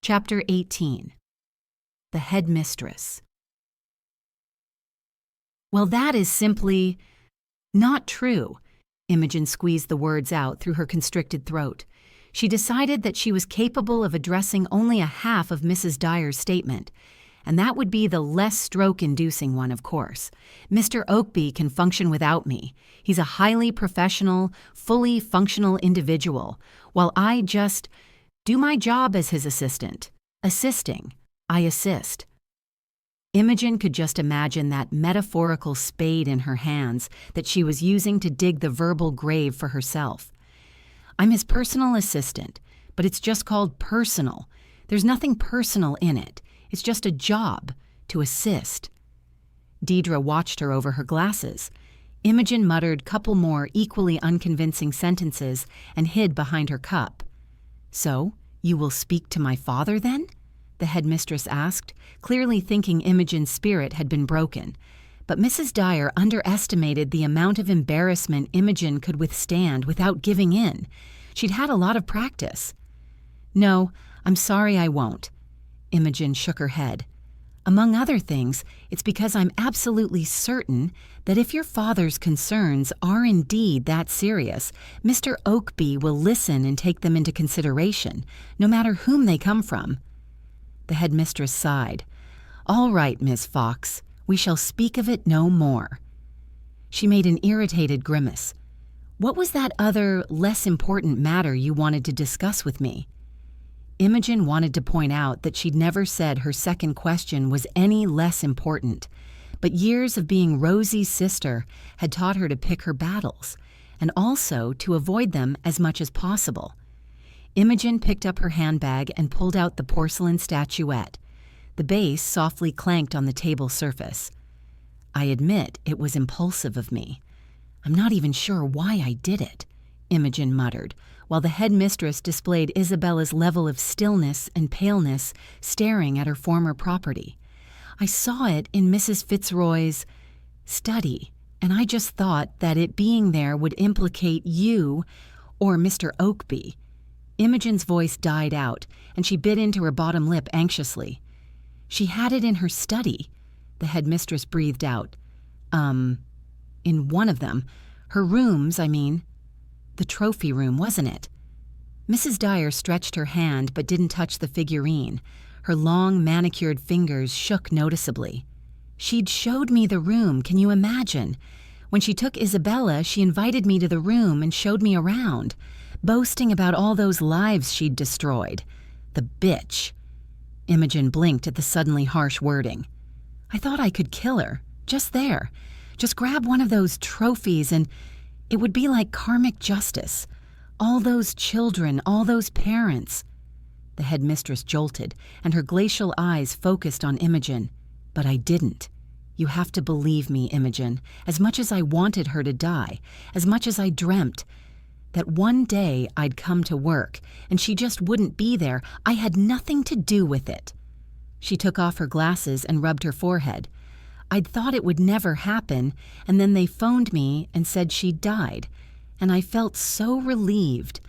Chapter 18. The Headmistress. Well, that is simply not true. Imogen squeezed the words out through her constricted throat. She decided that she was capable of addressing only a half of Mrs. Dyer's statement, and that would be the less stroke-inducing one, of course. Mr. Oakby can function without me. He's a highly professional, fully functional individual, while I just do my job as his assistant. Assisting. I assist. Imogen could just imagine that metaphorical spade in her hands that she was using to dig the verbal grave for herself. I'm his personal assistant, but it's just called personal. There's nothing personal in it. It's just a job, to assist. Deidre watched her over her glasses. Imogen muttered couple more equally unconvincing sentences and hid behind her cup. So, you will speak to my father then? The headmistress asked, clearly thinking Imogen's spirit had been broken. But Mrs. Dyer underestimated the amount of embarrassment Imogen could withstand without giving in. She'd had a lot of practice. No, I'm sorry I won't. Imogen shook her head. Among other things, it's because I'm absolutely certain that if your father's concerns are indeed that serious, Mr. Oakby will listen and take them into consideration, no matter whom they come from. The headmistress sighed. All right, Miss Fox, we shall speak of it no more. She made an irritated grimace. What was that other, less important matter you wanted to discuss with me? Imogen wanted to point out that she'd never said her second question was any less important, but years of being Rosie's sister had taught her to pick her battles, and also to avoid them as much as possible. Imogen picked up her handbag and pulled out the porcelain statuette. The base softly clanked on the table surface. I admit it was impulsive of me. I'm not even sure why I did it, Imogen muttered, while the headmistress displayed Isabella's level of stillness and paleness staring at her former property. I saw it in Mrs. Fitzroy's study, and I just thought that it being there would implicate you or Mr. Oakby. Imogen's voice died out, and she bit into her bottom lip anxiously. She had it in her study, the headmistress breathed out. In one of them. Her rooms, I mean. The trophy room, wasn't it? Mrs. Dyer stretched her hand but didn't touch the figurine. Her long, manicured fingers shook noticeably. She'd showed me the room, can you imagine? When she took Isabella, she invited me to the room and showed me around, boasting about all those lives she'd destroyed. The bitch. Imogen blinked at the suddenly harsh wording. I thought I could kill her, just there. Just grab one of those trophies and it would be like karmic justice. All those children, all those parents. The headmistress jolted, and her glacial eyes focused on Imogen. But I didn't. You have to believe me, Imogen, as much as I wanted her to die, as much as I dreamt, that one day I'd come to work, and she just wouldn't be there. I had nothing to do with it. She took off her glasses and rubbed her forehead. I'd thought it would never happen, and then they phoned me and said she'd died, and I felt so relieved.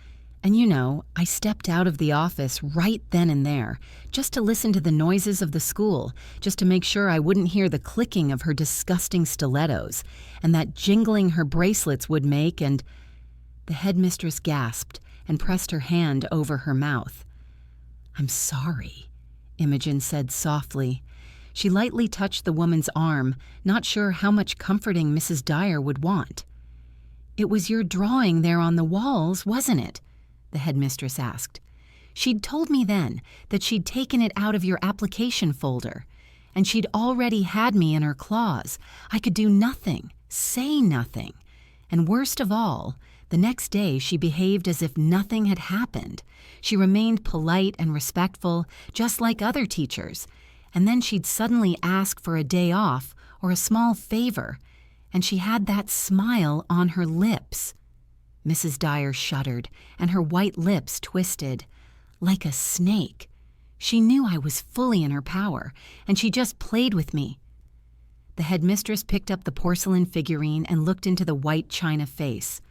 And you know, I stepped out of the office right then and there, just to listen to the noises of the school, just to make sure I wouldn't hear the clicking of her disgusting stilettos, and that jingling her bracelets would make, and... The headmistress gasped and pressed her hand over her mouth. I'm sorry, Imogen said softly. She lightly touched the woman's arm, not sure how much comforting Mrs. Dyer would want. It was your drawing there on the walls, wasn't it? The headmistress asked. She'd told me then that she'd taken it out of your application folder, and she'd already had me in her claws. I could do nothing, say nothing. And worst of all, the next day she behaved as if nothing had happened. She remained polite and respectful, just like other teachers. And then she'd suddenly ask for a day off or a small favor, and she had that smile on her lips. Mrs. Dyer shuddered, and her white lips twisted. Like a snake. She knew I was fully in her power, and she just played with me. The headmistress picked up the porcelain figurine and looked into the white china face.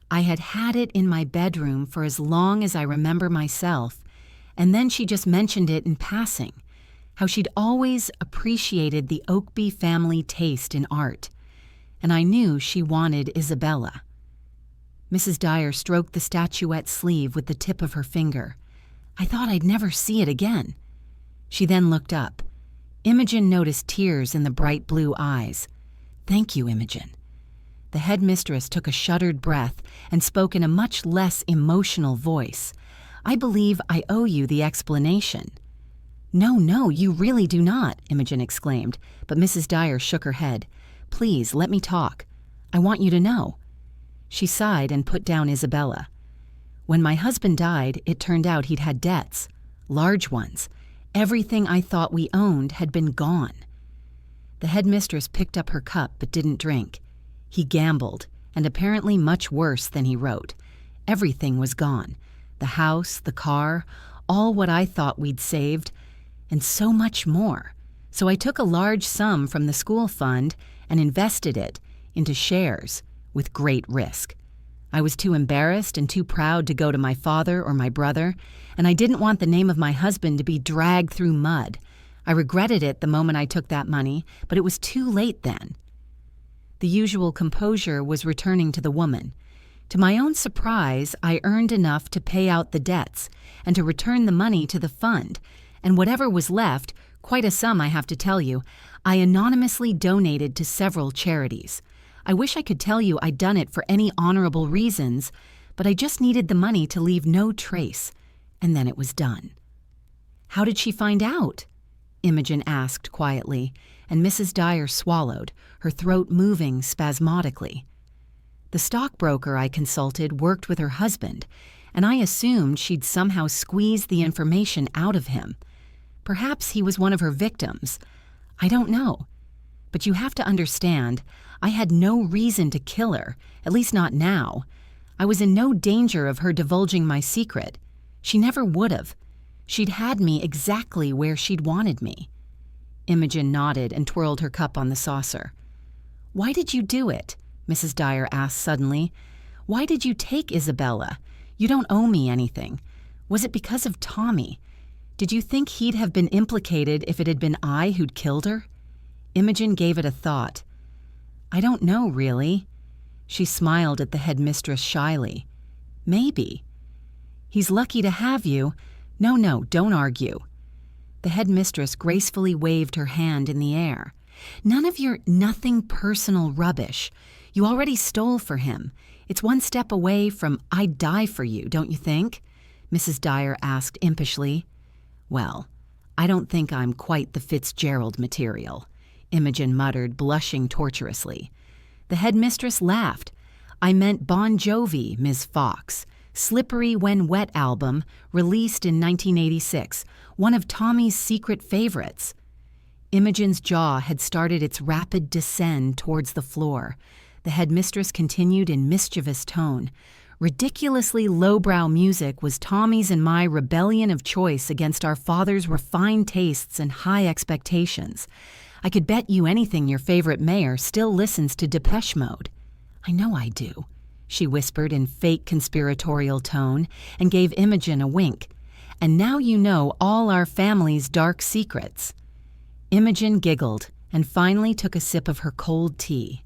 I had had it in my bedroom for as long as I remember myself, And then she just mentioned it in passing, how she'd always appreciated the Oakby family taste in art. And I knew she wanted Isabella. Mrs. Dyer stroked the statuette's sleeve with the tip of her finger. I thought I'd never see it again. She then looked up. Imogen noticed tears in the bright blue eyes. Thank you, Imogen. The headmistress took a shuddered breath and spoke in a much less emotional voice. I believe I owe you the explanation. No, you really do not, Imogen exclaimed, but Mrs. Dyer shook her head. Please, let me talk. I want you to know. She sighed and put down Isabella. When my husband died, it turned out he'd had debts. Large ones. Everything I thought we owned had been gone. The headmistress picked up her cup but didn't drink. He gambled, and apparently much worse than he wrote. Everything was gone. The house, the car, all what I thought we'd saved, and so much more. So I took a large sum from the school fund and invested it into shares with great risk. I was too embarrassed and too proud to go to my father or my brother, and I didn't want the name of my husband to be dragged through mud. I regretted it the moment I took that money, but it was too late then. The usual composure was returning to the woman. To my own surprise, I earned enough to pay out the debts and to return the money to the fund, and whatever was left, quite a sum I have to tell you, I anonymously donated to several charities. I wish I could tell you I'd done it for any honorable reasons, but I just needed the money to leave no trace, and then it was done. How did she find out? Imogen asked quietly, and Mrs. Dyer swallowed, her throat moving spasmodically. The stockbroker I consulted worked with her husband, and I assumed she'd somehow squeezed the information out of him. Perhaps he was one of her victims. I don't know. But you have to understand, I had no reason to kill her, at least not now. I was in no danger of her divulging my secret. She never would have. She'd had me exactly where she'd wanted me. Imogen nodded and twirled her cup on the saucer. Why did you do it? Mrs. Dyer asked suddenly. Why did you take Isabella? You don't owe me anything. Was it because of Tommy? Did you think he'd have been implicated if it had been I who'd killed her? Imogen gave it a thought. I don't know, really. She smiled at the headmistress shyly. Maybe. He's lucky to have you. No, don't argue. The headmistress gracefully waved her hand in the air. None of your nothing personal rubbish. You already stole for him. It's one step away from I'd die for you, don't you think? Mrs. Dyer asked impishly. Well, I don't think I'm quite the Fitzgerald material, Imogen muttered, blushing tortuously. The headmistress laughed. I meant Bon Jovi, Ms. Fox. Slippery When Wet album, released in 1986, one of Tommy's secret favorites. Imogen's jaw had started its rapid descent towards the floor. The headmistress continued in mischievous tone. Ridiculously lowbrow music was Tommy's and my rebellion of choice against our father's refined tastes and high expectations. I could bet you anything your favorite mayor still listens to Depeche Mode. I know I do, she whispered in fake conspiratorial tone and gave Imogen a wink. And now you know all our family's dark secrets. Imogen giggled and finally took a sip of her cold tea.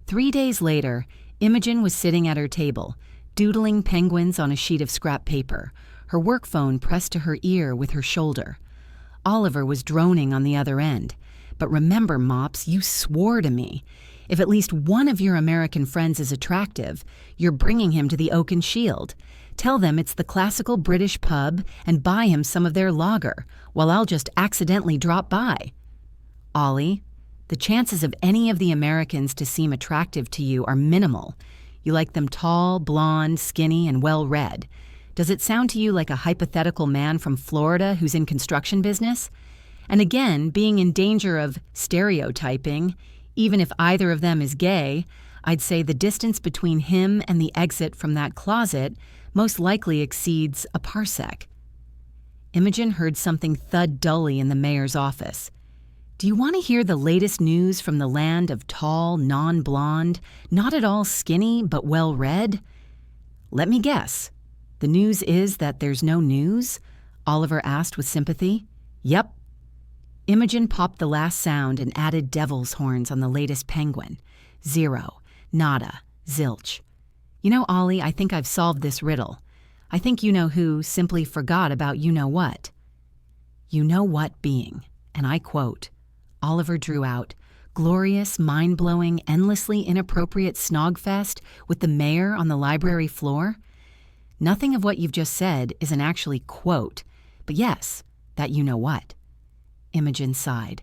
3 days later, Imogen was sitting at her table, doodling penguins on a sheet of scrap paper, her work phone pressed to her ear with her shoulder. Oliver was droning on the other end. But remember, Mops, you swore to me. If at least one of your American friends is attractive, you're bringing him to the Oak and Shield. Tell them it's the classical British pub and buy him some of their lager, while I'll just accidentally drop by. Ollie, the chances of any of the Americans to seem attractive to you are minimal. You like them tall, blonde, skinny, and well-read. Does it sound to you like a hypothetical man from Florida who's in construction business? And again, being in danger of stereotyping, even if either of them is gay, I'd say the distance between him and the exit from that closet most likely exceeds a parsec. Imogen heard something thud dully in the mayor's office. Do you want to hear the latest news from the land of tall, non-blonde, not at all skinny, but well-read? Let me guess. The news is that there's no news? Oliver asked with sympathy. Yep. Imogen popped the last sound and added devil's horns on the latest penguin. 0, nada, zilch. You know, Ollie, I think I've solved this riddle. I think you-know-who simply forgot about you-know-what. You-know-what being, and I quote, Oliver drew out, glorious, mind-blowing, endlessly inappropriate snogfest with the mayor on the library floor? Nothing of what you've just said is an actually quote, but yes, that you-know-what. Imogen sighed.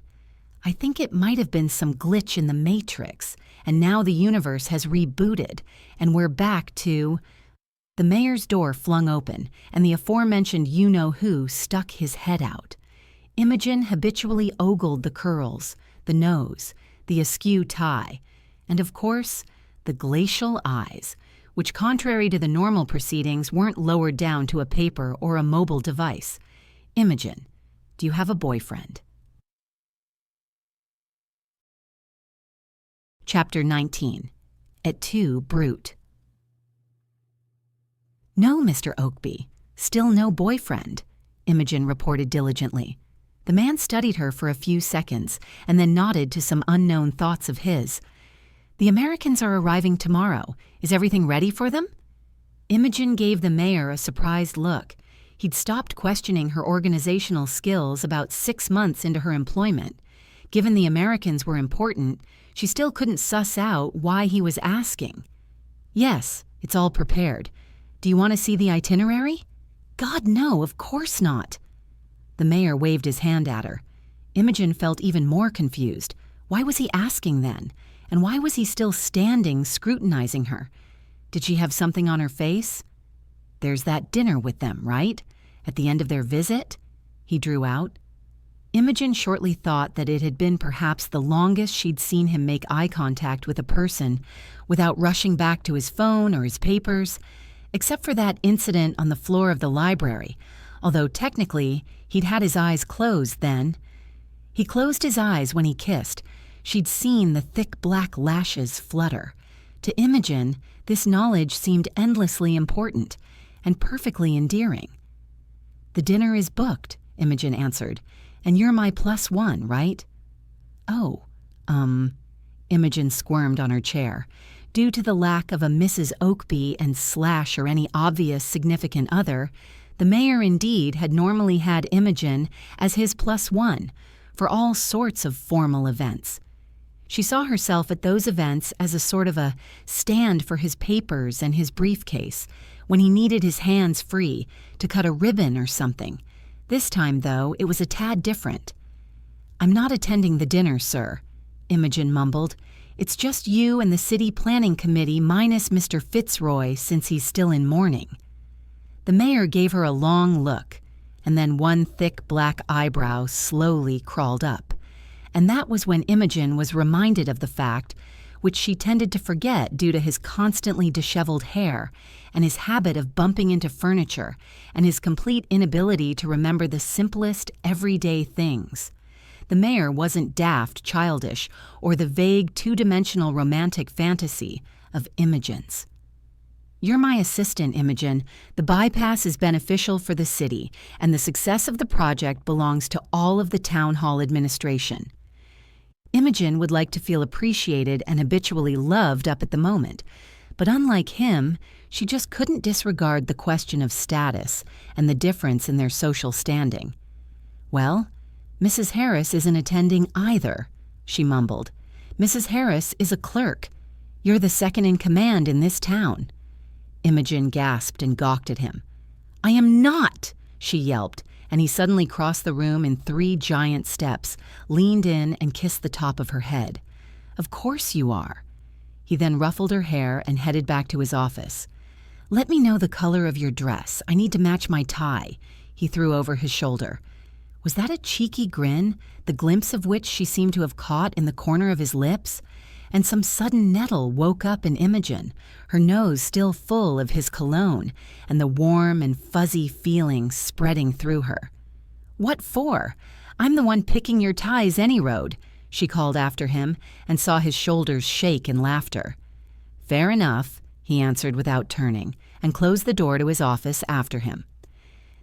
I think it might have been some glitch in the Matrix, and now the universe has rebooted, and we're back to... The mayor's door flung open, and the aforementioned you-know-who stuck his head out. Imogen habitually ogled the curls, the nose, the askew tie, and of course, the glacial eyes, which contrary to the normal proceedings weren't lowered down to a paper or a mobile device. Imogen, do you have a boyfriend? Chapter 19. Et tu, Brute. No, Mr. Oakby, still no boyfriend, Imogen reported diligently. The man studied her for a few seconds and then nodded to some unknown thoughts of his. The Americans are arriving tomorrow. Is everything ready for them? Imogen gave the mayor a surprised look. He'd stopped questioning her organizational skills about 6 months into her employment. Given the Americans were important, she still couldn't suss out why he was asking. Yes, it's all prepared. Do you want to see the itinerary? God, no, of course not. The mayor waved his hand at her. Imogen felt even more confused. Why was he asking then? And why was he still standing, scrutinizing her? Did she have something on her face? There's that dinner with them, right? At the end of their visit? He drew out. Imogen shortly thought that it had been perhaps the longest she'd seen him make eye contact with a person without rushing back to his phone or his papers, except for that incident on the floor of the library, although technically he'd had his eyes closed then. He closed his eyes when he kissed. She'd seen the thick black lashes flutter. To Imogen, this knowledge seemed endlessly important and perfectly endearing. The dinner is booked, Imogen answered, and you're my +1, right? Oh, Imogen squirmed on her chair. Due to the lack of a Mrs. Oakby and / or any obvious significant other, the mayor indeed had normally had Imogen as his +1 for all sorts of formal events. She saw herself at those events as a sort of a stand for his papers and his briefcase when he needed his hands free to cut a ribbon or something. This time, though, it was a tad different. I'm not attending the dinner, sir, Imogen mumbled. It's just you and the city planning committee minus Mr. Fitzroy since he's still in mourning. The mayor gave her a long look, and then one thick black eyebrow slowly crawled up. And that was when Imogen was reminded of the fact, which she tended to forget due to his constantly disheveled hair and his habit of bumping into furniture and his complete inability to remember the simplest, everyday things. The mayor wasn't daft, childish, or the vague, two-dimensional romantic fantasy of Imogen's. You're my assistant, Imogen. The bypass is beneficial for the city, and the success of the project belongs to all of the town hall administration. Imogen would like to feel appreciated and habitually loved up at the moment, but unlike him, she just couldn't disregard the question of status and the difference in their social standing. Well, Mrs. Harris isn't attending either, she mumbled. Mrs. Harris is a clerk. You're the second in command in this town. Imogen gasped and gawked at him. I am not, she yelped, and he suddenly crossed the room in 3 giant steps, leaned in and kissed the top of her head. Of course you are. He then ruffled her hair and headed back to his office. Let me know the color of your dress. I need to match my tie, he threw over his shoulder. Was that a cheeky grin, the glimpse of which she seemed to have caught in the corner of his lips? And some sudden nettle woke up in Imogen, her nose still full of his cologne, and the warm and fuzzy feeling spreading through her. What for? I'm the one picking your ties any road, she called after him, and saw his shoulders shake in laughter. Fair enough, he answered without turning, and closed the door to his office after him.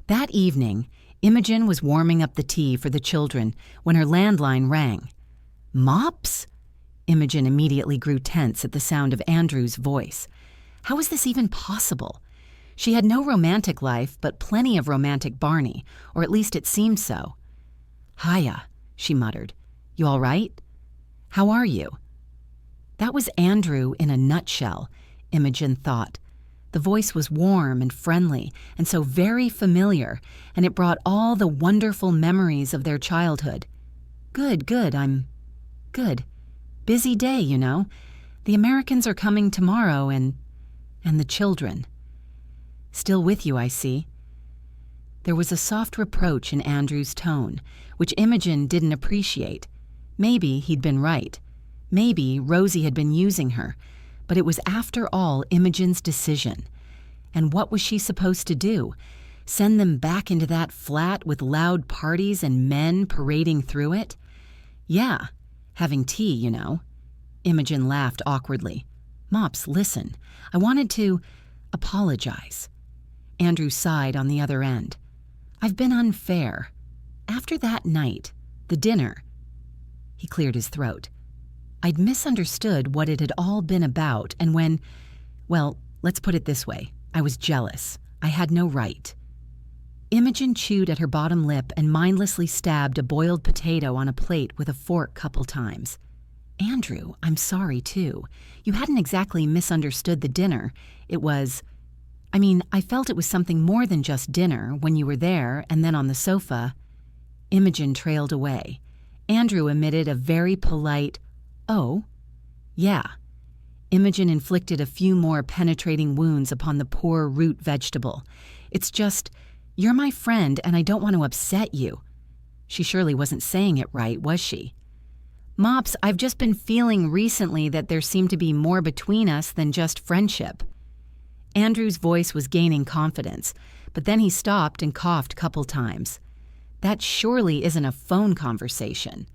That evening, Imogen was warming up the tea for the children when her landline rang. Mops? Imogen immediately grew tense at the sound of Andrew's voice. How was this even possible? She had no romantic life, but plenty of romantic Barney, or at least it seemed so. Hiya, she muttered. You all right? How are you? That was Andrew in a nutshell, Imogen thought. The voice was warm and friendly, and so very familiar, and it brought all the wonderful memories of their childhood. Good, I'm good. Busy day, you know. The Americans are coming tomorrow, and the children. Still with you, I see. There was a soft reproach in Andrew's tone, which Imogen didn't appreciate. Maybe he'd been right. Maybe Rosie had been using her, but it was after all Imogen's decision. And what was she supposed to do? Send them back into that flat with loud parties and men parading through it? Yeah, having tea, you know. Imogen laughed awkwardly. Mops, listen, I wanted to apologize. Andrew sighed on the other end. I've been unfair. After that night, the dinner. He cleared his throat. I'd misunderstood what it had all been about, and well, let's put it this way. I was jealous. I had no right. Imogen chewed at her bottom lip and mindlessly stabbed a boiled potato on a plate with a fork couple times. Andrew, I'm sorry, too. You hadn't exactly misunderstood the dinner. I felt it was something more than just dinner when you were there and then on the sofa. Imogen trailed away. Andrew emitted a very polite, "Oh, yeah." Imogen inflicted a few more penetrating wounds upon the poor root vegetable. It's just, you're my friend and I don't want to upset you. She surely wasn't saying it right, was she? Mops, I've just been feeling recently that there seemed to be more between us than just friendship. Andrew's voice was gaining confidence, but then he stopped and coughed a couple times. That surely isn't a phone conversation.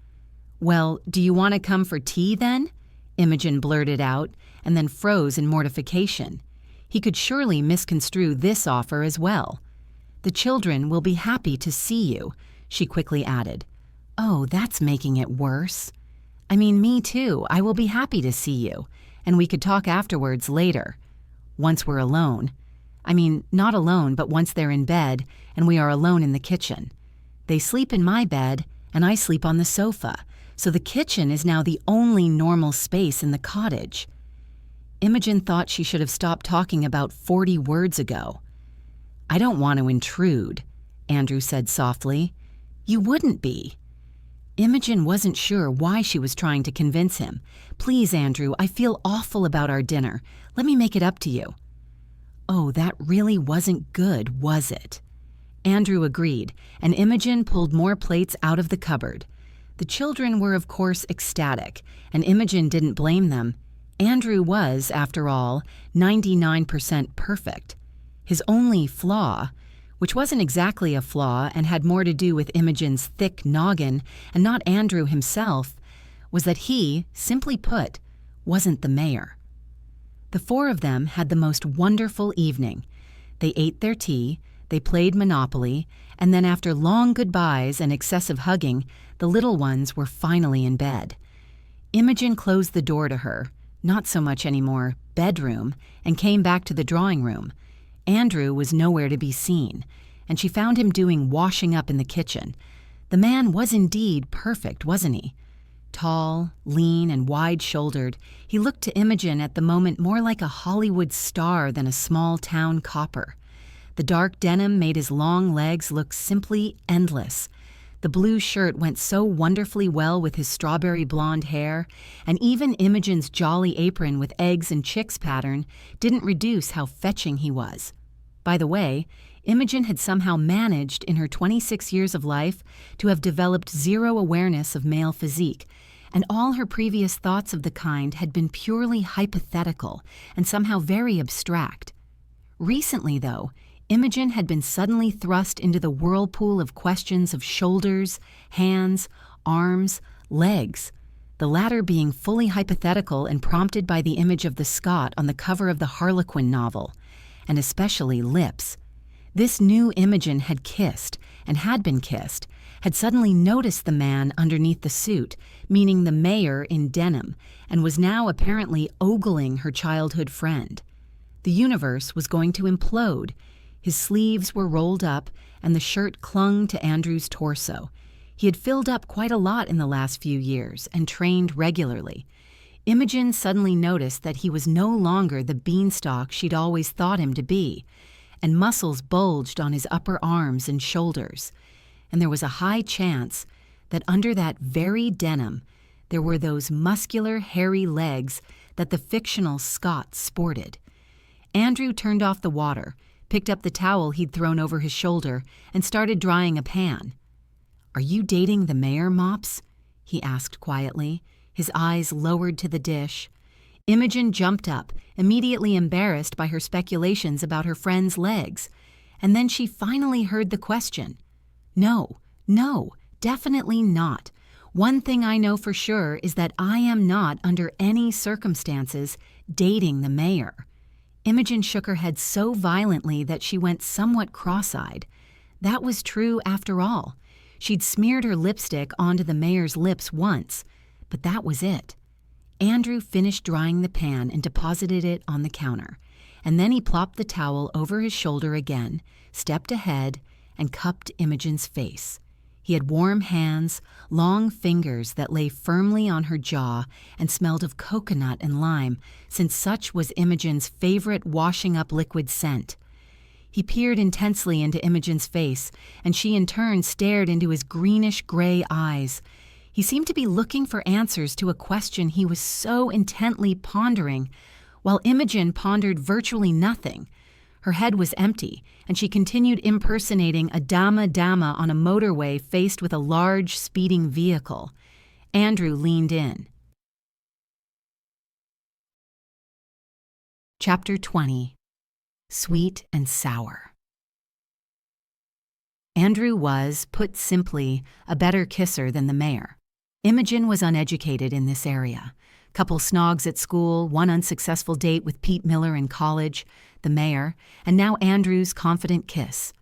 Well, do you want to come for tea then? Imogen blurted out, and then froze in mortification. He could surely misconstrue this offer as well. The children will be happy to see you, she quickly added. Oh, that's making it worse. Me too. I will be happy to see you, and we could talk afterwards later. Once we're alone. Not alone, but once they're in bed, and we are alone in the kitchen. They sleep in my bed, and I sleep on the sofa, so the kitchen is now the only normal space in the cottage. Imogen thought she should have stopped talking about 40 words ago. I don't want to intrude, Andrew said softly. You wouldn't be. Imogen wasn't sure why she was trying to convince him. Please, Andrew, I feel awful about our dinner. Let me make it up to you. Oh, that really wasn't good, was it? Andrew agreed, and Imogen pulled more plates out of the cupboard. The children were, of course, ecstatic, and Imogen didn't blame them. Andrew was, after all, 99% perfect. His only flaw, which wasn't exactly a flaw and had more to do with Imogen's thick noggin and not Andrew himself, was that he, simply put, wasn't the mayor. The four of them had the most wonderful evening. They ate their tea, they played Monopoly, and then after long goodbyes and excessive hugging, the little ones were finally in bed. Imogen closed the door to her, not so much anymore, bedroom, and came back to the drawing room. Andrew was nowhere to be seen, and she found him doing washing up in the kitchen. The man was indeed perfect, wasn't he? Tall, lean, and wide-shouldered, he looked to Imogen at the moment more like a Hollywood star than a small-town copper. The dark denim made his long legs look simply endless. The blue shirt went so wonderfully well with his strawberry blonde hair, and even Imogen's jolly apron with eggs and chicks pattern didn't reduce how fetching he was. By the way, Imogen had somehow managed in her 26 years of life to have developed zero awareness of male physique, and all her previous thoughts of the kind had been purely hypothetical and somehow very abstract. Recently, though, Imogen had been suddenly thrust into the whirlpool of questions of shoulders, hands, arms, legs, the latter being fully hypothetical and prompted by the image of the Scot on the cover of the Harlequin novel, and especially lips. This new Imogen had kissed, and had been kissed, had suddenly noticed the man underneath the suit, meaning the mayor in denim, and was now apparently ogling her childhood friend. The universe was going to implode. His sleeves were rolled up, and the shirt clung to Andrew's torso. He had filled up quite a lot in the last few years and trained regularly. Imogen suddenly noticed that he was no longer the beanstalk she'd always thought him to be, and muscles bulged on his upper arms and shoulders. And there was a high chance that under that very denim there were those muscular, hairy legs that the fictional Scott sported. Andrew turned off the water, picked up the towel he'd thrown over his shoulder, and started drying a pan. "Are you dating the mayor, Mops?" he asked quietly, his eyes lowered to the dish. Imogen jumped up, immediately embarrassed by her speculations about her friend's legs. And then she finally heard the question. No, definitely not. One thing I know for sure is that I am not, under any circumstances, dating the mayor. Imogen shook her head so violently that she went somewhat cross-eyed. That was true after all. She'd smeared her lipstick onto the mayor's lips once, but that was it. Andrew finished drying the pan and deposited it on the counter, and then he plopped the towel over his shoulder again, stepped ahead, and cupped Imogen's face. He had warm hands, long fingers that lay firmly on her jaw and smelled of coconut and lime, since such was Imogen's favorite washing-up liquid scent. He peered intensely into Imogen's face, and she in turn stared into his greenish-gray eyes. He seemed to be looking for answers to a question he was so intently pondering, while Imogen pondered virtually nothing. Her head was empty, and she continued impersonating a dama on a motorway faced with a large, speeding vehicle. Andrew leaned in. Chapter 20. Sweet and Sour. Andrew was, put simply, a better kisser than the mayor. Imogen was uneducated in this area. Couple snogs at school, one unsuccessful date with Pete Miller in college, the mayor, and now Andrew's confident kiss.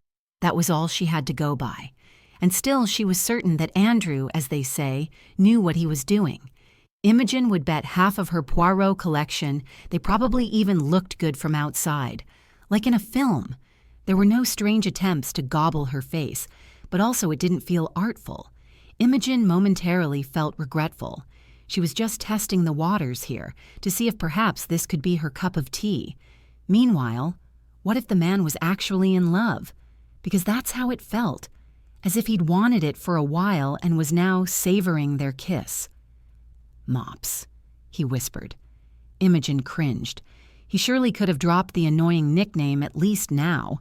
That was all she had to go by. And still she was certain that Andrew, as they say, knew what he was doing. Imogen would bet half of her Poirot collection they probably even looked good from outside. Like in a film. There were no strange attempts to gobble her face, but also it didn't feel artful. Imogen momentarily felt regretful. She was just testing the waters here to see if perhaps this could be her cup of tea. Meanwhile, what if the man was actually in love? Because that's how it felt, as if he'd wanted it for a while and was now savoring their kiss. "Mops," he whispered. Imogen cringed. He surely could have dropped the annoying nickname at least now.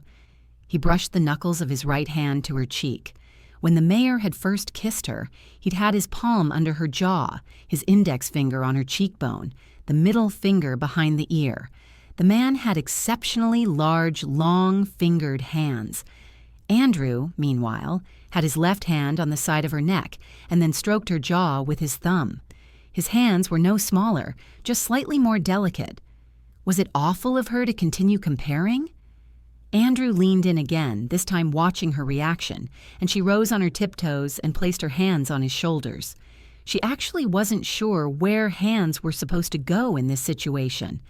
He brushed the knuckles of his right hand to her cheek. When the mayor had first kissed her, he'd had his palm under her jaw, his index finger on her cheekbone, the middle finger behind the ear. The man had exceptionally large, long-fingered hands. Andrew, meanwhile, had his left hand on the side of her neck and then stroked her jaw with his thumb. His hands were no smaller, just slightly more delicate. Was it awful of her to continue comparing? Andrew leaned in again, this time watching her reaction, and she rose on her tiptoes and placed her hands on his shoulders. She actually wasn't sure where hands were supposed to go in this situation.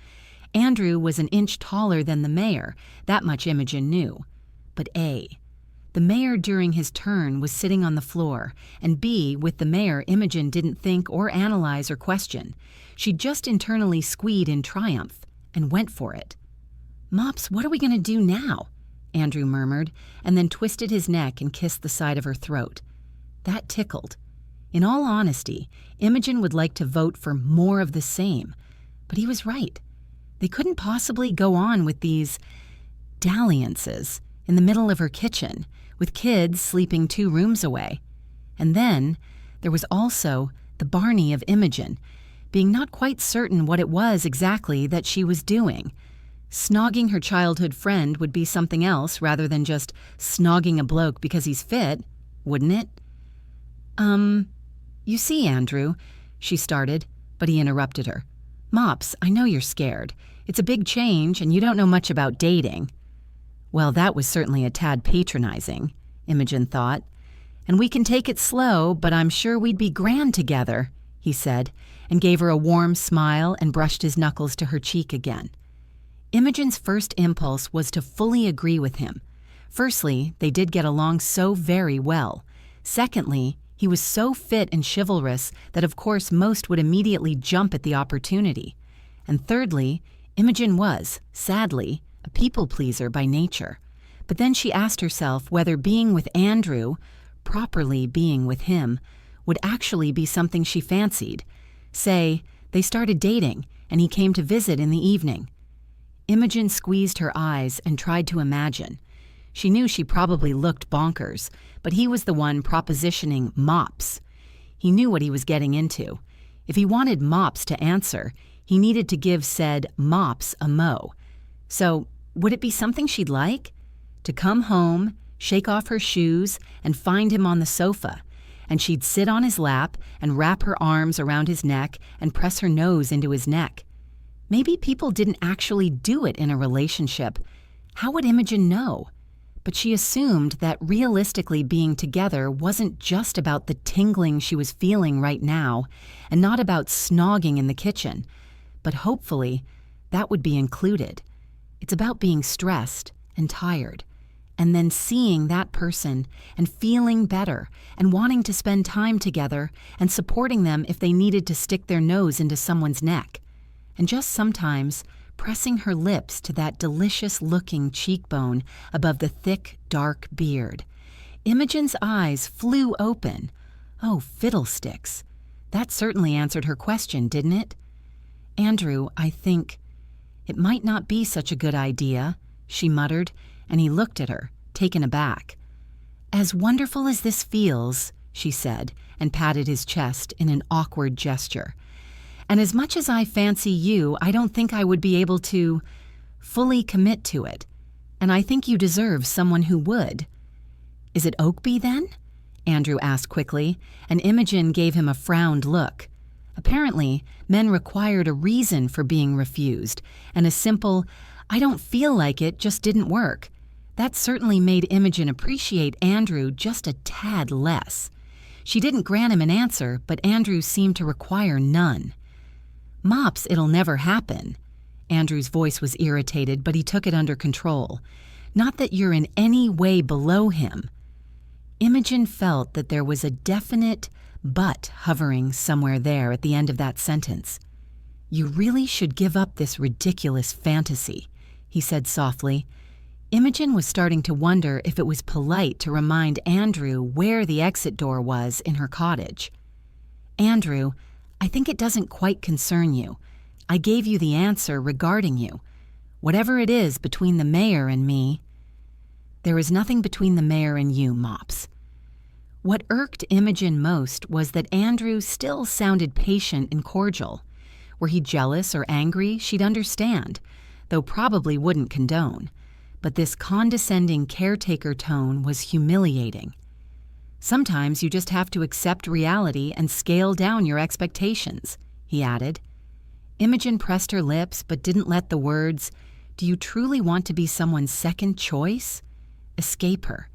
Andrew was an inch taller than the mayor, that much Imogen knew. But A, the mayor during his turn was sitting on the floor, and B, with the mayor, Imogen didn't think or analyze or question. She just internally squeed in triumph and went for it. "Mops, what are we going to do now?" Andrew murmured, and then twisted his neck and kissed the side of her throat. That tickled. In all honesty, Imogen would like to vote for more of the same, but he was right. They couldn't possibly go on with these dalliances in the middle of her kitchen, with kids sleeping 2 rooms away. And then there was also the Barney of Imogen, being not quite certain what it was exactly that she was doing. Snogging her childhood friend would be something else rather than just snogging a bloke because he's fit, wouldn't it? You see, Andrew, she started, but he interrupted her. "Mops, I know you're scared. It's a big change and you don't know much about dating." Well, that was certainly a tad patronizing. Imogen thought. "And we can take it slow, but I'm sure we'd be grand together," he said, and gave her a warm smile and brushed his knuckles to her cheek again. Imogen's first impulse was to fully agree with him. Firstly, they did get along so very well. Secondly, he was so fit and chivalrous that of course most would immediately jump at the opportunity. And thirdly, Imogen was, sadly, a people-pleaser by nature. But then she asked herself whether being with Andrew, properly being with him, would actually be something she fancied. Say, they started dating, and he came to visit in the evening. Imogen squeezed her eyes and tried to imagine. She knew she probably looked bonkers, but he was the one propositioning Mops. He knew what he was getting into. If he wanted Mops to answer, he needed to give said Mops a mo. So, would it be something she'd like? To come home, shake off her shoes, and find him on the sofa, and she'd sit on his lap and wrap her arms around his neck and press her nose into his neck. Maybe people didn't actually do it in a relationship. How would Imogen know? But she assumed that realistically being together wasn't just about the tingling she was feeling right now, and not about snogging in the kitchen. But hopefully, that would be included. It's about being stressed and tired, and then seeing that person and feeling better and wanting to spend time together and supporting them if they needed to stick their nose into someone's neck. And just sometimes pressing her lips to that delicious-looking cheekbone above the thick, dark beard. Imogen's eyes flew open. Oh, fiddlesticks. That certainly answered her question, didn't it? "Andrew, I think it might not be such a good idea," she muttered, and he looked at her, taken aback. "As wonderful as this feels," she said, and patted his chest in an awkward gesture. "And as much as I fancy you, I don't think I would be able to fully commit to it. And I think you deserve someone who would." "Is it Oakby, then?" Andrew asked quickly, and Imogen gave him a frowned look. Apparently, men required a reason for being refused, and a simple, "I don't feel like it," just didn't work. That certainly made Imogen appreciate Andrew just a tad less. She didn't grant him an answer, but Andrew seemed to require none. "Mops, it'll never happen." Andrew's voice was irritated, but he took it under control. "Not that you're in any way below him." Imogen felt that there was a definite but hovering somewhere there at the end of that sentence. "You really should give up this ridiculous fantasy," he said softly. Imogen was starting to wonder if it was polite to remind Andrew where the exit door was in her cottage. "Andrew, I think it doesn't quite concern you. I gave you the answer regarding you. Whatever it is between the mayor and me—" "There is nothing between the mayor and you, Mops." What irked Imogen most was that Andrew still sounded patient and cordial. Were he jealous or angry, she'd understand, though probably wouldn't condone. But this condescending caretaker tone was humiliating. "Sometimes you just have to accept reality and scale down your expectations," he added. Imogen pressed her lips but didn't let the words, "Do you truly want to be someone's second choice?" escape her.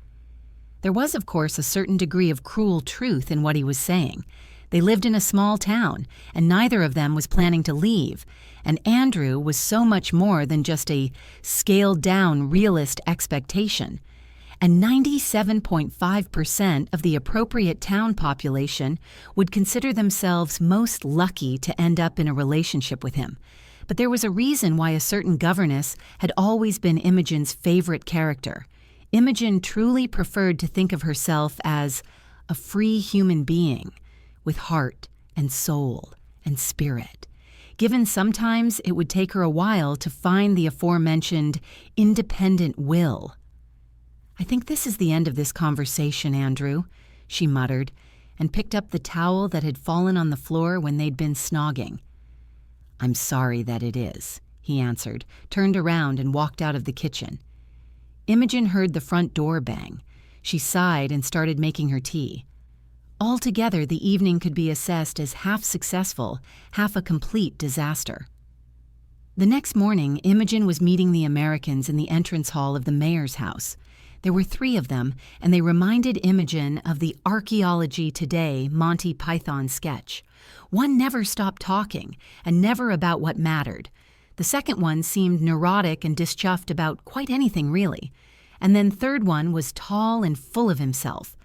There was, of course, a certain degree of cruel truth in what he was saying. They lived in a small town, and neither of them was planning to leave, and Andrew was so much more than just a scaled-down realist expectation. And 97.5% of the appropriate town population would consider themselves most lucky to end up in a relationship with him. But there was a reason why a certain governess had always been Imogen's favorite character. Imogen truly preferred to think of herself as a free human being with heart and soul and spirit, given sometimes it would take her a while to find the aforementioned independent will. "I think this is the end of this conversation, Andrew," she muttered, and picked up the towel that had fallen on the floor when they'd been snogging. "I'm sorry that it is," he answered, turned around and walked out of the kitchen. Imogen heard the front door bang. She sighed and started making her tea. Altogether, the evening could be assessed as half successful, half a complete disaster. The next morning, Imogen was meeting the Americans in the entrance hall of the mayor's house. There were 3 of them, and they reminded Imogen of the Archaeology Today Monty Python sketch. One never stopped talking, and never about what mattered. The second one seemed neurotic and dischuffed about quite anything, really. And then third one was tall and full of himself.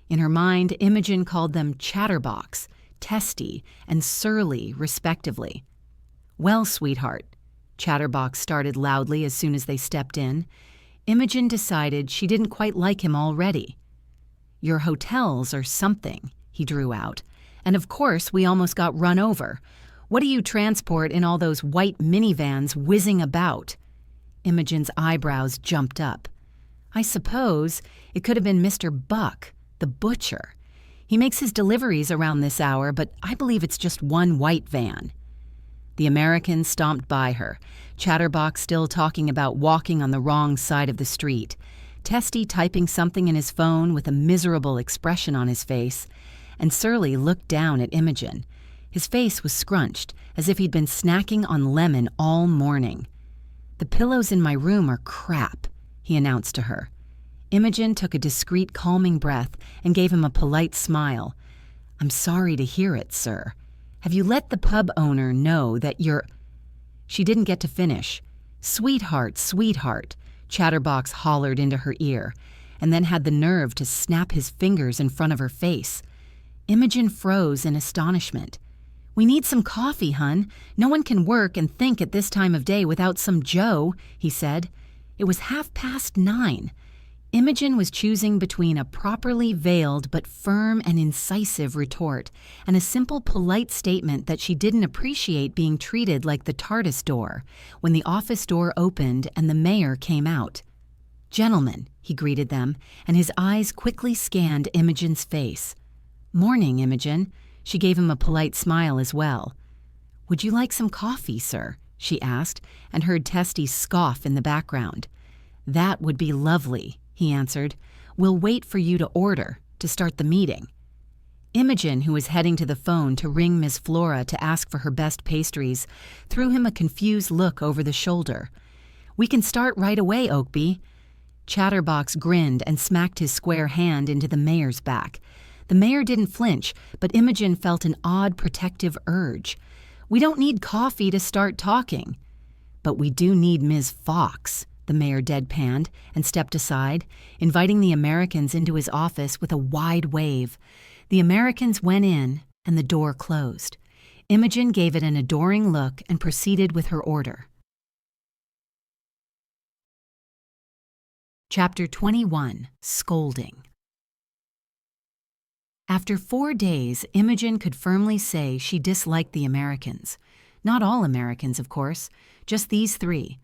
In her mind, Imogen called them chatterbox, testy, and surly, respectively. "Well, sweetheart," Chatterbox started loudly as soon as they stepped in. Imogen decided she didn't quite like him already. "Your hotels are something," he drew out. "And of course we almost got run over. What do you transport in all those white minivans whizzing about?" Imogen's eyebrows jumped up. "I suppose it could have been Mr. Buck, the butcher. He makes his deliveries around this hour, but I believe it's just one white van." The American stomped by her, Chatterbox still talking about walking on the wrong side of the street, Testy typing something in his phone with a miserable expression on his face, and Surly looked down at Imogen. His face was scrunched, as if he'd been snacking on lemon all morning. "The pillows in my room are crap," he announced to her. Imogen took a discreet, calming breath and gave him a polite smile. "I'm sorry to hear it, sir. Have you let the pub owner know that you're—" She didn't get to finish. "Sweetheart, sweetheart," Chatterbox hollered into her ear, and then had the nerve to snap his fingers in front of her face. Imogen froze in astonishment. "We need some coffee, hun. No one can work and think at this time of day without some Joe," he said. It was 9:30. Imogen was choosing between a properly veiled but firm and incisive retort and a simple, polite statement that she didn't appreciate being treated like the TARDIS door when the office door opened and the mayor came out. "Gentlemen," he greeted them, and his eyes quickly scanned Imogen's face. "Morning, Imogen." She gave him a polite smile as well. "Would you like some coffee, sir?" she asked, and heard Testy scoff in the background. "That would be lovely," he answered. "We'll wait for you to order to start the meeting." Imogen, who was heading to the phone to ring Miss Flora to ask for her best pastries, threw him a confused look over the shoulder. "We can start right away, Oakby." Chatterbox grinned and smacked his square hand into the mayor's back. The mayor didn't flinch, but Imogen felt an odd protective urge. "We don't need coffee to start talking." "But we do need Ms. Fox," the mayor deadpanned and stepped aside, inviting the Americans into his office with a wide wave. The Americans went in, and the door closed. Imogen gave it an adoring look and proceeded with her order. Chapter 21. Scolding. After 4 days, Imogen could firmly say she disliked the Americans. Not all Americans, of course, just these 3.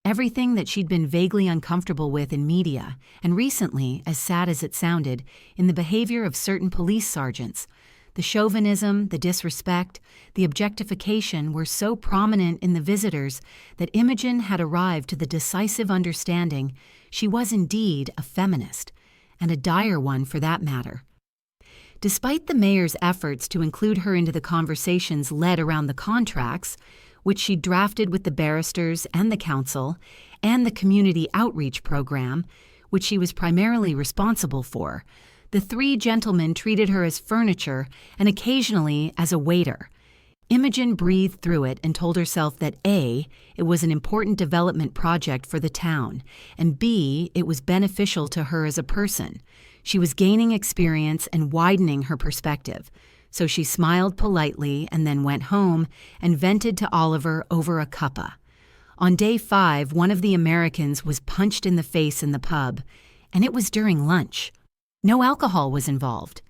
Everything that she'd been vaguely uncomfortable with in media, and recently, as sad as it sounded, in the behavior of certain police sergeants. The chauvinism, the disrespect, the objectification were so prominent in the visitors that Imogen had arrived to the decisive understanding she was indeed a feminist, and a dire one for that matter. Despite the mayor's efforts to include her into the conversations led around the contracts, which she drafted with the barristers and the council, and the community outreach program, which she was primarily responsible for, the 3 gentlemen treated her as furniture and occasionally as a waiter. Imogen breathed through it and told herself that A, it was an important development project for the town, and B, it was beneficial to her as a person. She was gaining experience and widening her perspective. So she smiled politely and then went home and vented to Oliver over a cuppa. On day 5, one of the Americans was punched in the face in the pub, and it was during lunch. No alcohol was involved.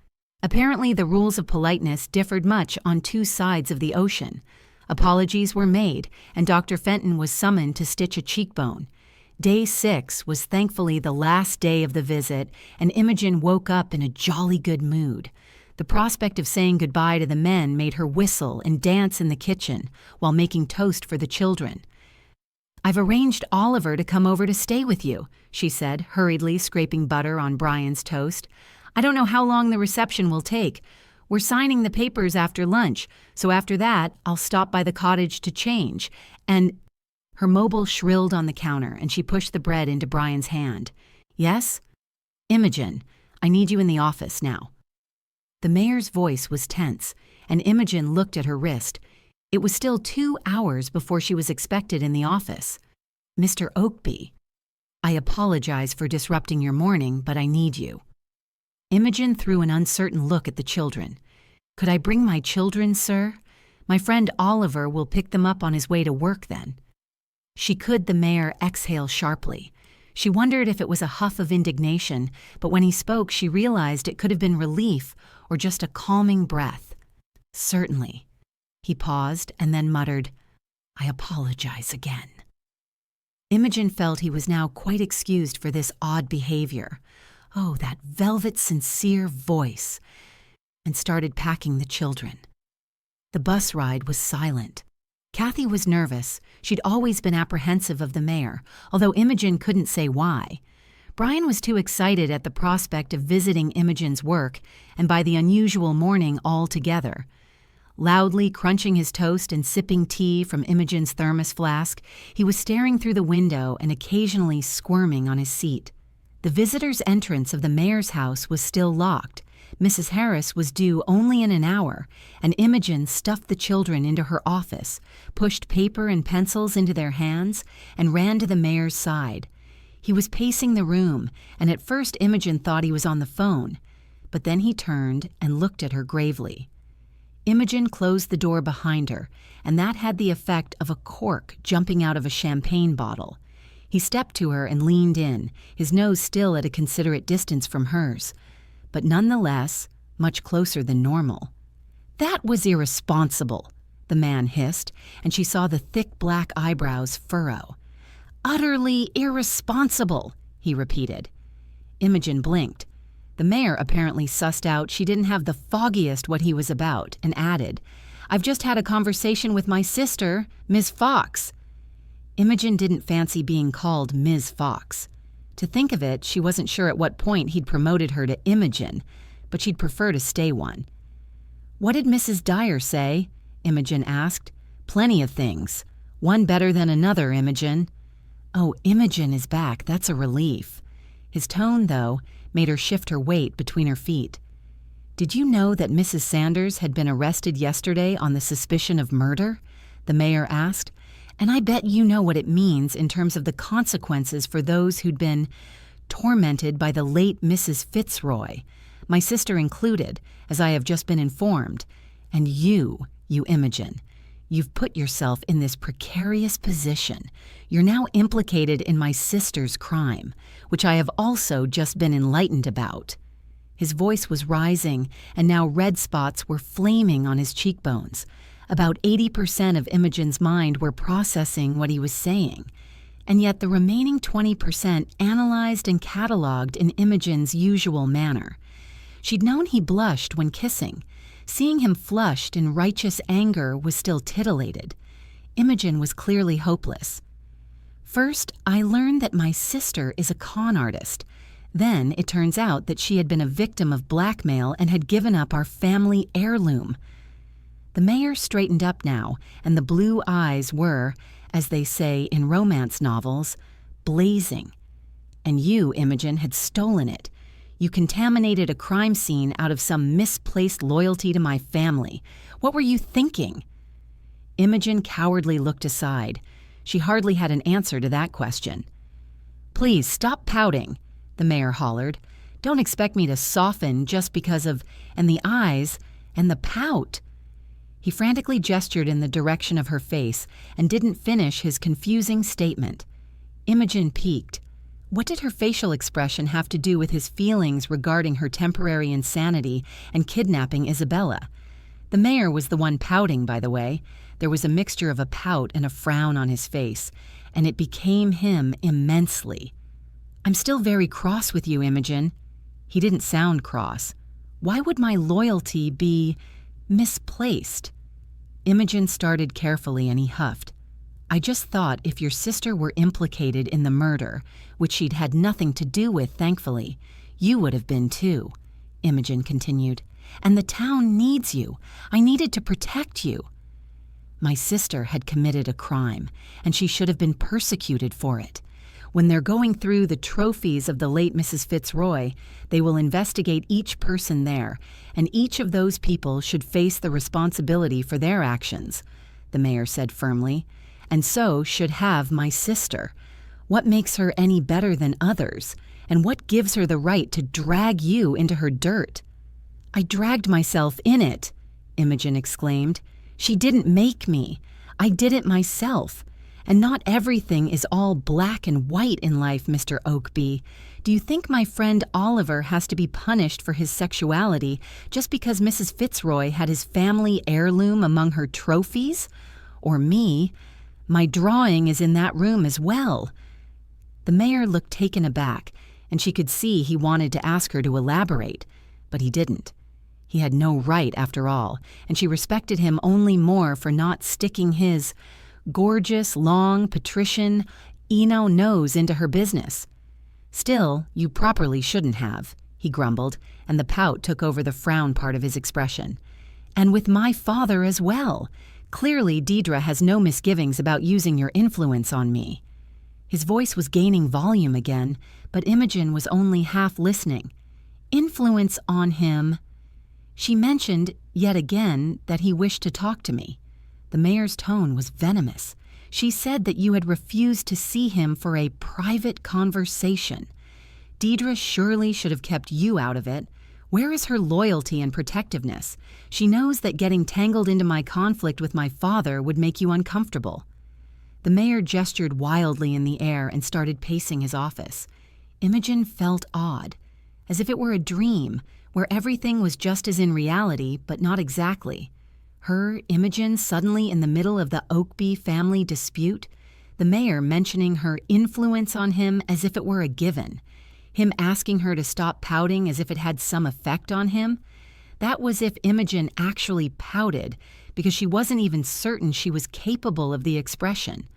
Apparently, the rules of politeness differed much on 2 sides of the ocean. Apologies were made, and Dr. Fenton was summoned to stitch a cheekbone. Day 6 was thankfully the last day of the visit, and Imogen woke up in a jolly good mood. The prospect of saying goodbye to the men made her whistle and dance in the kitchen while making toast for the children. "I've arranged Oliver to come over to stay with you," she said, hurriedly scraping butter on Brian's toast. "I don't know how long the reception will take. We're signing the papers after lunch, so after that, I'll stop by the cottage to change, and—" Her mobile shrilled on the counter, and she pushed the bread into Brian's hand. Yes? Imogen, I need you in the office now. The mayor's voice was tense, and Imogen looked at her wrist. It was still 2 hours before she was expected in the office. Mr. Oakby, I apologize for disrupting your morning, but I need you. Imogen threw an uncertain look at the children. Could I bring my children, sir? My friend Oliver will pick them up on his way to work then. She could the mayor exhale sharply. She wondered if it was a huff of indignation, but when he spoke she realized it could have been relief or just a calming breath. Certainly. He paused and then muttered, I apologize again. Imogen felt he was now quite excused for this odd behavior. Oh, that velvet, sincere voice, and started packing the children. The bus ride was silent. Kathy was nervous. She'd always been apprehensive of the mayor, although Imogen couldn't say why. Brian was too excited at the prospect of visiting Imogen's work, and by the unusual morning all together. Loudly crunching his toast and sipping tea from Imogen's thermos flask, he was staring through the window and occasionally squirming on his seat. The visitor's entrance of the mayor's house was still locked. Mrs. Harris was due only in an hour, and Imogen stuffed the children into her office, pushed paper and pencils into their hands, and ran to the mayor's side. He was pacing the room, and at first Imogen thought he was on the phone, but then he turned and looked at her gravely. Imogen closed the door behind her, and that had the effect of a cork jumping out of a champagne bottle. He stepped to her and leaned in, his nose still at a considerate distance from hers, but nonetheless much closer than normal. That was irresponsible, the man hissed, and she saw the thick black eyebrows furrow. Utterly irresponsible, he repeated. Imogen blinked. The mayor apparently sussed out she didn't have the foggiest what he was about, and added, I've just had a conversation with my sister, Ms. Fox. Imogen didn't fancy being called Ms. Fox. To think of it, she wasn't sure at what point he'd promoted her to Imogen, but she'd prefer to stay one. What did Mrs. Dyer say? Imogen asked. Plenty of things. One better than another, Imogen. Oh, Imogen is back. That's a relief. His tone, though, made her shift her weight between her feet. Did you know that Mrs. Sanders had been arrested yesterday on the suspicion of murder? The mayor asked. And I bet you know what it means in terms of the consequences for those who'd been tormented by the late Mrs. Fitzroy, my sister included, as I have just been informed. And you Imogen, you've put yourself in this precarious position. You're now implicated in my sister's crime, which I have also just been enlightened about. His voice was rising, and now red spots were flaming on his cheekbones. About 80% of Imogen's mind were processing what he was saying, and yet the remaining 20% analyzed and cataloged in Imogen's usual manner. She'd known he blushed when kissing. Seeing him flushed in righteous anger was still titillated. Imogen was clearly hopeless. First, I learned that my sister is a con artist. Then it turns out that she had been a victim of blackmail and had given up our family heirloom. The mayor straightened up now, and the blue eyes were, as they say in romance novels, blazing. And you, Imogen, had stolen it. You contaminated a crime scene out of some misplaced loyalty to my family. What were you thinking? Imogen cowardly looked aside. She hardly had an answer to that question. Please stop pouting, the mayor hollered. Don't expect me to soften just because of, and the eyes, and the pout. He frantically gestured in the direction of her face and didn't finish his confusing statement. Imogen peeked. What did her facial expression have to do with his feelings regarding her temporary insanity and kidnapping Isabella? The mayor was the one pouting, by the way. There was a mixture of a pout and a frown on his face, and it became him immensely. I'm still very cross with you, Imogen. He didn't sound cross. Why would my loyalty be misplaced? Imogen started carefully and he huffed. I just thought if your sister were implicated in the murder, which she'd had nothing to do with, thankfully, you would have been too, Imogen continued. And the town needs you. I needed to protect you. My sister had committed a crime, and she should have been persecuted for it. When they're going through the trophies of the late Mrs. Fitzroy, they will investigate each person there, and each of those people should face the responsibility for their actions, the mayor said firmly, and so should have my sister. What makes her any better than others, and what gives her the right to drag you into her dirt? I dragged myself in it, Imogen exclaimed. She didn't make me. I did it myself. And not everything is all black and white in life, Mr. Oakby. Do you think my friend Oliver has to be punished for his sexuality just because Mrs. Fitzroy had his family heirloom among her trophies? Or me? My drawing is in that room as well. The mayor looked taken aback, and she could see he wanted to ask her to elaborate, but he didn't. He had no right, after all, and she respected him only more for not sticking his gorgeous, long, patrician, Eno nose into her business. Still, you properly shouldn't have, he grumbled, and the pout took over the frown part of his expression. And with my father as well. Clearly, Deidre has no misgivings about using your influence on me. His voice was gaining volume again, but Imogen was only half listening. Influence on him. She mentioned, yet again, that he wished to talk to me. The mayor's tone was venomous. She said that you had refused to see him for a private conversation. Deidre surely should have kept you out of it. Where is her loyalty and protectiveness? She knows that getting tangled into my conflict with my father would make you uncomfortable. The mayor gestured wildly in the air and started pacing his office. Imogen felt odd, as if it were a dream, where everything was just as in reality, but not exactly. Her, Imogen, suddenly in the middle of the Oakby family dispute, the mayor mentioning her influence on him as if it were a given, him asking her to stop pouting as if it had some effect on him. That was if Imogen actually pouted, because she wasn't even certain she was capable of the expression.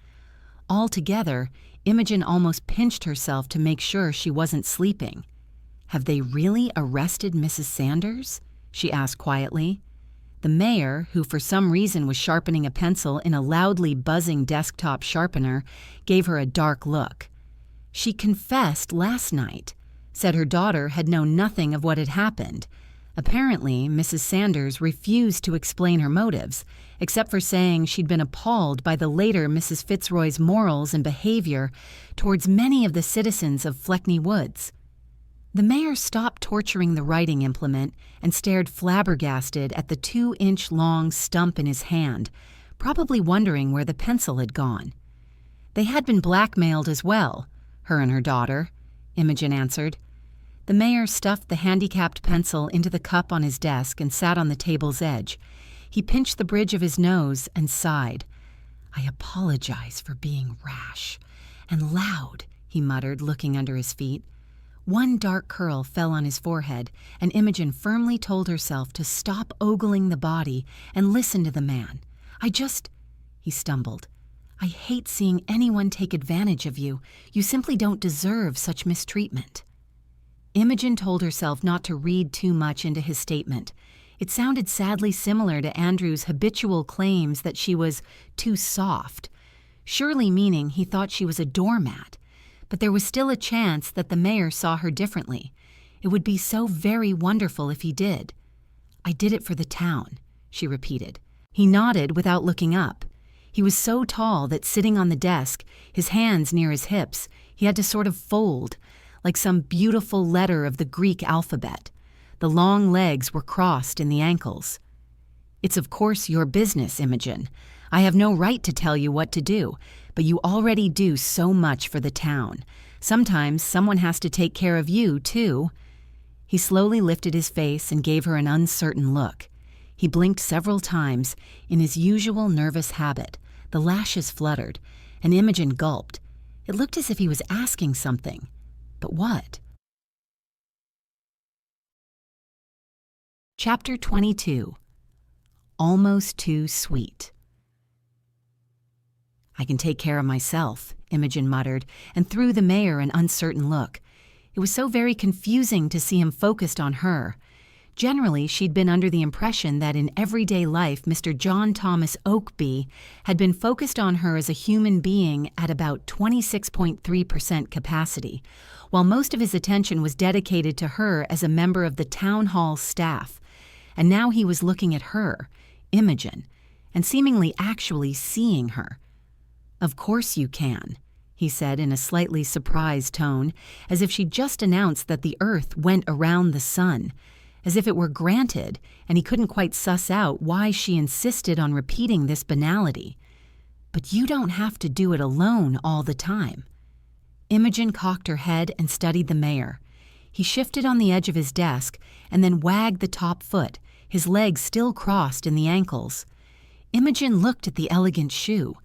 Altogether, Imogen almost pinched herself to make sure she wasn't sleeping. "Have they really arrested Mrs. Sanders?" she asked quietly. The mayor, who for some reason was sharpening a pencil in a loudly buzzing desktop sharpener, gave her a dark look. She confessed last night, said her daughter had known nothing of what had happened. Apparently, Mrs. Sanders refused to explain her motives, except for saying she'd been appalled by the later Mrs. Fitzroy's morals and behavior towards many of the citizens of Fleckney Woulds. The mayor stopped torturing the writing implement and stared flabbergasted at the 2-inch-long stump in his hand, probably wondering where the pencil had gone. They had been blackmailed as well, her and her daughter, Imogen answered. The mayor stuffed the handicapped pencil into the cup on his desk and sat on the table's edge. He pinched the bridge of his nose and sighed. "I apologize for being rash and loud," he muttered, looking under his feet. One dark curl fell on his forehead, and Imogen firmly told herself to stop ogling the body and listen to the man. He stumbled. "I hate seeing anyone take advantage of you. You simply don't deserve such mistreatment." Imogen told herself not to read too much into his statement. It sounded sadly similar to Andrew's habitual claims that she was too soft, surely meaning he thought she was a doormat. But there was still a chance that the mayor saw her differently. It would be so very wonderful if he did. "I did it for the town," she repeated. He nodded without looking up. He was so tall that sitting on the desk, his hands near his hips, he had to sort of fold, like some beautiful letter of the Greek alphabet. The long legs were crossed in the ankles. "It's of course your business, Imogen. I have no right to tell you what to do, but you already do so much for the town. Sometimes someone has to take care of you, too." He slowly lifted his face and gave her an uncertain look. He blinked several times in his usual nervous habit. The lashes fluttered, and Imogen gulped. It looked as if he was asking something. But what? Chapter 22. Almost Too Sweet. "I can take care of myself," Imogen muttered, and threw the mayor an uncertain look. It was so very confusing to see him focused on her. Generally, she'd been under the impression that in everyday life Mr. John Thomas Oakby had been focused on her as a human being at about 26.3% capacity, while most of his attention was dedicated to her as a member of the town hall staff. And now he was looking at her, Imogen, and seemingly actually seeing her. "Of course you can," he said in a slightly surprised tone, as if she'd just announced that the earth went around the sun, as if it were granted, and he couldn't quite suss out why she insisted on repeating this banality. "But you don't have to do it alone all the time." Imogen cocked her head and studied the mayor. He shifted on the edge of his desk and then wagged the top foot, his legs still crossed in the ankles. Imogen looked at the elegant shoe.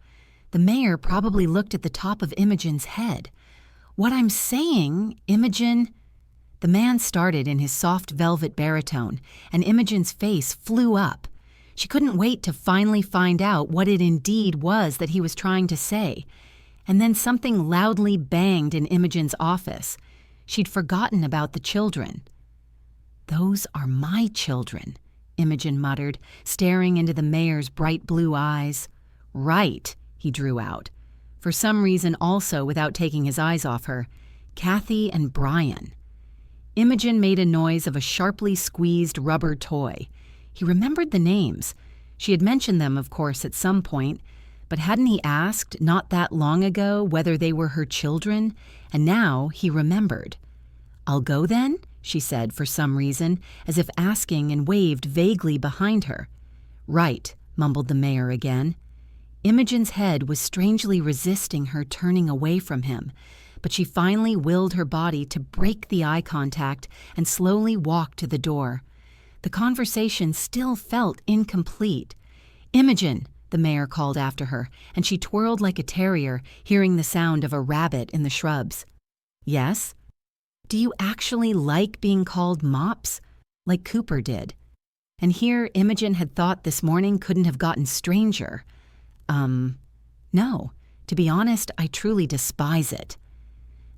The mayor probably looked at the top of Imogen's head. "What I'm saying, Imogen—" The man started in his soft velvet baritone, and Imogen's face flew up. She couldn't wait to finally find out what it indeed was that he was trying to say. And then something loudly banged in Imogen's office. She'd forgotten about the children. "Those are my children," Imogen muttered, staring into the mayor's bright blue eyes. "Right," he drew out. For some reason also, without taking his eyes off her, "Kathy and Brian." Imogen made a noise of a sharply squeezed rubber toy. He remembered the names. She had mentioned them, of course, at some point, but hadn't he asked, not that long ago, whether they were her children? And now he remembered. "I'll go then?" she said for some reason, as if asking, and waved vaguely behind her. "Right," mumbled the mayor again. Imogen's head was strangely resisting her turning away from him, but she finally willed her body to break the eye contact and slowly walk to the door. The conversation still felt incomplete. "Imogen," the mayor called after her, and she twirled like a terrier, hearing the sound of a rabbit in the shrubs. "Yes?" "Do you actually like being called Mops, like Cooper did?" And here Imogen had thought this morning couldn't have gotten stranger. No. To be honest, I truly despise it."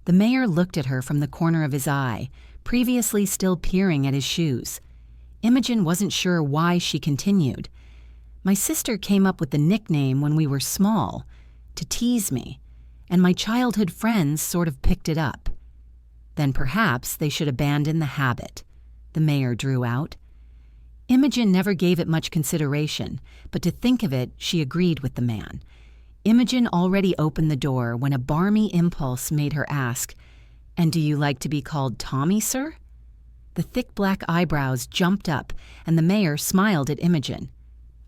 The mayor looked at her from the corner of his eye, previously still peering at his shoes. Imogen wasn't sure why she continued. "My sister came up with the nickname when we were small, to tease me, and my childhood friends sort of picked it up." "Then perhaps they should abandon the habit," the mayor drew out. Imogen never gave it much consideration, but to think of it, she agreed with the man. Imogen already opened the door when a balmy impulse made her ask, "And do you like to be called Tommy, sir?" The thick black eyebrows jumped up, and the mayor smiled at Imogen.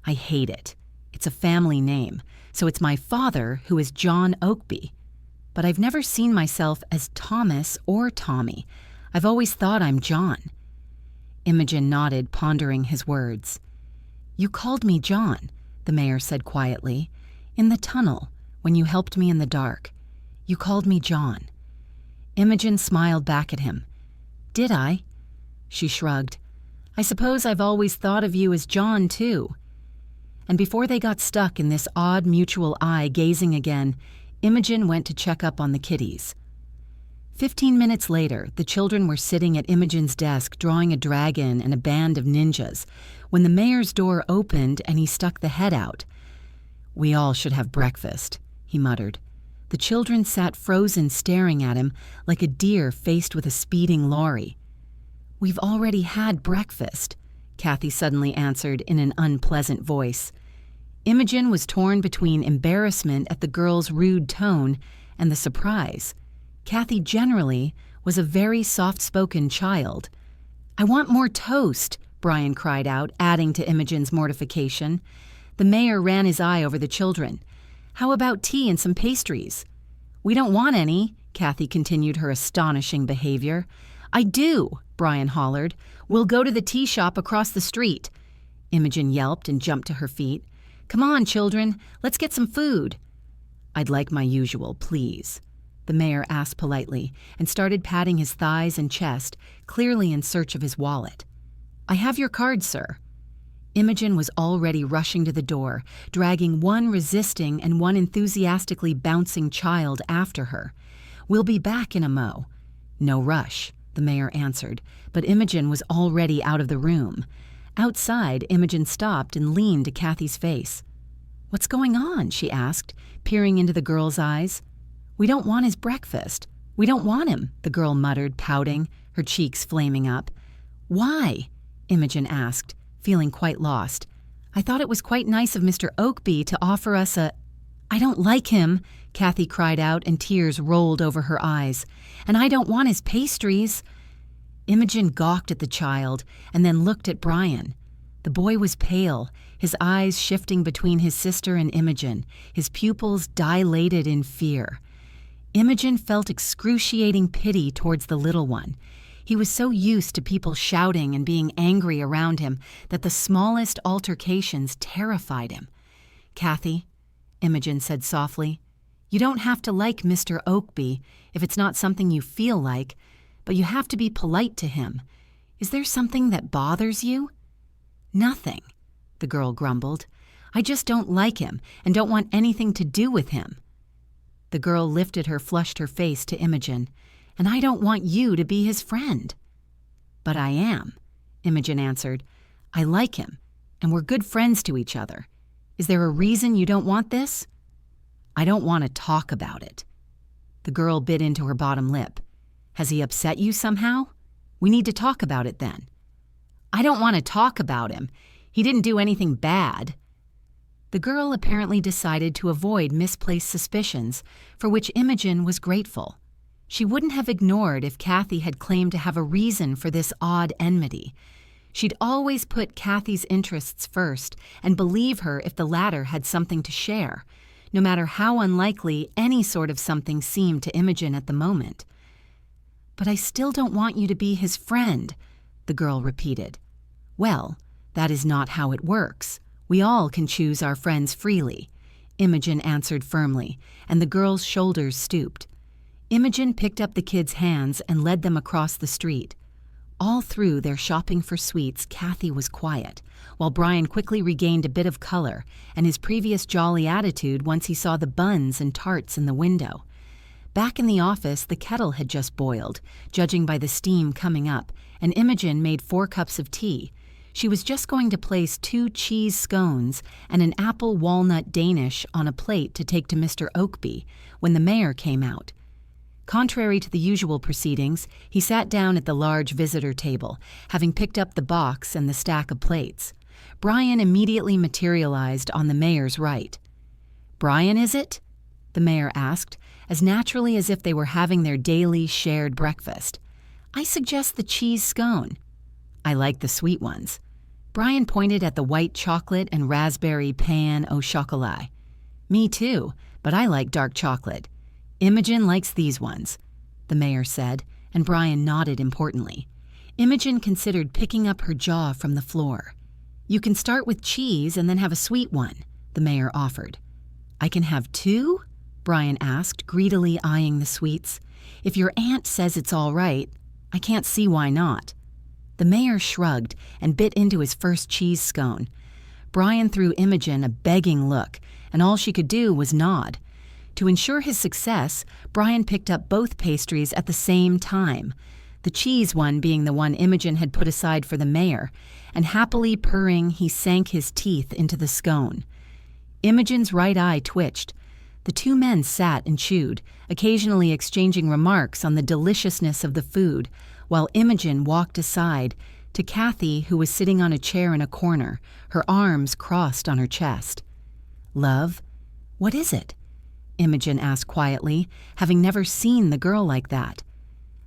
"I hate it. It's a family name, so it's my father who is John Oakby. But I've never seen myself as Thomas or Tommy. I've always thought I'm John." Imogen nodded, pondering his words. "You called me John," the mayor said quietly. "In the tunnel, when you helped me in the dark. You called me John." Imogen smiled back at him. "Did I?" She shrugged. "I suppose I've always thought of you as John, too." And before they got stuck in this odd mutual eye gazing again, Imogen went to check up on the kiddies. 15 minutes later, the children were sitting at Imogen's desk drawing a dragon and a band of ninjas, when the mayor's door opened and he stuck the head out. "We all should have breakfast," he muttered. The children sat frozen, staring at him like a deer faced with a speeding lorry. "We've already had breakfast," Kathy suddenly answered in an unpleasant voice. Imogen was torn between embarrassment at the girl's rude tone and the surprise. Kathy generally was a very soft-spoken child. "I want more toast," Brian cried out, adding to Imogen's mortification. The mayor ran his eye over the children. "How about tea and some pastries?" "We don't want any," Kathy continued her astonishing behavior. "I do," Brian hollered. "We'll go to the tea shop across the street." Imogen yelped and jumped to her feet. "Come on, children, let's get some food." "I'd like my usual, please," the mayor asked politely, and started patting his thighs and chest, clearly in search of his wallet. "I have your card, sir." Imogen was already rushing to the door, dragging one resisting and one enthusiastically bouncing child after her. "We'll be back in a mo." "No rush," the mayor answered, but Imogen was already out of the room. Outside, Imogen stopped and leaned to Kathy's face. "What's going on?" she asked, peering into the girl's eyes. "We don't want his breakfast. We don't want him," the girl muttered, pouting, her cheeks flaming up. "Why?" Imogen asked, feeling quite lost. "I thought it was quite nice of Mr. Oakby to offer us a—" "I don't like him," Kathy cried out, and tears rolled over her eyes. "And I don't want his pastries." Imogen gawked at the child and then looked at Brian. The boy was pale, his eyes shifting between his sister and Imogen, his pupils dilated in fear. Imogen felt excruciating pity towards the little one. He was so used to people shouting and being angry around him that the smallest altercations terrified him. "Kathy," Imogen said softly, "you don't have to like Mr. Oakby if it's not something you feel like, but you have to be polite to him. Is there something that bothers you?" "Nothing," the girl grumbled. "I just don't like him and don't want anything to do with him." The girl lifted her flushed face to Imogen. "And I don't want you to be his friend." "But I am," Imogen answered. "I like him, and we're good friends to each other. Is there a reason you don't want this?" "I don't want to talk about it." The girl bit into her bottom lip. "Has he upset you somehow? We need to talk about it then." "I don't want to talk about him. He didn't do anything bad." The girl apparently decided to avoid misplaced suspicions, for which Imogen was grateful. She wouldn't have ignored if Kathy had claimed to have a reason for this odd enmity. She'd always put Kathy's interests first and believe her if the latter had something to share, no matter how unlikely any sort of something seemed to Imogen at the moment. "But I still don't want you to be his friend," the girl repeated. "Well, that is not how it works. We all can choose our friends freely," Imogen answered firmly, and the girl's shoulders stooped. Imogen picked up the kids' hands and led them across the street. All through their shopping for sweets, Kathy was quiet, while Brian quickly regained a bit of color and his previous jolly attitude once he saw the buns and tarts in the window. Back in the office, the kettle had just boiled, judging by the steam coming up, and Imogen made 4 cups of tea. She was just going to place 2 cheese scones and an apple walnut Danish on a plate to take to Mr. Oakby when the mayor came out. Contrary to the usual proceedings, he sat down at the large visitor table, having picked up the box and the stack of plates. Brian immediately materialized on the mayor's right. "Brian, is it?" the mayor asked, as naturally as if they were having their daily shared breakfast. "I suggest the cheese scone." "I like the sweet ones." Brian pointed at the white chocolate and raspberry pain au chocolat. "Me too, but I like dark chocolate. Imogen likes these ones," the mayor said, and Brian nodded importantly. Imogen considered picking up her jaw from the floor. "You can start with cheese and then have a sweet one," the mayor offered. "I can have 2?" Brian asked, greedily eyeing the sweets. "If your aunt says it's all right, I can't see why not." The mayor shrugged and bit into his first cheese scone. Brian threw Imogen a begging look, and all she could do was nod. To ensure his success, Brian picked up both pastries at the same time, the cheese one being the one Imogen had put aside for the mayor, and happily purring, he sank his teeth into the scone. Imogen's right eye twitched. The 2 men sat and chewed, occasionally exchanging remarks on the deliciousness of the food, while Imogen walked aside to Kathy, who was sitting on a chair in a corner, her arms crossed on her chest. "Love, what is it?" Imogen asked quietly, having never seen the girl like that.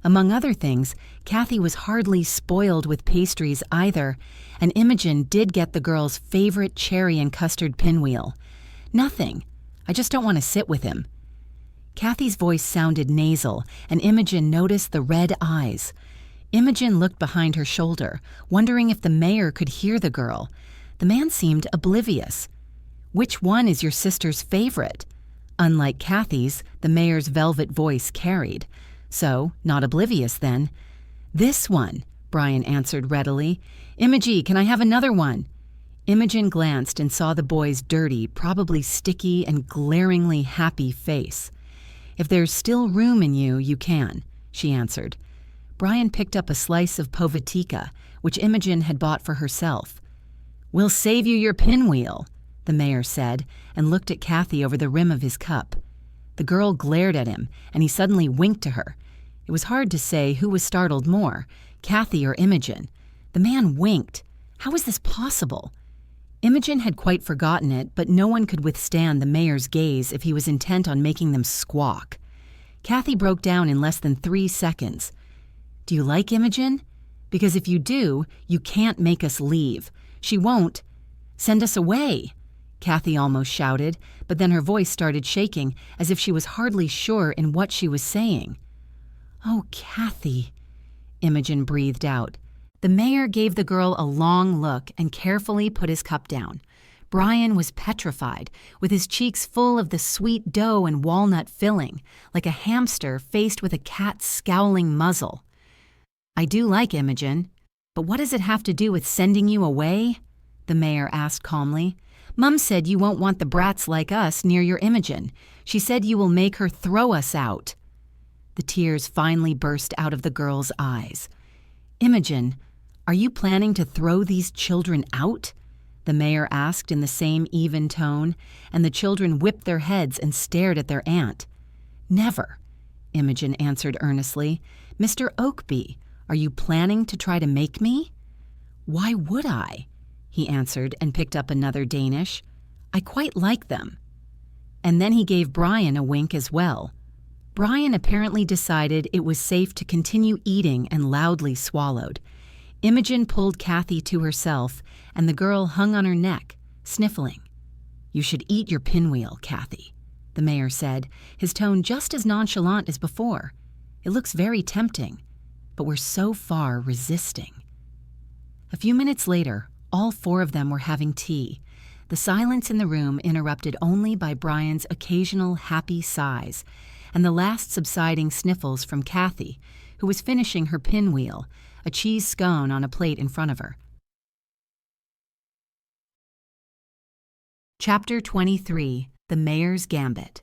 Among other things, Kathy was hardly spoiled with pastries either, and Imogen did get the girl's favorite cherry and custard pinwheel. "Nothing. I just don't want to sit with him." Kathy's voice sounded nasal, and Imogen noticed the red eyes. Imogen looked behind her shoulder, wondering if the mayor could hear the girl. The man seemed oblivious. "Which one is your sister's favorite?" Unlike Kathy's, the mayor's velvet voice carried. So, not oblivious then. "This one," Brian answered readily. "Imogen, can I have another one?" Imogen glanced and saw the boy's dirty, probably sticky and glaringly happy face. "If there's still room in you, you can," she answered. Brian picked up a slice of povatica, which Imogen had bought for herself. "We'll save you your pinwheel," the mayor said, and looked at Kathy over the rim of his cup. The girl glared at him, and he suddenly winked to her. It was hard to say who was startled more, Kathy or Imogen. The man winked. How was this possible? Imogen had quite forgotten it, but no one could withstand the mayor's gaze if he was intent on making them squawk. Kathy broke down in less than 3 seconds. "Do you like Imogen? Because if you do, you can't make us leave. She won't. Send us away," Kathy almost shouted, but then her voice started shaking as if she was hardly sure in what she was saying. "Oh, Kathy," Imogen breathed out. The mayor gave the girl a long look and carefully put his cup down. Brian was petrified, with his cheeks full of the sweet dough and walnut filling, like a hamster faced with a cat's scowling muzzle. "I do like Imogen, but what does it have to do with sending you away?" the mayor asked calmly. "Mum said you won't want the brats like us near your Imogen. She said you will make her throw us out." The tears finally burst out of the girl's eyes. "Imogen, are you planning to throw these children out?" the mayor asked in the same even tone, and the children whipped their heads and stared at their aunt. "Never," Imogen answered earnestly. "Mr. Oakby, are you planning to try to make me?" "Why would I?" he answered and picked up another Danish. "I quite like them." And then he gave Brian a wink as well. Brian apparently decided it was safe to continue eating and loudly swallowed. Imogen pulled Kathy to herself, and the girl hung on her neck, sniffling. "You should eat your pinwheel, Kathy," the mayor said, his tone just as nonchalant as before. "It looks very tempting, but we're so far resisting." A few minutes later, all 4 of them were having tea, the silence in the room interrupted only by Brian's occasional happy sighs and the last subsiding sniffles from Kathy, who was finishing her pinwheel, a cheese scone on a plate in front of her. Chapter 23. The Mayor's Gambit.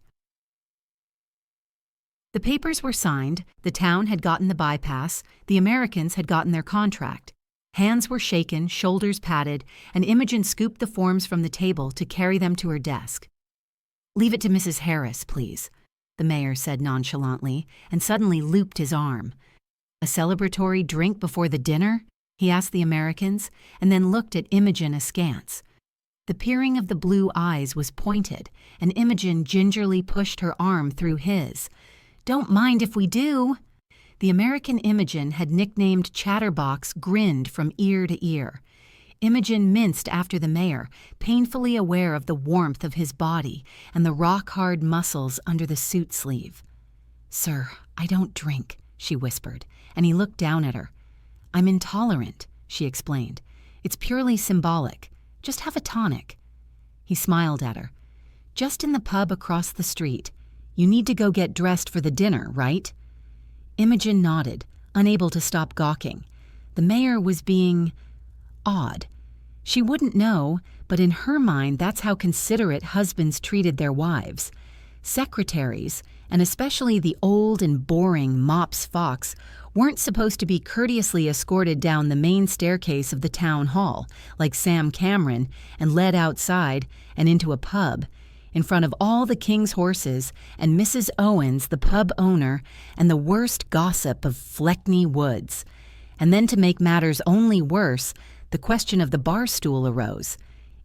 The papers were signed, the town had gotten the bypass, the Americans had gotten their contract. Hands were shaken, shoulders patted, and Imogen scooped the forms from the table to carry them to her desk. "Leave it to Mrs. Harris, please," the mayor said nonchalantly, and suddenly looped his arm. "A celebratory drink before the dinner?" he asked the Americans, and then looked at Imogen askance. The peering of the blue eyes was pointed, and Imogen gingerly pushed her arm through his. "Don't mind if we do." The American Imogen had nicknamed Chatterbox grinned from ear to ear. Imogen minced after the mayor, painfully aware of the warmth of his body and the rock-hard muscles under the suit sleeve. "Sir, I don't drink," she whispered, and he looked down at her. "I'm intolerant," she explained. "It's purely symbolic. Just have a tonic." He smiled at her. "Just in the pub across the street. You need to go get dressed for the dinner, right?" Imogen nodded, unable to stop gawking. The mayor was being odd. She wouldn't know, but in her mind that's how considerate husbands treated their wives. Secretaries, and especially the old and boring Mops Fox, weren't supposed to be courteously escorted down the main staircase of the town hall, like Sam Cameron, and led outside and into a pub, in front of all the king's horses and Mrs. Owens, the pub owner, and the worst gossip of Fleckney Woulds. And then to make matters only worse, the question of the bar stool arose.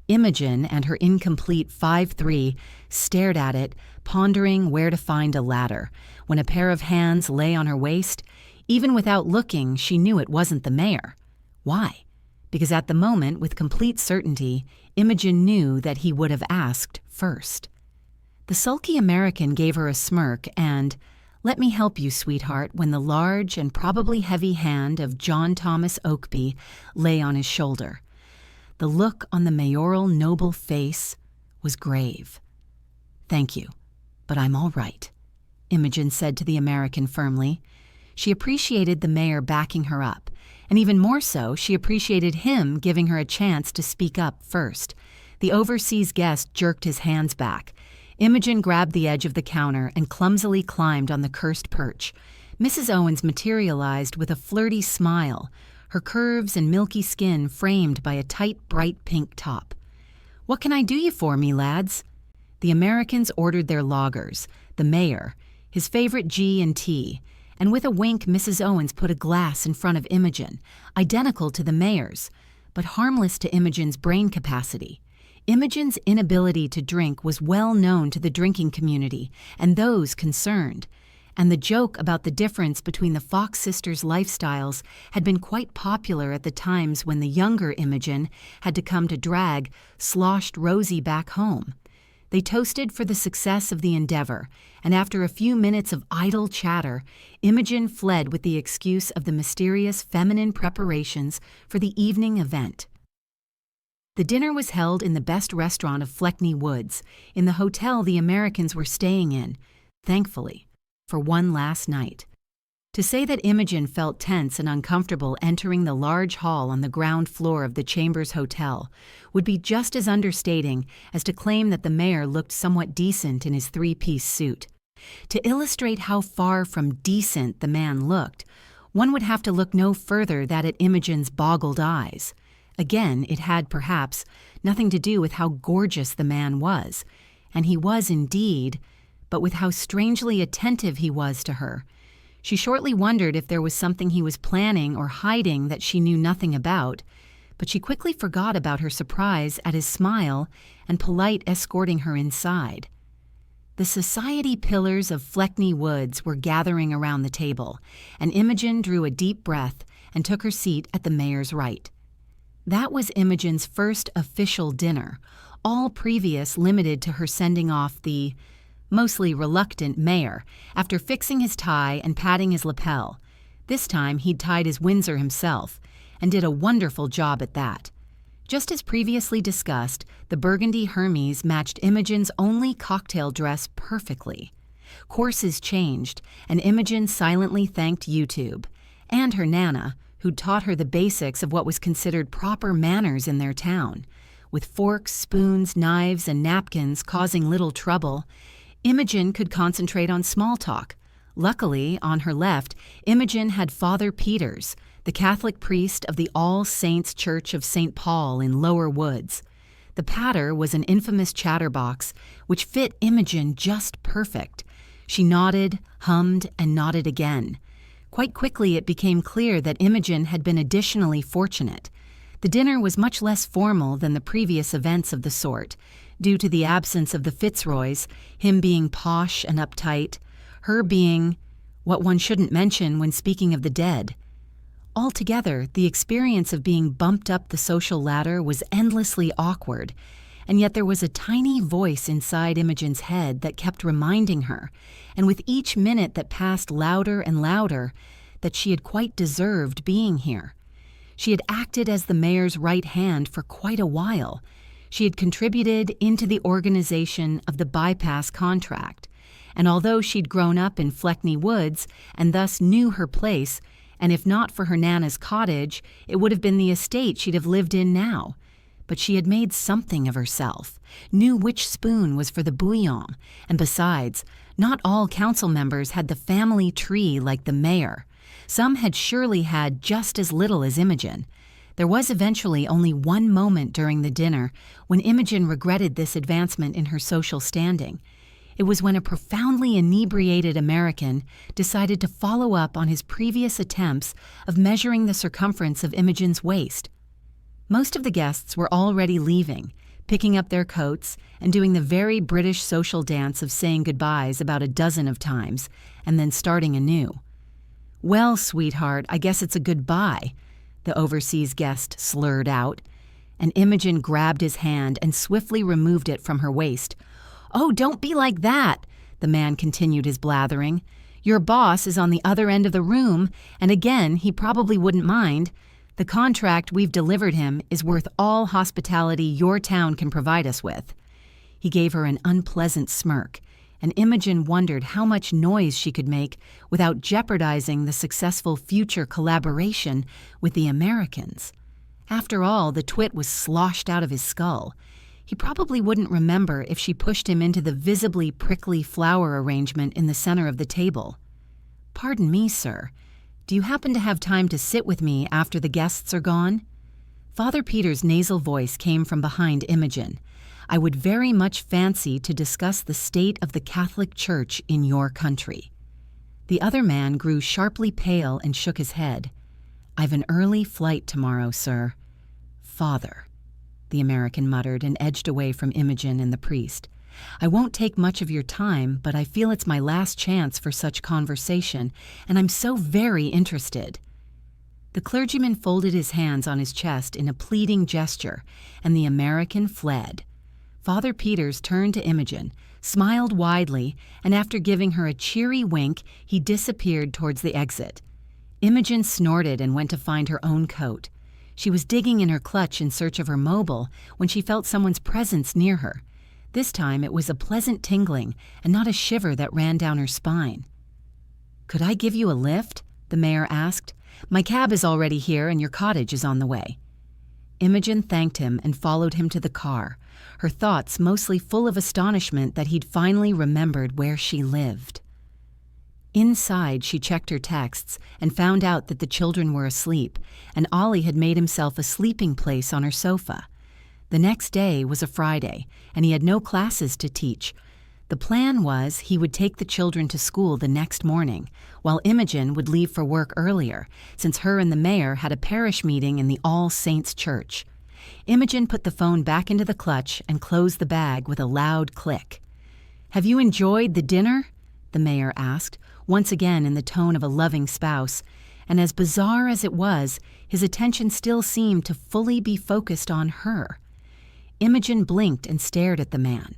Imogen and her incomplete 5'3" stared at it, pondering where to find a ladder, when a pair of hands lay on her waist. Even without looking, she knew it wasn't the mayor. Why? Because at the moment, with complete certainty, Imogen knew that he would have asked first. The sulky American gave her a smirk and, "Let me help you, sweetheart," when the large and probably heavy hand of John Thomas Oakby lay on his shoulder. The look on the mayoral noble face was grave. "Thank you, but I'm all right," Imogen said to the American firmly. She appreciated the mayor backing her up, and even more so, she appreciated him giving her a chance to speak up first. The overseas guest jerked his hands back. Imogen grabbed the edge of the counter and clumsily climbed on the cursed perch. Mrs. Owens materialized with a flirty smile, her curves and milky skin framed by a tight, bright pink top. "What can I do you for, me lads?" The Americans ordered their loggers, the mayor, his favorite G&T, and with a wink Mrs. Owens put a glass in front of Imogen, identical to the mayor's, but harmless to Imogen's brain capacity. Imogen's inability to drink was well known to the drinking community and those concerned, and the joke about the difference between the Fox sisters' lifestyles had been quite popular at the times when the younger Imogen had to come to drag sloshed Rosie back home. They toasted for the success of the endeavor, and after a few minutes of idle chatter, Imogen fled with the excuse of the mysterious feminine preparations for the evening event. The dinner was held in the best restaurant of Fleckney Woulds, in the hotel the Americans were staying in, thankfully, for one last night. To say that Imogen felt tense and uncomfortable entering the large hall on the ground floor of the Chambers Hotel would be just as understating as to claim that the mayor looked somewhat decent in his three-piece suit. To illustrate how far from decent the man looked, one would have to look no further than at Imogen's boggled eyes. Again, it had, perhaps, nothing to do with how gorgeous the man was, and he was indeed, but with how strangely attentive he was to her. She shortly wondered if there was something he was planning or hiding that she knew nothing about, but she quickly forgot about her surprise at his smile and polite escorting her inside. The society pillars of Fleckney Woulds were gathering around the table, and Imogen drew a deep breath and took her seat at the mayor's right. That was Imogen's first official dinner, all previous limited to her sending off the mostly reluctant mayor after fixing his tie and patting his lapel. This time he'd tied his Windsor himself, and did a wonderful job at that. Just as previously discussed, the burgundy Hermes matched Imogen's only cocktail dress perfectly. Courses changed, and Imogen silently thanked YouTube, and her Nana, who'd taught her the basics of what was considered proper manners in their town. With forks, spoons, knives, and napkins causing little trouble, Imogen could concentrate on small talk. Luckily, on her left, Imogen had Father Peters, the Catholic priest of the All Saints Church of St. Paul in Lower Woods. The patter was an infamous chatterbox, which fit Imogen just perfect. She nodded, hummed, and nodded again. Quite quickly it became clear that Imogen had been additionally fortunate. The dinner was much less formal than the previous events of the sort, due to the absence of the Fitzroys, him being posh and uptight, her being what one shouldn't mention when speaking of the dead. Altogether, the experience of being bumped up the social ladder was endlessly awkward, and yet there was a tiny voice inside Imogen's head that kept reminding her, and with each minute that passed louder and louder, that she had quite deserved being here. She had acted as the mayor's right hand for quite a while. She had contributed into the organization of the bypass contract, and although she'd grown up in Fleckney Woulds and thus knew her place, and if not for her Nana's cottage, it would have been the estate she'd have lived in now. But she had made something of herself, knew which spoon was for the bouillon, and besides, not all council members had the family tree like the mayor. Some had surely had just as little as Imogen. There was eventually only one moment during the dinner when Imogen regretted this advancement in her social standing. It was when a profoundly inebriated American decided to follow up on his previous attempts of measuring the circumference of Imogen's waist. Most of the guests were already leaving, picking up their coats and doing the very British social dance of saying goodbyes about a dozen of times and then starting anew. "Well, sweetheart, I guess it's a goodbye," the overseas guest slurred out, and Imogen grabbed his hand and swiftly removed it from her waist. "Oh, don't be like that," the man continued his blathering. "Your boss is on the other end of the room, and again, he probably wouldn't mind. The contract we've delivered him is worth all hospitality your town can provide us with." He gave her an unpleasant smirk, and Imogen wondered how much noise she could make without jeopardizing the successful future collaboration with the Americans. After all, the twit was sloshed out of his skull. He probably wouldn't remember if she pushed him into the visibly prickly flower arrangement in the center of the table. "Pardon me, sir. Do you happen to have time to sit with me after the guests are gone?" Father Peter's nasal voice came from behind Imogen. "I would very much fancy to discuss the state of the Catholic Church in your country." The other man grew sharply pale and shook his head. "I've an early flight tomorrow, sir." "Father," the American muttered and edged away from Imogen and the priest. "I won't take much of your time, but I feel it's my last chance for such conversation, and I'm so very interested." The clergyman folded his hands on his chest in a pleading gesture, and the American fled. Father Peters turned to Imogen, smiled widely, and after giving her a cheery wink, he disappeared towards the exit. Imogen snorted and went to find her own coat. She was digging in her clutch in search of her mobile when she felt someone's presence near her. This time it was a pleasant tingling and not a shiver that ran down her spine. "Could I give you a lift?" the mayor asked. "My cab is already here and your cottage is on the way." Imogen thanked him and followed him to the car, her thoughts mostly full of astonishment that he'd finally remembered where she lived. Inside, she checked her texts and found out that the children were asleep, and Ollie had made himself a sleeping place on her sofa. The next day was a Friday, and he had no classes to teach. The plan was he would take the children to school the next morning, while Imogen would leave for work earlier, since her and the mayor had a parish meeting in the All Saints Church. Imogen put the phone back into the clutch and closed the bag with a loud click. "Have you enjoyed the dinner?" the mayor asked, once again in the tone of a loving spouse, and as bizarre as it was, his attention still seemed to fully be focused on her. Imogen blinked and stared at the man.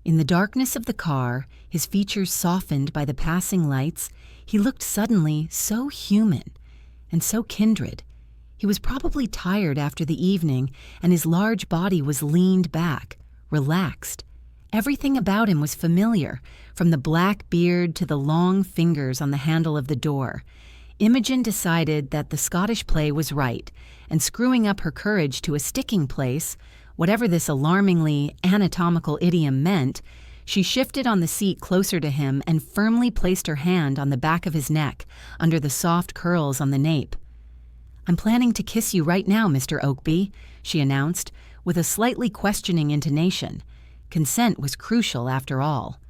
In the darkness of the car, his features softened by the passing lights, he looked suddenly so human and so kindred. He was probably tired after the evening, and his large body was leaned back, relaxed. Everything about him was familiar, from the black beard to the long fingers on the handle of the door. Imogen decided that the Scottish play was right, and screwing up her courage to a sticking place, whatever this alarmingly anatomical idiom meant, she shifted on the seat closer to him and firmly placed her hand on the back of his neck, under the soft curls on the nape. "I'm planning to kiss you right now, Mr. Oakby," she announced, with a slightly questioning intonation. Consent was crucial after all.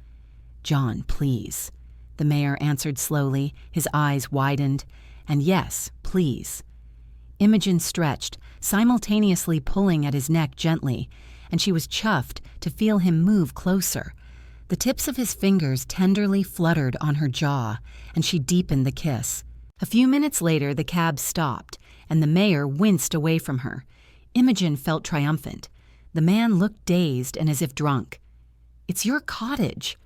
"John, please," the mayor answered slowly, his eyes widened. "And yes, please." Imogen stretched, simultaneously pulling at his neck gently, and she was chuffed to feel him move closer. The tips of his fingers tenderly fluttered on her jaw, and she deepened the kiss. A few minutes later, the cab stopped, and the mayor winced away from her. Imogen felt triumphant. The man looked dazed and as if drunk. "It's your cottage.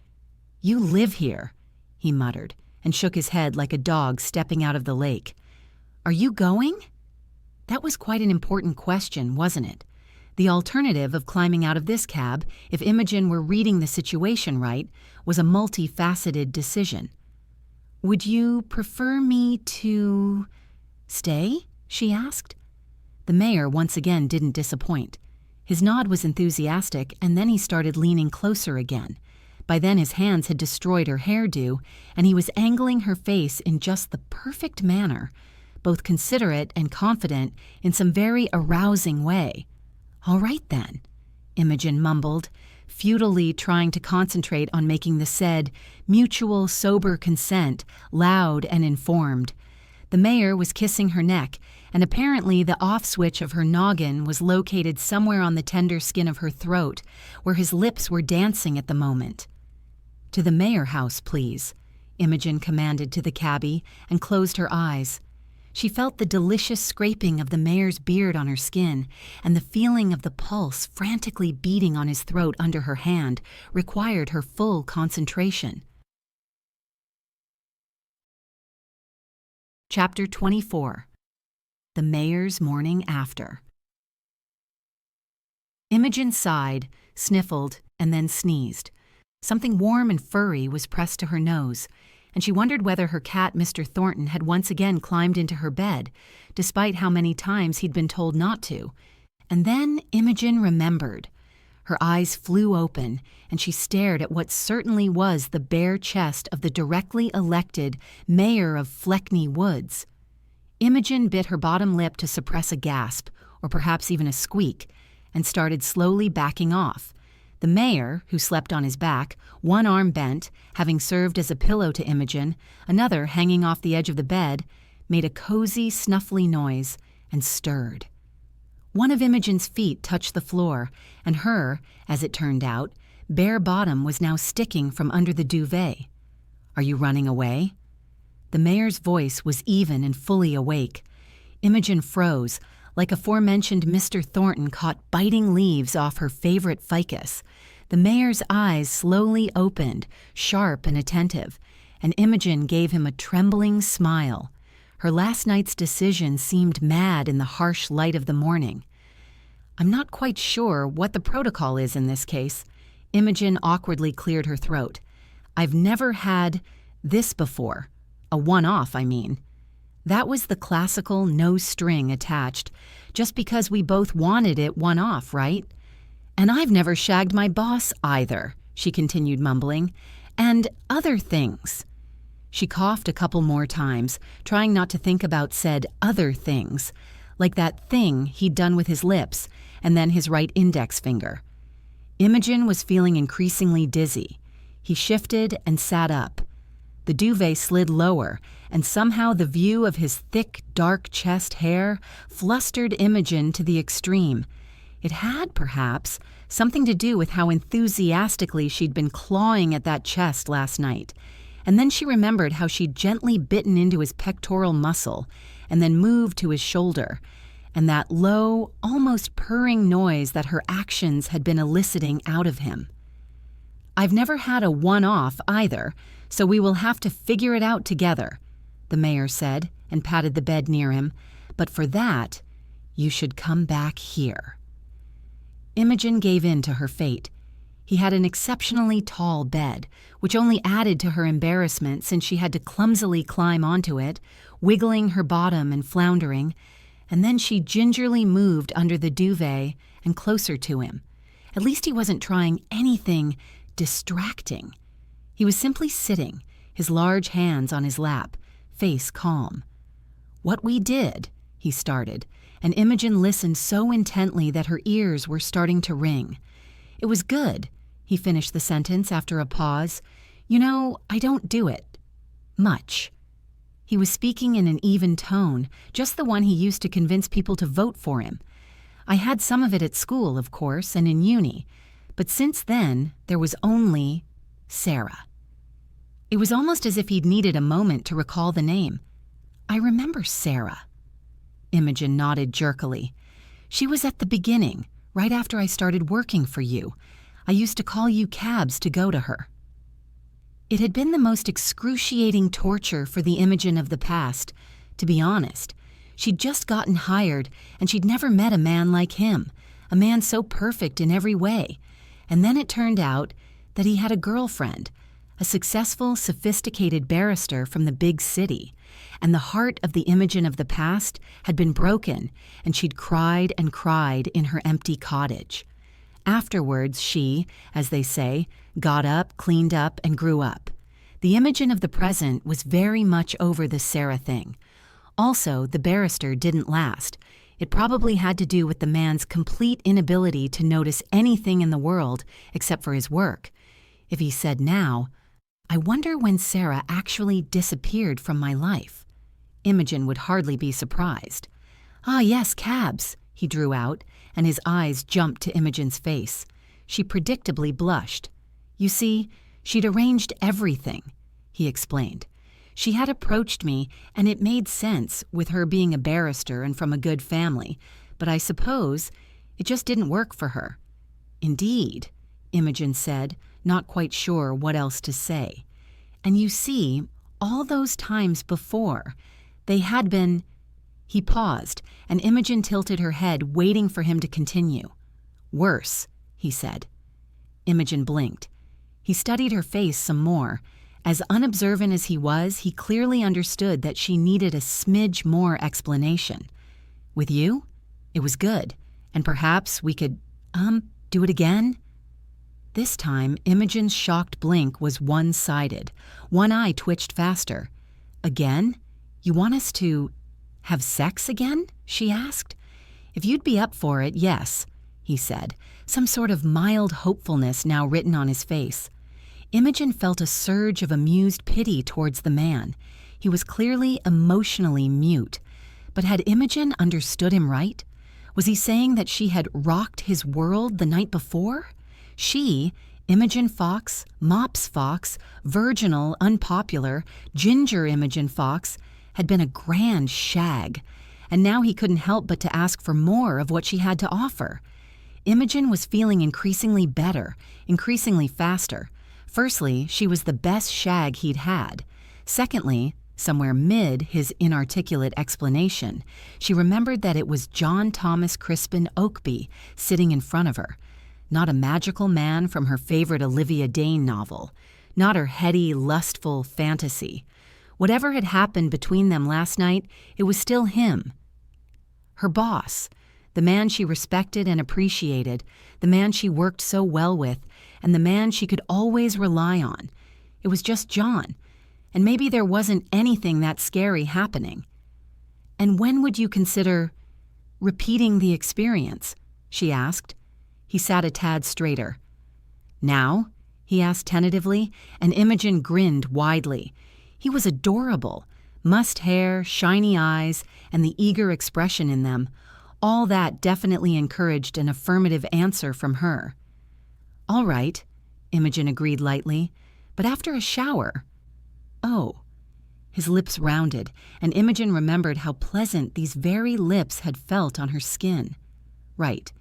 You live here," he muttered, and shook his head like a dog stepping out of the lake. "Are you going?" That was quite an important question, wasn't it? The alternative of climbing out of this cab, if Imogen were reading the situation right, was a multifaceted decision. "Would you prefer me to stay?" she asked. The mayor once again didn't disappoint. His nod was enthusiastic, and then he started leaning closer again. By then his hands had destroyed her hairdo, and he was angling her face in just the perfect manner, both considerate and confident in some very arousing way. "All right, then," Imogen mumbled, futilely trying to concentrate on making the said mutual sober consent loud and informed. The mayor was kissing her neck, and apparently the off switch of her noggin was located somewhere on the tender skin of her throat, where his lips were dancing at the moment. "To the mayor house, please," Imogen commanded to the cabbie, and closed her eyes. She felt the delicious scraping of the mayor's beard on her skin, and the feeling of the pulse frantically beating on his throat under her hand required her full concentration. Chapter 24. The Mayor's Morning After. Imogen sighed, sniffled, and then sneezed. Something warm and furry was pressed to her nose, and she wondered whether her cat Mr. Thornton had once again climbed into her bed, despite how many times he'd been told not to. And then Imogen remembered. Her eyes flew open, and she stared at what certainly was the bare chest of the directly elected mayor of Fleckney Woulds. Imogen bit her bottom lip to suppress a gasp, or perhaps even a squeak, and started slowly backing off. The mayor, who slept on his back, one arm bent, having served as a pillow to Imogen, another hanging off the edge of the bed, made a cozy, snuffly noise and stirred. One of Imogen's feet touched the floor, and her, as it turned out, bare bottom was now sticking from under the duvet. "Are you running away?" The mayor's voice was even and fully awake. Imogen froze, like aforementioned Mr. Thornton caught biting leaves off her favorite ficus. The mayor's eyes slowly opened, sharp and attentive, and Imogen gave him a trembling smile. Her last night's decision seemed mad in the harsh light of the morning. "I'm not quite sure what the protocol is in this case." Imogen awkwardly cleared her throat. "I've never had this before. A one-off, I mean." That was the classical no string attached, just because we both wanted it one-off, right? "And I've never shagged my boss either," she continued mumbling. "And other things." She coughed a couple more times, trying not to think about said other things, like that thing he'd done with his lips and then his right index finger. Imogen was feeling increasingly dizzy. He shifted and sat up. The duvet slid lower, and somehow the view of his thick, dark chest hair flustered Imogen to the extreme. It had, perhaps, something to do with how enthusiastically she'd been clawing at that chest last night. And then she remembered how she'd gently bitten into his pectoral muscle and then moved to his shoulder, and that low, almost purring noise that her actions had been eliciting out of him. "I've never had a one-off either, so we will have to figure it out together," the mayor said and patted the bed near him. "But for that, you should come back here." Imogen gave in to her fate. He had an exceptionally tall bed, which only added to her embarrassment since she had to clumsily climb onto it, wiggling her bottom and floundering, and then she gingerly moved under the duvet and closer to him. At least he wasn't trying anything distracting. He was simply sitting, his large hands on his lap, face calm. "What we did," he started, and Imogen listened so intently that her ears were starting to ring. "It was good," he finished the sentence after a pause. "You know, I don't do it. Much." He was speaking in an even tone, just the one he used to convince people to vote for him. "I had some of it at school, of course, and in uni, but since then, there was only Sarah." It was almost as if he'd needed a moment to recall the name. "I remember Sarah." Imogen nodded jerkily. "She was at the beginning, right after I started working for you. I used to call you cabs to go to her." It had been the most excruciating torture for the Imogen of the past, to be honest. She'd just gotten hired, and she'd never met a man like him, a man so perfect in every way. And then it turned out that he had a girlfriend, a successful, sophisticated barrister from the big city, and the heart of the Imogen of the past had been broken, and she'd cried and cried in her empty cottage. Afterwards, she, as they say, got up, cleaned up, and grew up. The Imogen of the present was very much over the Sarah thing. Also, the barrister didn't last. It probably had to do with the man's complete inability to notice anything in the world except for his work. If he said now, "I wonder when Sarah actually disappeared from my life," Imogen would hardly be surprised. "Ah, yes, cabs," he drew out, and his eyes jumped to Imogen's face. She predictably blushed. "You see, she'd arranged everything," he explained. "She had approached me, and it made sense with her being a barrister and from a good family, but I suppose it just didn't work for her." "Indeed," Imogen said, not quite sure what else to say. "And you see, all those times before, they had been—" He paused, and Imogen tilted her head, waiting for him to continue. "Worse," he said. Imogen blinked. He studied her face some more. As unobservant as he was, he clearly understood that she needed a smidge more explanation. "With you? It was good, and perhaps we could, Do it again?" This time, Imogen's shocked blink was one-sided. One eye twitched faster. "Again? You want us to have sex again?" she asked. "If you'd be up for it, yes," he said, some sort of mild hopefulness now written on his face. Imogen felt a surge of amused pity towards the man. He was clearly emotionally mute. But had Imogen understood him right? Was he saying that she had rocked his world the night before? She, Imogen Fox, Mops Fox, virginal, unpopular, ginger Imogen Fox, had been a grand shag, and now he couldn't help but to ask for more of what she had to offer. Imogen was feeling increasingly better, increasingly faster. Firstly, she was the best shag he'd had. Secondly, somewhere mid his inarticulate explanation, she remembered that it was John Thomas Crispin Oakby sitting in front of her. Not a magical man from her favorite Olivia Dane novel. Not her heady, lustful fantasy. Whatever had happened between them last night, it was still him. Her boss, the man she respected and appreciated, the man she worked so well with, and the man she could always rely on. It was just John, and maybe there wasn't anything that scary happening. "And when would you consider repeating the experience?" she asked. He sat a tad straighter. "Now?" he asked tentatively, and Imogen grinned widely. He was adorable. Mussed hair, shiny eyes, and the eager expression in them. All that definitely encouraged an affirmative answer from her. "All right," Imogen agreed lightly, "but after a shower." "Oh." His lips rounded, and Imogen remembered how pleasant these very lips had felt on her skin. "Right.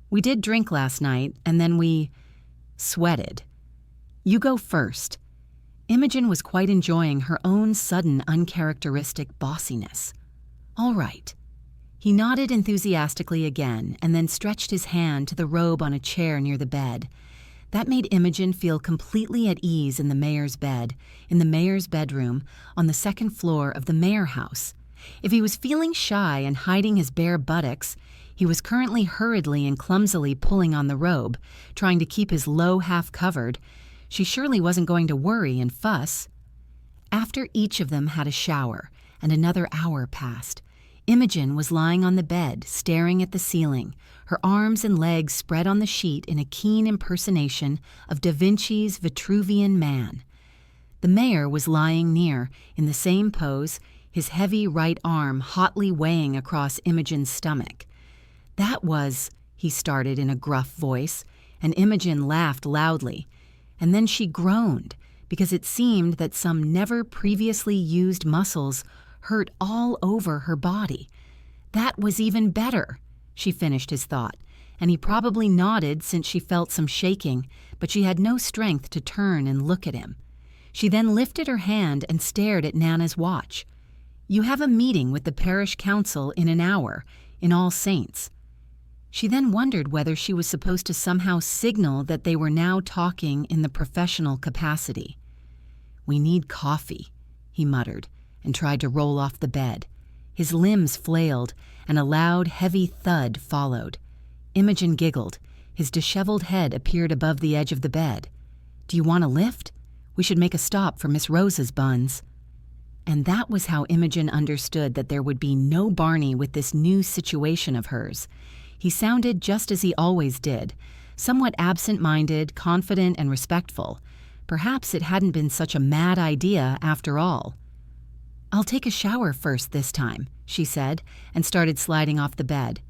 We did drink last night, and then we sweated. You go first." Imogen was quite enjoying her own sudden uncharacteristic bossiness. "All right." He nodded enthusiastically again and then stretched his hand to the robe on a chair near the bed. That made Imogen feel completely at ease in the mayor's bed, in the mayor's bedroom, on the second floor of the mayor house. If he was feeling shy and hiding his bare buttocks, he was currently hurriedly and clumsily pulling on the robe, trying to keep his low half covered. She surely wasn't going to worry and fuss. After each of them had a shower, and another hour passed, Imogen was lying on the bed, staring at the ceiling, her arms and legs spread on the sheet in a keen impersonation of Da Vinci's Vitruvian Man. The mayor was lying near, in the same pose, his heavy right arm hotly weighing across Imogen's stomach. "That was," he started in a gruff voice, and Imogen laughed loudly. And then she groaned, because it seemed that some never previously used muscles hurt all over her body. "That was even better," she finished his thought, and he probably nodded since she felt some shaking, but she had no strength to turn and look at him. She then lifted her hand and stared at Nana's watch. "You have a meeting with the parish council in an hour, in All Saints." She then wondered whether she was supposed to somehow signal that they were now talking in the professional capacity. "We need coffee," he muttered, and tried to roll off the bed. His limbs flailed, and a loud, heavy thud followed. Imogen giggled. His disheveled head appeared above the edge of the bed. "Do you want a lift? We should make a stop for Miss Rosa's buns." And that was how Imogen understood that there would be no Barney with this new situation of hers. He sounded just as he always did, somewhat absent-minded, confident, and respectful. Perhaps it hadn't been such a mad idea after all. "I'll take a shower first this time," she said, and started sliding off the bed.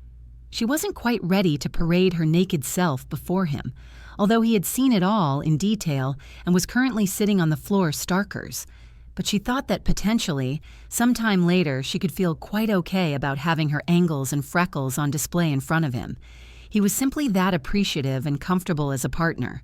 She wasn't quite ready to parade her naked self before him, although he had seen it all in detail and was currently sitting on the floor starkers. But she thought that potentially, sometime later, she could feel quite okay about having her angles and freckles on display in front of him. He was simply that appreciative and comfortable as a partner.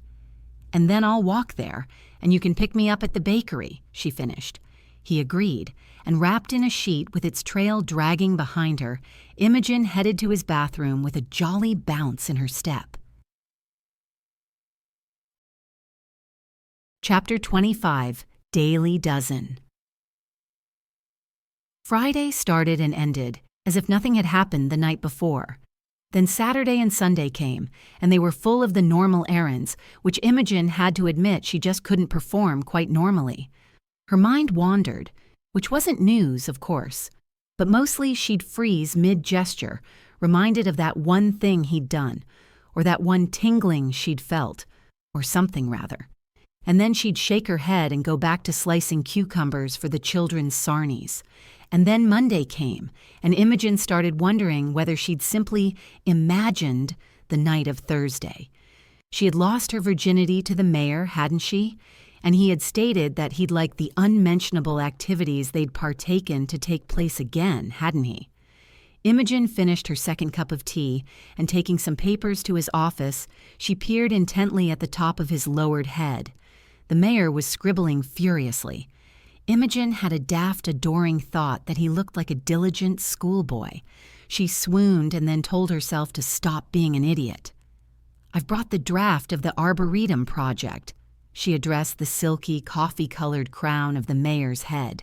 "And then I'll walk there, and you can pick me up at the bakery," she finished. He agreed, and wrapped in a sheet with its trail dragging behind her, Imogen headed to his bathroom with a jolly bounce in her step. Chapter 25. Daily Dozen. Friday started and ended as if nothing had happened the night before. Then Saturday and Sunday came, and they were full of the normal errands, which Imogen had to admit she just couldn't perform quite normally. Her mind wandered, which wasn't news, of course, but mostly she'd freeze mid-gesture, reminded of that one thing he'd done, or that one tingling she'd felt, or something rather. And then she'd shake her head and go back to slicing cucumbers for the children's sarnies. And then Monday came, and Imogen started wondering whether she'd simply imagined the night of Thursday. She had lost her virginity to the mayor, hadn't she? And he had stated that he'd like the unmentionable activities they'd partaken to take place again, hadn't he? Imogen finished her second cup of tea, and taking some papers to his office, she peered intently at the top of his lowered head. The mayor was scribbling furiously. Imogen had a daft, adoring thought that he looked like a diligent schoolboy. She swooned and then told herself to stop being an idiot. "I've brought the draft of the Arboretum project." She addressed the silky, coffee-colored crown of the mayor's head.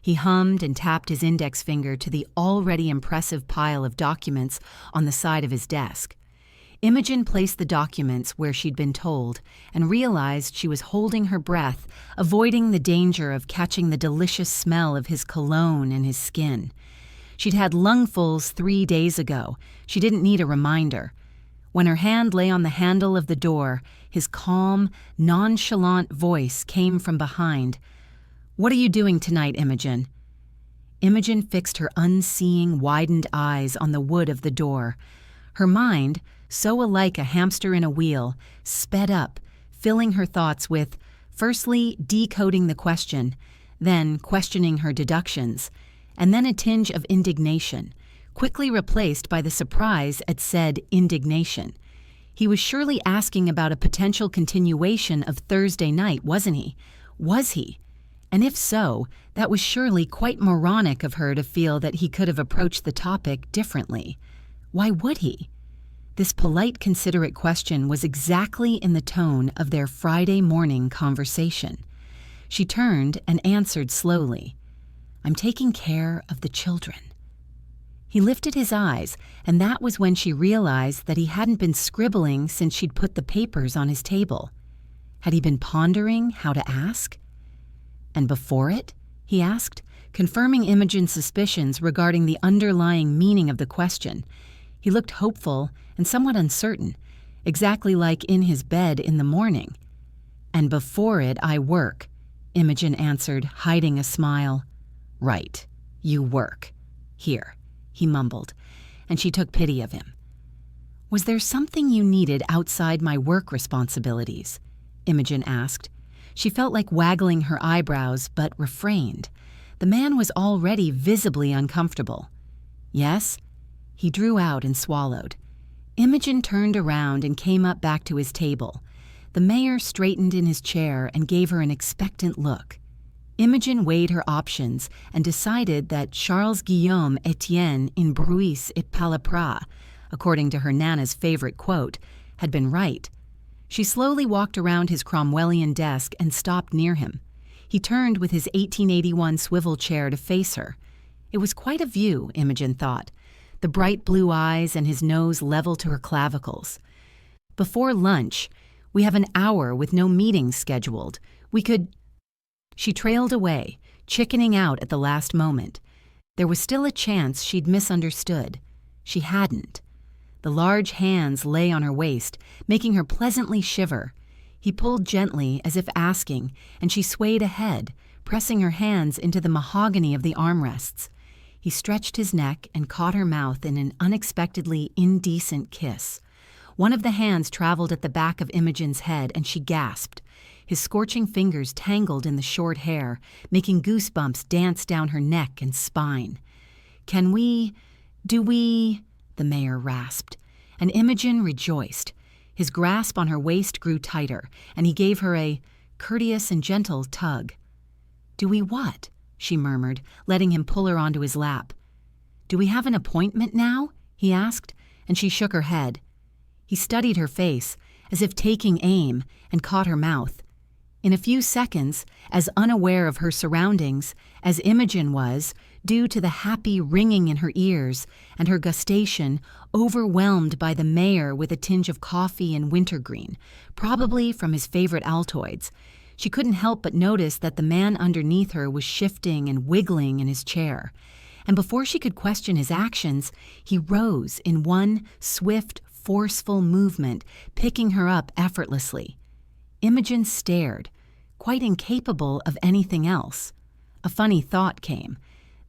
He hummed and tapped his index finger to the already impressive pile of documents on the side of his desk. Imogen placed the documents where she'd been told and realized she was holding her breath, avoiding the danger of catching the delicious smell of his cologne and his skin. She'd had lungfuls 3 days ago. She didn't need a reminder. When her hand lay on the handle of the door, his calm, nonchalant voice came from behind. "What are you doing tonight, Imogen?" Imogen fixed her unseeing, widened eyes on the wood of the door. Her mind, so alike a hamster in a wheel, sped up, filling her thoughts with, firstly, decoding the question, then questioning her deductions, and then a tinge of indignation, quickly replaced by the surprise at said indignation. He was surely asking about a potential continuation of Thursday night, wasn't he? Was he? And if so, that was surely quite moronic of her to feel that he could have approached the topic differently. Why would he? This polite, considerate question was exactly in the tone of their Friday morning conversation. She turned and answered slowly, "I'm taking care of the children." He lifted his eyes, and that was when she realized that he hadn't been scribbling since she'd put the papers on his table. Had he been pondering how to ask? "And before it?" he asked, confirming Imogen's suspicions regarding the underlying meaning of the question. He looked hopeful and somewhat uncertain, exactly like in his bed in the morning. "And before it, I work," Imogen answered, hiding a smile. "Right, you work. Here," he mumbled, and she took pity of him. "Was there something you needed outside my work responsibilities?" Imogen asked. She felt like waggling her eyebrows, but refrained. The man was already visibly uncomfortable. "Yes?" He drew out and swallowed. Imogen turned around and came up back to his table. The mayor straightened in his chair and gave her an expectant look. Imogen weighed her options and decided that Charles Guillaume Etienne in Bruis et Palapra, according to her Nana's favorite quote, had been right. She slowly walked around his Cromwellian desk and stopped near him. He turned with his 1881 swivel chair to face her. It was quite a view, Imogen thought, the bright blue eyes and his nose level to her clavicles. "Before lunch, we have an hour with no meetings scheduled. We could—" She trailed away, chickening out at the last moment. There was still a chance she'd misunderstood. She hadn't. The large hands lay on her waist, making her pleasantly shiver. He pulled gently, as if asking, and she swayed ahead, pressing her hands into the mahogany of the armrests. He stretched his neck and caught her mouth in an unexpectedly indecent kiss. One of the hands traveled at the back of Imogen's head, and she gasped. His scorching fingers tangled in the short hair, making goosebumps dance down her neck and spine. "Do we, the mayor rasped, and Imogen rejoiced. His grasp on her waist grew tighter, and he gave her a courteous and gentle tug. "Do we what?" she murmured, letting him pull her onto his lap. "Do we have an appointment now?" he asked, and she shook her head. He studied her face, as if taking aim, and caught her mouth. In a few seconds, as unaware of her surroundings as Imogen was, due to the happy ringing in her ears and her gustation overwhelmed by the mayor with a tinge of coffee and wintergreen, probably from his favorite Altoids. She couldn't help but notice that the man underneath her was shifting and wiggling in his chair. And before she could question his actions, he rose in one swift, forceful movement, picking her up effortlessly. Imogen stared, quite incapable of anything else. A funny thought came,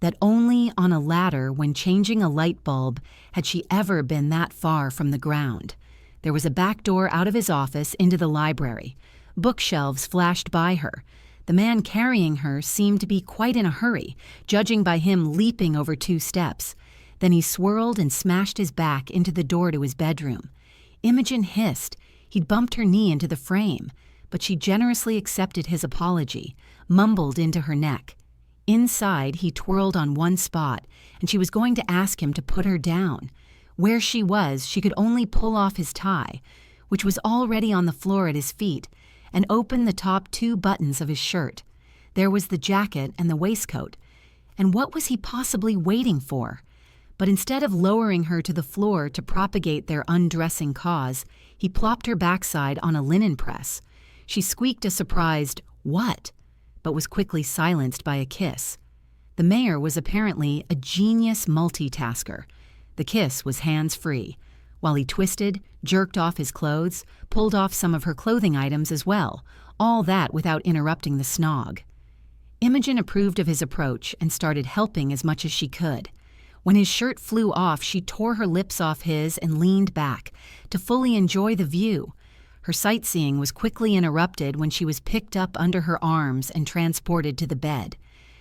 that only on a ladder when changing a light bulb had she ever been that far from the ground. There was a back door out of his office into the library. Bookshelves flashed by her. The man carrying her seemed to be quite in a hurry, judging by him leaping over 2 steps. Then he swirled and smashed his back into the door to his bedroom. Imogen hissed. He'd bumped her knee into the frame, but she generously accepted his apology, mumbled into her neck. Inside, he twirled on one spot, and she was going to ask him to put her down. Where she was, she could only pull off his tie, which was already on the floor at his feet, and open the top 2 buttons of his shirt. There was the jacket and the waistcoat. And what was he possibly waiting for? But instead of lowering her to the floor to propagate their undressing cause, he plopped her backside on a linen press. She squeaked a surprised, "What?" but was quickly silenced by a kiss. The mayor was apparently a genius multitasker. The kiss was hands-free, while he twisted, jerked off his clothes, pulled off some of her clothing items as well, all that without interrupting the snog. Imogen approved of his approach and started helping as much as she could. When his shirt flew off, she tore her lips off his and leaned back to fully enjoy the view. Her sightseeing was quickly interrupted when she was picked up under her arms and transported to the bed.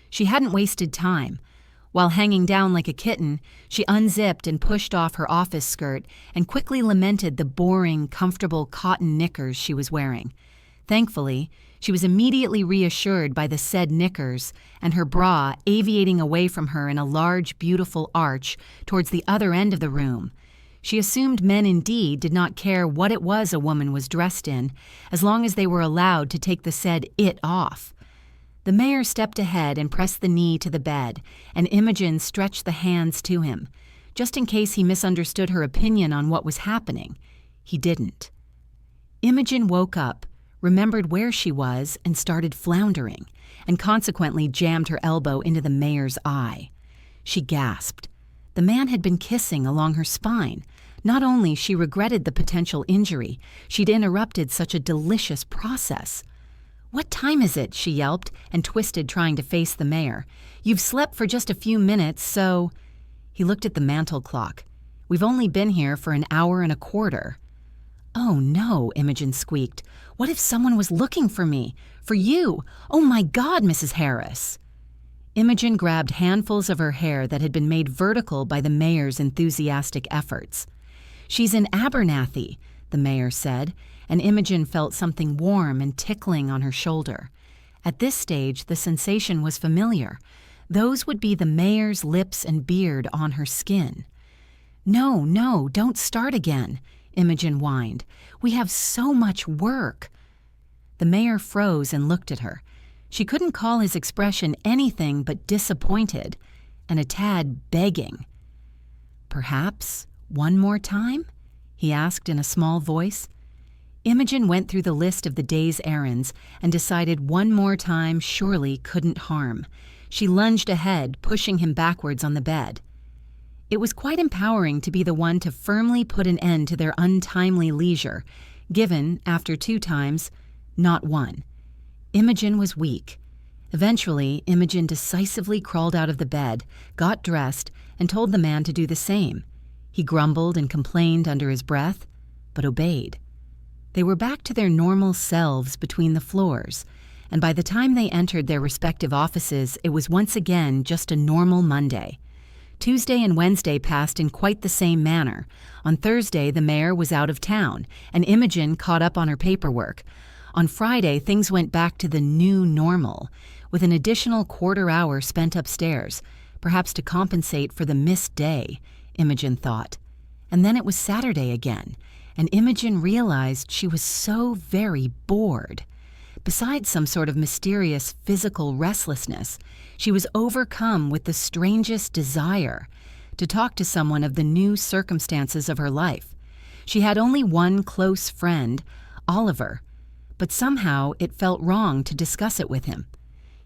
She hadn't wasted time. While hanging down like a kitten, she unzipped and pushed off her office skirt and quickly lamented the boring, comfortable cotton knickers she was wearing. Thankfully, she was immediately reassured by the said knickers and her bra aviating away from her in a large, beautiful arch towards the other end of the room. She assumed men indeed did not care what it was a woman was dressed in, as long as they were allowed to take the said it off. The mayor stepped ahead and pressed the knee to the bed, and Imogen stretched the hands to him, just in case he misunderstood her opinion on what was happening. He didn't. Imogen woke up, remembered where she was, and started floundering, and consequently jammed her elbow into the mayor's eye. She gasped. The man had been kissing along her spine. Not only she regretted the potential injury, she'd interrupted such a delicious process. "What time is it?" she yelped and twisted, trying to face the mayor. "You've slept for just a few minutes, so—" He looked at the mantel clock. "We've only been here for an hour and a quarter." "Oh no," Imogen squeaked. "What if someone was looking for me? For you? Oh my God, Mrs. Harris!" Imogen grabbed handfuls of her hair that had been made vertical by the mayor's enthusiastic efforts. "She's in Abernathy," the mayor said, and Imogen felt something warm and tickling on her shoulder. At this stage, the sensation was familiar. Those would be the mayor's lips and beard on her skin. "No, no, don't start again," Imogen whined. "We have so much work." The mayor froze and looked at her. She couldn't call his expression anything but disappointed and a tad begging. "Perhaps one more time?" he asked in a small voice. Imogen went through the list of the day's errands and decided one more time surely couldn't harm. She lunged ahead, pushing him backwards on the bed. It was quite empowering to be the one to firmly put an end to their untimely leisure, given, after 2 times, not one. Imogen was weak. Eventually, Imogen decisively crawled out of the bed, got dressed, and told the man to do the same. He grumbled and complained under his breath, but obeyed. They were back to their normal selves between the floors, and by the time they entered their respective offices, it was once again just a normal Monday. Tuesday and Wednesday passed in quite the same manner. On Thursday, the mayor was out of town, and Imogen caught up on her paperwork. On Friday, things went back to the new normal, with an additional quarter hour spent upstairs, perhaps to compensate for the missed day, Imogen thought. And then it was Saturday again, and Imogen realized she was so very bored. Besides some sort of mysterious physical restlessness, she was overcome with the strangest desire to talk to someone of the new circumstances of her life. She had only one close friend, Oliver, but somehow it felt wrong to discuss it with him.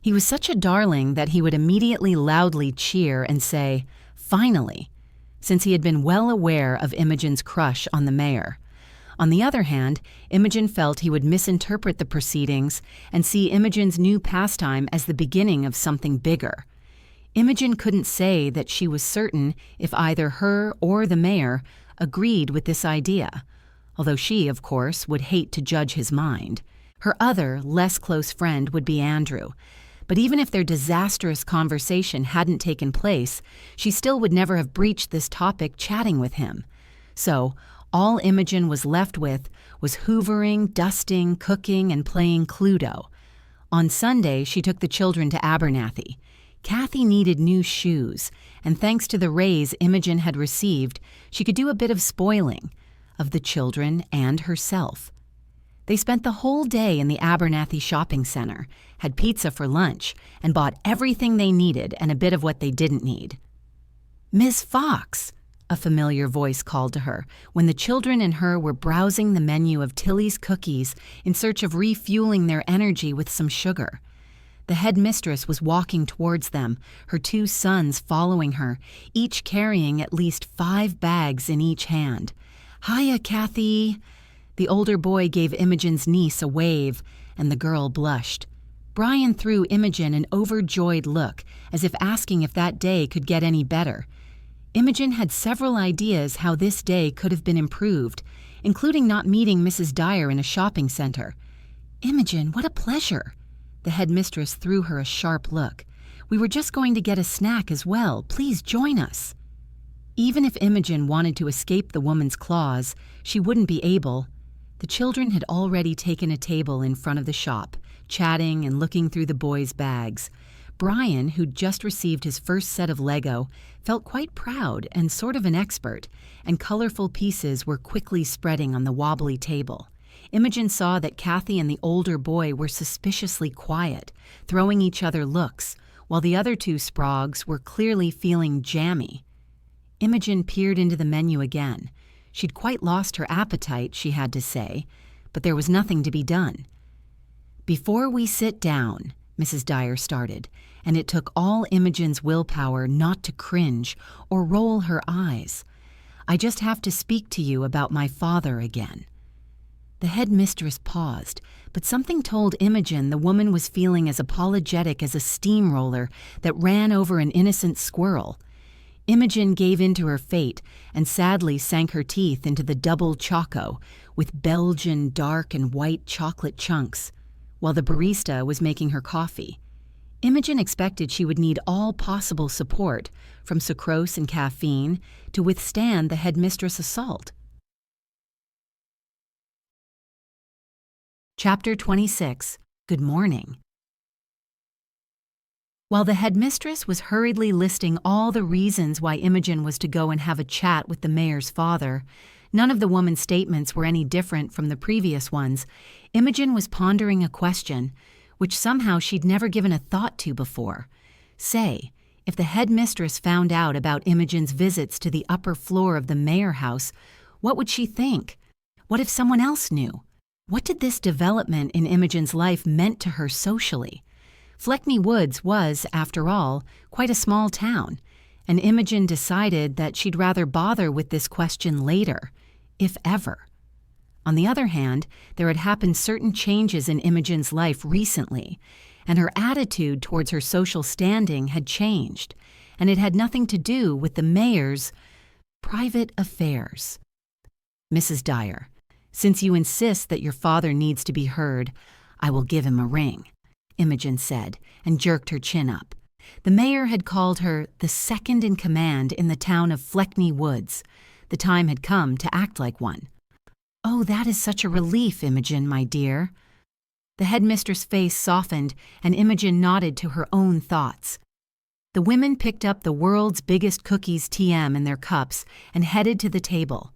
He was such a darling that he would immediately loudly cheer and say, "Finally," since he had been well aware of Imogen's crush on the mayor. On the other hand, Imogen felt he would misinterpret the proceedings and see Imogen's new pastime as the beginning of something bigger. Imogen couldn't say that she was certain if either her or the mayor agreed with this idea, although she, of course, would hate to judge his mind. Her other, less close friend would be Andrew, but even if their disastrous conversation hadn't taken place, she still would never have breached this topic chatting with him. So, all Imogen was left with was hoovering, dusting, cooking, and playing Cluedo. On Sunday, she took the children to Abernathy. Kathy needed new shoes, and thanks to the raise Imogen had received, she could do a bit of spoiling of the children and herself. They spent the whole day in the Abernathy shopping center, had pizza for lunch, and bought everything they needed and a bit of what they didn't need. "Miss Fox," a familiar voice called to her when the children and her were browsing the menu of Tilly's cookies in search of refueling their energy with some sugar. The headmistress was walking towards them, her two sons following her, each carrying at least 5 bags in each hand. "Hiya, Kathy." The older boy gave Imogen's niece a wave, and the girl blushed. Brian threw Imogen an overjoyed look, as if asking if that day could get any better. Imogen had several ideas how this day could have been improved, including not meeting Mrs. Dyer in a shopping center. "Imogen, what a pleasure!" The headmistress threw her a sharp look. "We were just going to get a snack as well. Please join us." Even if Imogen wanted to escape the woman's claws, she wouldn't be able. The children had already taken a table in front of the shop, chatting and looking through the boys' bags. Brian, who'd just received his first set of Lego, felt quite proud and sort of an expert, and colorful pieces were quickly spreading on the wobbly table. Imogen saw that Kathy and the older boy were suspiciously quiet, throwing each other looks, while the other two Sprogs were clearly feeling jammy. Imogen peered into the menu again. She'd quite lost her appetite, she had to say, but there was nothing to be done. "Before we sit down," Mrs. Dyer started, and it took all Imogen's willpower not to cringe or roll her eyes. "I just have to speak to you about my father again." The headmistress paused, but something told Imogen the woman was feeling as apologetic as a steamroller that ran over an innocent squirrel. Imogen gave in to her fate and sadly sank her teeth into the double choco with Belgian dark and white chocolate chunks, while the barista was making her coffee. Imogen expected she would need all possible support, from sucrose and caffeine, to withstand the headmistress' assault. Chapter 26. Good Morning. While the headmistress was hurriedly listing all the reasons why Imogen was to go and have a chat with the mayor's father, none of the woman's statements were any different from the previous ones. Imogen was pondering a question, which somehow she'd never given a thought to before. Say, if the headmistress found out about Imogen's visits to the upper floor of the mayor house, what would she think? What if someone else knew? What did this development in Imogen's life meant to her socially? Fleckney Woulds was, after all, quite a small town, and Imogen decided that she'd rather bother with this question later, if ever. On the other hand, there had happened certain changes in Imogen's life recently, and her attitude towards her social standing had changed, and it had nothing to do with the mayor's private affairs. "Mrs. Dyer, since you insist that your father needs to be heard, I will give him a ring," Imogen said, and jerked her chin up. The mayor had called her the second in command in the town of Fleckney Woulds. The time had come to act like one. "Oh, that is such a relief, Imogen, my dear." The headmistress' face softened, and Imogen nodded to her own thoughts. The women picked up the world's biggest cookies TM in their cups and headed to the table.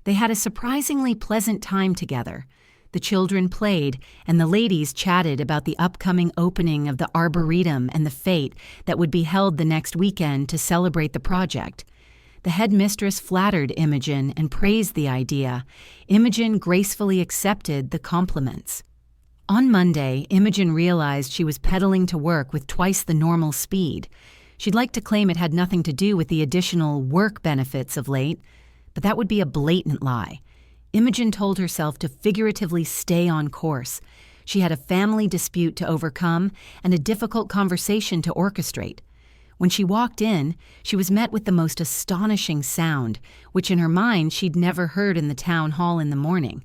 They had a surprisingly pleasant time together. The children played, and the ladies chatted about the upcoming opening of the Arboretum and the fete that would be held the next weekend to celebrate the project. The headmistress flattered Imogen and praised the idea. Imogen gracefully accepted the compliments. On Monday, Imogen realized she was pedaling to work with twice the normal speed. She'd like to claim it had nothing to do with the additional work benefits of late, but that would be a blatant lie. Imogen told herself to figuratively stay on course. She had a family dispute to overcome and a difficult conversation to orchestrate. When she walked in, she was met with the most astonishing sound, which in her mind she'd never heard in the town hall in the morning.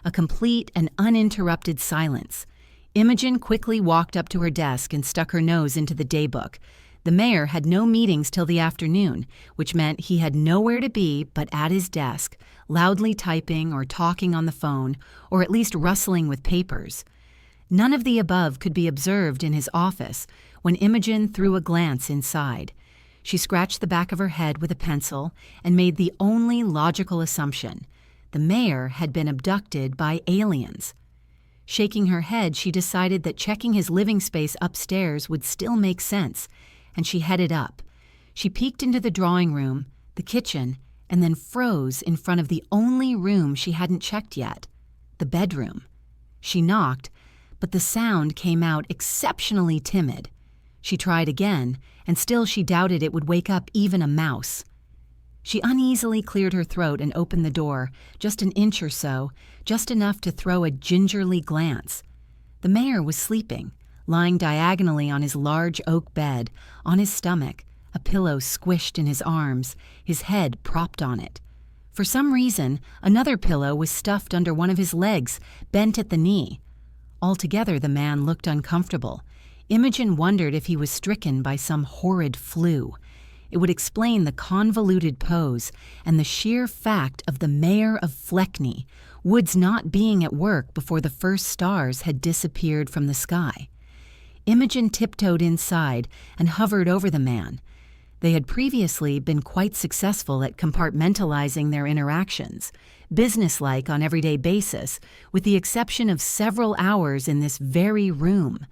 A complete and uninterrupted silence. Imogen quickly walked up to her desk and stuck her nose into the daybook. The mayor had no meetings till the afternoon, which meant he had nowhere to be but at his desk, loudly typing or talking on the phone, or at least rustling with papers. None of the above could be observed in his office when Imogen threw a glance inside. She scratched the back of her head with a pencil and made the only logical assumption. The mayor had been abducted by aliens. Shaking her head, she decided that checking his living space upstairs would still make sense, and she headed up. She peeked into the drawing room, the kitchen, and then froze in front of the only room she hadn't checked yet, the bedroom. She knocked, but the sound came out exceptionally timid. She tried again, and still she doubted it would wake up even a mouse. She uneasily cleared her throat and opened the door, just an inch or so, just enough to throw a gingerly glance. The mayor was sleeping, lying diagonally on his large oak bed, on his stomach, a pillow squished in his arms, his head propped on it. For some reason, another pillow was stuffed under one of his legs, bent at the knee. Altogether, the man looked uncomfortable. Imogen wondered if he was stricken by some horrid flu. It would explain the convoluted pose and the sheer fact of the mayor of Fleckney Woulds not being at work before the first stars had disappeared from the sky. Imogen tiptoed inside and hovered over the man. They had previously been quite successful at compartmentalizing their interactions, businesslike on everyday basis, with the exception of several hours in this very room.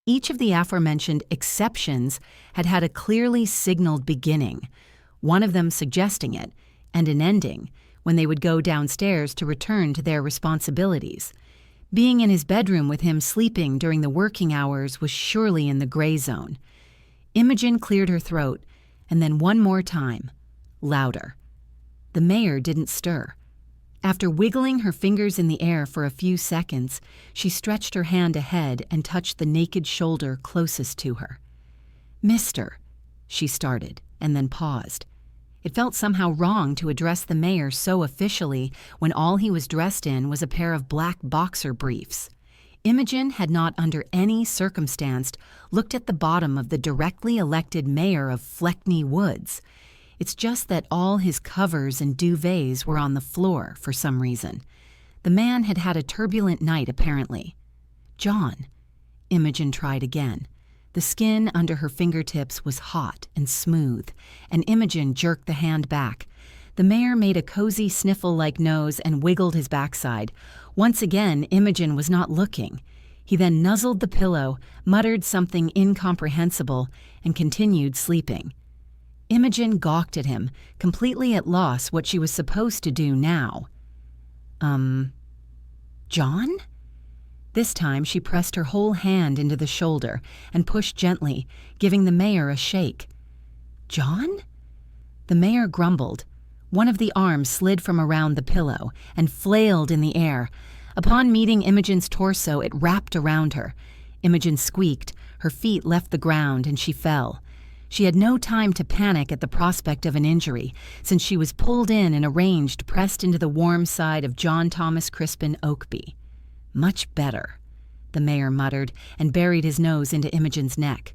Each of the aforementioned exceptions had had a clearly signaled beginning, one of them suggesting it, and an ending, when they would go downstairs to return to their responsibilities. Being in his bedroom with him sleeping during the working hours was surely in the gray zone. Imogen cleared her throat, and then one more time, louder. The mayor didn't stir. After wiggling her fingers in the air for a few seconds, she stretched her hand ahead and touched the naked shoulder closest to her. "Mister," she started, and then paused. It felt somehow wrong to address the mayor so officially when all he was dressed in was a pair of black boxer briefs. Imogen had not under any circumstance looked at the bottom of the directly elected mayor of Fleckney Woulds. It's just that all his covers and duvets were on the floor for some reason. The man had had a turbulent night, apparently. "John," Imogen tried again. The skin under her fingertips was hot and smooth, and Imogen jerked the hand back. The mayor made a cozy sniffle-like nose and wiggled his backside. Once again, Imogen was not looking. He then nuzzled the pillow, muttered something incomprehensible, and continued sleeping. Imogen gawked at him, completely at loss what she was supposed to do now. John? This time she pressed her whole hand into the shoulder and pushed gently, giving the mayor a shake. "John?" The mayor grumbled. One of the arms slid from around the pillow and flailed in the air. Upon meeting Imogen's torso, it wrapped around her. Imogen squeaked, her feet left the ground, and she fell. She had no time to panic at the prospect of an injury, since she was pulled in and arranged pressed into the warm side of John Thomas Crispin Oakby. "Much better," the mayor muttered and buried his nose into Imogen's neck.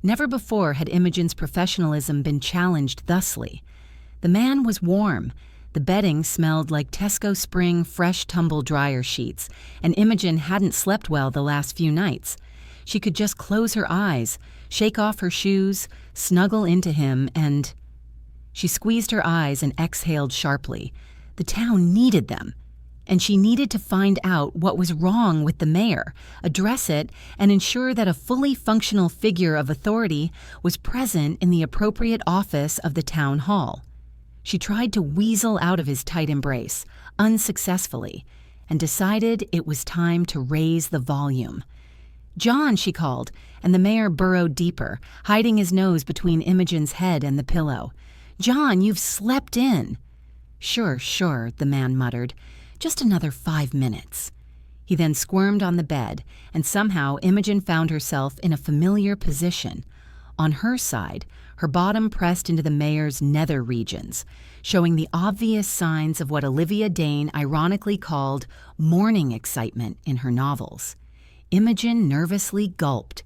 Never before had Imogen's professionalism been challenged thusly. The man was warm. The bedding smelled like Tesco Spring fresh tumble dryer sheets, and Imogen hadn't slept well the last few nights. She could just close her eyes, shake off her shoes, snuggle into him, and... She squeezed her eyes and exhaled sharply. The town needed them. and she needed to find out what was wrong with the mayor, address it, and ensure that a fully functional figure of authority was present in the appropriate office of the town hall. She tried to weasel out of his tight embrace, unsuccessfully, and decided it was time to raise the volume. "John," she called, and the mayor burrowed deeper, hiding his nose between Imogen's head and the pillow. "John, you've slept in." Sure, the man muttered. "Just another 5 minutes." He then squirmed on the bed, and somehow Imogen found herself in a familiar position. On her side, her bottom pressed into the mayor's nether regions, showing the obvious signs of what Olivia Dane ironically called morning excitement in her novels. Imogen nervously gulped.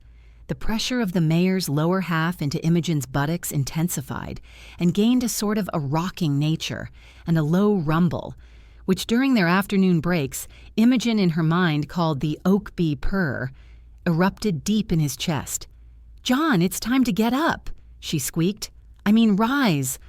The pressure of the mayor's lower half into Imogen's buttocks intensified and gained a sort of a rocking nature and a low rumble, which during their afternoon breaks, Imogen in her mind called the Oakby purr, erupted deep in his chest. "John, it's time to get up," she squeaked. Rise.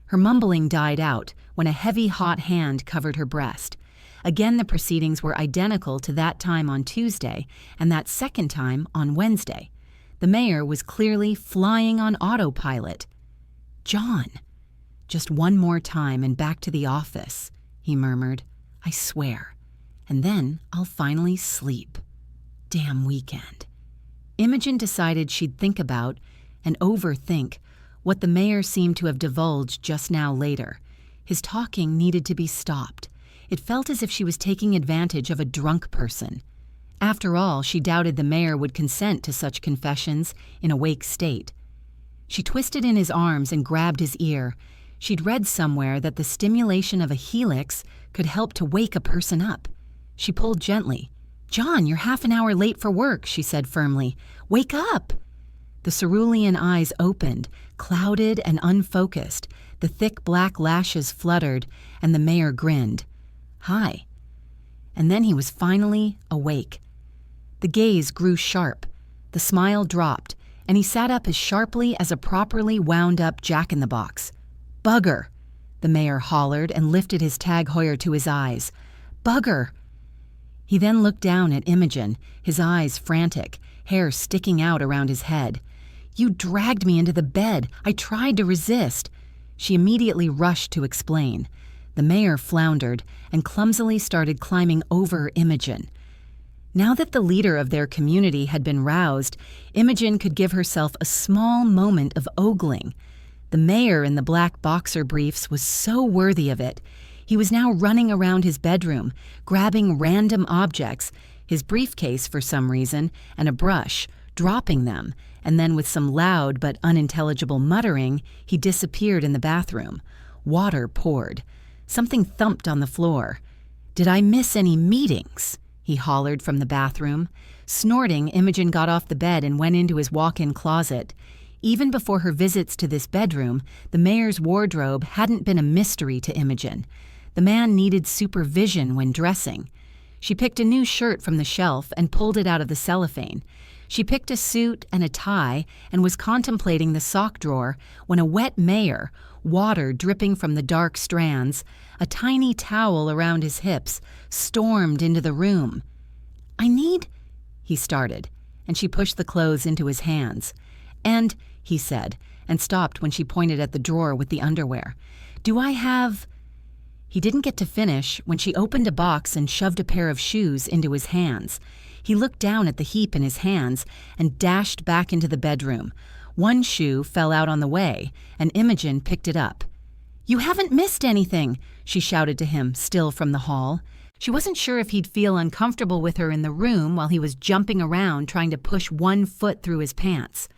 Her mumbling died out when a heavy, hot hand covered her breast. Again, the proceedings were identical to that time on Tuesday and that second time on Wednesday. The mayor was clearly flying on autopilot. "John, just one more time and back to the office," he murmured. "I swear. And then I'll finally sleep. Damn weekend." Imogen decided she'd think about and overthink what the mayor seemed to have divulged just now later. His talking needed to be stopped. It felt as if she was taking advantage of a drunk person. After all, she doubted the mayor would consent to such confessions in a wake state. She twisted in his arms and grabbed his ear. She'd read somewhere that the stimulation of a helix could help to wake a person up. She pulled gently. "John, you're half an hour late for work," she said firmly. "Wake up!" The cerulean eyes opened, clouded and unfocused. The thick black lashes fluttered, and the mayor grinned. "Hi." And then he was finally awake. The gaze grew sharp. The smile dropped, and he sat up as sharply as a properly wound-up jack-in-the-box. "Bugger," the mayor hollered and lifted his Tag Heuer to his eyes. "Bugger." He then looked down at Imogen, his eyes frantic, hair sticking out around his head. "You dragged me into the bed. I tried to resist." She immediately rushed to explain. The mayor floundered and clumsily started climbing over Imogen. Now that the leader of their community had been roused, Imogen could give herself a small moment of ogling. The mayor in the black boxer briefs was so worthy of it. He was now running around his bedroom, grabbing random objects, his briefcase for some reason, and a brush, dropping them, and then with some loud but unintelligible muttering, he disappeared in the bathroom. Water poured. Something thumped on the floor. "Did I miss any meetings?" he hollered from the bathroom. Snorting, Imogen got off the bed and went into his walk-in closet. Even before her visits to this bedroom, the mayor's wardrobe hadn't been a mystery to Imogen. The man needed supervision when dressing. She picked a new shirt from the shelf and pulled it out of the cellophane. She picked a suit and a tie and was contemplating the sock drawer when a wet mayor, water dripping from the dark strands, a tiny towel around his hips, stormed into the room. "I need—" he started, and she pushed the clothes into his hands. "And," he said, and stopped when she pointed at the drawer with the underwear. "Do I have—" He didn't get to finish when she opened a box and shoved a pair of shoes into his hands. He looked down at the heap in his hands and dashed back into the bedroom. One shoe fell out on the way, and Imogen picked it up. "You haven't missed anything," she shouted to him, still from the hall. She wasn't sure if he'd feel uncomfortable with her in the room while he was jumping around trying to push one foot through his pants.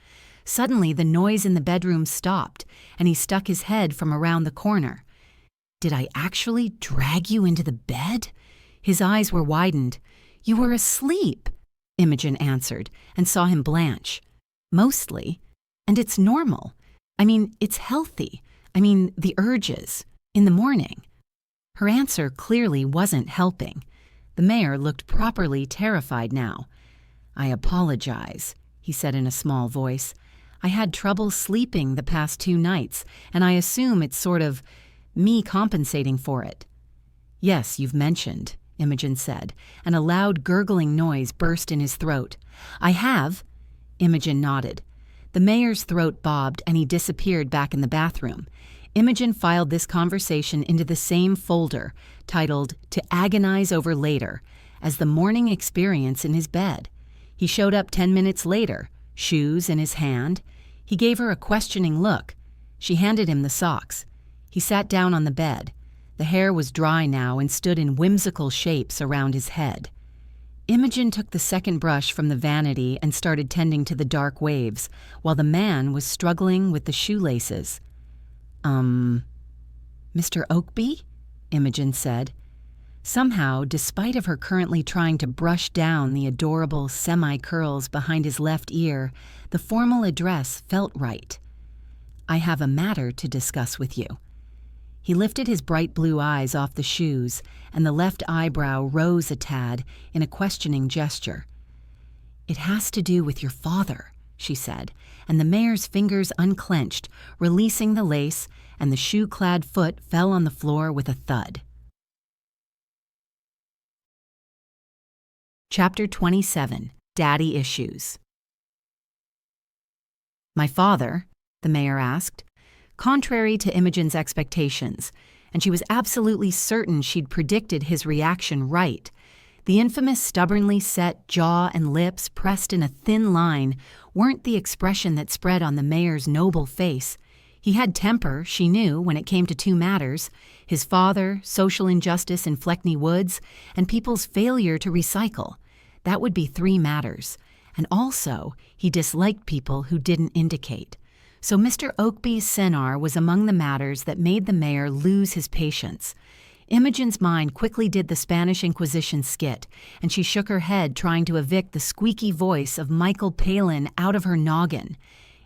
Suddenly, the noise in the bedroom stopped, and he stuck his head from around the corner. "Did I actually drag you into the bed?" His eyes were widened. "You were asleep," Imogen answered, and saw him blanch. "Mostly. And it's normal. It's healthy. The urges. In the morning." Her answer clearly wasn't helping. The mayor looked properly terrified now. "I apologize," he said in a small voice. "I had trouble sleeping the past 2 nights, and I assume it's sort of me compensating for it." "Yes, you've mentioned," Imogen said, and a loud gurgling noise burst in his throat. "I have?" Imogen nodded. The mayor's throat bobbed and he disappeared back in the bathroom. Imogen filed this conversation into the same folder, titled "To Agonize Over Later," as the morning experience in his bed. He showed up 10 minutes later, shoes in his hand. He gave her a questioning look. She handed him the socks. He sat down on the bed. The hair was dry now and stood in whimsical shapes around his head. Imogen took the second brush from the vanity and started tending to the dark waves, while the man was struggling with the shoelaces. Mr. Oakby?" Imogen said. Somehow, despite of her currently trying to brush down the adorable semi-curls behind his left ear, the formal address felt right. "I have a matter to discuss with you." He lifted his bright blue eyes off the shoes, and the left eyebrow rose a tad in a questioning gesture. "It has to do with your father," she said, and the mayor's fingers unclenched, releasing the lace, and the shoe-clad foot fell on the floor with a thud. Chapter 27. Daddy Issues. "My father?" the mayor asked, contrary to Imogen's expectations, and she was absolutely certain she'd predicted his reaction right. The infamous stubbornly set jaw and lips pressed in a thin line weren't the expression that spread on the mayor's noble face. He had temper, she knew, when it came to two matters: his father, social injustice in Fleckney Woulds, and people's failure to recycle. That would be 3 matters. And also, he disliked people who didn't indicate. So Mr. Oakby's Senar was among the matters that made the mayor lose his patience. Imogen's mind quickly did the Spanish Inquisition skit, and she shook her head trying to evict the squeaky voice of Michael Palin out of her noggin.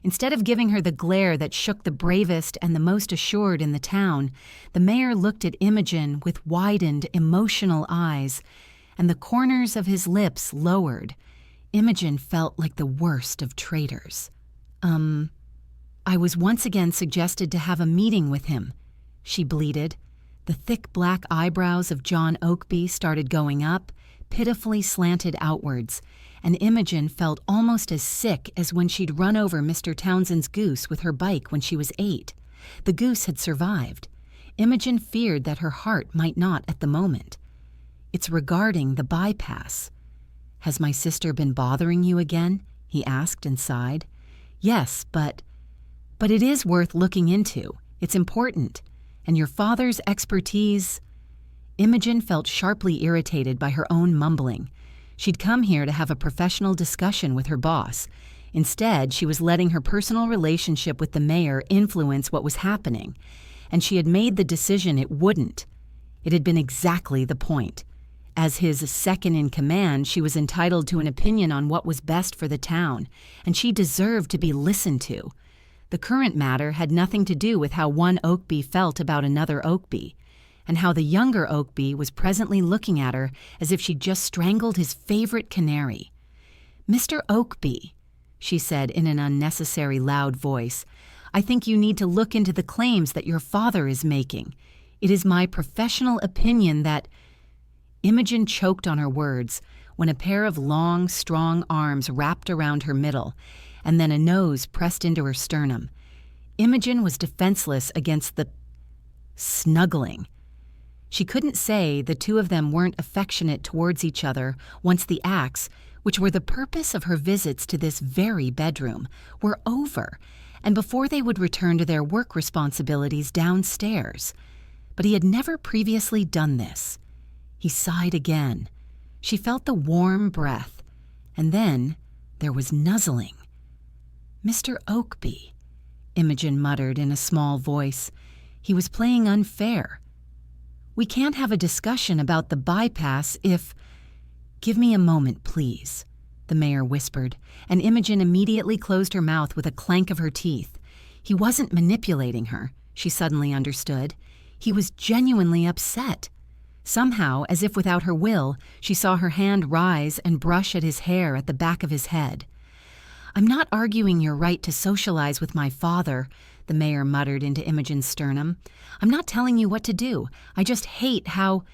Instead of giving her the glare that shook the bravest and the most assured in the town, the mayor looked at Imogen with widened, emotional eyes, and the corners of his lips lowered. Imogen felt like the worst of traitors. "I was once again suggested to have a meeting with him," she bleated. The thick black eyebrows of John Oakby started going up, pitifully slanted outwards, and Imogen felt almost as sick as when she'd run over Mr. Townsend's goose with her bike when she was 8. The goose had survived. Imogen feared that her heart might not at the moment. "It's regarding the bypass." "Has my sister been bothering you again?" he asked and sighed. "Yes, but it is worth looking into. It's important. And your father's expertise—" Imogen felt sharply irritated by her own mumbling. She'd come here to have a professional discussion with her boss. Instead, she was letting her personal relationship with the mayor influence what was happening, and she had made the decision it wouldn't. It had been exactly the point. As his second-in-command, she was entitled to an opinion on what was best for the town, and she deserved to be listened to. The current matter had nothing to do with how one Oakby felt about another Oakby, and how the younger Oakby was presently looking at her as if she'd just strangled his favorite canary. "Mr. Oakby," she said in an unnecessary loud voice, "I think you need to look into the claims that your father is making. It is my professional opinion that—" Imogen choked on her words when a pair of long, strong arms wrapped around her middle, and then a nose pressed into her sternum. Imogen was defenseless against the snuggling. She couldn't say the two of them weren't affectionate towards each other once the acts, which were the purpose of her visits to this very bedroom, were over, and before they would return to their work responsibilities downstairs. But he had never previously done this. He sighed again. She felt the warm breath, and then there was nuzzling. "Mr. Oakby," Imogen muttered in a small voice. He was playing unfair. "We can't have a discussion about the bypass if—" "Give me a moment, please," the mayor whispered, and Imogen immediately closed her mouth with a clank of her teeth. He wasn't manipulating her, she suddenly understood. He was genuinely upset. Somehow, as if without her will, she saw her hand rise and brush at his hair at the back of his head. "I'm not arguing your right to socialize with my father," the mayor muttered into Imogen's sternum. "I'm not telling you what to do. I just hate how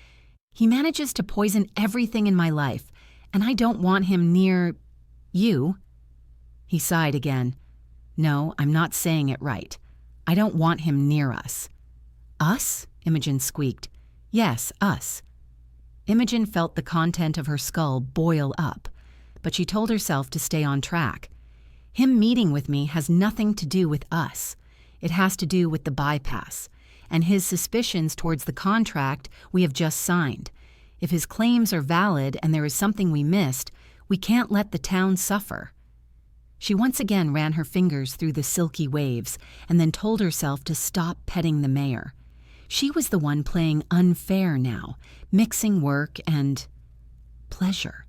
he manages to poison everything in my life, and I don't want him near you." He sighed again. "No, I'm not saying it right. I don't want him near us." "Us?" Imogen squeaked. "Yes, us." Imogen felt the content of her skull boil up, but she told herself to stay on track. Him meeting with me has nothing to do with us. It has to do with the bypass, and his suspicions towards the contract we have just signed. If his claims are valid and there is something we missed, we can't let the town suffer. She once again ran her fingers through the silky waves and then told herself to stop petting the mayor. She was the one playing unfair now, mixing work and pleasure.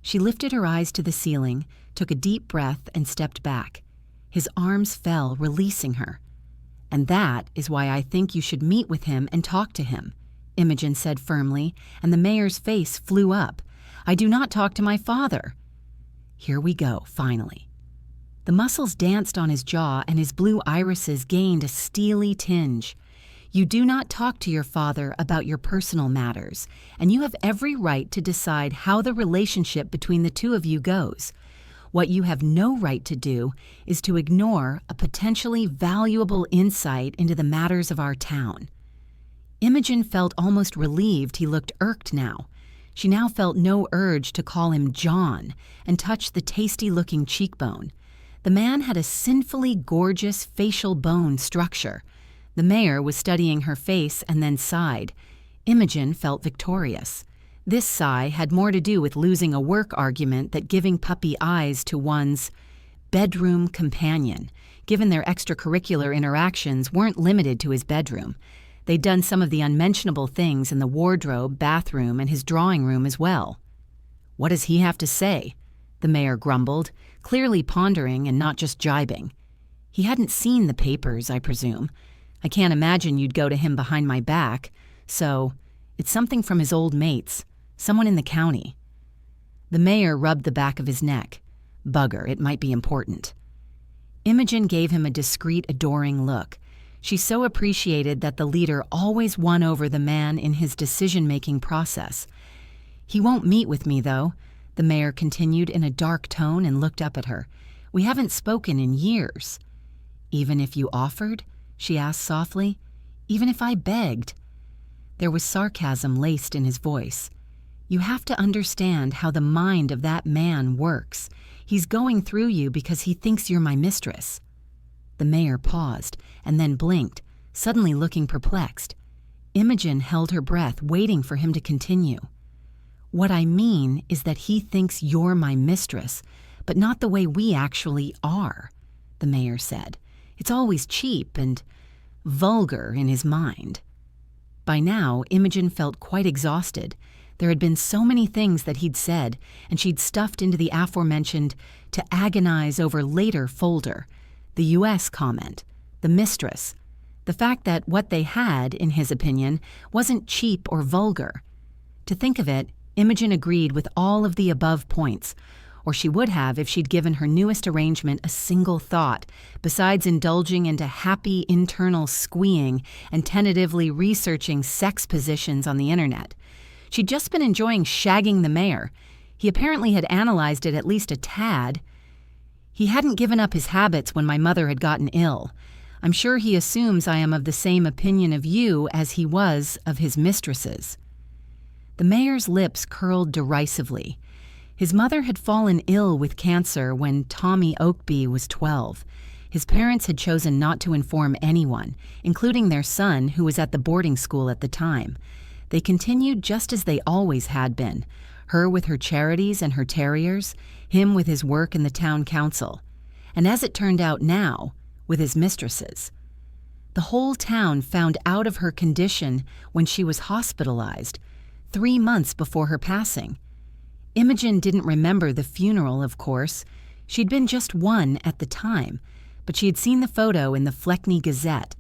She lifted her eyes to the ceiling, took a deep breath, and stepped back. His arms fell, releasing her. "And that is why I think you should meet with him and talk to him," Imogen said firmly, and the mayor's face flew up. "I do not talk to my father." Here we go, finally. The muscles danced on his jaw, and his blue irises gained a steely tinge. "You do not talk to your father about your personal matters, and you have every right to decide how the relationship between the two of you goes. What you have no right to do is to ignore a potentially valuable insight into the matters of our town." Imogen felt almost relieved he looked irked now. She now felt no urge to call him John and touch the tasty-looking cheekbone. The man had a sinfully gorgeous facial bone structure. The mayor was studying her face and then sighed. Imogen felt victorious. This sigh had more to do with losing a work argument than giving puppy eyes to one's bedroom companion, given their extracurricular interactions weren't limited to his bedroom. They'd done some of the unmentionable things in the wardrobe, bathroom, and his drawing room as well. "What does he have to say?" the mayor grumbled, clearly pondering and not just jibing. "He hadn't seen the papers, I presume. I can't imagine you'd go to him behind my back, so it's something from his old mates, someone in the county." The mayor rubbed the back of his neck. "Bugger, it might be important." Imogen gave him a discreet, adoring look. She so appreciated that the leader always won over the man in his decision-making process. "He won't meet with me, though," the mayor continued in a dark tone and looked up at her. "We haven't spoken in years." "Even if you offered?" she asked softly. "Even if I begged?" There was sarcasm laced in his voice. "You have to understand how the mind of that man works. He's going through you because he thinks you're my mistress." The mayor paused and then blinked, suddenly looking perplexed. Imogen held her breath, waiting for him to continue. "What I mean is that he thinks you're my mistress, but not the way we actually are," the mayor said. "It's always cheap and vulgar in his mind." By now, Imogen felt quite exhausted. There had been so many things that he'd said, and she'd stuffed into the aforementioned "to agonize over later" folder. The U.S. comment, the mistress, the fact that what they had, in his opinion, wasn't cheap or vulgar. To think of it, Imogen agreed with all of the above points, or she would have if she'd given her newest arrangement a single thought, besides indulging into happy internal squeeing and tentatively researching sex positions on the internet. She'd just been enjoying shagging the mayor. He apparently had analyzed it at least a tad. "He hadn't given up his habits when my mother had gotten ill. I'm sure he assumes I am of the same opinion of you as he was of his mistresses." The mayor's lips curled derisively. His mother had fallen ill with cancer when Tommy Oakby was 12. His parents had chosen not to inform anyone, including their son, who was at the boarding school at the time. They continued just as they always had been, her with her charities and her terriers, him with his work in the town council, and as it turned out now, with his mistresses. The whole town found out of her condition when she was hospitalized, 3 months before her passing. Imogen didn't remember the funeral, of course. She'd been just 1 at the time, but she had seen the photo in the Fleckney Gazette.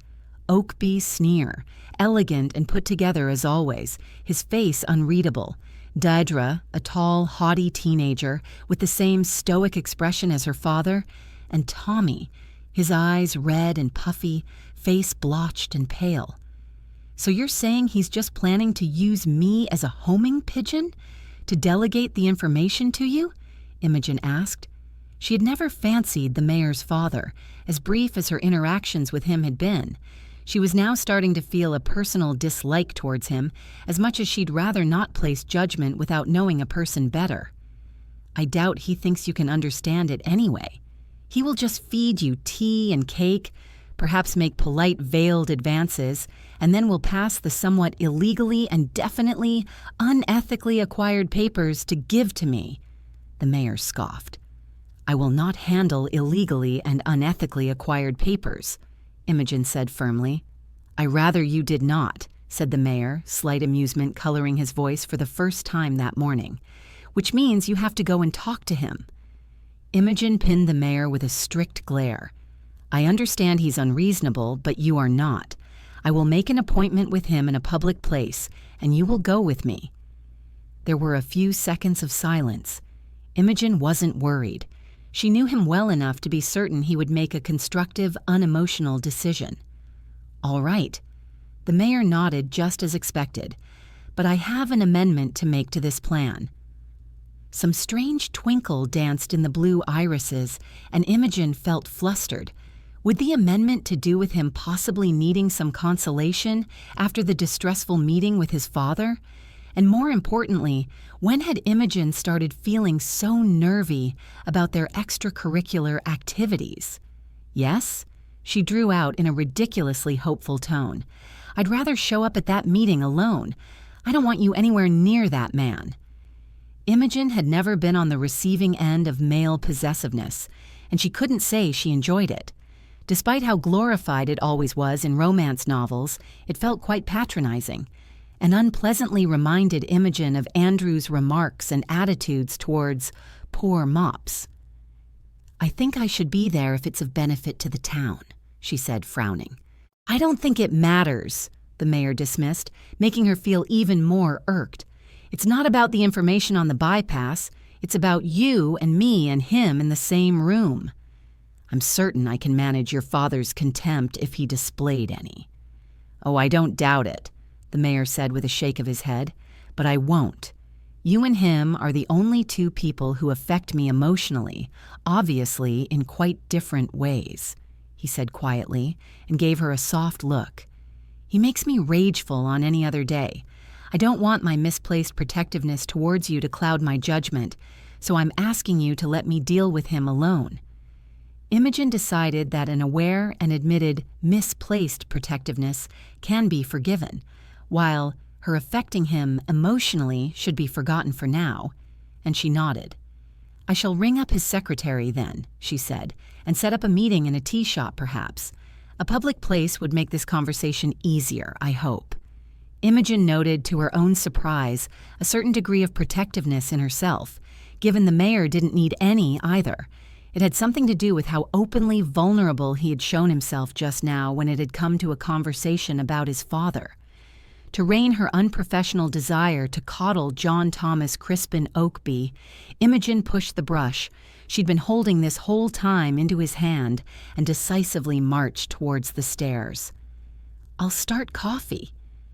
Oakby sneer, elegant and put together as always, his face unreadable. Deirdre, a tall, haughty teenager with the same stoic expression as her father, and Tommy, his eyes red and puffy, face blotched and pale. "So you're saying he's just planning to use me as a homing pigeon? To delegate the information to you?" Imogen asked. She had never fancied the mayor's father, as brief as her interactions with him had been. She was now starting to feel a personal dislike towards him, as much as she'd rather not place judgment without knowing a person better. "I doubt he thinks you can understand it anyway. He will just feed you tea and cake, perhaps make polite veiled advances, and then will pass the somewhat illegally and definitely unethically acquired papers to give to me." The mayor scoffed. "I will not handle illegally and unethically acquired papers," Imogen said firmly. "I rather you did not," said the mayor, slight amusement coloring his voice for the first time that morning. "Which means you have to go and talk to him." Imogen pinned the mayor with a strict glare. "I understand he's unreasonable, but you are not. I will make an appointment with him in a public place, and you will go with me." There were a few seconds of silence. Imogen wasn't worried. She knew him well enough to be certain he would make a constructive, unemotional decision. "All right." The mayor nodded just as expected. "But I have an amendment to make to this plan." Some strange twinkle danced in the blue irises, and Imogen felt flustered. Would the amendment to do with him possibly needing some consolation after the distressful meeting with his father? And more importantly, when had Imogen started feeling so nervy about their extracurricular activities? "Yes?" She drew out in a ridiculously hopeful tone. "I'd rather show up at that meeting alone. I don't want you anywhere near that man." Imogen had never been on the receiving end of male possessiveness, and she couldn't say she enjoyed it. Despite how glorified it always was in romance novels, it felt quite patronizing, and unpleasantly reminded Imogen of Andrew's remarks and attitudes towards poor Mops. "I think I should be there if it's of benefit to the town," she said, frowning. "I don't think it matters," the mayor dismissed, making her feel even more irked. "It's not about the information on the bypass. It's about you and me and him in the same room. I'm certain I can manage your father's contempt if he displayed any." "Oh, I don't doubt it," the mayor said with a shake of his head, "but I won't. You and him are the only two people who affect me emotionally, obviously in quite different ways," he said quietly, and gave her a soft look. "He makes me rageful on any other day. I don't want my misplaced protectiveness towards you to cloud my judgment, so I'm asking you to let me deal with him alone." Imogen decided that an aware and admitted misplaced protectiveness can be forgiven, while her affecting him emotionally should be forgotten for now, and she nodded. "I shall ring up his secretary then," she said, "and set up a meeting in a tea shop perhaps. A public place would make this conversation easier, I hope." Imogen noted to her own surprise a certain degree of protectiveness in herself, given the mayor didn't need any either. It had something to do with how openly vulnerable he had shown himself just now when it had come to a conversation about his father. To rein her unprofessional desire to coddle John Thomas Crispin Oakby, Imogen pushed the brush she'd been holding this whole time into his hand and decisively marched towards the stairs. "I'll start coffee,"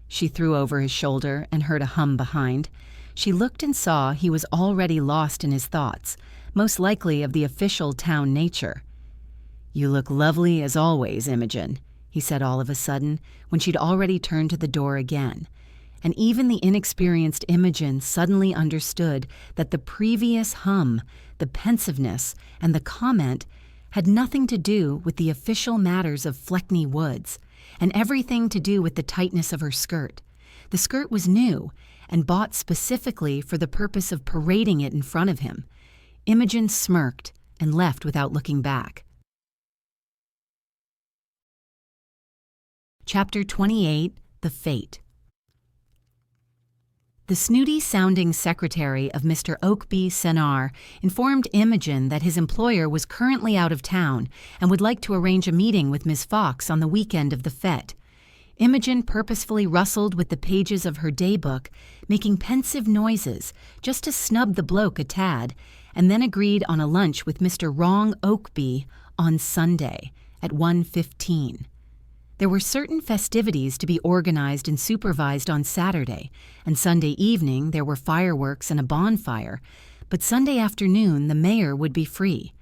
she threw over his shoulder and heard a hum behind. She looked and saw he was already lost in his thoughts, most likely of the official town nature. "You look lovely as always, Imogen," he said all of a sudden, when she'd already turned to the door again. And even the inexperienced Imogen suddenly understood that the previous hum, the pensiveness, and the comment had nothing to do with the official matters of Fleckney Woulds, and everything to do with the tightness of her skirt. The skirt was new, and bought specifically for the purpose of parading it in front of him. Imogen smirked and left without looking back. Chapter 28, The Fate. The snooty-sounding secretary of Mr. Oakby Senar informed Imogen that his employer was currently out of town and would like to arrange a meeting with Miss Fox on the weekend of the fete. Imogen purposefully rustled with the pages of her daybook, making pensive noises just to snub the bloke a tad, and then agreed on a lunch with Mr. Wrong Oakby on Sunday, at 1:15. There were certain festivities to be organized and supervised on Saturday, and Sunday evening there were fireworks and a bonfire, but Sunday afternoon the mayor would be free.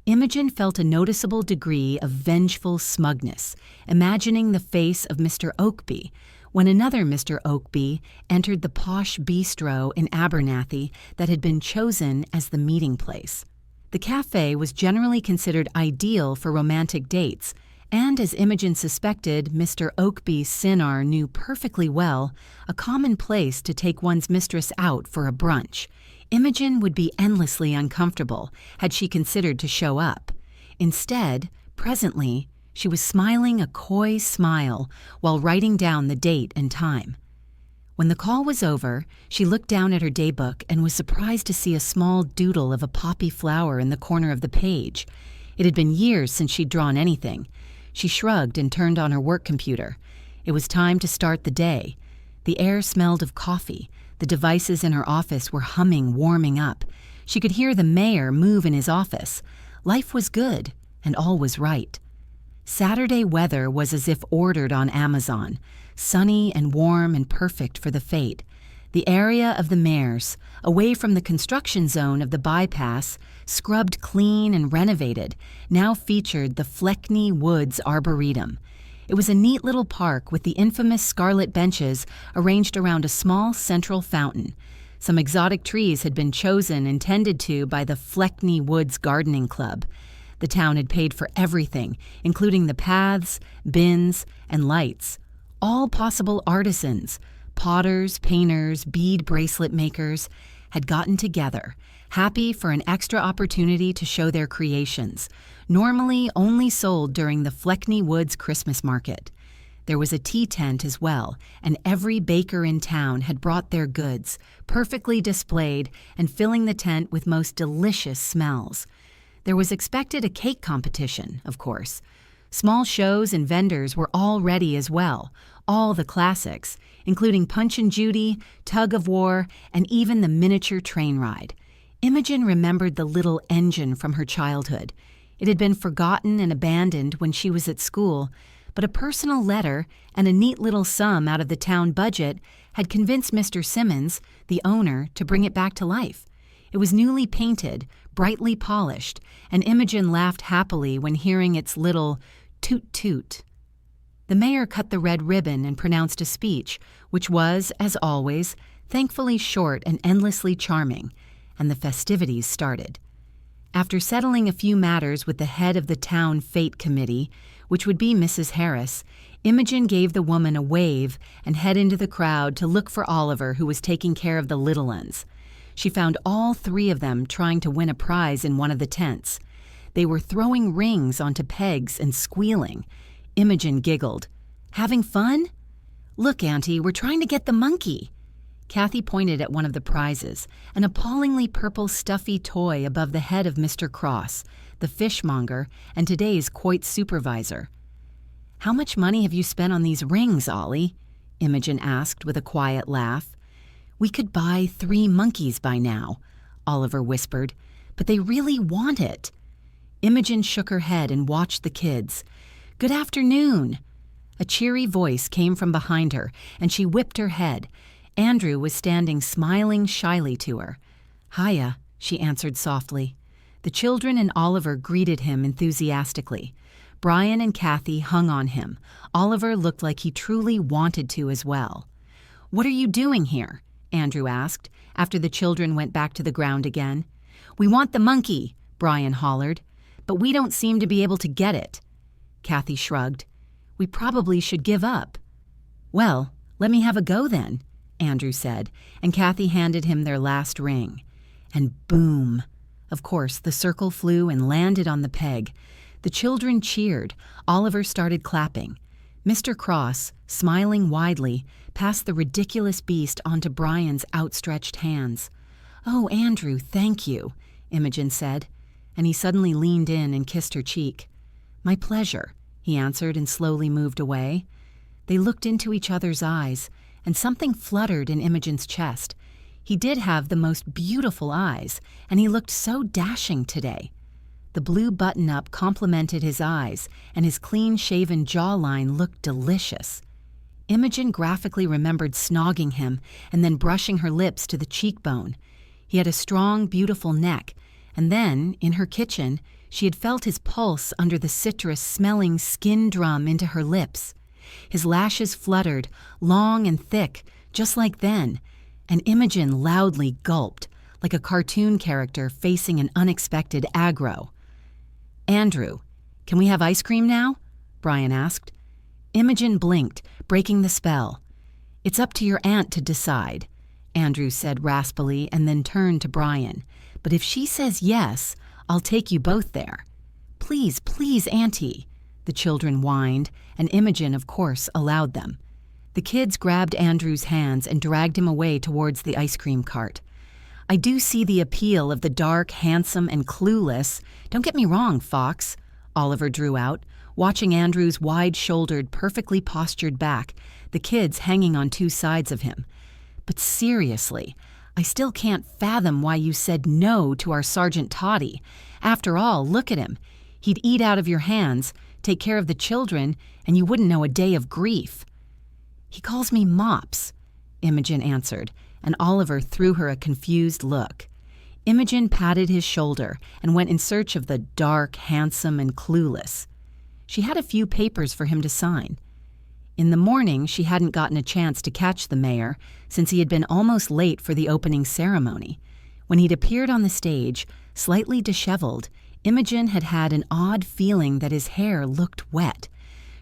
Imogen felt a noticeable degree of vengeful smugness, imagining the face of Mr. Oakby, when another Mr. Oakby entered the posh bistro in Abernathy that had been chosen as the meeting place. The cafe was generally considered ideal for romantic dates, and as Imogen suspected Mr. Oakby Sinar knew perfectly well, a common place to take one's mistress out for a brunch. Imogen would be endlessly uncomfortable had she considered to show up. Instead, presently, she was smiling a coy smile while writing down the date and time. When the call was over, she looked down at her daybook and was surprised to see a small doodle of a poppy flower in the corner of the page. It had been years since she'd drawn anything. She shrugged and turned on her work computer. It was time to start the day. The air smelled of coffee. The devices in her office were humming, warming up. She could hear the mayor move in his office. Life was good, and all was right. Saturday weather was as if ordered on Amazon, sunny and warm and perfect for the fete. The area of the mayor's, away from the construction zone of the bypass, scrubbed clean and renovated, now featured the Fleckney Woulds Arboretum. It was a neat little park with the infamous scarlet benches arranged around a small central fountain. Some exotic trees had been chosen and tended to by the Fleckney Woulds Gardening Club. The town had paid for everything, including the paths, bins, and lights. All possible artisans, potters, painters, bead bracelet makers, had gotten together, happy for an extra opportunity to show their creations, normally only sold during the Fleckney Woulds Christmas market. There was a tea tent as well, and every baker in town had brought their goods, perfectly displayed and filling the tent with most delicious smells. There was expected a cake competition, of course. Small shows and vendors were all ready as well, all the classics, including Punch and Judy, Tug of War, and even the miniature train ride. Imogen remembered the little engine from her childhood. It had been forgotten and abandoned when she was at school, but a personal letter and a neat little sum out of the town budget had convinced Mr. Simmons, the owner, to bring it back to life. It was newly painted, brightly polished, and Imogen laughed happily when hearing its little toot-toot. The mayor cut the red ribbon and pronounced a speech, which was, as always, thankfully short and endlessly charming, and the festivities started. After settling a few matters with the head of the town fete committee, which would be Mrs. Harris, Imogen gave the woman a wave and headed into the crowd to look for Oliver, who was taking care of the little uns. She found all three of them trying to win a prize in one of the tents. They were throwing rings onto pegs and squealing. Imogen giggled. "Having fun?" "Look, Auntie, we're trying to get the monkey." Kathy pointed at one of the prizes, an appallingly purple stuffy toy above the head of Mr. Cross, the fishmonger and today's quoit supervisor. "How much money have you spent on these rings, Ollie?" Imogen asked with a quiet laugh. "We could buy 3 monkeys by now," Oliver whispered, "but they really want it." Imogen shook her head and watched the kids. "Good afternoon." A cheery voice came from behind her, and she whipped her head. Andrew was standing smiling shyly to her. "Hiya," she answered softly. The children and Oliver greeted him enthusiastically. Brian and Kathy hung on him. Oliver looked like he truly wanted to as well. "What are you doing here?" Andrew asked, after the children went back to the ground again. "We want the monkey," Brian hollered, "but we don't seem to be able to get it." Kathy shrugged. "We probably should give up." "Well, let me have a go then," Andrew said, and Kathy handed him their last ring. And boom! Of course, the circle flew and landed on the peg. The children cheered. Oliver started clapping. Mr. Cross, smiling widely, passed the ridiculous beast onto Brian's outstretched hands. "Oh, Andrew, thank you," Imogen said, and he suddenly leaned in and kissed her cheek. "My pleasure," he answered and slowly moved away. They looked into each other's eyes, and something fluttered in Imogen's chest. He did have the most beautiful eyes, and he looked so dashing today. The blue button-up complemented his eyes, and his clean-shaven jawline looked delicious. Imogen graphically remembered snogging him and then brushing her lips to the cheekbone. He had a strong, beautiful neck, and then, in her kitchen, she had felt his pulse under the citrus-smelling skin drum into her lips. His lashes fluttered, long and thick, just like then, and Imogen loudly gulped, like a cartoon character facing an unexpected aggro. "Andrew, can we have ice cream now?" Brian asked. Imogen blinked, breaking the spell. "It's up to your aunt to decide," Andrew said raspily and then turned to Brian. "But if she says yes, I'll take you both there." "Please, please, Auntie," the children whined, and Imogen, of course, allowed them. The kids grabbed Andrew's hands and dragged him away towards the ice cream cart. "I do see the appeal of the dark, handsome, and clueless. Don't get me wrong, Fox," Oliver drew out, watching Andrew's wide-shouldered, perfectly postured back, the kids hanging on two sides of him. "But seriously, I still can't fathom why you said no to our Sergeant Toddy. After all, look at him. He'd eat out of your hands, take care of the children, and you wouldn't know a day of grief." "He calls me Mops," Imogen answered, and Oliver threw her a confused look. Imogen patted his shoulder and went in search of the dark, handsome, and clueless. She had a few papers for him to sign. In the morning, she hadn't gotten a chance to catch the mayor, since he had been almost late for the opening ceremony. When he'd appeared on the stage, slightly disheveled, Imogen had had an odd feeling that his hair looked wet.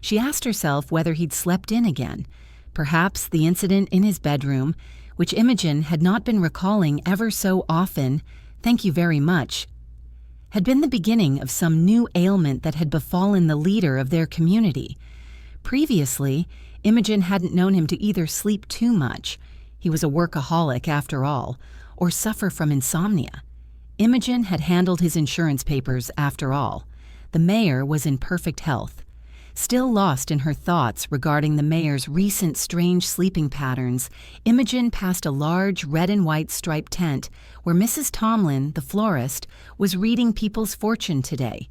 She asked herself whether he'd slept in again. Perhaps the incident in his bedroom, which Imogen had not been recalling ever so often, "Thank you very much," had been the beginning of some new ailment that had befallen the leader of their community. Previously, Imogen hadn't known him to either sleep too much, he was a workaholic after all, or suffer from insomnia. Imogen had handled his insurance papers after all. The mayor was in perfect health. Still lost in her thoughts regarding the mayor's recent strange sleeping patterns, Imogen passed a large red and white striped tent where Mrs. Tomlin, the florist, was reading people's fortune today.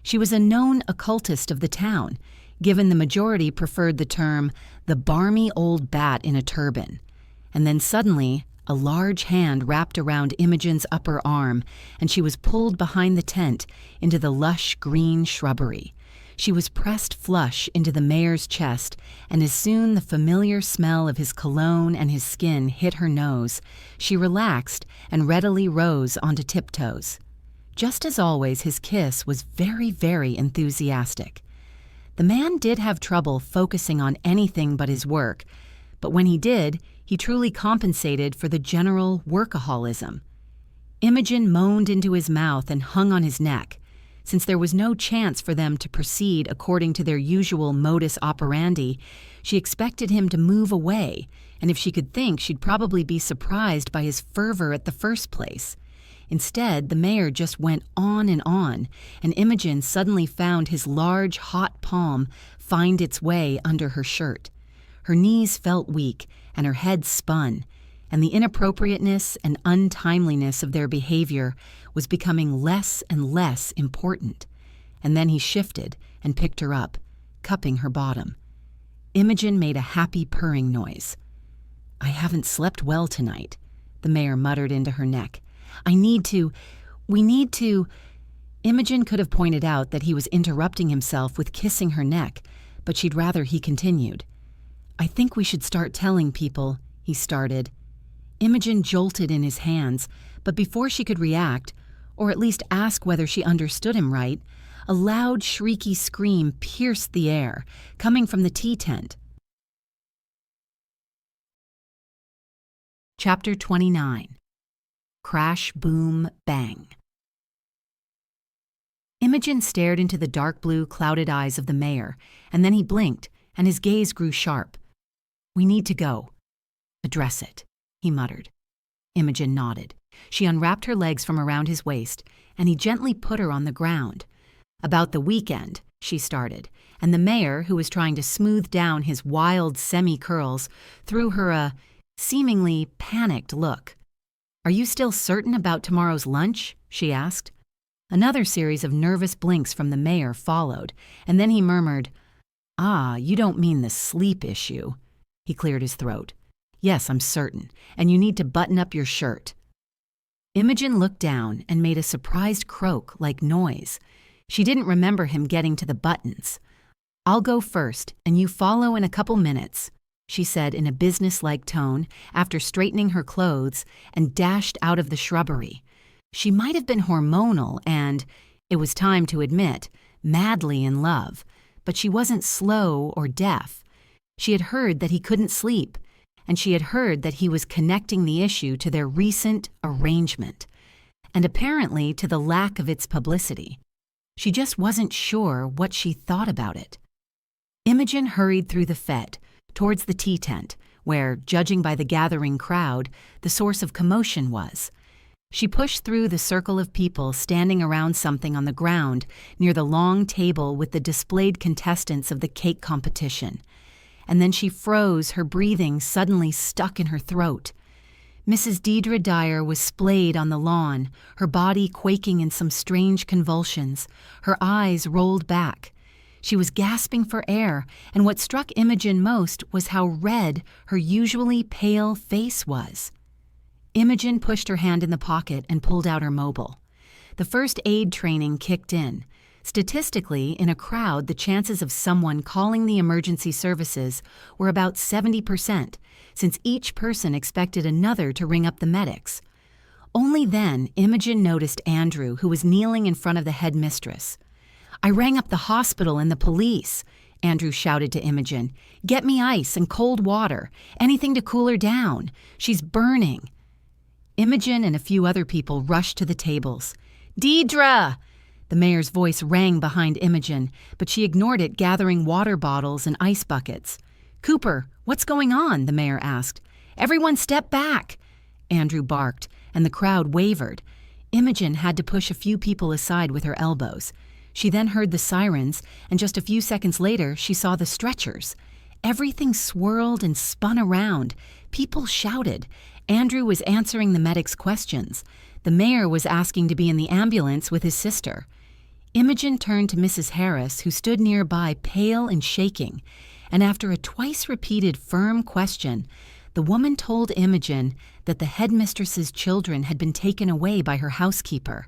She was a known occultist of the town, given the majority preferred the term, "the barmy old bat in a turban." And then suddenly, a large hand wrapped around Imogen's upper arm, and she was pulled behind the tent into the lush green shrubbery. She was pressed flush into the mayor's chest, and as soon the familiar smell of his cologne and his skin hit her nose, she relaxed and readily rose onto tiptoes. Just as always, his kiss was very, very enthusiastic. The man did have trouble focusing on anything but his work, but when he did, he truly compensated for the general workaholism. Imogen moaned into his mouth and hung on his neck. Since there was no chance for them to proceed according to their usual modus operandi, she expected him to move away, and if she could think, she'd probably be surprised by his fervor at the first place. Instead, the mayor just went on, and Imogen suddenly found his large, hot palm find its way under her shirt. Her knees felt weak, and her head spun, and the inappropriateness and untimeliness of their behavior was becoming less and less important. And then he shifted and picked her up, cupping her bottom. Imogen made a happy purring noise. "I haven't slept well tonight," the mayor muttered into her neck. We need to. Imogen could have pointed out that he was interrupting himself with kissing her neck, but she'd rather he continued. "I think we should start telling people," he started. Imogen jolted in his hands, but before she could react, or at least ask whether she understood him right, a loud, shrieky scream pierced the air, coming from the tea tent. Chapter 29. Crash, Boom, Bang. Imogen stared into the dark blue, clouded eyes of the mayor, and then he blinked, and his gaze grew sharp. "We need to go. Address it," he muttered. Imogen nodded. She unwrapped her legs from around his waist, and he gently put her on the ground. "About the weekend," she started, and the mayor, who was trying to smooth down his wild semi-curls, threw her a seemingly panicked look. "Are you still certain about tomorrow's lunch?" she asked. Another series of nervous blinks from the mayor followed, and then he murmured, "Ah, you don't mean the sleep issue." He cleared his throat. "Yes, I'm certain, and you need to button up your shirt." Imogen looked down and made a surprised croak-like noise. She didn't remember him getting to the buttons. "I'll go first, and you follow in a couple minutes," she said in a businesslike tone after straightening her clothes and dashed out of the shrubbery. She might have been hormonal and, it was time to admit, madly in love, but she wasn't slow or deaf. She had heard that he couldn't sleep, and she had heard that he was connecting the issue to their recent arrangement, and apparently to the lack of its publicity. She just wasn't sure what she thought about it. Imogen hurried through the fete, towards the tea tent, where, judging by the gathering crowd, the source of commotion was. She pushed through the circle of people standing around something on the ground near the long table with the displayed contestants of the cake competition. And then she froze, her breathing suddenly stuck in her throat. Mrs. Deidre Dyer was splayed on the lawn, her body quaking in some strange convulsions, her eyes rolled back. She was gasping for air, and what struck Imogen most was how red her usually pale face was. Imogen pushed her hand in the pocket and pulled out her mobile. The first aid training kicked in. Statistically, in a crowd, the chances of someone calling the emergency services were about 70%, since each person expected another to ring up the medics. Only then, Imogen noticed Andrew, who was kneeling in front of the headmistress. "I rang up the hospital and the police," Andrew shouted to Imogen. "Get me ice and cold water, anything to cool her down. She's burning." Imogen and a few other people rushed to the tables. "Deidre!" The mayor's voice rang behind Imogen, but she ignored it, gathering water bottles and ice buckets. "Cooper, what's going on?" the mayor asked. "Everyone step back!" Andrew barked, and the crowd wavered. Imogen had to push a few people aside with her elbows. She then heard the sirens, and just a few seconds later, she saw the stretchers. Everything swirled and spun around. People shouted. Andrew was answering the medics' questions. The mayor was asking to be in the ambulance with his sister. Imogen turned to Mrs. Harris, who stood nearby, pale and shaking, and after a twice-repeated firm question, the woman told Imogen that the headmistress's children had been taken away by her housekeeper,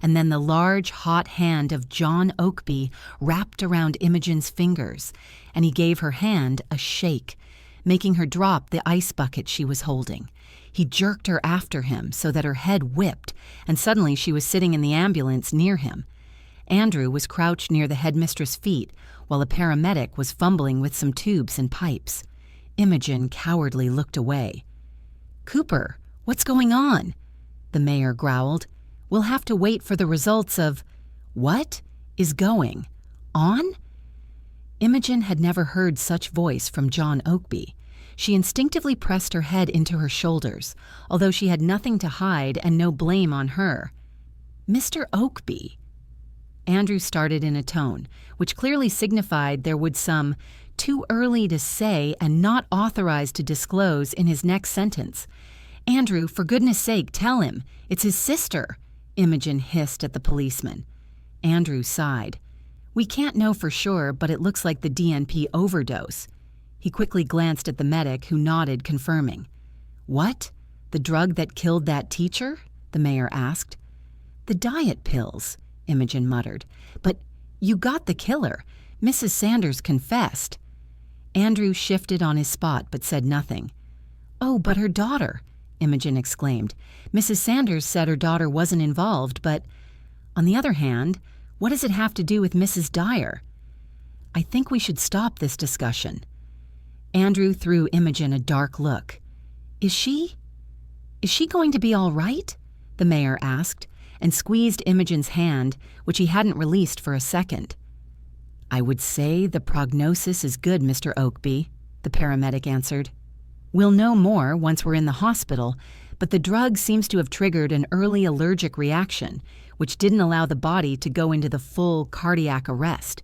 and then the large, hot hand of John Oakby wrapped around Imogen's fingers, and he gave her hand a shake, making her drop the ice bucket she was holding. He jerked her after him so that her head whipped, and suddenly she was sitting in the ambulance near him. Andrew was crouched near the headmistress' feet, while a paramedic was fumbling with some tubes and pipes. Imogen cowardly looked away. "Cooper, what's going on?" the mayor growled. "We'll have to wait for the results of—" "What is going on?" Imogen had never heard such voice from John Oakby. She instinctively pressed her head into her shoulders, although she had nothing to hide and no blame on her. "Mr. Oakby." Andrew started in a tone, which clearly signified there would some "too early to say and not authorized to disclose" in his next sentence. "Andrew, for goodness sake, tell him. It's his sister," Imogen hissed at the policeman. Andrew sighed. "We can't know for sure, but it looks like the DNP overdose." He quickly glanced at the medic, who nodded, confirming. "What? The drug that killed that teacher?" the mayor asked. "The diet pills," Imogen muttered. "But you got the killer. Mrs. Sanders confessed." Andrew shifted on his spot but said nothing. "Oh, but her daughter," Imogen exclaimed. "Mrs. Sanders said her daughter wasn't involved, but on the other hand, what does it have to do with Mrs. Dyer?" "I think we should stop this discussion." Andrew threw Imogen a dark look. Is she going to be all right?" the mayor asked, and squeezed Imogen's hand, which he hadn't released for a second. "I would say the prognosis is good, Mr. Oakby," the paramedic answered. "We'll know more once we're in the hospital, but the drug seems to have triggered an early allergic reaction, which didn't allow the body to go into the full cardiac arrest."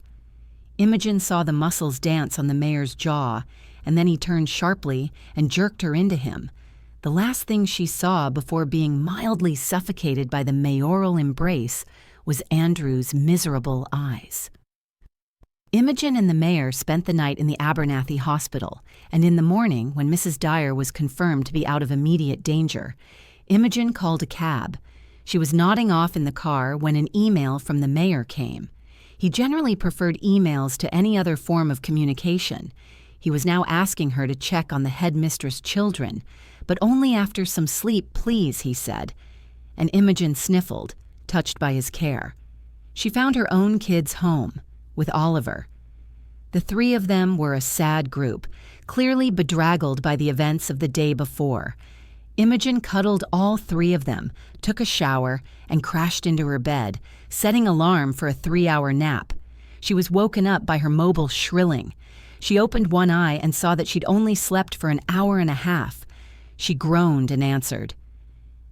Imogen saw the muscles dance on the mayor's jaw, and then he turned sharply and jerked her into him. The last thing she saw before being mildly suffocated by the mayoral embrace was Andrew's miserable eyes. Imogen and the mayor spent the night in the Abernathy hospital, and in the morning, when Mrs. Dyer was confirmed to be out of immediate danger, Imogen called a cab. She was nodding off in the car when an email from the mayor came. He generally preferred emails to any other form of communication. He was now asking her to check on the headmistress' children, but only after some sleep, please, he said. And Imogen sniffled, touched by his care. She found her own kids home, with Oliver. The three of them were a sad group, clearly bedraggled by the events of the day before. Imogen cuddled all three of them, took a shower, and crashed into her bed, setting alarm for a 3-hour nap. She was woken up by her mobile shrilling. She opened one eye and saw that she'd only slept for an hour and a half. She groaned and answered.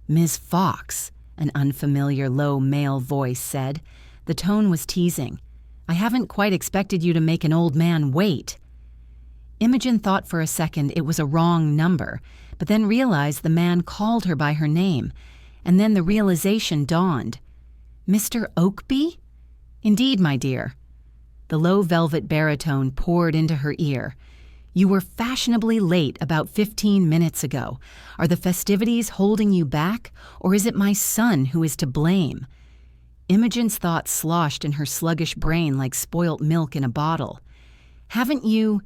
"Ms. Fox," an unfamiliar low male voice said. The tone was teasing. "I haven't quite expected you to make an old man wait." Imogen thought for a second it was a wrong number, but then realized the man called her by her name, and then the realization dawned. "Mr. Oakby?" "Indeed, my dear." The low velvet baritone poured into her ear. "You were fashionably late about 15 minutes ago. Are the festivities holding you back, or is it my son who is to blame?" Imogen's thoughts sloshed in her sluggish brain like spoilt milk in a bottle. "Haven't you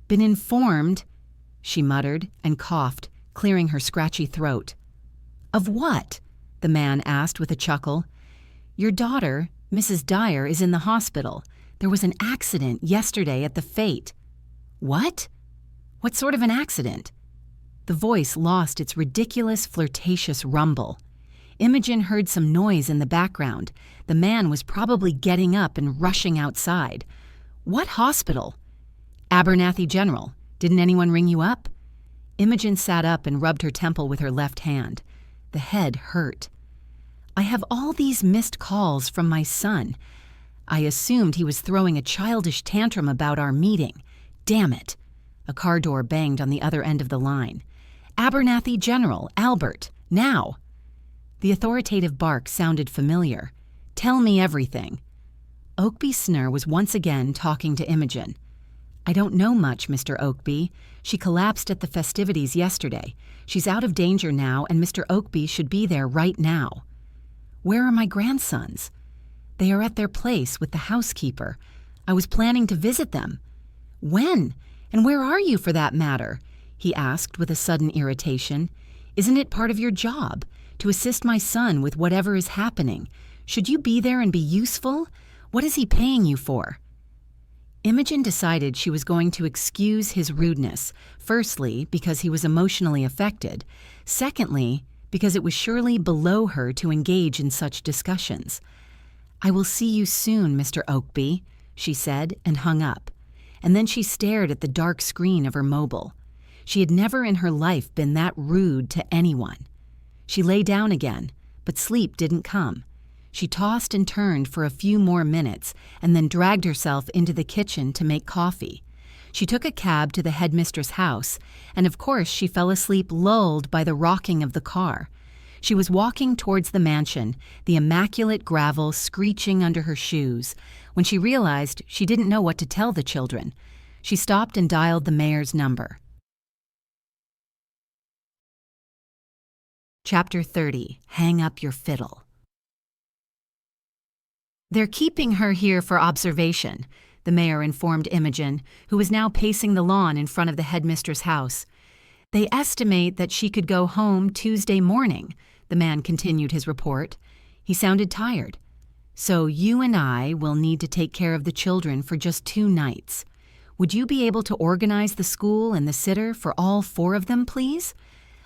been informed?" she muttered and coughed, clearing her scratchy throat. "Of what?" the man asked with a chuckle. "Your daughter, Mrs. Dyer, is in the hospital. There was an accident yesterday at the fete." "What? What sort of an accident?" The voice lost its ridiculous, flirtatious rumble. Imogen heard some noise in the background. The man was probably getting up and rushing outside. "What hospital?" "Abernathy General. Didn't anyone ring you up?" Imogen sat up and rubbed her temple with her left hand. The head hurt. "I have all these missed calls from my son. I assumed he was throwing a childish tantrum about our meeting. Damn it." A car door banged on the other end of the line. "Abernathy General, Albert, now." The authoritative bark sounded familiar. "Tell me everything." Oakby Snur was once again talking to Imogen. "I don't know much, Mr. Oakby. She collapsed at the festivities yesterday. She's out of danger now, and Mr. Oakby should be there right now." "Where are my grandsons?" "They are at their place with the housekeeper. I was planning to visit them." "When? And where are you, for that matter?" he asked with a sudden irritation. "Isn't it part of your job to assist my son with whatever is happening? Should you be there and be useful? What is he paying you for?" Imogen decided she was going to excuse his rudeness, firstly, because he was emotionally affected, secondly, because it was surely below her to engage in such discussions. "I will see you soon, Mr. Oakby," she said, and hung up. And then she stared at the dark screen of her mobile. She had never in her life been that rude to anyone. She lay down again, but sleep didn't come. She tossed and turned for a few more minutes and then dragged herself into the kitchen to make coffee. She took a cab to the headmistress' house, and of course she fell asleep lulled by the rocking of the car. She was walking towards the mansion, the immaculate gravel screeching under her shoes, when she realized she didn't know what to tell the children. She stopped and dialed the mayor's number. Chapter 30. Hang Up Your Fiddle. "They're keeping her here for observation," the mayor informed Imogen, who was now pacing the lawn in front of the headmistress' house. "They estimate that she could go home Tuesday morning," the man continued his report. He sounded tired. "So you and I will need to take care of the children for just 2 nights. Would you be able to organize the school and the sitter for all 4 of them, please?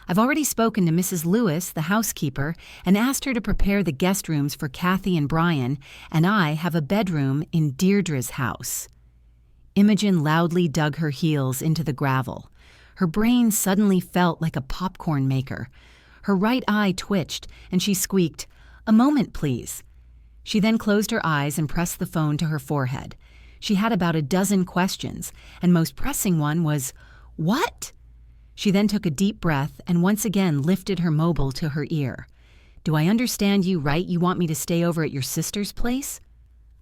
I've already spoken to Mrs. Lewis, the housekeeper, and asked her to prepare the guest rooms for Kathy and Brian, and I have a bedroom in Deirdre's house." Imogen loudly dug her heels into the gravel. Her brain suddenly felt like a popcorn maker. Her right eye twitched, and she squeaked, "A moment, please." She then closed her eyes and pressed the phone to her forehead. She had about a dozen questions, and most pressing one was, "What?" She then took a deep breath and once again lifted her mobile to her ear. "Do I understand you right? You want me to stay over at your sister's place?"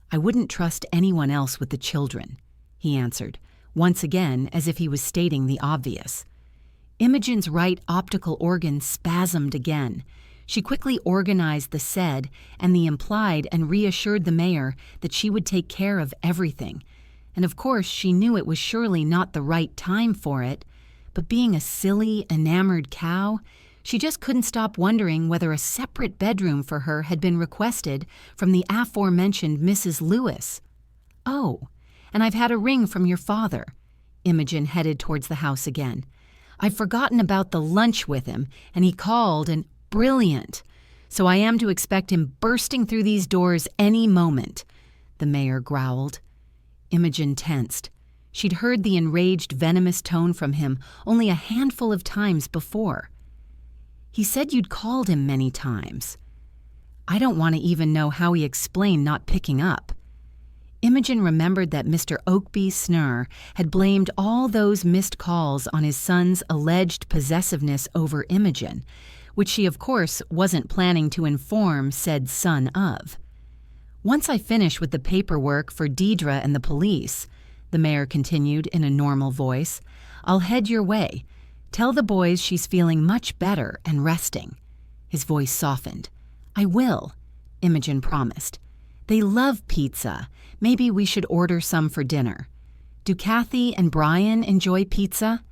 "I wouldn't trust anyone else with the children," he answered, once again as if he was stating the obvious. Imogen's right optical organ spasmed again. She quickly organized the said and the implied and reassured the mayor that she would take care of everything. And of course she knew it was surely not the right time for it, but being a silly, enamored cow, she just couldn't stop wondering whether a separate bedroom for her had been requested from the aforementioned Mrs. Lewis. "Oh, and I've had a ring from your father." Imogen headed towards the house again. "I've forgotten about the lunch with him, and he called and brilliant. So I am to expect him bursting through these doors any moment," the mayor growled. Imogen tensed. She'd heard the enraged, venomous tone from him only a handful of times before. "He said you'd called him many times." "I don't want to even know how he explained not picking up." Imogen remembered that Mr. Oakby Snurr had blamed all those missed calls on his son's alleged possessiveness over Imogen, which she of course wasn't planning to inform said son of. "Once I finish with the paperwork for Deidre and the police," the mayor continued in a normal voice, "I'll head your way. Tell the boys she's feeling much better and resting." His voice softened. "I will," Imogen promised. "They love pizza. Maybe we should order some for dinner. Do Kathy and Brian enjoy pizza?"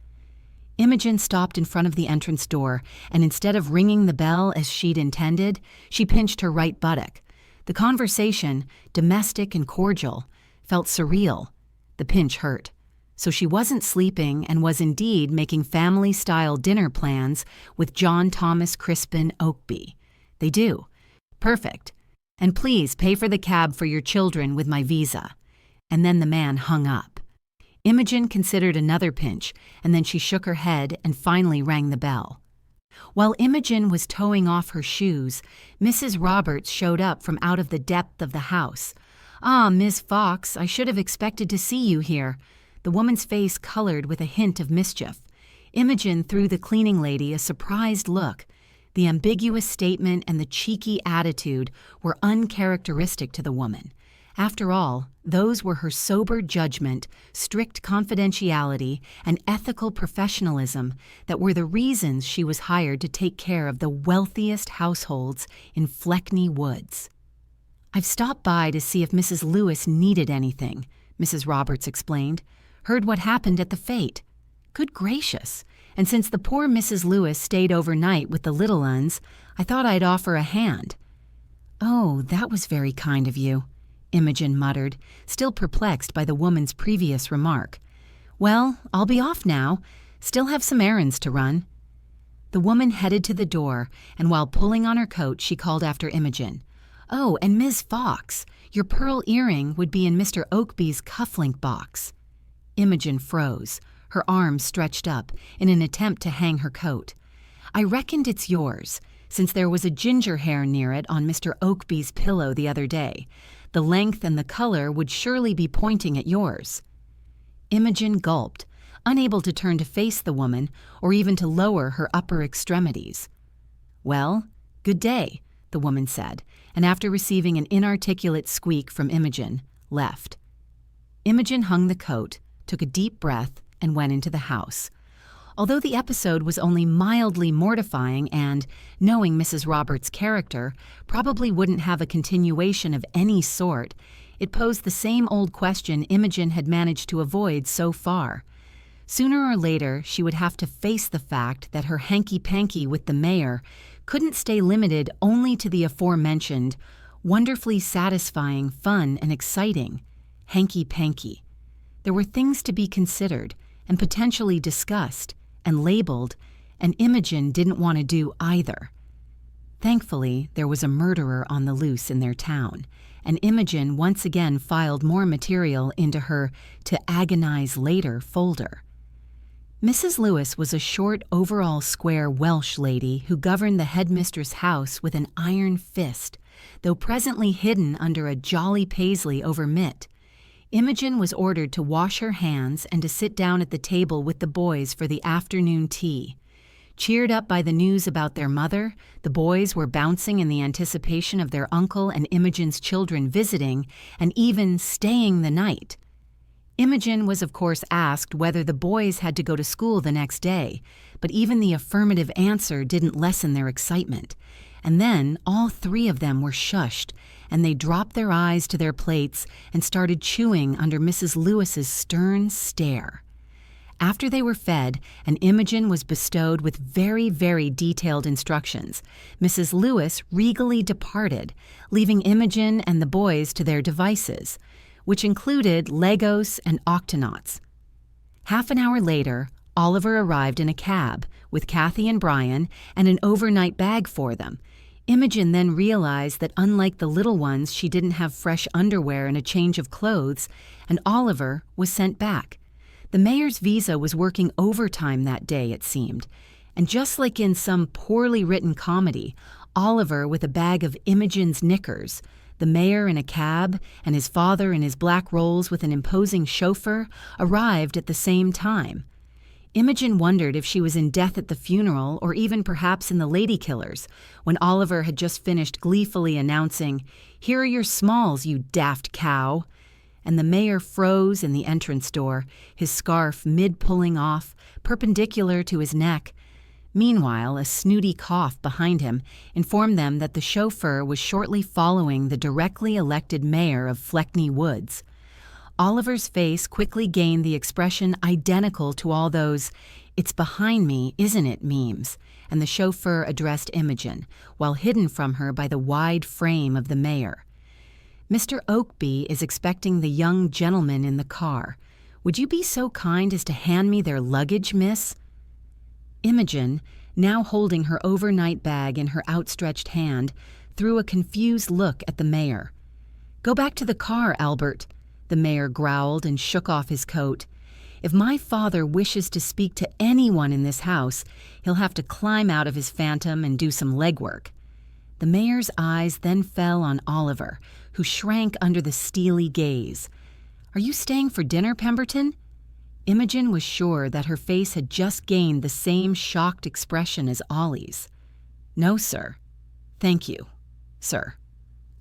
Imogen stopped in front of the entrance door, and instead of ringing the bell as she'd intended, she pinched her right buttock. The conversation, domestic and cordial, felt surreal. The pinch hurt. So she wasn't sleeping and was indeed making family-style dinner plans with John Thomas Crispin Oakby. "They do. Perfect. And please pay for the cab for your children with my visa." And then the man hung up. Imogen considered another pinch, and then she shook her head and finally rang the bell. While Imogen was towing off her shoes, Mrs. Roberts showed up from out of the depth of the house. "Ah, Miss Fox, I should have expected to see you here." The woman's face colored with a hint of mischief. Imogen threw the cleaning lady a surprised look. The ambiguous statement and the cheeky attitude were uncharacteristic to the woman. After all, those were her sober judgment, strict confidentiality, and ethical professionalism that were the reasons she was hired to take care of the wealthiest households in Fleckney Woulds. "I've stopped by to see if Mrs. Lewis needed anything," Mrs. Roberts explained. "Heard what happened at the fete." "Good gracious! And since the poor Mrs. Lewis stayed overnight with the little uns, I thought I'd offer a hand." "Oh, that was very kind of you," Imogen muttered, still perplexed by the woman's previous remark. "Well, I'll be off now. Still have some errands to run." The woman headed to the door, and while pulling on her coat, she called after Imogen. "Oh, and Ms. Fox, your pearl earring would be in Mr. Oakby's cufflink box." Imogen froze, her arms stretched up in an attempt to hang her coat. "I reckoned it's yours, since there was a ginger hair near it on Mr. Oakby's pillow the other day. The length and the color would surely be pointing at yours." Imogen gulped, unable to turn to face the woman or even to lower her upper extremities. "Well, good day," the woman said, and after receiving an inarticulate squeak from Imogen, left. Imogen hung the coat, took a deep breath, and went into the house. Although the episode was only mildly mortifying and, knowing Mrs. Roberts' character, probably wouldn't have a continuation of any sort, it posed the same old question Imogen had managed to avoid so far. Sooner or later, she would have to face the fact that her hanky-panky with the mayor couldn't stay limited only to the aforementioned, wonderfully satisfying, fun, and exciting hanky-panky. There were things to be considered and potentially discussed and labeled, and Imogen didn't want to do either. Thankfully, there was a murderer on the loose in their town, and Imogen once again filed more material into her "to agonize later" folder. Mrs. Lewis was a short, overall square Welsh lady who governed the headmistress' house with an iron fist, though presently hidden under a jolly paisley over mitt. Imogen was ordered to wash her hands and to sit down at the table with the boys for the afternoon tea. Cheered up by the news about their mother, the boys were bouncing in the anticipation of their uncle and Imogen's children visiting and even staying the night. Imogen was of course asked whether the boys had to go to school the next day, but even the affirmative answer didn't lessen their excitement. And then all three of them were shushed, and they dropped their eyes to their plates and started chewing under Mrs. Lewis's stern stare. After they were fed, and Imogen was bestowed with very, very detailed instructions, Mrs. Lewis regally departed, leaving Imogen and the boys to their devices, which included Legos and Octonauts. Half an hour later, Oliver arrived in a cab with Kathy and Brian and an overnight bag for them. Imogen then realized that unlike the little ones, she didn't have fresh underwear and a change of clothes, and Oliver was sent back. The mayor's visa was working overtime that day, it seemed, and just like in some poorly written comedy, Oliver with a bag of Imogen's knickers, the mayor in a cab, and his father in his black rolls with an imposing chauffeur arrived at the same time. Imogen wondered if she was in death at the funeral or even perhaps in the Lady Killers, when Oliver had just finished gleefully announcing, "Here are your smalls, you daft cow," and the mayor froze in the entrance door, his scarf mid-pulling off, perpendicular to his neck. Meanwhile, a snooty cough behind him informed them that the chauffeur was shortly following the directly elected mayor of Fleckney Woulds. Oliver's face quickly gained the expression identical to all those "it's behind me, isn't it" memes, and the chauffeur addressed Imogen, while hidden from her by the wide frame of the mayor. "Mr. Oakby is expecting the young gentleman in the car. Would you be so kind as to hand me their luggage, miss?" Imogen, now holding her overnight bag in her outstretched hand, threw a confused look at the mayor. "Go back to the car, Albert," the mayor growled and shook off his coat. "If my father wishes to speak to anyone in this house, he'll have to climb out of his phantom and do some legwork." The mayor's eyes then fell on Oliver, who shrank under the steely gaze. "Are you staying for dinner, Pemberton?" Imogen was sure that her face had just gained the same shocked expression as Ollie's. "No, sir." "Thank you, sir,"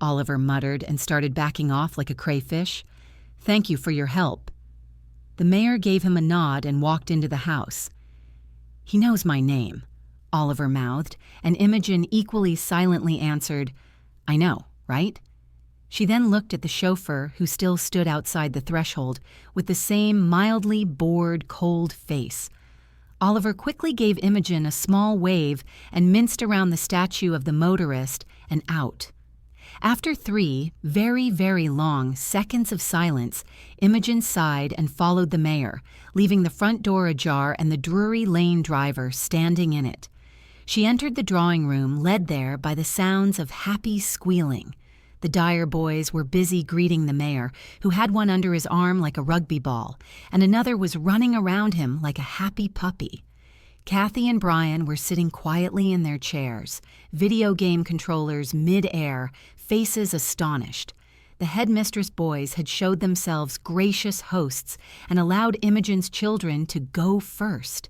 Oliver muttered and started backing off like a crayfish. "Thank you for your help." The mayor gave him a nod and walked into the house. "He knows my name," Oliver mouthed, and Imogen equally silently answered, "I know, right?" She then looked at the chauffeur, who still stood outside the threshold, with the same mildly bored, cold face. Oliver quickly gave Imogen a small wave and minced around the statue of the motorist and out. After 3 very, very long seconds of silence, Imogen sighed and followed the mayor, leaving the front door ajar and the Drury Lane driver standing in it. She entered the drawing room, led there by the sounds of happy squealing. The Dyer boys were busy greeting the mayor, who had one under his arm like a rugby ball, and another was running around him like a happy puppy. Kathy and Brian were sitting quietly in their chairs, video game controllers mid-air, faces astonished. The headmistress boys had showed themselves gracious hosts and allowed Imogen's children to go first.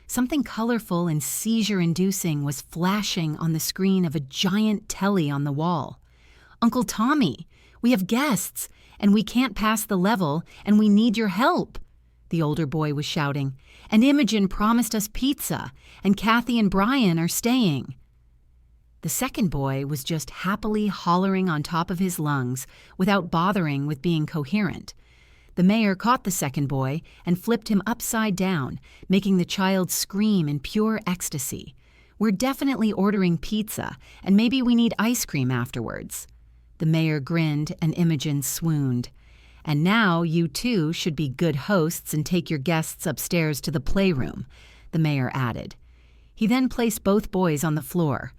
Something colorful and seizure-inducing was flashing on the screen of a giant telly on the wall. "Uncle Tommy, we have guests, and we can't pass the level, and we need your help," the older boy was shouting. "And Imogen promised us pizza, and Kathy and Brian are staying." The second boy was just happily hollering on top of his lungs without bothering with being coherent. The mayor caught the second boy and flipped him upside down, making the child scream in pure ecstasy. "We're definitely ordering pizza, and maybe we need ice cream afterwards." The mayor grinned and Imogen swooned. "And now you too should be good hosts and take your guests upstairs to the playroom," the mayor added. He then placed both boys on the floor.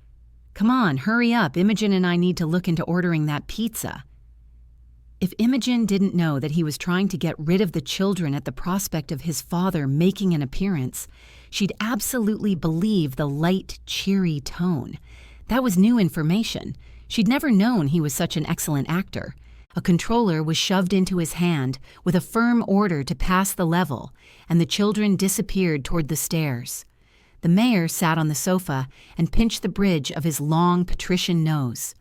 "Come on, hurry up. Imogen and I need to look into ordering that pizza." If Imogen didn't know that he was trying to get rid of the children at the prospect of his father making an appearance, she'd absolutely believe the light, cheery tone. That was new information. She'd never known he was such an excellent actor. A controller was shoved into his hand with a firm order to pass the level, and the children disappeared toward the stairs. The mayor sat on the sofa and pinched the bridge of his long patrician nose.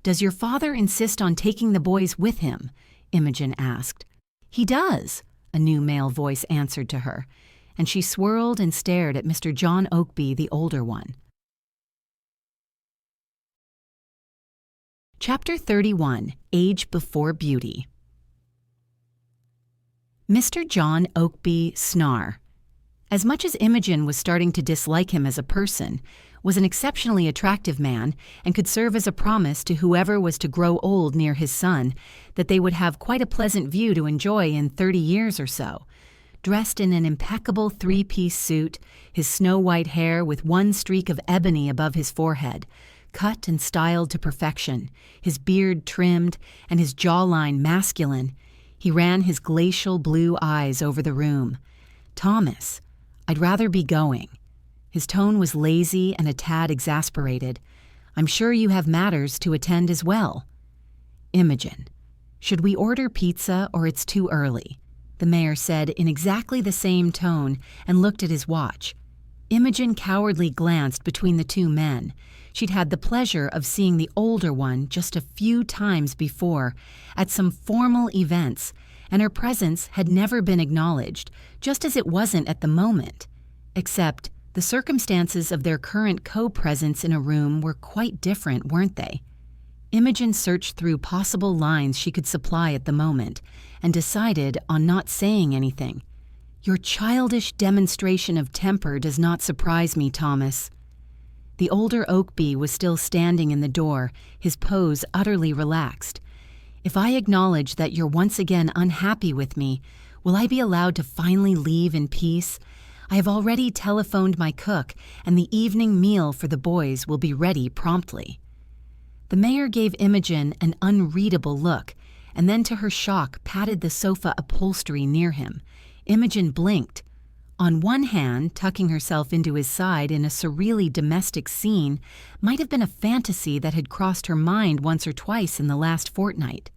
"Does your father insist on taking the boys with him?" Imogen asked. "He does," a new male voice answered to her, and she swirled and stared at Mr. John Oakby, the older one. Chapter 31, Age Before Beauty. Mr. John Oakby Snar. As much as Imogen was starting to dislike him as a person, was an exceptionally attractive man and could serve as a promise to whoever was to grow old near his son that they would have quite a pleasant view to enjoy in 30 years or so. Dressed in an impeccable three-piece suit, his snow-white hair with one streak of ebony above his forehead, cut and styled to perfection, his beard trimmed, and his jawline masculine, he ran his glacial blue eyes over the room. "Thomas, I'd rather be going." His tone was lazy and a tad exasperated. "I'm sure you have matters to attend as well." "Imogen, should we order pizza or it's too early?" the mayor said in exactly the same tone and looked at his watch. Imogen cowardly glanced between the two men. She'd had the pleasure of seeing the older one just a few times before at some formal events, and her presence had never been acknowledged, just as it wasn't at the moment. Except the circumstances of their current co-presence in a room were quite different, weren't they? Imogen searched through possible lines she could supply at the moment and decided on not saying anything. "Your childish demonstration of temper does not surprise me, Thomas." The older Oakby was still standing in the door, his pose utterly relaxed. "If I acknowledge that you're once again unhappy with me, will I be allowed to finally leave in peace? I have already telephoned my cook, and the evening meal for the boys will be ready promptly." The mayor gave Imogen an unreadable look, and then to her shock patted the sofa upholstery near him. Imogen blinked. On one hand, tucking herself into his side in a surreally domestic scene might have been a fantasy that had crossed her mind once or twice in the last fortnight.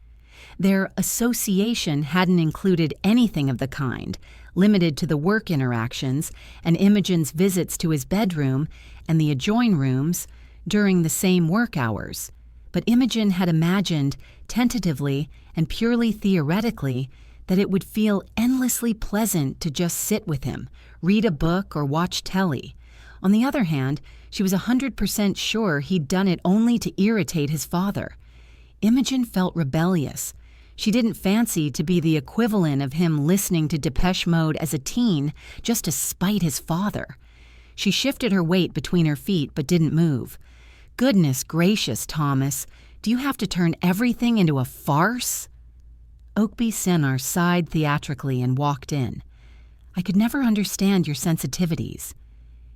Their association hadn't included anything of the kind, limited to the work interactions and Imogen's visits to his bedroom and the adjoining rooms during the same work hours. But Imogen had imagined, tentatively and purely theoretically, that it would feel endlessly pleasant to just sit with him, read a book or watch telly. On the other hand, she was 100% sure he'd done it only to irritate his father. Imogen felt rebellious. She didn't fancy to be the equivalent of him listening to Depeche Mode as a teen just to spite his father. She shifted her weight between her feet but didn't move. "Goodness gracious, Thomas, do you have to turn everything into a farce?" Oakby Sennar sighed theatrically and walked in. "I could never understand your sensitivities."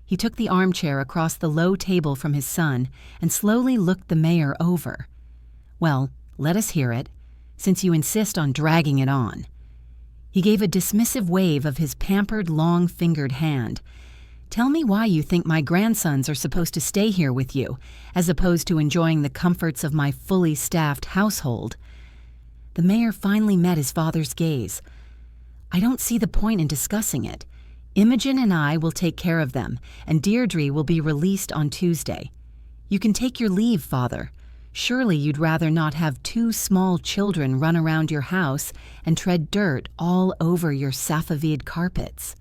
He took the armchair across the low table from his son and slowly looked the mayor over. "Well, let us hear it, since you insist on dragging it on." He gave a dismissive wave of his pampered, long-fingered hand. "Tell me why you think my grandsons are supposed to stay here with you, as opposed to enjoying the comforts of my fully staffed household." The mayor finally met his father's gaze. "I don't see the point in discussing it. Imogen and I will take care of them, and Deirdre will be released on Tuesday. You can take your leave, Father. Surely you'd rather not have 2 small children run around your house and tread dirt all over your Safavid carpets."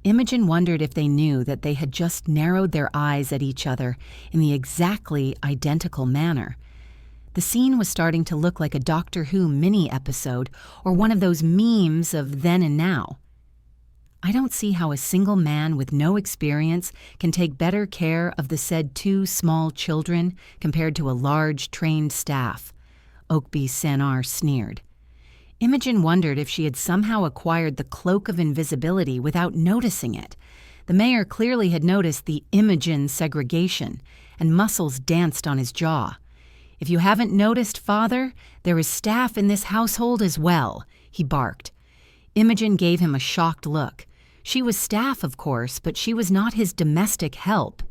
Imogen wondered if they knew that they had just narrowed their eyes at each other in the exactly identical manner. The scene was starting to look like a Doctor Who mini-episode or one of those memes of then and now. "I don't see how a single man with no experience can take better care of the said 2 small children compared to a large trained staff," Oakby Sennar sneered. Imogen wondered if she had somehow acquired the cloak of invisibility without noticing it. The mayor clearly had noticed the Imogen segregation, and muscles danced on his jaw. "If you haven't noticed, Father, there is staff in this household as well," he barked. Imogen gave him a shocked look. She was staff, of course, but she was not his domestic help.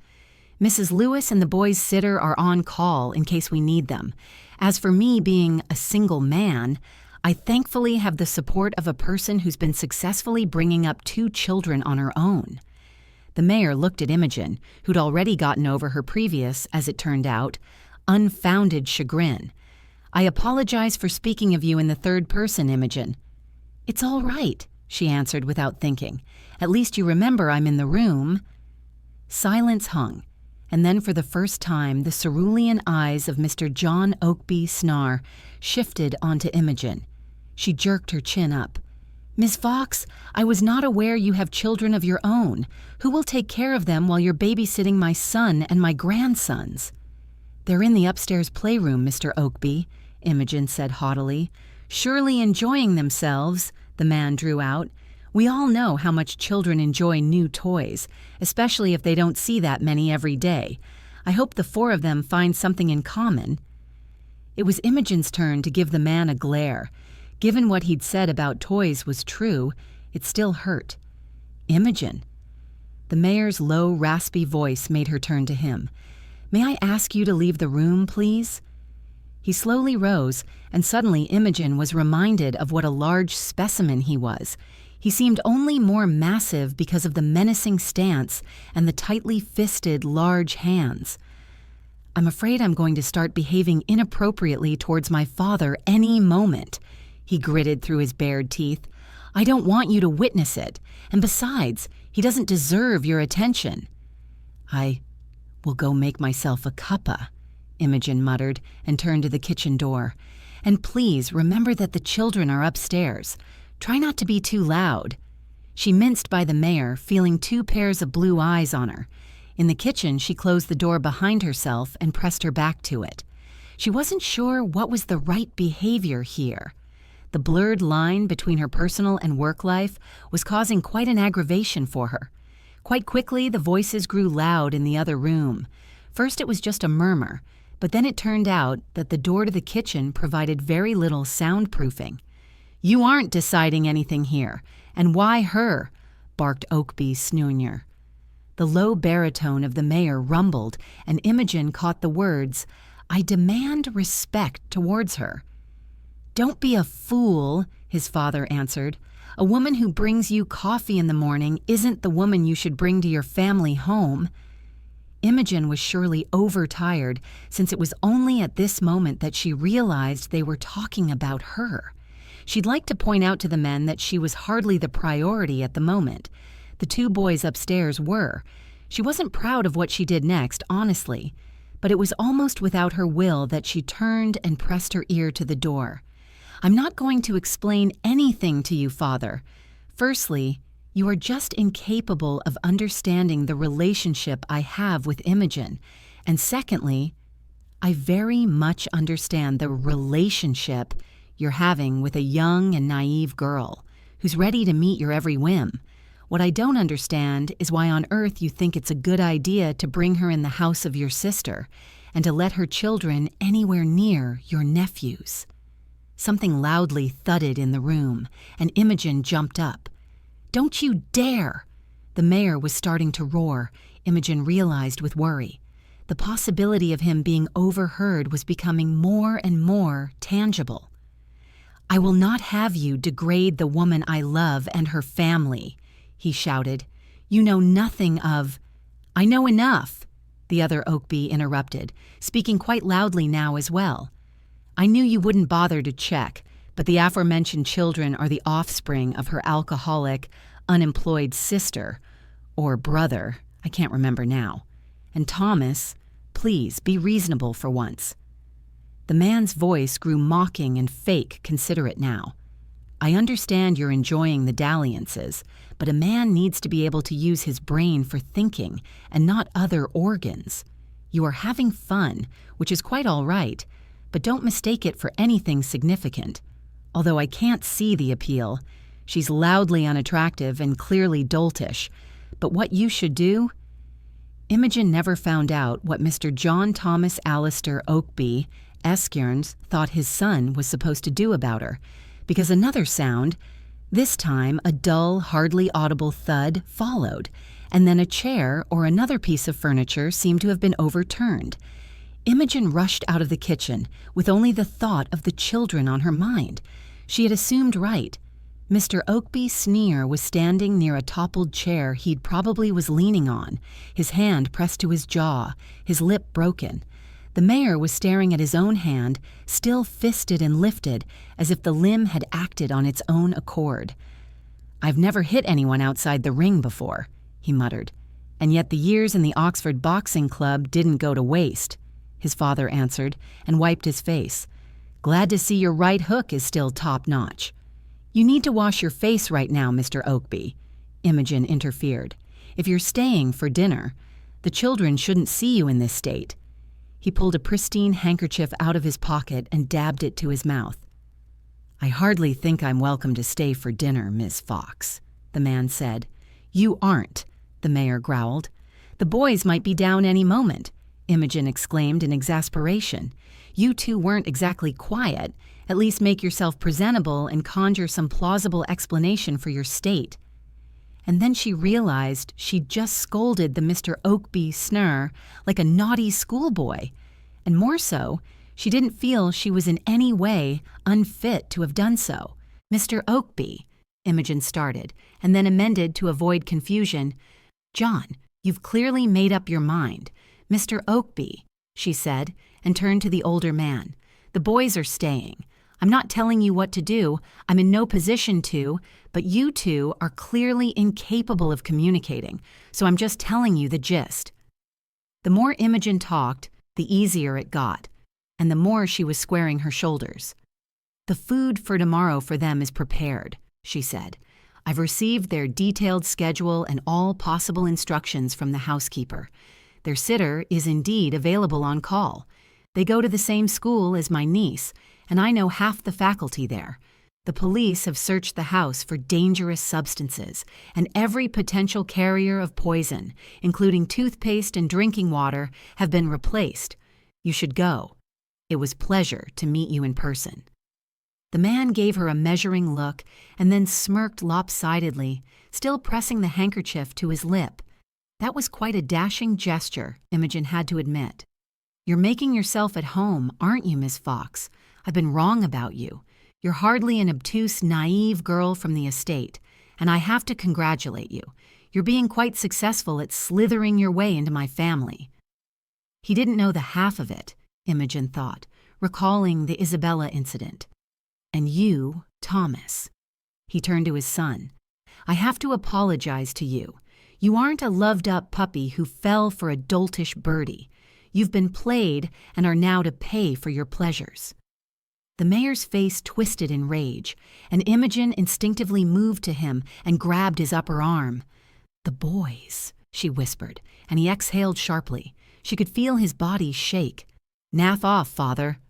"Mrs. Lewis and the boys' sitter are on call in case we need them. As for me being a single man, I thankfully have the support of a person who's been successfully bringing up 2 children on her own." The The mayor looked at Imogen, who'd already gotten over her previous, as it turned out, unfounded chagrin. "I apologize for speaking of you in the third person, Imogen." "It's all right," she answered without thinking. "At least you remember I'm in the room." Silence hung, and then for the first time the cerulean eyes of Mr. John Oakby Snar shifted onto Imogen. She jerked her chin up. "Miss Fox, I was not aware you have children of your own. Who will take care of them while you're babysitting my son and my grandsons?" "They're in the upstairs playroom, Mr. Oakby," Imogen said haughtily. "Surely enjoying themselves," the man drew out. "We all know how much children enjoy new toys, especially if they don't see that many every day. I hope the four of them find something in common." It was Imogen's turn to give the man a glare. Given what he'd said about toys was true, it still hurt. "Imogen." The mayor's low, raspy voice made her turn to him. "May I ask you to leave the room, please?" He slowly rose, and suddenly Imogen was reminded of what a large specimen he was. He seemed only more massive because of the menacing stance and the tightly fisted, large hands. "I'm afraid I'm going to start behaving inappropriately towards my father any moment," he gritted through his bared teeth. "I don't want you to witness it, and besides, he doesn't deserve your attention." "I will go make myself a cuppa," Imogen muttered and turned to the kitchen door. "And please remember that the children are upstairs. Try not to be too loud." She minced by the mayor, feeling two pairs of blue eyes on her. In the kitchen, she closed the door behind herself and pressed her back to it. She wasn't sure what was the right behavior here. The blurred line between her personal and work life was causing quite an aggravation for her. Quite quickly, the voices grew loud in the other room. First, it was just a murmur, but then it turned out that the door to the kitchen provided very little soundproofing. "You aren't deciding anything here, and why her?" barked Oakby Sr. The low baritone of the mayor rumbled, and Imogen caught the words, "I demand respect towards her." "Don't be a fool," his father answered. "A woman who brings you coffee in the morning isn't the woman you should bring to your family home." Imogen was surely overtired, since it was only at this moment that she realized they were talking about her. She'd like to point out to the men that she was hardly the priority at the moment. The two boys upstairs were. She wasn't proud of what she did next, honestly, but it was almost without her will that she turned and pressed her ear to the door. "I'm not going to explain anything to you, Father. Firstly, you are just incapable of understanding the relationship I have with Imogen. And secondly, I very much understand the relationship you're having with a young and naive girl who's ready to meet your every whim. What I don't understand is why on earth you think it's a good idea to bring her in the house of your sister and to let her children anywhere near your nephews." Something loudly thudded in the room, and Imogen jumped up. "Don't you dare!" The mayor was starting to roar, Imogen realized with worry. The possibility of him being overheard was becoming more and more tangible. "I will not have you degrade the woman I love and her family," he shouted. "You know nothing of—" "I know enough," the other Oakby interrupted, speaking quite loudly now as well. "I knew you wouldn't bother to check, but the aforementioned children are the offspring of her alcoholic, unemployed sister, or brother, I can't remember now. And Thomas, please be reasonable for once." The man's voice grew mocking and fake considerate now. "I understand you're enjoying the dalliances, but a man needs to be able to use his brain for thinking and not other organs. You are having fun, which is quite all right, but don't mistake it for anything significant. Although I can't see the appeal. She's loudly unattractive and clearly doltish, but what you should do—" Imogen never found out what Mr. John Thomas Alistair Oakby Eskearns thought his son was supposed to do about her, because another sound, this time a dull, hardly audible thud, followed, and then a chair or another piece of furniture seemed to have been overturned. Imogen rushed out of the kitchen with only the thought of the children on her mind. She had assumed right. Mr. Oakby Sneer was standing near a toppled chair he'd probably was leaning on, his hand pressed to his jaw, his lip broken. The mayor was staring at his own hand, still fisted and lifted, as if the limb had acted on its own accord. "I've never hit anyone outside the ring before," he muttered. "And yet the years in the Oxford Boxing Club didn't go to waste," his father answered, and wiped his face. "Glad to see your right hook is still top-notch." "You need to wash your face right now, Mr. Oakby," Imogen interfered. "If you're staying for dinner, the children shouldn't see you in this state." He pulled a pristine handkerchief out of his pocket and dabbed it to his mouth. "I hardly think I'm welcome to stay for dinner, Miss Fox," the man said. "You aren't," the mayor growled. "The boys might be down any moment," Imogen exclaimed in exasperation. "You two weren't exactly quiet. At least make yourself presentable and conjure some plausible explanation for your state." And then she realized she'd just scolded the Mr. Oakby Sneer like a naughty schoolboy. And more so, she didn't feel she was in any way unfit to have done so. "Mr. Oakby," Imogen started, and then amended to avoid confusion. "John, you've clearly made up your mind. Mr. Oakby," she said, and turned to the older man. "The boys are staying. I'm not telling you what to do. I'm in no position to, but you two are clearly incapable of communicating, so I'm just telling you the gist." The more Imogen talked, the easier it got, and the more she was squaring her shoulders. "The food for tomorrow for them is prepared," she said. "I've received their detailed schedule and all possible instructions from the housekeeper. Their sitter is indeed available on call. They go to the same school as my niece, and I know half the faculty there. The police have searched the house for dangerous substances and every potential carrier of poison, including toothpaste and drinking water, have been replaced. You should go. It was pleasure to meet you in person." The man gave her a measuring look and then smirked lopsidedly, still pressing the handkerchief to his lip. That was quite a dashing gesture, Imogen had to admit. "You're making yourself at home, aren't you, Miss Fox? I've been wrong about you. You're hardly an obtuse, naive girl from the estate, and I have to congratulate you. You're being quite successful at slithering your way into my family." He didn't know the half of it, Imogen thought, recalling the Isabella incident. "And you, Thomas." He turned to his son. "I have to apologize to you. You aren't a loved-up puppy who fell for a doltish birdie. You've been played and are now to pay for your pleasures." The mayor's face twisted in rage, and Imogen instinctively moved to him and grabbed his upper arm. "The boys," she whispered, and he exhaled sharply. She could feel his body shake. "Naff off, father."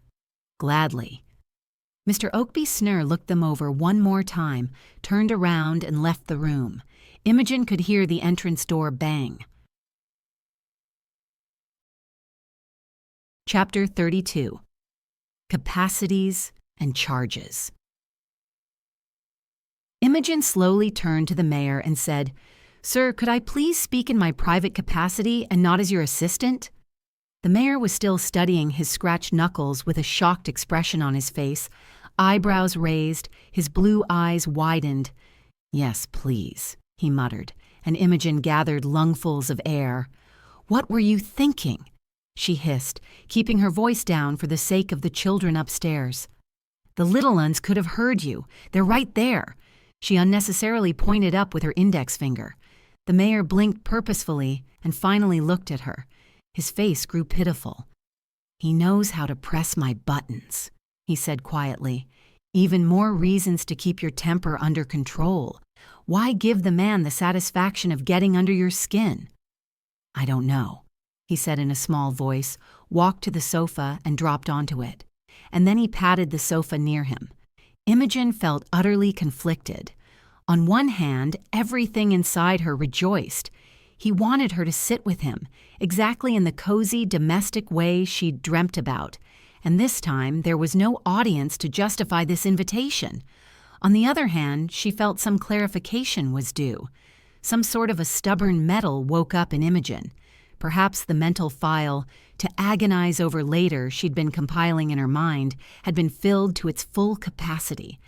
"Gladly." Mr. Oakby Sneer looked them over one more time, turned around and left the room. Imogen could hear the entrance door bang. Chapter 32. Capacities and Charges. Imogen slowly turned to the mayor and said, "Sir, could I please speak in my private capacity and not as your assistant?" The mayor was still studying his scratched knuckles with a shocked expression on his face, eyebrows raised, his blue eyes widened. "Yes, please," he muttered, and Imogen gathered lungfuls of air. "What were you thinking?" she hissed, keeping her voice down for the sake of the children upstairs. "The little uns could have heard you. They're right there." She unnecessarily pointed up with her index finger. The mayor blinked purposefully and finally looked at her. His face grew pitiful. "He knows how to press my buttons," he said quietly. "Even more reasons to keep your temper under control. Why give the man the satisfaction of getting under your skin?" "I don't know," he said in a small voice, walked to the sofa and dropped onto it. And then he patted the sofa near him. Imogen felt utterly conflicted. On one hand, everything inside her rejoiced. He wanted her to sit with him, exactly in the cozy, domestic way she'd dreamt about. And this time, there was no audience to justify this invitation. On the other hand, she felt some clarification was due. Some sort of a stubborn metal woke up in Imogen. Perhaps the mental file, to agonize over later, she'd been compiling in her mind, had been filled to its full capacity.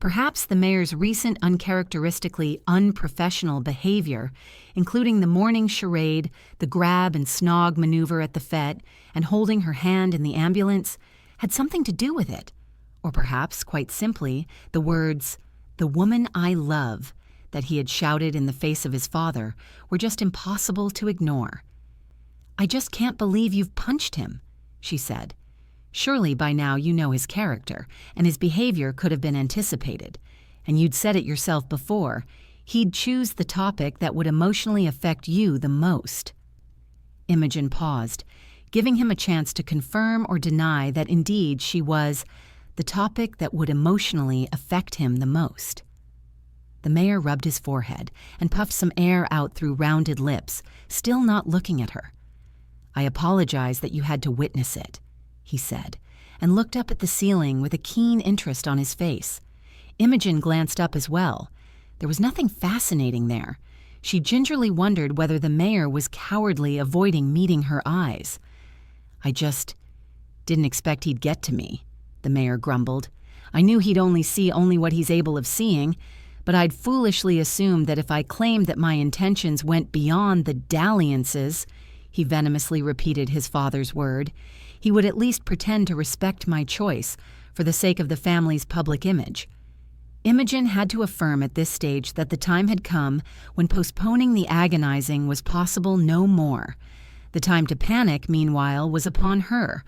Perhaps the mayor's recent uncharacteristically unprofessional behavior, including the morning charade, the grab and snog maneuver at the fete, and holding her hand in the ambulance, had something to do with it. Or perhaps, quite simply, the words, "the woman I love," that he had shouted in the face of his father, were just impossible to ignore. "I just can't believe you've punched him," she said. "Surely by now you know his character, and his behavior could have been anticipated. And you'd said it yourself before, he'd choose the topic that would emotionally affect you the most." Imogen paused, giving him a chance to confirm or deny that indeed she was the topic that would emotionally affect him the most. The mayor rubbed his forehead and puffed some air out through rounded lips, still not looking at her. "I apologize that you had to witness it," he said, and looked up at the ceiling with a keen interest on his face. Imogen glanced up as well. There was nothing fascinating there. She gingerly wondered whether the mayor was cowardly avoiding meeting her eyes. "I just didn't expect he'd get to me," the mayor grumbled. "I knew he'd only see what he's able of seeing, but I'd foolishly assumed that if I claimed that my intentions went beyond the dalliances," he venomously repeated his father's word, "he would at least pretend to respect my choice for the sake of the family's public image." Imogen had to affirm at this stage that the time had come when postponing the agonizing was possible no more. The time to panic, meanwhile, was upon her.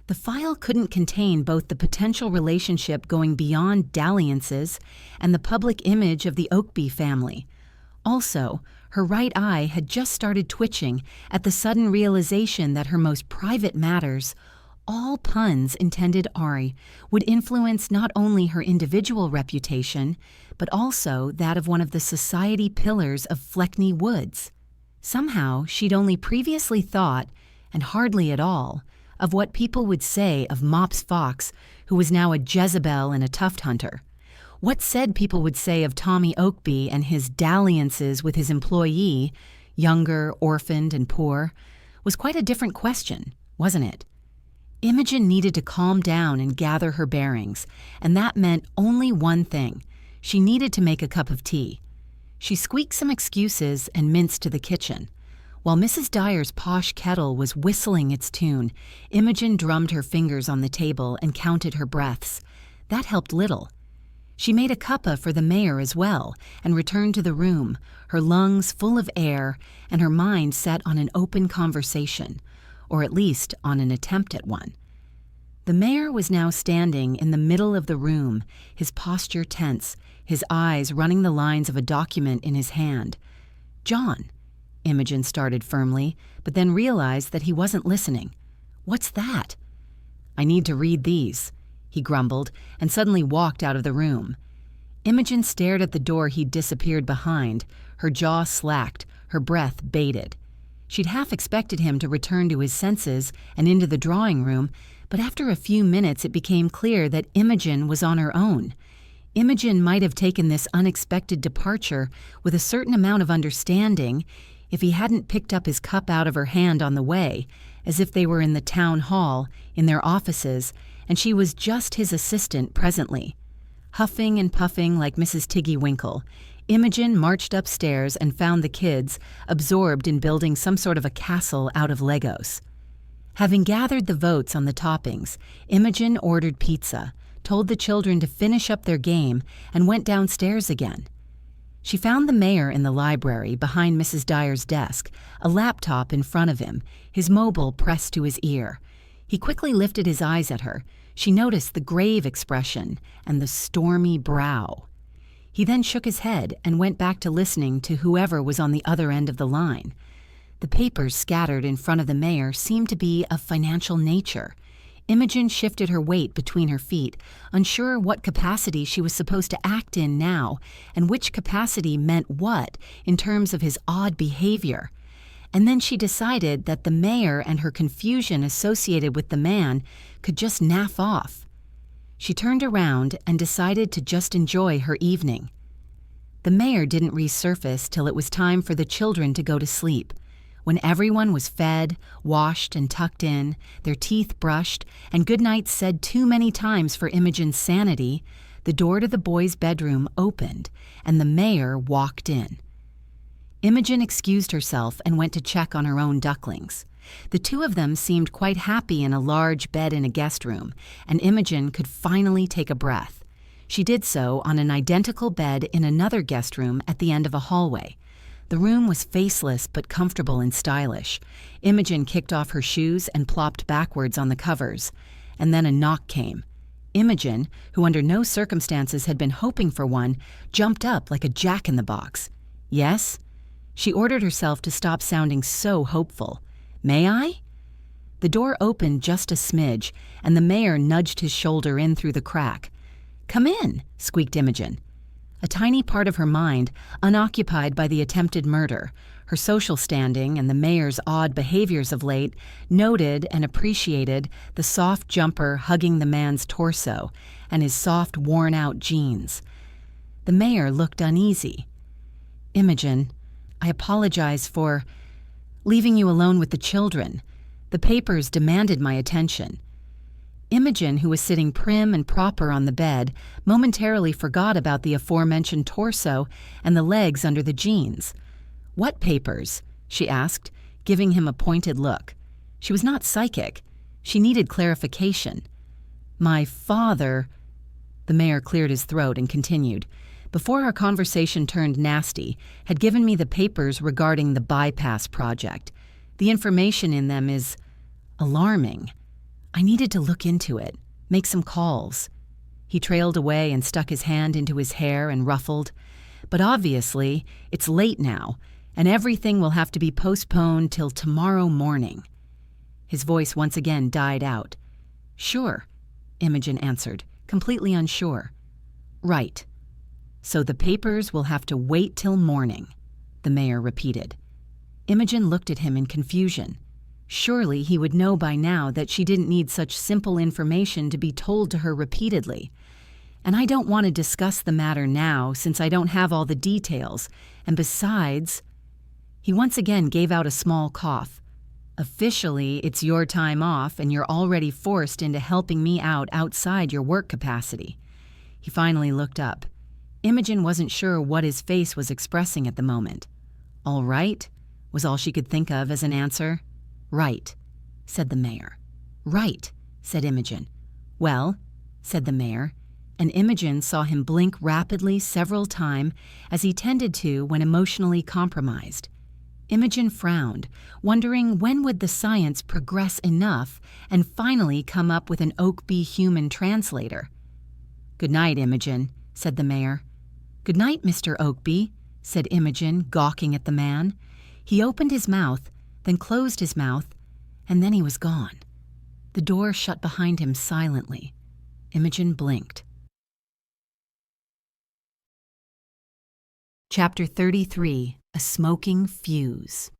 The file couldn't contain both the potential relationship going beyond dalliances and the public image of the Oakby family. Also, her right eye had just started twitching at the sudden realization that her most private matters, all puns intended Ari, would influence not only her individual reputation, but also that of one of the society pillars of Fleckney Woulds. Somehow, she'd only previously thought, and hardly at all, of what people would say of Mops Fox, who was now a Jezebel and a tuft hunter. What said people would say of Tommy Oakby and his dalliances with his employee, younger, orphaned, and poor, was quite a different question, wasn't it? Imogen needed to calm down and gather her bearings, and that meant only one thing. She needed to make a cup of tea. She squeaked some excuses and minced to the kitchen. While Mrs. Dyer's posh kettle was whistling its tune, Imogen drummed her fingers on the table and counted her breaths. That helped little. She made a cuppa for the mayor as well and returned to the room, her lungs full of air and her mind set on an open conversation, or at least on an attempt at one. The mayor was now standing in the middle of the room, his posture tense, his eyes running the lines of a document in his hand. "John," Imogen started firmly, but then realized that he wasn't listening. "What's that?" "I need to read these," he grumbled, and suddenly walked out of the room. Imogen stared at the door he'd disappeared behind, her jaw slacked, her breath bated. She'd half expected him to return to his senses and into the drawing room, but after a few minutes it became clear that Imogen was on her own. Imogen might have taken this unexpected departure with a certain amount of understanding if he hadn't picked up his cup out of her hand on the way, as if they were in the town hall, in their offices, and she was just his assistant presently. Huffing and puffing like Mrs. Tiggy Winkle, Imogen marched upstairs and found the kids absorbed in building some sort of a castle out of Legos. Having gathered the votes on the toppings, Imogen ordered pizza, told the children to finish up their game, and went downstairs again. She found the mayor in the library behind Mrs. Dyer's desk, a laptop in front of him, his mobile pressed to his ear. He quickly lifted his eyes at her. She noticed the grave expression and the stormy brow. He then shook his head and went back to listening to whoever was on the other end of the line. The papers scattered in front of the mayor seemed to be of financial nature. Imogen shifted her weight between her feet, unsure what capacity she was supposed to act in now, and which capacity meant what in terms of his odd behavior. And then she decided that the mayor and her confusion associated with the man could just naff off. She turned around and decided to just enjoy her evening. The mayor didn't resurface till it was time for the children to go to sleep. When everyone was fed, washed, and tucked in, their teeth brushed, and goodnight said too many times for Imogen's sanity, The door to the boys' bedroom opened, and the mayor walked in. Imogen excused herself and went to check on her own ducklings. The two of them seemed quite happy in a large bed in a guest room, and Imogen could finally take a breath. She did so on an identical bed in another guest room at the end of a hallway. The room was faceless but comfortable and stylish. Imogen kicked off her shoes and plopped backwards on the covers. And then a knock came. Imogen, who under no circumstances had been hoping for one, jumped up like a jack-in-the-box. "Yes?" She ordered herself to stop sounding so hopeful. "May I?" The door opened just a smidge, and the mayor nudged his shoulder in through the crack. "Come in," squeaked Imogen. A tiny part of her mind, unoccupied by the attempted murder, her social standing and the mayor's odd behaviors of late, noted and appreciated the soft jumper hugging the man's torso and his soft, worn-out jeans. The mayor looked uneasy. "Imogen, I apologize for leaving you alone with the children. The papers demanded my attention." Imogen, who was sitting prim and proper on the bed, momentarily forgot about the aforementioned torso and the legs under the jeans. "What papers?" she asked, giving him a pointed look. She was not psychic. She needed clarification. "My father—" The mayor cleared his throat and continued. "Before our conversation turned nasty, had given me the papers regarding the bypass project. The information in them is alarming. I needed to look into it, make some calls." He trailed away and stuck his hand into his hair and ruffled. "But obviously, it's late now, and everything will have to be postponed till tomorrow morning." His voice once again died out. "Sure," Imogen answered, completely unsure. "Right. So the papers will have to wait till morning," the mayor repeated. Imogen looked at him in confusion. Surely he would know by now that she didn't need such simple information to be told to her repeatedly. "And I don't want to discuss the matter now since I don't have all the details, and besides—" He once again gave out a small cough. "Officially, it's your time off and you're already forced into helping me out outside your work capacity." He finally looked up. Imogen wasn't sure what his face was expressing at the moment. "All right," was all she could think of as an answer. "Right," said the mayor. "Right," said Imogen. "Well," said the mayor, and Imogen saw him blink rapidly several times as he tended to when emotionally compromised. Imogen frowned, wondering when would the science progress enough and finally come up with an Oakby human translator. "Good night, Imogen," said the mayor. "Good night, Mr. Oakby," said Imogen, gawking at the man. He opened his mouth, then closed his mouth, and then he was gone. The door shut behind him silently. Imogen blinked. Chapter 33, A Smoking Fuse.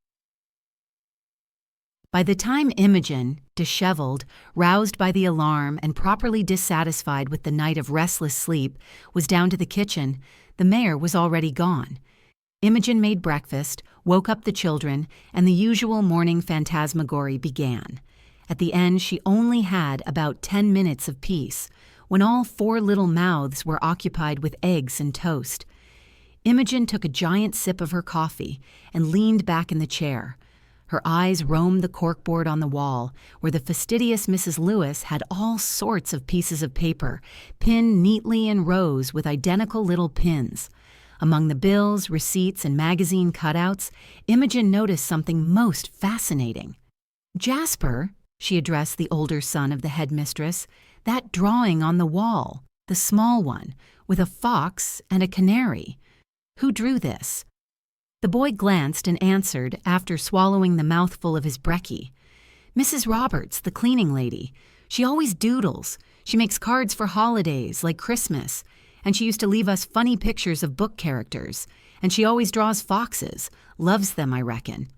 By the time Imogen, disheveled, roused by the alarm and properly dissatisfied with the night of restless sleep, was down to the kitchen, the mayor was already gone. Imogen made breakfast, woke up the children, and the usual morning phantasmagory began. At the end, she only had about 10 minutes of peace, when all 4 little mouths were occupied with eggs and toast. Imogen took a giant sip of her coffee and leaned back in the chair. Her eyes roamed the corkboard on the wall, where the fastidious Mrs. Lewis had all sorts of pieces of paper, pinned neatly in rows with identical little pins. Among the bills, receipts, and magazine cutouts, Imogen noticed something most fascinating. "Jasper," she addressed the older son of the headmistress, "that drawing on the wall, the small one, with a fox and a canary. Who drew this?" The boy glanced and answered after swallowing the mouthful of his brekkie. "Mrs. Roberts, the cleaning lady. She always doodles. She makes cards for holidays, like Christmas. And she used to leave us funny pictures of book characters. And she always draws foxes. Loves them, I reckon."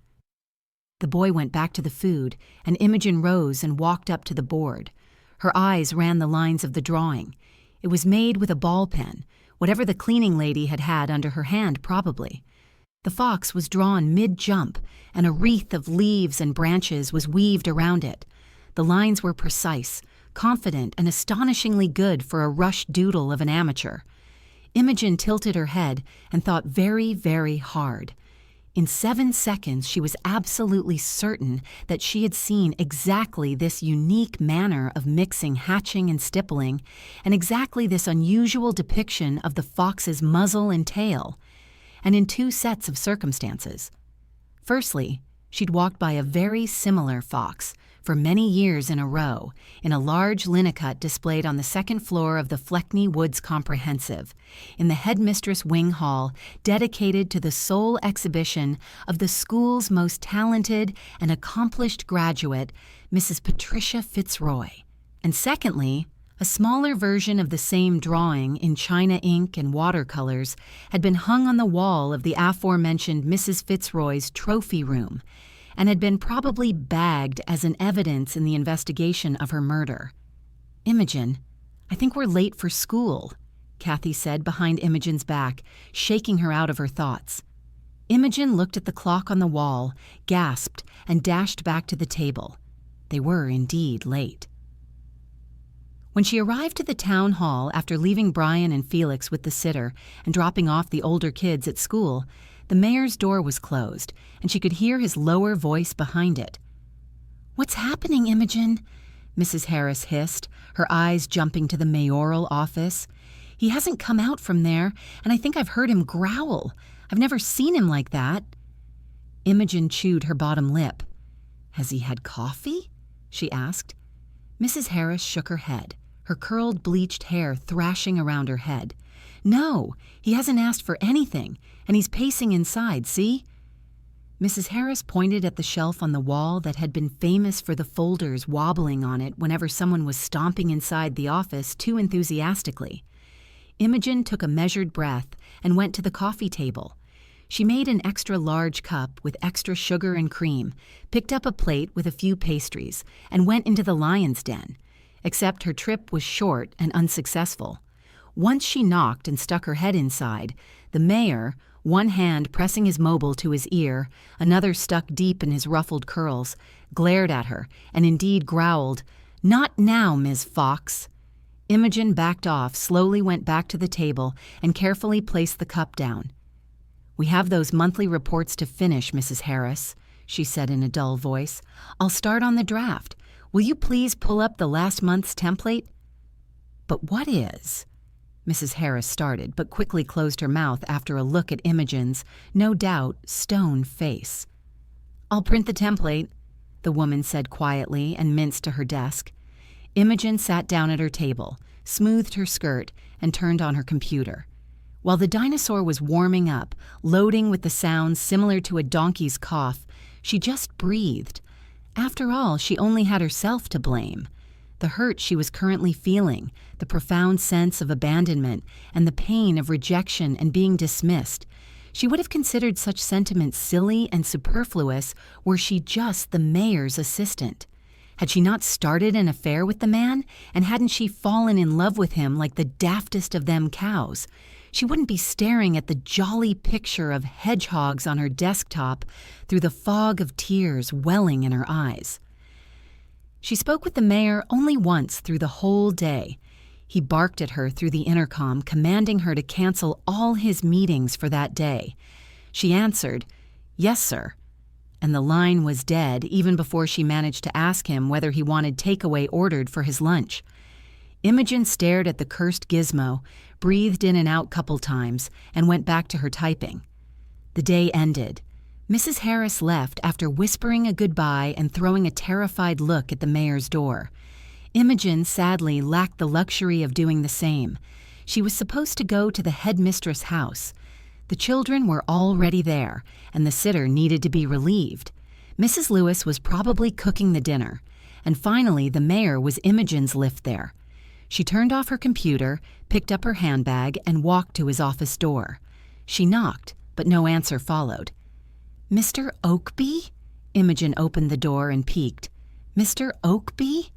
The boy went back to the food, and Imogen rose and walked up to the board. Her eyes ran the lines of the drawing. It was made with a ball pen, whatever the cleaning lady had had under her hand probably. The fox was drawn mid-jump, and a wreath of leaves and branches was weaved around it. The lines were precise, confident and astonishingly good for a rush doodle of an amateur. Imogen tilted her head and thought very, very hard. In 7 seconds, she was absolutely certain that she had seen exactly this unique manner of mixing hatching and stippling, and exactly this unusual depiction of the fox's muzzle and tail, and in 2 sets of circumstances. Firstly, she'd walked by a very similar fox for many years in a row in a large linacut displayed on the 2nd floor of the Fleckney Woulds Comprehensive, in the headmistress wing hall dedicated to the sole exhibition of the school's most talented and accomplished graduate, Mrs. Patricia Fitzroy. And secondly, a smaller version of the same drawing in China ink and watercolors had been hung on the wall of the aforementioned Mrs. Fitzroy's trophy room, and had been probably bagged as an evidence in the investigation of her murder. "Imogen, I think we're late for school," Kathy said behind Imogen's back, shaking her out of her thoughts. Imogen looked at the clock on the wall, gasped, and dashed back to the table. They were indeed late. When she arrived at the town hall after leaving Brian and Felix with the sitter and dropping off the older kids at school, the mayor's door was closed, and she could hear his lower voice behind it. "What's happening, Imogen?" Mrs. Harris hissed, her eyes jumping to the mayoral office. "He hasn't come out from there, and I think I've heard him growl. I've never seen him like that." Imogen chewed her bottom lip. "Has he had coffee?" she asked. Mrs. Harris shook her head, her curled bleached hair thrashing around her head. "No, he hasn't asked for anything, and he's pacing inside, see?" Mrs. Harris pointed at the shelf on the wall that had been famous for the folders wobbling on it whenever someone was stomping inside the office too enthusiastically. Imogen took a measured breath and went to the coffee table. She made an extra large cup with extra sugar and cream, picked up a plate with a few pastries, and went into the lion's den, except her trip was short and unsuccessful. Once she knocked and stuck her head inside, the mayor, one hand pressing his mobile to his ear, another stuck deep in his ruffled curls, glared at her and indeed growled, "Not now, Ms. Fox." Imogen backed off, slowly went back to the table, and carefully placed the cup down. "We have those monthly reports to finish, Mrs. Harris," she said in a dull voice. "I'll start on the draft. Will you please pull up the last month's template?" "But what is?" Mrs. Harris started, but quickly closed her mouth after a look at Imogen's, no doubt, stone face. "I'll print the template," the woman said quietly and minced to her desk. Imogen sat down at her table, smoothed her skirt, and turned on her computer. While the dinosaur was warming up, loading with the sounds similar to a donkey's cough, she just breathed. After all, she only had herself to blame. The hurt she was currently feeling, the profound sense of abandonment, and the pain of rejection and being dismissed. She would have considered such sentiments silly and superfluous were she just the mayor's assistant. Had she not started an affair with the man, and hadn't she fallen in love with him like the daftest of them cows, she wouldn't be staring at the jolly picture of hedgehogs on her desktop through the fog of tears welling in her eyes. She spoke with the mayor only once through the whole day. He barked at her through the intercom, commanding her to cancel all his meetings for that day. She answered, "Yes, sir," and the line was dead even before she managed to ask him whether he wanted takeaway ordered for his lunch. Imogen stared at the cursed gizmo, breathed in and out couple times, and went back to her typing. The day ended. Mrs. Harris left after whispering a goodbye and throwing a terrified look at the mayor's door. Imogen sadly lacked the luxury of doing the same. She was supposed to go to the headmistress' house. The children were already there, and the sitter needed to be relieved. Mrs. Lewis was probably cooking the dinner, and finally the mayor was Imogen's lift there. She turned off her computer, picked up her handbag, and walked to his office door. She knocked, but no answer followed. "Mr. Oakby?" Imogen opened the door and peeked. "Mr. Oakby?"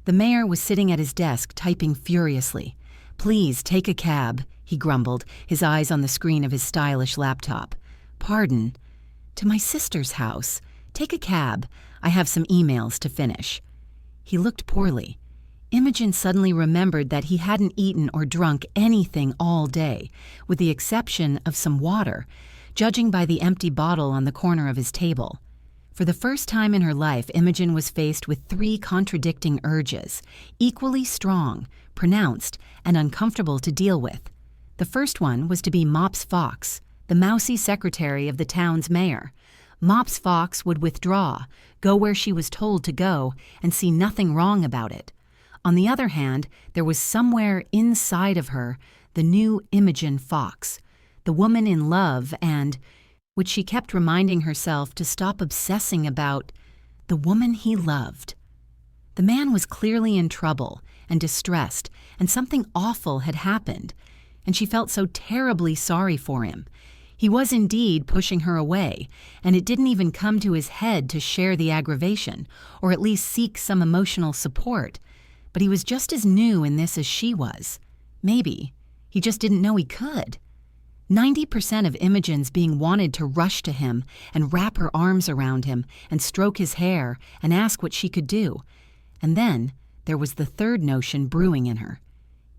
The mayor was sitting at his desk, typing furiously. "Please take a cab," he grumbled, his eyes on the screen of his stylish laptop. "Pardon?" "To my sister's house. Take a cab. I have some emails to finish." He looked poorly. Imogen suddenly remembered that he hadn't eaten or drunk anything all day, with the exception of some water, judging by the empty bottle on the corner of his table. For the first time in her life, Imogen was faced with 3 contradicting urges, equally strong, pronounced, and uncomfortable to deal with. The first one was to be Mops Fox, the mousy secretary of the town's mayor. Mops Fox would withdraw, go where she was told to go, and see nothing wrong about it. On the other hand, there was somewhere inside of her the new Imogen Fox, the woman in love and, which she kept reminding herself to stop obsessing about, the woman he loved. The man was clearly in trouble and distressed, and something awful had happened, and she felt so terribly sorry for him. He was indeed pushing her away, and it didn't even come to his head to share the aggravation, or at least seek some emotional support. But he was just as new in this as she was. Maybe. He just didn't know he could. 90% of Imogen's being wanted to rush to him and wrap her arms around him and stroke his hair and ask what she could do. And then there was the third notion brewing in her.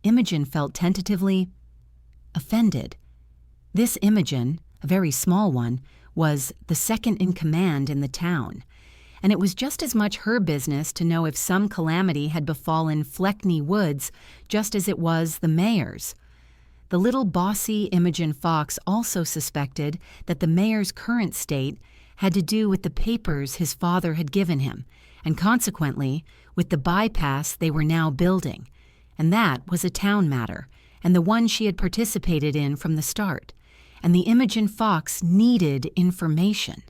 Imogen felt tentatively offended. This Imogen, a very small one, was the second in command in the town, and it was just as much her business to know if some calamity had befallen Fleckney Woulds just as it was the mayor's. The little bossy Imogen Fox also suspected that the mayor's current state had to do with the papers his father had given him, and consequently with the bypass they were now building. And that was a town matter, and the one she had participated in from the start. And the Imogen Fox needed information.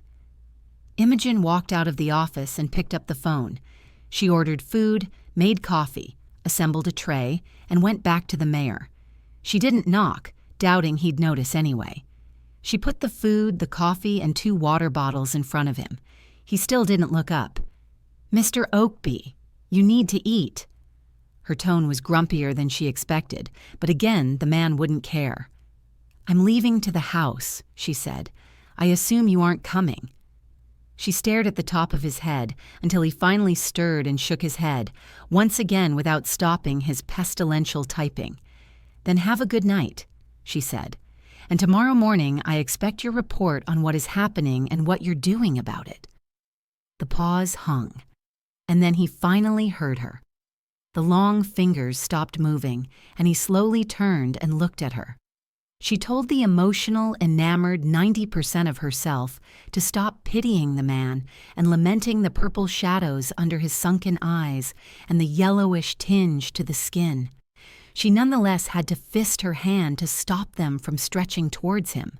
Imogen walked out of the office and picked up the phone. She ordered food, made coffee, assembled a tray, and went back to the mayor. She didn't knock, doubting he'd notice anyway. She put the food, the coffee, and 2 water bottles in front of him. He still didn't look up. "Mr. Oakby, you need to eat." Her tone was grumpier than she expected, but again the man wouldn't care. "I'm leaving to the house," she said. "I assume you aren't coming." She stared at the top of his head until he finally stirred and shook his head, once again without stopping his pestilential typing. "Then have a good night," she said. "And tomorrow morning I expect your report on what is happening and what you're doing about it." The pause hung, and then he finally heard her. The long fingers stopped moving, and he slowly turned and looked at her. She told the emotional, enamored 90% of herself to stop pitying the man and lamenting the purple shadows under his sunken eyes and the yellowish tinge to the skin. She nonetheless had to fist her hand to stop them from stretching towards him.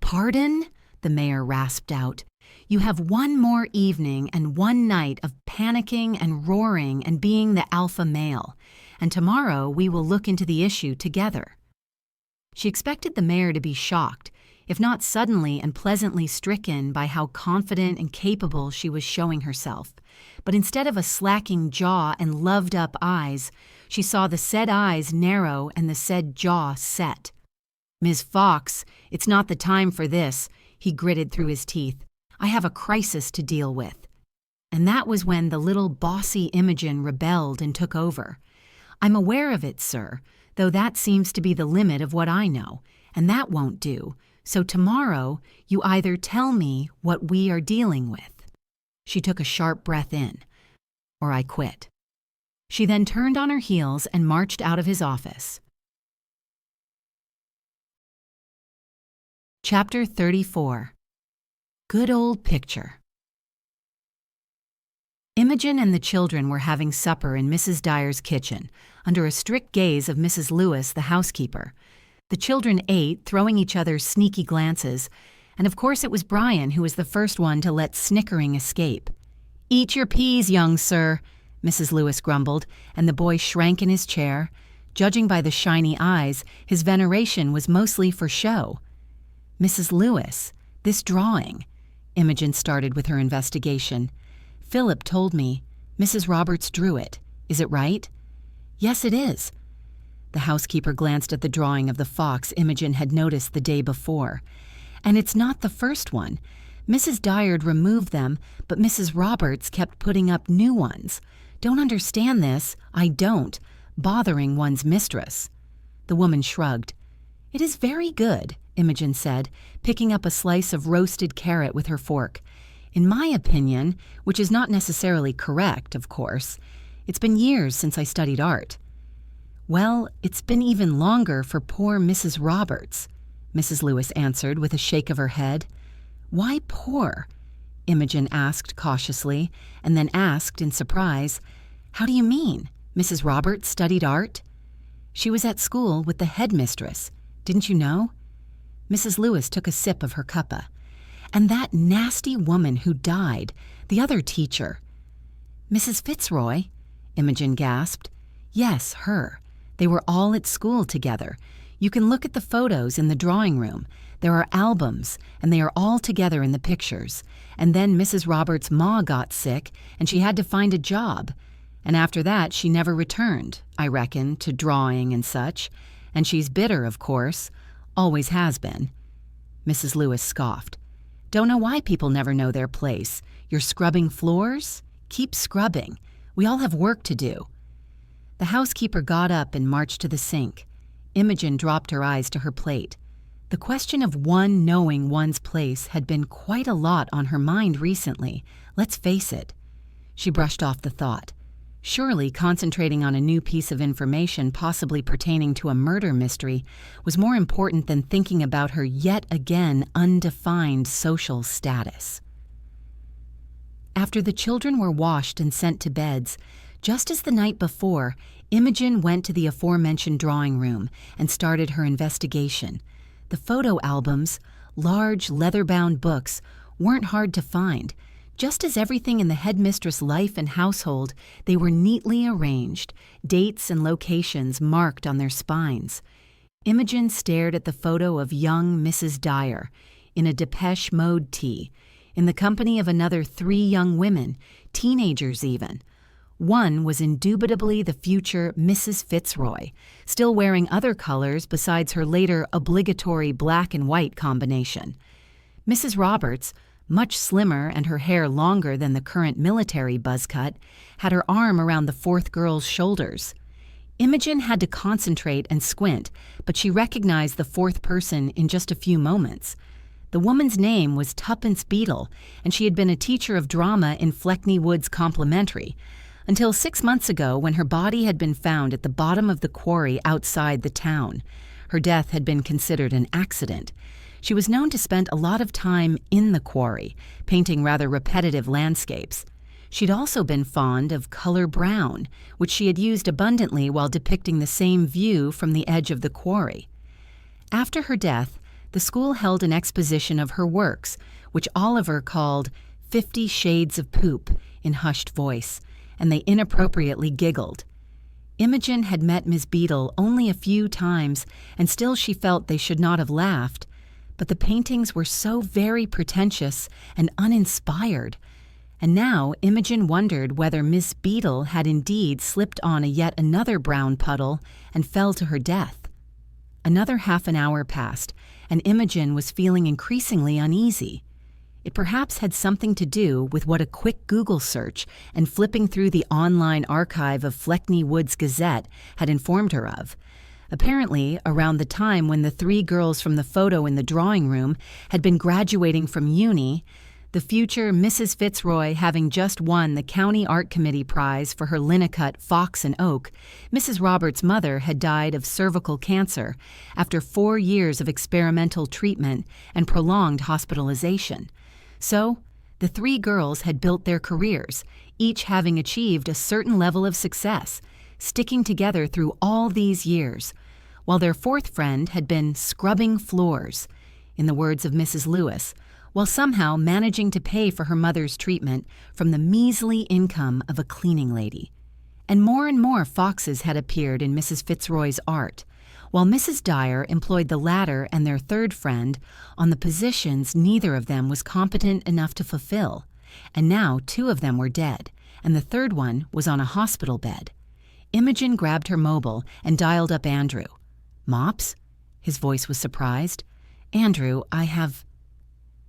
"Pardon?" the mayor rasped out. "You have one more evening and one night of panicking and roaring and being the alpha male, and tomorrow we will look into the issue together." She expected the mayor to be shocked, if not suddenly and pleasantly stricken by how confident and capable she was showing herself. But instead of a slacking jaw and loved-up eyes, she saw the said eyes narrow and the said jaw set. "Ms. Fox, it's not the time for this," he gritted through his teeth. "I have a crisis to deal with." And that was when the little bossy Imogen rebelled and took over. "I'm aware of it, sir, though that seems to be the limit of what I know, and that won't do. So tomorrow, you either tell me what we are dealing with." She took a sharp breath in. "Or I quit." She then turned on her heels and marched out of his office. Chapter 34. Good Old Picture. Imogen and the children were having supper in Mrs. Dyer's kitchen, under a strict gaze of Mrs. Lewis, the housekeeper. The children ate, throwing each other sneaky glances, and of course it was Brian who was the first one to let snickering escape. "Eat your peas, young sir," Mrs. Lewis grumbled, and the boy shrank in his chair. Judging by the shiny eyes, his veneration was mostly for show. "Mrs. Lewis, this drawing," Imogen started with her investigation. "Philip told me Mrs. Roberts drew it. Is it right?" "Yes, it is." The housekeeper glanced at the drawing of the fox Imogen had noticed the day before. "And it's not the first one. Mrs. Dyer removed them, but Mrs. Roberts kept putting up new ones. Don't understand this, I don't, bothering one's mistress." The woman shrugged. "It is very good," Imogen said, picking up a slice of roasted carrot with her fork. "In my opinion, which is not necessarily correct, of course. It's been years since I studied art." "Well, it's been even longer for poor Mrs. Roberts," Mrs. Lewis answered with a shake of her head. "Why poor?" Imogen asked cautiously, and then asked in surprise, "How do you mean? Mrs. Roberts studied art?" "She was at school with the headmistress. Didn't you know?" Mrs. Lewis took a sip of her cuppa. "And that nasty woman who died, the other teacher." "Mrs. Fitzroy?" Imogen gasped. "Yes, her. They were all at school together. You can look at the photos in the drawing room. There are albums, and they are all together in the pictures. And then Mrs. Roberts' ma got sick, and she had to find a job. And after that, she never returned, I reckon, to drawing and such. And she's bitter, of course. Always has been." Mrs. Lewis scoffed. "Don't know why people never know their place. You're scrubbing floors? Keep scrubbing. We all have work to do." The housekeeper got up and marched to the sink. Imogen dropped her eyes to her plate. The question of one knowing one's place had been quite a lot on her mind recently, let's face it. She brushed off the thought. Surely concentrating on a new piece of information possibly pertaining to a murder mystery was more important than thinking about her yet again undefined social status. After the children were washed and sent to beds, just as the night before, Imogen went to the aforementioned drawing room and started her investigation. The photo albums, large leather-bound books, weren't hard to find. Just as everything in the headmistress' life and household, they were neatly arranged, dates and locations marked on their spines. Imogen stared at the photo of young Mrs. Dyer, in a Depeche Mode tee, in the company of another 3 young women, teenagers even. One was indubitably the future Mrs. Fitzroy, still wearing other colors besides her later obligatory black and white combination. Mrs. Roberts, much slimmer and her hair longer than the current military buzz cut, had her arm around the 4th girl's shoulders. Imogen had to concentrate and squint, but she recognized the 4th person in just a few moments. The woman's name was Tuppence Beadle, and she had been a teacher of drama in Fleckney Woulds Complementary, until 6 months ago when her body had been found at the bottom of the quarry outside the town. Her death had been considered an accident. She was known to spend a lot of time in the quarry, painting rather repetitive landscapes. She'd also been fond of color brown, which she had used abundantly while depicting the same view from the edge of the quarry. After her death, the school held an exposition of her works, which Oliver called 50 Shades of Poop in hushed voice, and they inappropriately giggled. Imogen had met Miss Beadle only a few times, and still she felt they should not have laughed. But the paintings were so very pretentious and uninspired. And now Imogen wondered whether Miss Beadle had indeed slipped on yet another brown puddle and fell to her death. Another half an hour passed, and Imogen was feeling increasingly uneasy. It perhaps had something to do with what a quick Google search and flipping through the online archive of Fleckney Woulds Gazette had informed her of. Apparently, around the time when the 3 girls from the photo in the drawing room had been graduating from uni, the future Mrs. Fitzroy having just won the County Art Committee prize for her Linnacut Fox and Oak, Mrs. Roberts' mother had died of cervical cancer after 4 years of experimental treatment and prolonged hospitalization. So, the 3 girls had built their careers, each having achieved a certain level of success, sticking together through all these years, while their 4th friend had been scrubbing floors, in the words of Mrs. Lewis, while somehow managing to pay for her mother's treatment from the measly income of a cleaning lady. And more foxes had appeared in Mrs. Fitzroy's art, while Mrs. Dyer employed the latter and their 3rd friend on the positions neither of them was competent enough to fulfill, and now 2 of them were dead, and the 3rd one was on a hospital bed. Imogen grabbed her mobile and dialed up Andrew. "Mops?" His voice was surprised. "Andrew, I have..."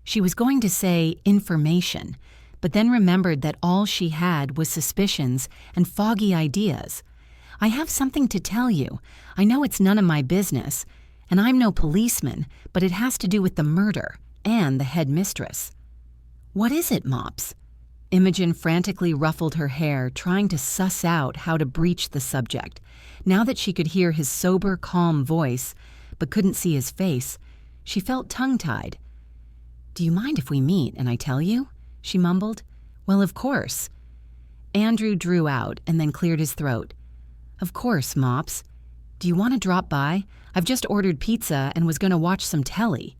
She was going to say information, but then remembered that all she had was suspicions and foggy ideas. "I have something to tell you. I know it's none of my business, and I'm no policeman, but it has to do with the murder and the head mistress." "What is it, Mops?" Imogen frantically ruffled her hair, trying to suss out how to breach the subject. Now that she could hear his sober, calm voice, but couldn't see his face, she felt tongue-tied. "Do you mind if we meet and I tell you?" she mumbled. "Well, of course." Andrew drew out and then cleared his throat. "Of course, Mops. Do you want to drop by? I've just ordered pizza and was going to watch some telly."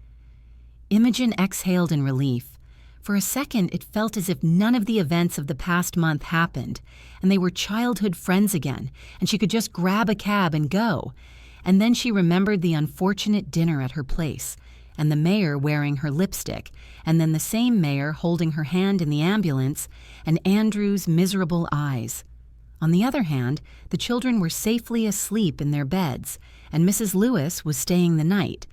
Imogen exhaled in relief. For a second, it felt as if none of the events of the past month happened, and they were childhood friends again, and she could just grab a cab and go. And then she remembered the unfortunate dinner at her place, and the mayor wearing her lipstick, and then the same mayor holding her hand in the ambulance, and Andrew's miserable eyes. On the other hand, the children were safely asleep in their beds, and Mrs. Lewis was staying the night.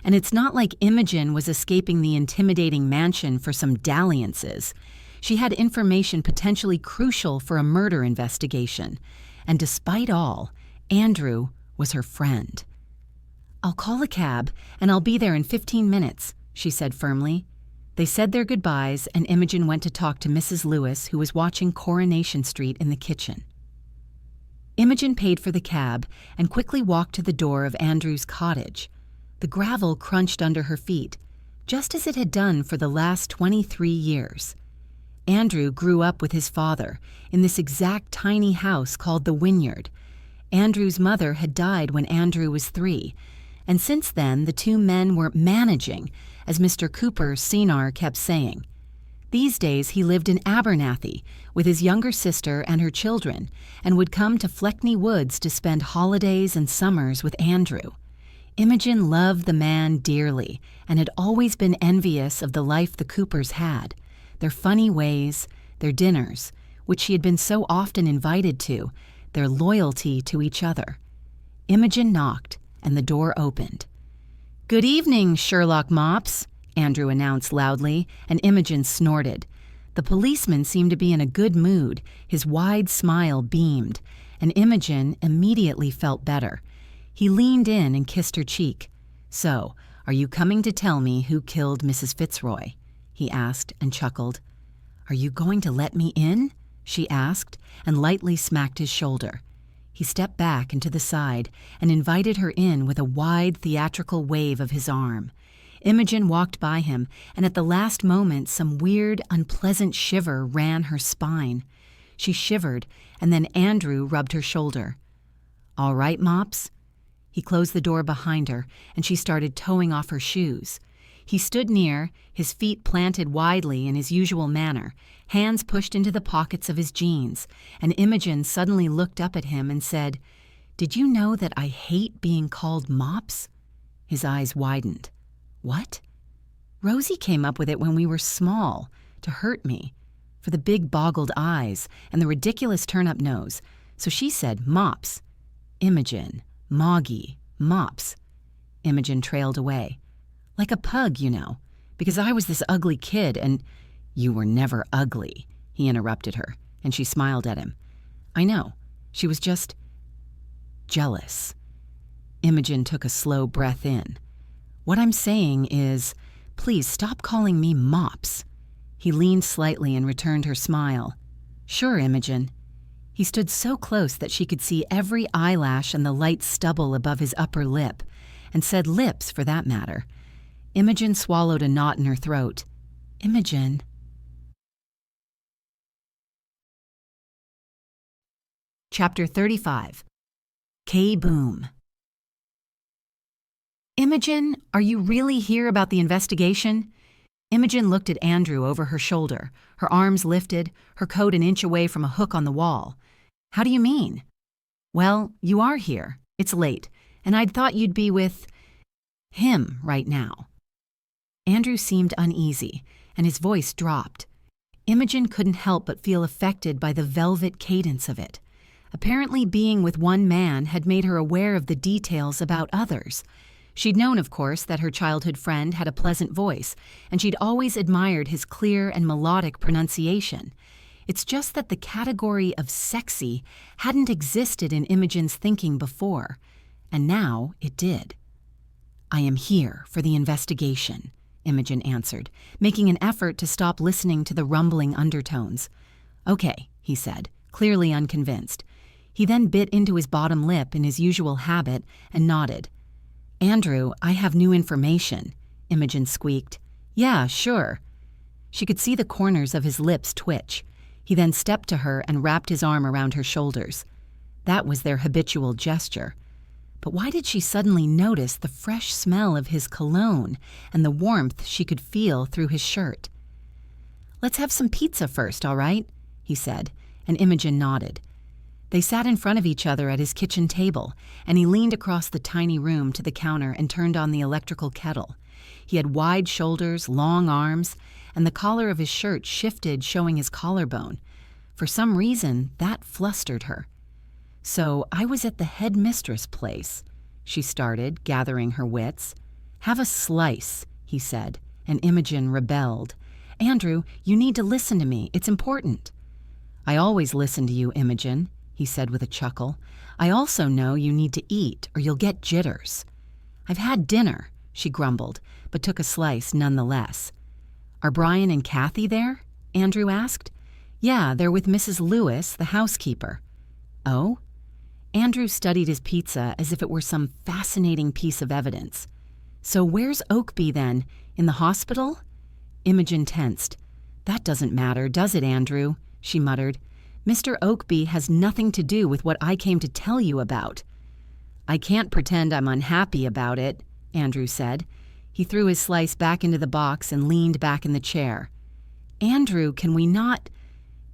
And it's not like Imogen was escaping the intimidating mansion for some dalliances. She had information potentially crucial for a murder investigation. And despite all, Andrew was her friend. "I'll call a cab, and I'll be there in 15 minutes, she said firmly. They said their goodbyes, and Imogen went to talk to Mrs. Lewis, who was watching Coronation Street in the kitchen. Imogen paid for the cab and quickly walked to the door of Andrew's cottage. The gravel crunched under her feet, just as it had done for the last 23 years. Andrew grew up with his father in this exact tiny house called the Wynyard. Andrew's mother had died when Andrew was 3, and since then the two men were managing, as Mr. Cooper Senior kept saying. These days he lived in Abernathy with his younger sister and her children, and would come to Fleckney Woulds to spend holidays and summers with Andrew. Imogen loved the man dearly and had always been envious of the life the Coopers had, their funny ways, their dinners, which she had been so often invited to, their loyalty to each other. Imogen knocked, and the door opened. "Good evening, Sherlock Mops," Andrew announced loudly, and Imogen snorted. The policeman seemed to be in a good mood. His wide smile beamed, and Imogen immediately felt better. He leaned in and kissed her cheek. "So, are you coming to tell me who killed Mrs. Fitzroy?" he asked and chuckled. "Are you going to let me in?" she asked, and lightly smacked his shoulder. He stepped back and to the side and invited her in with a wide theatrical wave of his arm. Imogen walked by him, and at the last moment some weird, unpleasant shiver ran her spine. She shivered, and then Andrew rubbed her shoulder. "All right, Mops?" He closed the door behind her, and she started toeing off her shoes. He stood near, his feet planted widely in his usual manner, hands pushed into the pockets of his jeans, and Imogen suddenly looked up at him and said, "Did you know that I hate being called Mops?" His eyes widened. "What?" "Rosie came up with it when we were small, to hurt me, for the big boggled eyes and the ridiculous turn-up nose, so she said Mops. Imogen, Moggy, Mops." Imogen trailed away. "Like a pug, you know, because I was this ugly kid and—" "You were never ugly," he interrupted her, and she smiled at him. "I know. She was just jealous." Imogen took a slow breath in. "What I'm saying is, please stop calling me Mops." He leaned slightly and returned her smile. "Sure, Imogen." He stood so close that she could see every eyelash and the light stubble above his upper lip, and said lips for that matter. Imogen swallowed a knot in her throat. "Imogen." Chapter 35. K-Boom. "Imogen, are you really here about the investigation?" Imogen looked at Andrew over her shoulder, her arms lifted, her coat an inch away from a hook on the wall. "How do you mean?" "Well, you are here. It's late, and I'd thought you'd be with him right now." Andrew seemed uneasy, and his voice dropped. Imogen couldn't help but feel affected by the velvet cadence of it. Apparently being with one man had made her aware of the details about others. She'd known, of course, that her childhood friend had a pleasant voice, and she'd always admired his clear and melodic pronunciation. It's just that the category of sexy hadn't existed in Imogen's thinking before, and now it did. "I am here for the investigation," Imogen answered, making an effort to stop listening to the rumbling undertones. "Okay," he said, clearly unconvinced. He then bit into his bottom lip in his usual habit and nodded. "Andrew, I have new information," Imogen squeaked. "Yeah, sure." She could see the corners of his lips twitch. He then stepped to her and wrapped his arm around her shoulders. That was their habitual gesture. But why did she suddenly notice the fresh smell of his cologne and the warmth she could feel through his shirt? "Let's have some pizza first, all right?" he said, and Imogen nodded. They sat in front of each other at his kitchen table, and he leaned across the tiny room to the counter and turned on the electrical kettle. He had wide shoulders, long arms, and the collar of his shirt shifted, showing his collarbone. For some reason, that flustered her. "So I was at the headmistress' place," she started, gathering her wits. "Have a slice," he said, and Imogen rebelled. "Andrew, you need to listen to me. It's important." "I always listen to you, Imogen," he said with a chuckle. "I also know you need to eat or you'll get jitters." "I've had dinner," she grumbled, but took a slice nonetheless. "Are Brian and Kathy there?" Andrew asked. "Yeah, they're with Mrs. Lewis, the housekeeper." "Oh?" Andrew studied his pizza as if it were some fascinating piece of evidence. "So where's Oakby then? In the hospital?" Imogen tensed. "That doesn't matter, does it, Andrew?" she muttered. "Mr. Oakby has nothing to do with what I came to tell you about." "I can't pretend I'm unhappy about it," Andrew said. He threw his slice back into the box and leaned back in the chair. "Andrew, can we not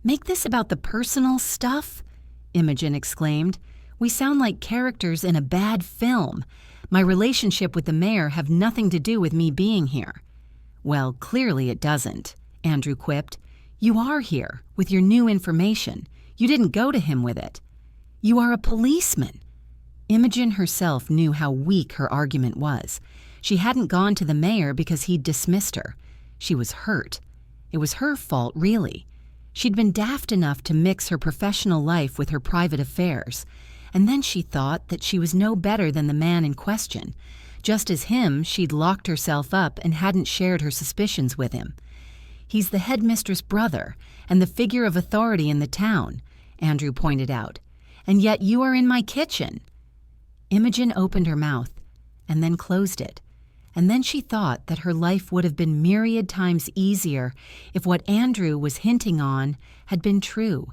make this about the personal stuff?" Imogen exclaimed. "We sound like characters in a bad film. My relationship with the mayor have nothing to do with me being here." "Well, clearly it doesn't," Andrew quipped. "You are here, with your new information. You didn't go to him with it." "You are a policeman." Imogen herself knew how weak her argument was. She hadn't gone to the mayor because he'd dismissed her. She was hurt. It was her fault, really. She'd been daft enough to mix her professional life with her private affairs. And then she thought that she was no better than the man in question. Just as him, she'd locked herself up and hadn't shared her suspicions with him. "He's the headmistress' brother and the figure of authority in the town," Andrew pointed out. "And yet you are in my kitchen." Imogen opened her mouth and then closed it. And then she thought that her life would have been myriad times easier if what Andrew was hinting on had been true.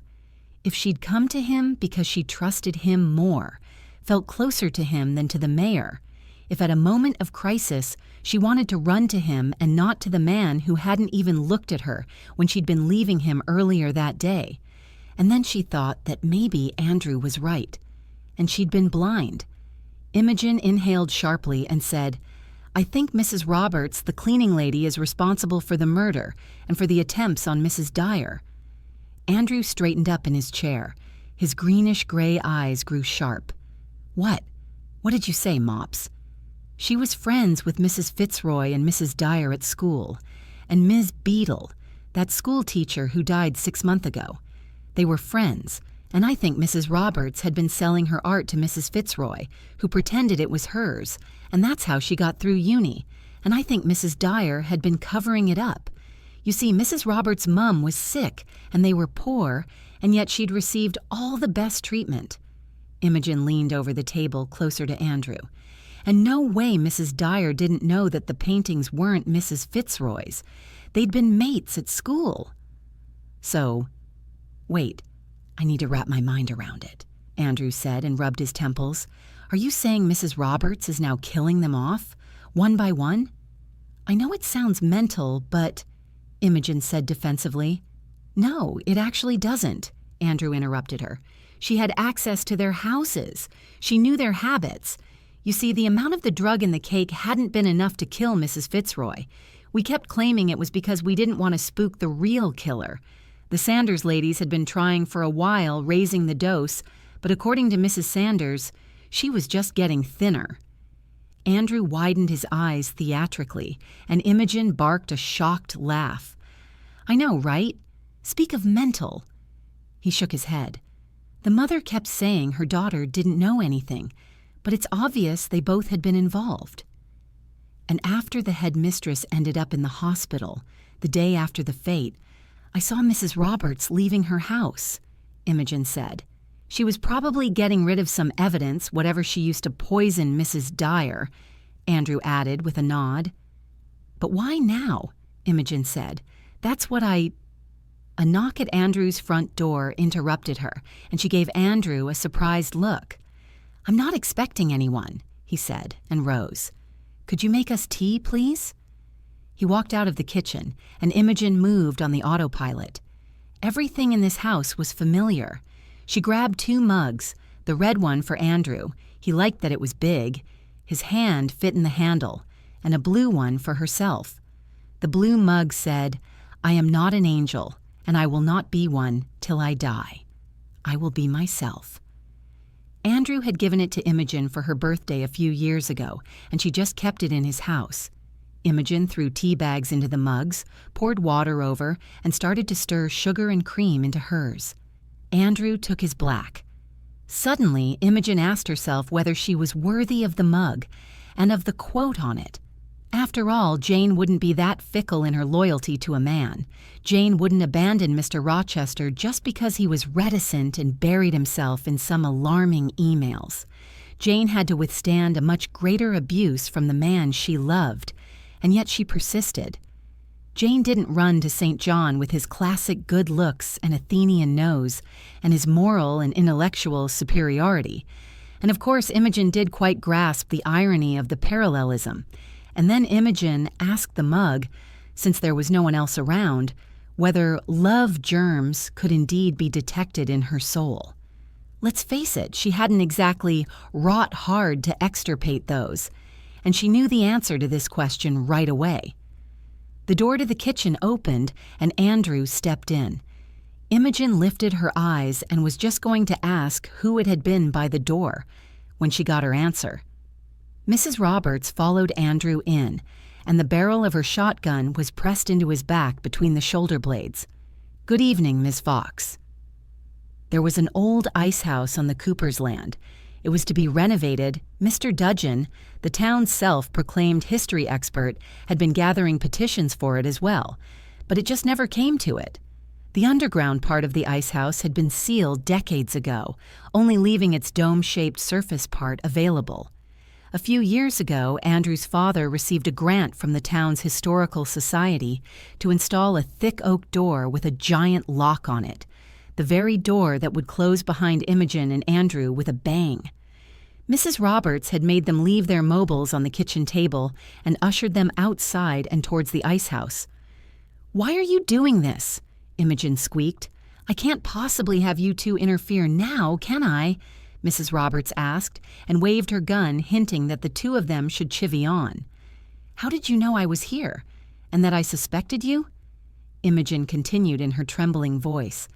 If she'd come to him because she trusted him more, felt closer to him than to the mayor, if at a moment of crisis she wanted to run to him and not to the man who hadn't even looked at her when she'd been leaving him earlier that day. And then she thought that maybe Andrew was right, and she'd been blind. Imogen inhaled sharply and said, "I think Mrs. Roberts, the cleaning lady, is responsible for the murder and for the attempts on Mrs. Dyer." Andrew straightened up in his chair. His greenish-gray eyes grew sharp. "What? What did you say, Mops?" "She was friends with Mrs. Fitzroy and Mrs. Dyer at school, and Ms. Beadle, that school teacher who died 6 months ago. They were friends, and I think Mrs. Roberts had been selling her art to Mrs. Fitzroy, who pretended it was hers, and that's how she got through uni, and I think Mrs. Dyer had been covering it up. You see, Mrs. Roberts' mum was sick, and they were poor, and yet she'd received all the best treatment." Imogen leaned over the table closer to Andrew. "And no way Mrs. Dyer didn't know that the paintings weren't Mrs. Fitzroy's. They'd been mates at school." "So, wait, I need to wrap my mind around it," Andrew said and rubbed his temples. "Are you saying Mrs. Roberts is now killing them off, one by one?" "I know it sounds mental, but," Imogen said defensively. "No, it actually doesn't," Andrew interrupted her. "She had access to their houses. She knew their habits. You see, the amount of the drug in the cake hadn't been enough to kill Mrs. Fitzroy. We kept claiming it was because we didn't want to spook the real killer. The Sanders ladies had been trying for a while, raising the dose, but according to Mrs. Sanders, she was just getting thinner." Andrew widened his eyes theatrically, and Imogen barked a shocked laugh. "I know, right? Speak of mental." He shook his head. The mother kept saying her daughter didn't know anything, but it's obvious they both had been involved. "And after the headmistress ended up in the hospital, the day after the fete, I saw Mrs. Roberts leaving her house," Imogen said. "She was probably getting rid of some evidence, whatever she used to poison Mrs. Dyer," Andrew added with a nod. "But why now?" Imogen said. "That's what I—" A knock at Andrew's front door interrupted her, and she gave Andrew a surprised look. "I'm not expecting anyone," he said, and rose. "Could you make us tea, please?" He walked out of the kitchen, and Imogen moved on the autopilot. Everything in this house was familiar. She grabbed 2 mugs, the red one for Andrew. He liked that it was big. His hand fit in the handle, and a blue one for herself. The blue mug said, "I am not an angel, and I will not be one till I die. I will be myself." Andrew had given it to Imogen for her birthday a few years ago, and she just kept it in his house. Imogen threw tea bags into the mugs, poured water over, and started to stir sugar and cream into hers. Andrew took his black. Suddenly, Imogen asked herself whether she was worthy of the mug and of the quote on it. After all, Jane wouldn't be that fickle in her loyalty to a man. Jane wouldn't abandon Mr. Rochester just because he was reticent and buried himself in some alarming emails. Jane had to withstand a much greater abuse from the man she loved, and yet she persisted. Jane didn't run to St. John with his classic good looks and Athenian nose, and his moral and intellectual superiority. And of course, Imogen did quite grasp the irony of the parallelism. And then Imogen asked the mug, since there was no one else around, whether love germs could indeed be detected in her soul. Let's face it, she hadn't exactly wrought hard to extirpate those, and she knew the answer to this question right away. The door to the kitchen opened, and Andrew stepped in. Imogen lifted her eyes and was just going to ask who it had been by the door when she got her answer. Mrs. Roberts followed Andrew in, and the barrel of her shotgun was pressed into his back between the shoulder blades. "Good evening, Miss Fox." There was an old ice house on the Cooper's land. It was to be renovated. Mr. Dudgeon, the town's self-proclaimed history expert, had been gathering petitions for it as well, but it just never came to it. The underground part of the ice house had been sealed decades ago, only leaving its dome-shaped surface part available. A few years ago, Andrew's father received a grant from the town's historical society to install a thick oak door with a giant lock on it, the very door that would close behind Imogen and Andrew with a bang. Mrs. Roberts had made them leave their mobiles on the kitchen table and ushered them outside and towards the ice house. "Why are you doing this?" Imogen squeaked. "I can't possibly have you two interfere now, can I?" Mrs. Roberts asked, and waved her gun, hinting that the 2 of them should chivvy on. "How did you know I was here, and that I suspected you?" Imogen continued in her trembling voice.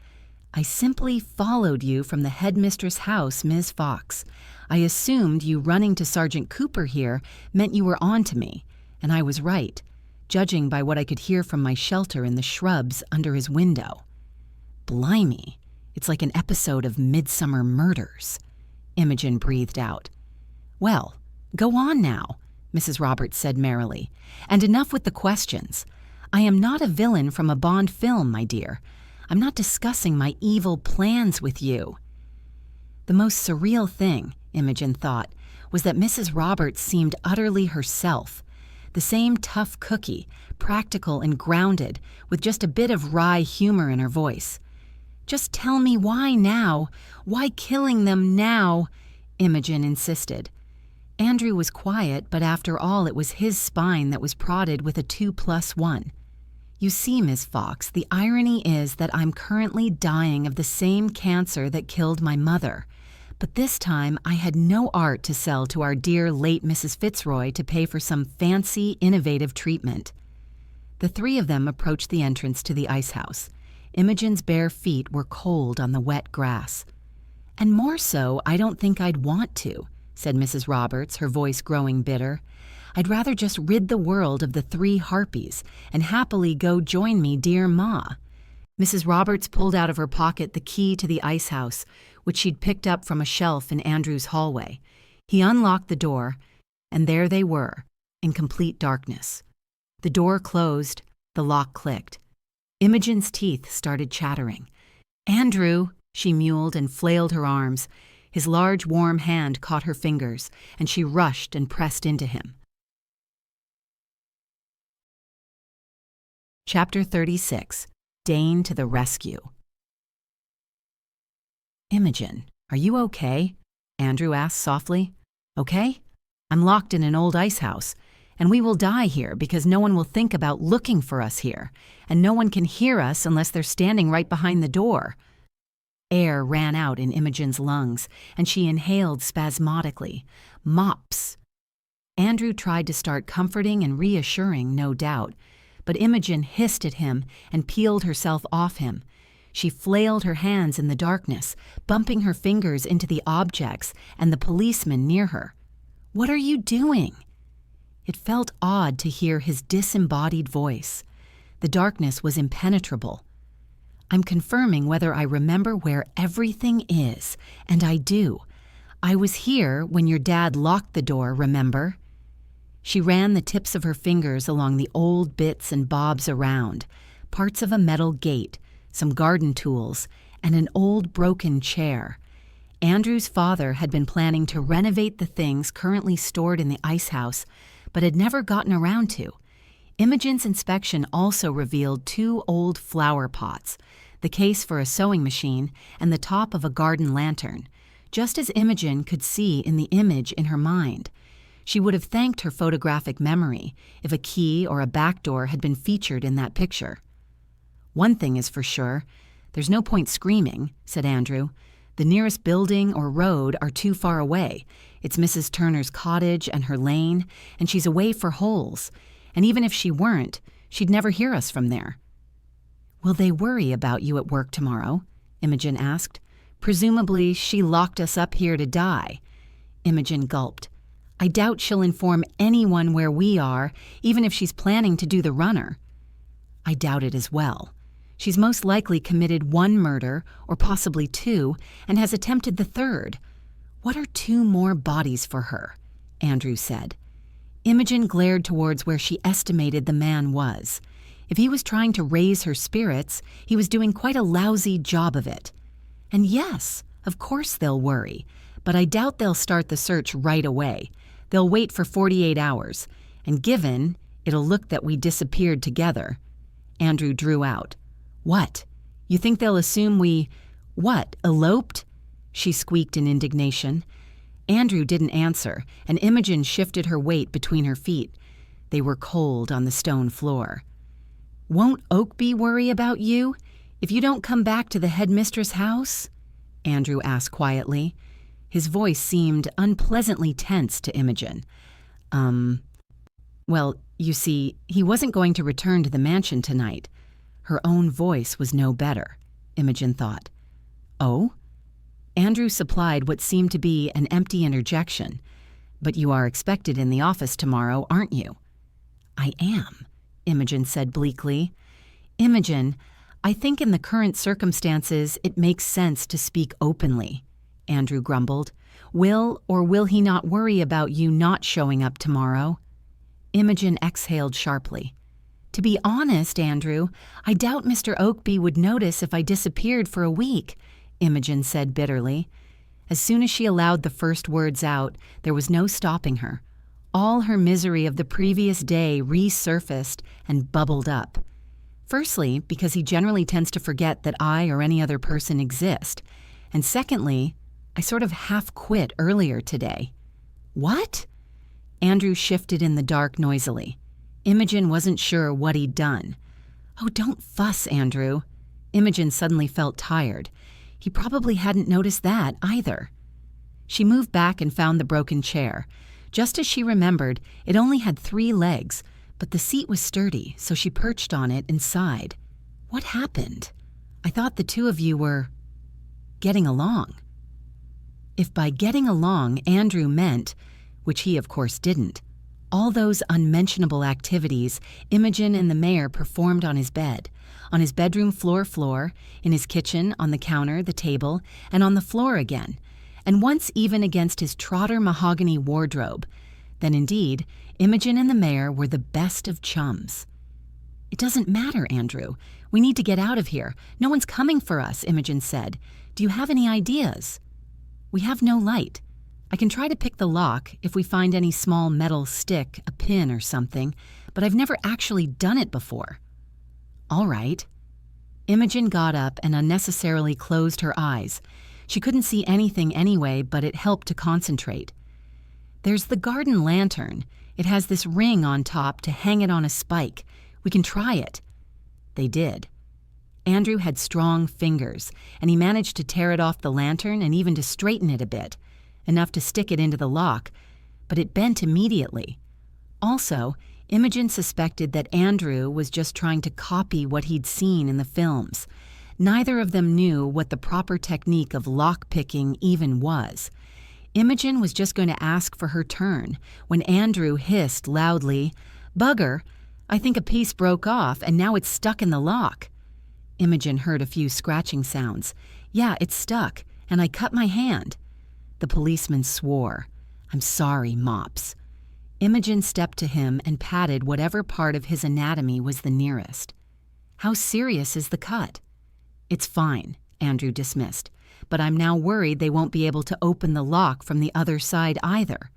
"I simply followed you from the headmistress' house, Ms. Fox. I assumed you running to Sergeant Cooper here meant you were on to me, and I was right, judging by what I could hear from my shelter in the shrubs under his window." "Blimey, it's like an episode of Midsummer Murders," Imogen breathed out. "Well, go on now," Mrs. Roberts said merrily, "and enough with the questions. I am not a villain from a Bond film, my dear. I'm not discussing my evil plans with you." The most surreal thing, Imogen thought, was that Mrs. Roberts seemed utterly herself, the same tough cookie, practical and grounded, with just a bit of wry humor in her voice. "Just tell me why now? Why killing them now?" Imogen insisted. Andrew was quiet, but after all it was his spine that was prodded with a 2+1. "You see, Miss Fox, the irony is that I'm currently dying of the same cancer that killed my mother. But this time I had no art to sell to our dear late Mrs. Fitzroy to pay for some fancy, innovative treatment." The 3 of them approached the entrance to the ice house. Imogen's bare feet were cold on the wet grass. "And more so, I don't think I'd want to," said Mrs. Roberts, her voice growing bitter. "I'd rather just rid the world of the 3 harpies and happily go join me dear Ma." Mrs. Roberts pulled out of her pocket the key to the ice house, which she'd picked up from a shelf in Andrew's hallway. He unlocked the door, and there they were, in complete darkness. The door closed, the lock clicked. Imogen's teeth started chattering. "Andrew," she mewed and flailed her arms. His large, warm hand caught her fingers, and she rushed and pressed into him. Chapter 36. Dane to the Rescue. "Imogen, are you okay?" Andrew asked softly. "Okay? I'm locked in an old ice house, and we will die here because no one will think about looking for us here, and no one can hear us unless they're standing right behind the door." Air ran out in Imogen's lungs, and she inhaled spasmodically. Mops. Andrew tried to start comforting and reassuring, no doubt, but Imogen hissed at him and peeled herself off him. She flailed her hands in the darkness, bumping her fingers into the objects and the policeman near her. "What are you doing?" It felt odd to hear his disembodied voice. The darkness was impenetrable. "I'm confirming whether I remember where everything is, and I do. I was here when your dad locked the door, remember?" She ran the tips of her fingers along the old bits and bobs around, parts of a metal gate, some garden tools, and an old broken chair. Andrew's father had been planning to renovate the things currently stored in the ice house, but had never gotten around to. Imogen's inspection also revealed 2 old flower pots, the case for a sewing machine, and the top of a garden lantern, just as Imogen could see in the image in her mind. She would have thanked her photographic memory if a key or a back door had been featured in that picture. "One thing is for sure, there's no point screaming," said Andrew. "The nearest building or road are too far away. It's Mrs. Turner's cottage and her lane, and she's away for holes. And even if she weren't, she'd never hear us from there." "Will they worry about you at work tomorrow?" Imogen asked. "Presumably she locked us up here to die." Imogen gulped. "I doubt she'll inform anyone where we are, even if she's planning to do the runner." "I doubt it as well. She's most likely committed 1 murder, or possibly 2, and has attempted the 3rd. What are 2 more bodies for her?" Andrew said. Imogen glared towards where she estimated the man was. If he was trying to raise her spirits, he was doing quite a lousy job of it. "And yes, of course they'll worry, but I doubt they'll start the search right away. They'll wait for 48 hours, and given, it'll look that we disappeared together." Andrew drew out. "What? You think they'll assume we, eloped?" she squeaked in indignation. Andrew didn't answer, and Imogen shifted her weight between her feet. They were cold on the stone floor. "Won't Oakby worry about you if you don't come back to the headmistress' house?" Andrew asked quietly. His voice seemed unpleasantly tense to Imogen. Well, you see, he wasn't going to return to the mansion tonight." Her own voice was no better, Imogen thought. "Oh?" Andrew supplied what seemed to be an empty interjection. "But you are expected in the office tomorrow, aren't you?" "I am," Imogen said bleakly. "Imogen, I think in the current circumstances it makes sense to speak openly," Andrew grumbled. "Will or will he not worry about you not showing up tomorrow?" Imogen exhaled sharply. "To be honest, Andrew, I doubt Mr. Oakby would notice if I disappeared for a week," Imogen said bitterly. As soon as she allowed the first words out, there was no stopping her. All her misery of the previous day resurfaced and bubbled up. Firstly, because he generally tends to forget that I or any other person exist. And secondly, I sort of half quit earlier today. "What?" Andrew shifted in the dark noisily. Imogen wasn't sure what he'd done. "Oh, don't fuss, Andrew." Imogen suddenly felt tired. He probably hadn't noticed that either. She moved back and found the broken chair. Just as she remembered, it only had 3 legs, but the seat was sturdy, so she perched on it and sighed. "What happened? I thought the 2 of you were getting along." If by getting along Andrew meant, which he of course didn't, all those unmentionable activities Imogen and the mayor performed on his bed, on his bedroom floor, in his kitchen, on the counter, the table, and on the floor again, and once even against his Trotter mahogany wardrobe, then indeed Imogen and the mayor were the best of chums. "It doesn't matter, Andrew. We need to get out of here. No one's coming for us," Imogen said. "Do you have any ideas?" "We have no light. I can try to pick the lock if we find any small metal stick, a pin or something, but I've never actually done it before." "All right." Imogen got up and unnecessarily closed her eyes. She couldn't see anything anyway, but it helped to concentrate. "There's the garden lantern. It has this ring on top to hang it on a spike. We can try it." They did. Andrew had strong fingers, and he managed to tear it off the lantern and even to straighten it a bit, enough to stick it into the lock, but it bent immediately. Also, Imogen suspected that Andrew was just trying to copy what he'd seen in the films. Neither of them knew what the proper technique of lock-picking even was. Imogen was just going to ask for her turn when Andrew hissed loudly, "Bugger, I think a piece broke off and now it's stuck in the lock." Imogen heard a few scratching sounds. "Yeah, it's stuck, and I cut my hand." The policeman swore. "I'm sorry, Mops." Imogen stepped to him and patted whatever part of his anatomy was the nearest. "How serious is the cut?" "It's fine," Andrew dismissed, "but I'm now worried they won't be able to open the lock from the other side either."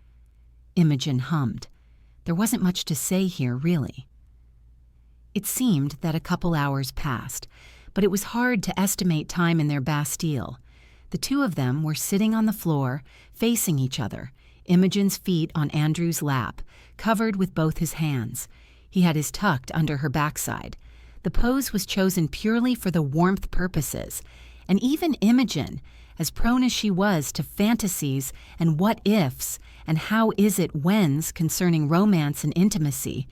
Imogen hummed. There wasn't much to say here, really. It seemed that a couple hours passed, but it was hard to estimate time in their Bastille. The two of them were sitting on the floor, facing each other, Imogen's feet on Andrew's lap, covered with both his hands. He had his tucked under her backside. The pose was chosen purely for the warmth purposes, and even Imogen, as prone as she was to fantasies and what-ifs and how-is-it-whens concerning romance and intimacy,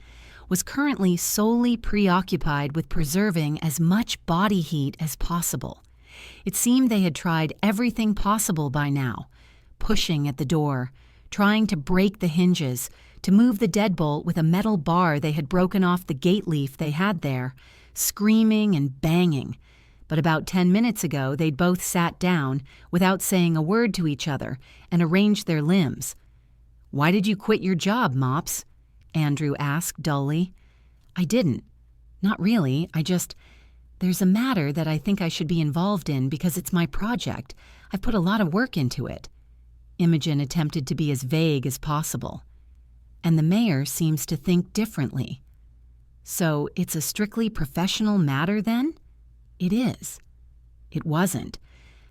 was currently solely preoccupied with preserving as much body heat as possible. It seemed they had tried everything possible by now, pushing at the door, trying to break the hinges, to move the deadbolt with a metal bar they had broken off the gate leaf they had there, screaming and banging. But about 10 minutes ago they'd both sat down, without saying a word to each other, and arranged their limbs. "Why did you quit your job, Mops?" Andrew asked dully. "I didn't. Not really. There's a matter that I think I should be involved in because it's my project. I've put a lot of work into it." Imogen attempted to be as vague as possible. "And the mayor seems to think differently." "So it's a strictly professional matter then?" "It is." It wasn't,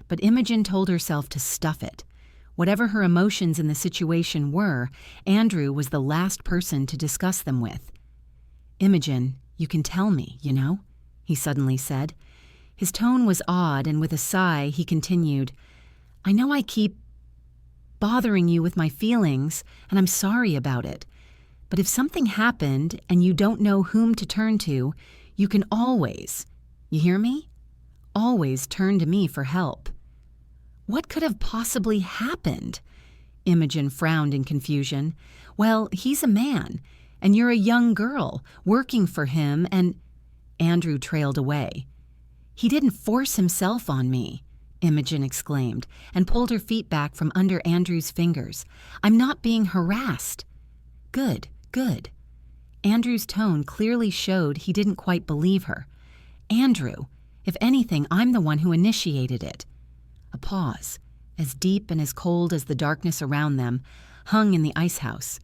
but Imogen told herself to stuff it. Whatever her emotions in the situation were, Andrew was the last person to discuss them with. "Imogen, you can tell me, you know," he suddenly said. His tone was odd, and with a sigh he continued, "I know I keep bothering you with my feelings, and I'm sorry about it. But if something happened and you don't know whom to turn to, you can always, you hear me? Always turn to me for help." "What could have possibly happened?" Imogen frowned in confusion. "Well, he's a man, and you're a young girl, working for him, and—" Andrew trailed away. "He didn't force himself on me," Imogen exclaimed, and pulled her feet back from under Andrew's fingers. "I'm not being harassed." "Good, good." Andrew's tone clearly showed he didn't quite believe her. "Andrew, if anything, I'm the one who initiated it." A pause, as deep and as cold as the darkness around them, hung in the ice house.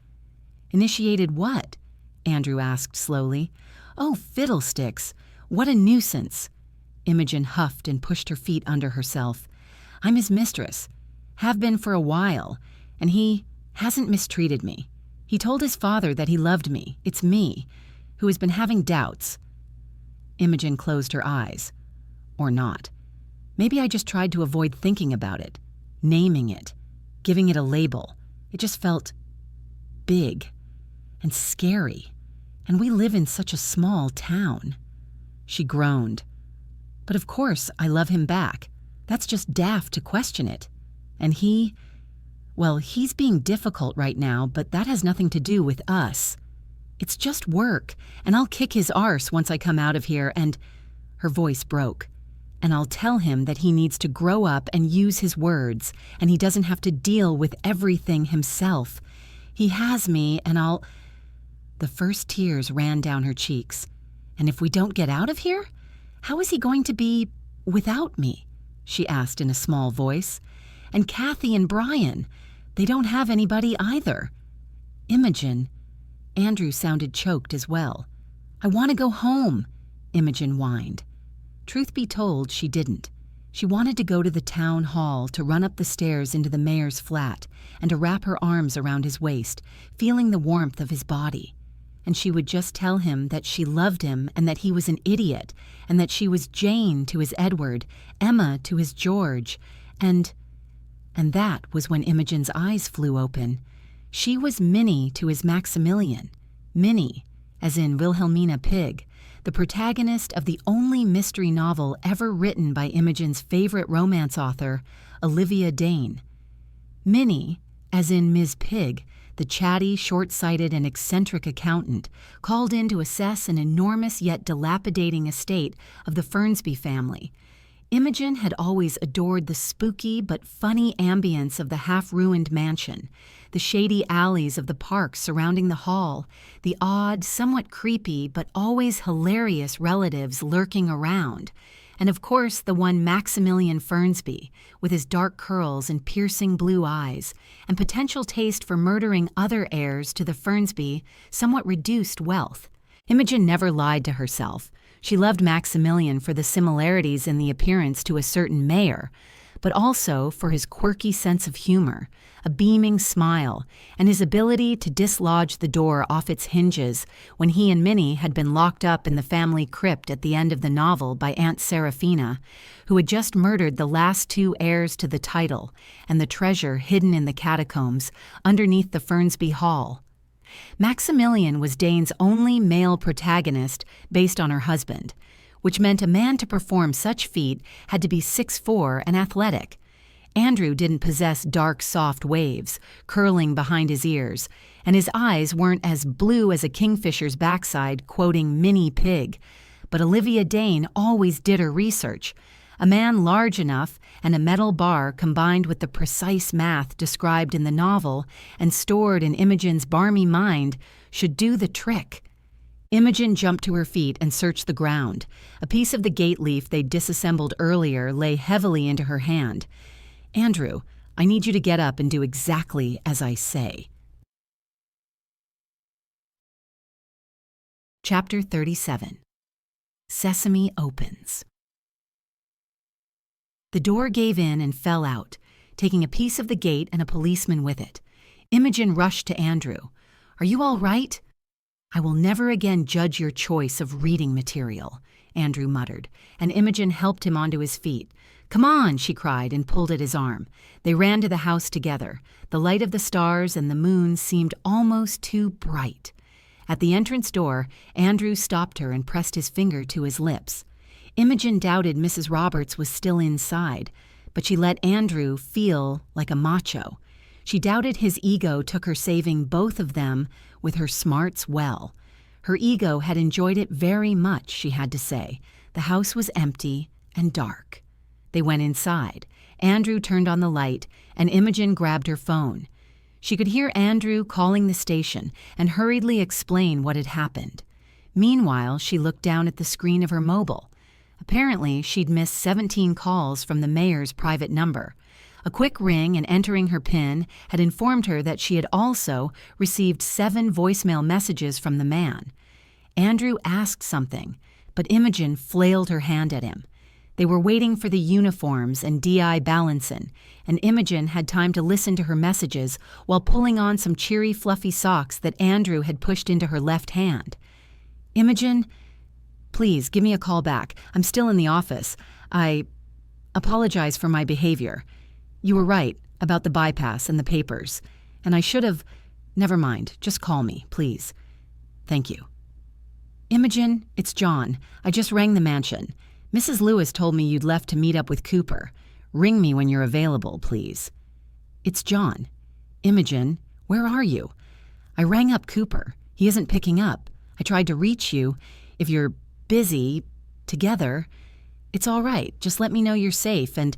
"Initiated what?" Andrew asked slowly. "Oh, fiddlesticks! What a nuisance!" Imogen huffed and pushed her feet under herself. "I'm his mistress. Have been for a while, and he hasn't mistreated me. He told his father that he loved me. It's me, who has been having doubts." Imogen closed her eyes. Or not. Maybe I just tried to avoid thinking about it, naming it, giving it a label. It just felt big and scary, and we live in such a small town. She groaned. "But of course I love him back. That's just daft to question it." And he's being difficult right now, but that has nothing to do with us. It's just work, and I'll kick his arse once I come out of here, and—" her voice broke. "And I'll tell him that he needs to grow up and use his words, and he doesn't have to deal with everything himself. He has me, and I'll—" The first tears ran down her cheeks. "And if we don't get out of here? How is he going to be without me?" she asked in a small voice. "And Kathy and Brian, they don't have anybody either. Imogen—" Andrew sounded choked as well. "I want to go home," Imogen whined. Truth be told, she didn't. She wanted to go to the town hall, to run up the stairs into the mayor's flat, and to wrap her arms around his waist, feeling the warmth of his body. And she would just tell him that she loved him and that he was an idiot, and that she was Jane to his Edward, Emma to his George, and that was when Imogen's eyes flew open. She was Minnie to his Maximilian. Minnie, as in Wilhelmina Pig, the protagonist of the only mystery novel ever written by Imogen's favorite romance author, Olivia Dane. Minnie, as in Ms. Pig, the chatty, short-sighted, and eccentric accountant, called in to assess an enormous yet dilapidating estate of the Fernsby family. Imogen had always adored the spooky but funny ambience of the half-ruined mansion, the shady alleys of the parks surrounding the hall, the odd, somewhat creepy, but always hilarious relatives lurking around, and of course the one Maximilian Fernsby, with his dark curls and piercing blue eyes, and potential taste for murdering other heirs to the Fernsby somewhat reduced wealth. Imogen never lied to herself. She loved Maximilian for the similarities in the appearance to a certain mayor, but also for his quirky sense of humor, a beaming smile, and his ability to dislodge the door off its hinges when he and Minnie had been locked up in the family crypt at the end of the novel by Aunt Seraphina, who had just murdered the last two heirs to the title and the treasure hidden in the catacombs underneath the Fernsby Hall. Maximilian was Dane's only male protagonist based on her husband, which meant a man to perform such feat had to be 6'4" and athletic. Andrew didn't possess dark, soft waves curling behind his ears, and his eyes weren't as blue as a kingfisher's backside quoting Minnie Pig, but Olivia Dane always did her research. A man large enough and a metal bar combined with the precise math described in the novel and stored in Imogen's barmy mind should do the trick. Imogen jumped to her feet and searched the ground. A piece of the gate leaf they'd disassembled earlier lay heavily into her hand. "Andrew, I need you to get up and do exactly as I say." Chapter 37. Sesame Opens. The door gave in and fell out, taking a piece of the gate and a policeman with it. Imogen rushed to Andrew. "Are you all right?" "I will never again judge your choice of reading material," Andrew muttered, and Imogen helped him onto his feet. "Come on," she cried and pulled at his arm. They ran to the house together. The light of the stars and the moon seemed almost too bright. At the entrance door, Andrew stopped her and pressed his finger to his lips. Imogen doubted Mrs. Roberts was still inside, but she let Andrew feel like a macho. She doubted his ego took her saving both of them with her smarts well. Her ego had enjoyed it very much, she had to say. The house was empty and dark. They went inside. Andrew turned on the light, and Imogen grabbed her phone. She could hear Andrew calling the station and hurriedly explain what had happened. Meanwhile, she looked down at the screen of her mobile. Apparently, she'd missed 17 calls from the mayor's private number. A quick ring and entering her PIN had informed her that she had also received 7 voicemail messages from the man. Andrew asked something, but Imogen flailed her hand at him. They were waiting for the uniforms and D.I. Ballinson, and Imogen had time to listen to her messages while pulling on some cheery, fluffy socks that Andrew had pushed into her left hand. "Imogen, please give me a call back. I'm still in the office. I apologize for my behavior. You were right about the bypass and the papers, and I should have— Never mind, just call me, please. Thank you." "Imogen, it's John. I just rang the mansion. Mrs. Lewis told me you'd left to meet up with Cooper. Ring me when you're available, please." It's John. Imogen, where are you? I rang up Cooper. He isn't picking up. I tried to reach you. If you're busy, together, it's all right. Just let me know you're safe and...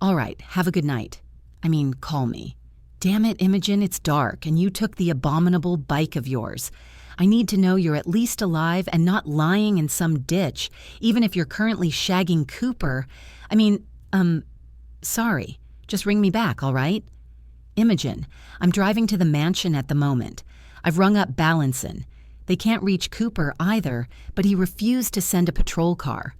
All right, have a good night. I mean, call me. Damn it, Imogen, it's dark, and you took the abominable bike of yours. I need to know you're at least alive and not lying in some ditch, even if you're currently shagging Cooper. Sorry. Just ring me back, all right? Imogen, I'm driving to the mansion at the moment. I've rung up Ballinson. They can't reach Cooper either, but he refused to send a patrol car.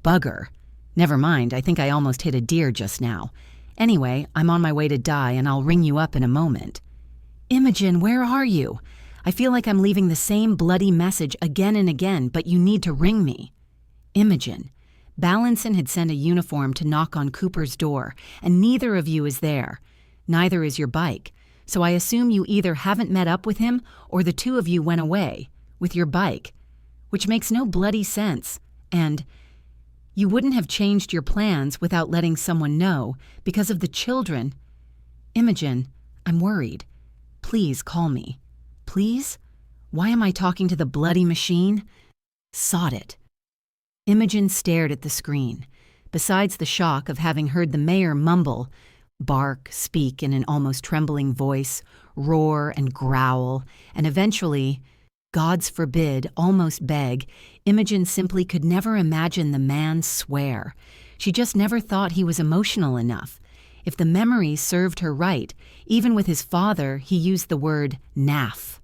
Bugger. Never mind, I think I almost hit a deer just now. Anyway, I'm on my way to die and I'll ring you up in a moment. Imogen, where are you? I feel like I'm leaving the same bloody message again and again, but you need to ring me. Imogen, Ballinson had sent a uniform to knock on Cooper's door, and neither of you is there. Neither is your bike, so I assume you either haven't met up with him or the two of you went away, with your bike, which makes no bloody sense, and you wouldn't have changed your plans without letting someone know because of the children. Imogen, I'm worried. Please call me. Please? Why am I talking to the bloody machine? Sod it. Imogen stared at the screen. Besides the shock of having heard the mayor mumble, bark, speak in an almost trembling voice, roar and growl, and eventually, God's forbid, almost beg, Imogen simply could never imagine the man swear. She just never thought he was emotional enough. If the memory served her right, even with his father, he used the word naff.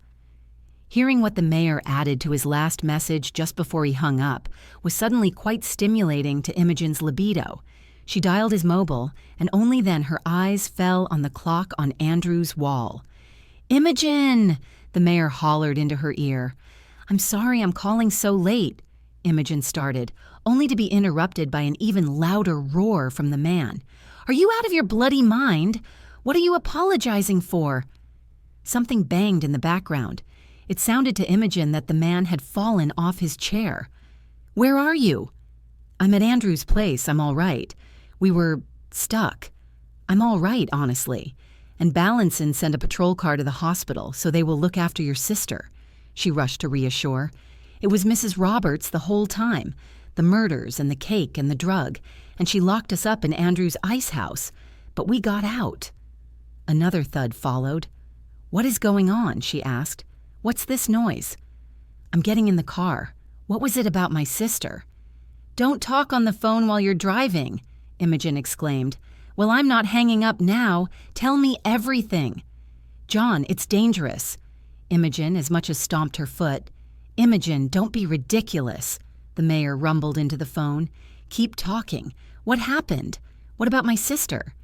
Hearing what the mayor added to his last message just before he hung up was suddenly quite stimulating to Imogen's libido. She dialed his mobile, and only then her eyes fell on the clock on Andrew's wall. Imogen! The mayor hollered into her ear. I'm sorry I'm calling so late, Imogen started, only to be interrupted by an even louder roar from the man. Are you out of your bloody mind? What are you apologizing for? Something banged in the background. It sounded to Imogen that the man had fallen off his chair. Where are you? I'm at Andrew's place. I'm all right. We were stuck. I'm all right, honestly. And Ballinson sent a patrol car to the hospital, so they will look after your sister, she rushed to reassure. It was Mrs. Roberts the whole time, the murders and the cake and the drug, and she locked us up in Andrew's ice house, but we got out. Another thud followed. What is going on? She asked. What's this noise? I'm getting in the car. What was it about my sister? Don't talk on the phone while you're driving, Imogen exclaimed. Well, I'm not hanging up now. Tell me everything. John, it's dangerous. Imogen as much as stomped her foot. Imogen, don't be ridiculous, the mayor rumbled into the phone. Keep talking. What happened? What about my sister?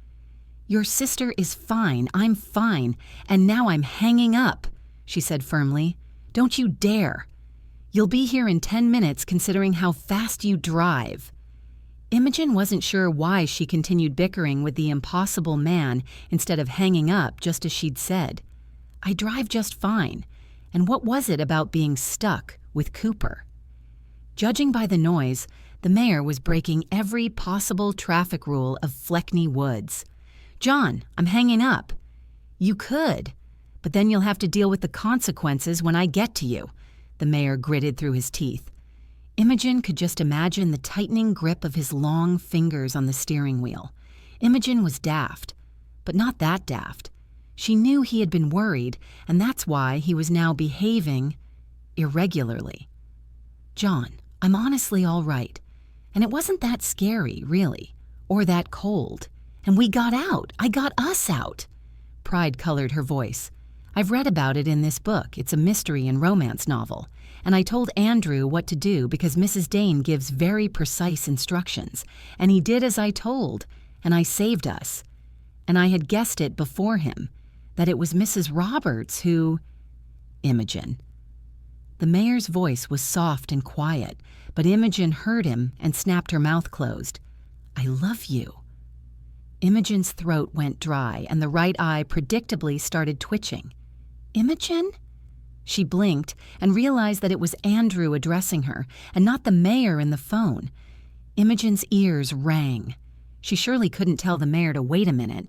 Your sister is fine. I'm fine. And now I'm hanging up, she said firmly. Don't you dare. You'll be here in 10 minutes considering how fast you drive. Imogen wasn't sure why she continued bickering with the impossible man instead of hanging up just as she'd said. I drive just fine. And what was it about being stuck with Cooper? Judging by the noise, the mayor was breaking every possible traffic rule of Fleckney Woulds. John, I'm hanging up. You could, but then you'll have to deal with the consequences when I get to you, the mayor gritted through his teeth. Imogen could just imagine the tightening grip of his long fingers on the steering wheel. Imogen was daft, but not that daft. She knew he had been worried, and that's why he was now behaving irregularly. John, I'm honestly all right. And it wasn't that scary, really, or that cold. And we got out. I got us out. Pride colored her voice. I've read about it in this book. It's a mystery and romance novel. And I told Andrew what to do because Mrs. Dane gives very precise instructions. And he did as I told, and I saved us. And I had guessed it before him, that it was Mrs. Roberts who... Imogen. The mayor's voice was soft and quiet, but Imogen heard him and snapped her mouth closed. I love you. Imogen's throat went dry and the right eye predictably started twitching. Imogen? She blinked and realized that it was Andrew addressing her and not the mayor in the phone. Imogen's ears rang. She surely couldn't tell the mayor to wait a minute,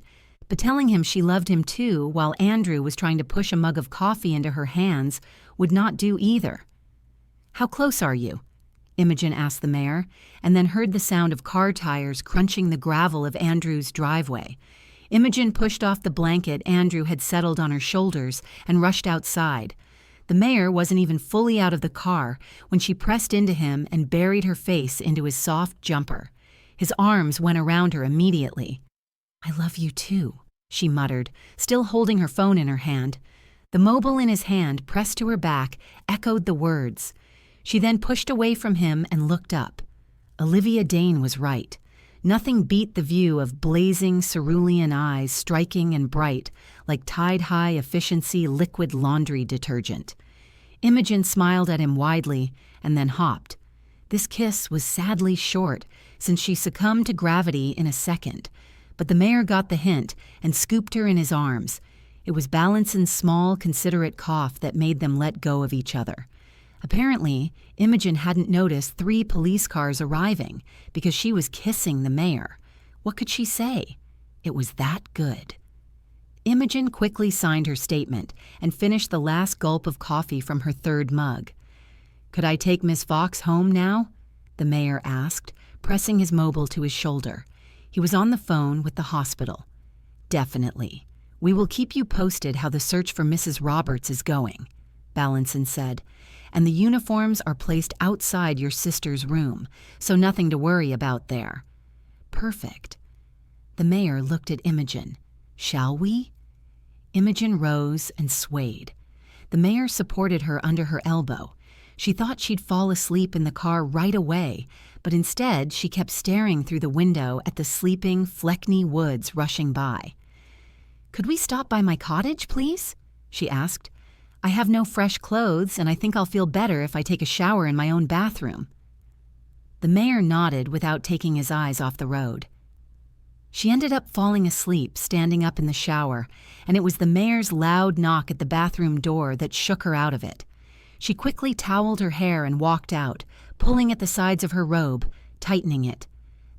but telling him she loved him too while Andrew was trying to push a mug of coffee into her hands would not do either. "How close are you?" Imogen asked the mayor, and then heard the sound of car tires crunching the gravel of Andrew's driveway. Imogen pushed off the blanket Andrew had settled on her shoulders and rushed outside. The mayor wasn't even fully out of the car when she pressed into him and buried her face into his soft jumper. His arms went around her immediately. "I love you too," she muttered, still holding her phone in her hand. The mobile in his hand, pressed to her back, echoed the words. She then pushed away from him and looked up. Olivia Dane was right. Nothing beat the view of blazing cerulean eyes, striking and bright, like Tide-High efficiency liquid laundry detergent. Imogen smiled at him widely and then hopped. This kiss was sadly short, since she succumbed to gravity in a second, but the mayor got the hint and scooped her in his arms. It was Balancen's small, considerate cough that made them let go of each other. Apparently, Imogen hadn't noticed 3 police cars arriving because she was kissing the mayor. What could she say? It was that good. Imogen quickly signed her statement and finished the last gulp of coffee from her 3rd mug. "Could I take Miss Fox home now?" the mayor asked, pressing his mobile to his shoulder. He was on the phone with the hospital. "Definitely. We will keep you posted how the search for Mrs. Roberts is going," Balancen said. "And the uniforms are placed outside your sister's room, so nothing to worry about there." "Perfect." The mayor looked at Imogen. "Shall we?" Imogen rose and swayed. The mayor supported her under her elbow. She thought she'd fall asleep in the car right away, but instead she kept staring through the window at the sleeping Fleckney Woulds rushing by. "Could we stop by my cottage, please?" she asked. "I have no fresh clothes, and I think I'll feel better if I take a shower in my own bathroom." The mayor nodded without taking his eyes off the road. She ended up falling asleep standing up in the shower, and it was the mayor's loud knock at the bathroom door that shook her out of it. She quickly toweled her hair and walked out, pulling at the sides of her robe, tightening it.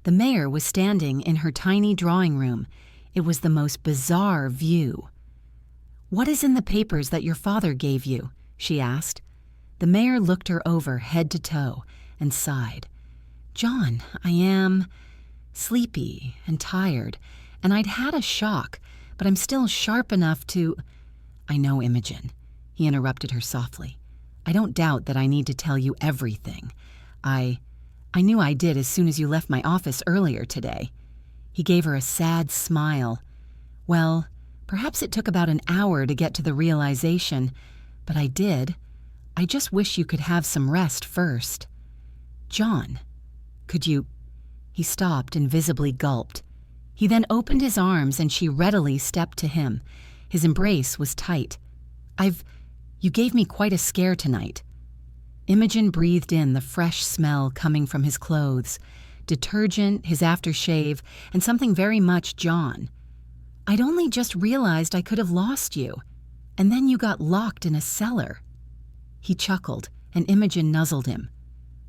The mayor was standing in her tiny drawing room. It was the most bizarre view. "What is in the papers that your father gave you?" she asked. The mayor looked her over head to toe and sighed. "John, I am sleepy and tired, and I'd had a shock, but I'm still sharp enough to—" "I know, Imogen," he interrupted her softly. "I don't doubt that I need to tell you everything. I knew I did as soon as you left my office earlier today." He gave her a sad smile. "Well, perhaps it took about an hour to get to the realization, but I did. I just wish you could have some rest first." "John, could you—" He stopped and visibly gulped. He then opened his arms and she readily stepped to him. His embrace was tight. You gave me quite a scare tonight." Imogen breathed in the fresh smell coming from his clothes, detergent, his aftershave, and something very much John. "I'd only just realized I could have lost you, and then you got locked in a cellar." He chuckled, and Imogen nuzzled him.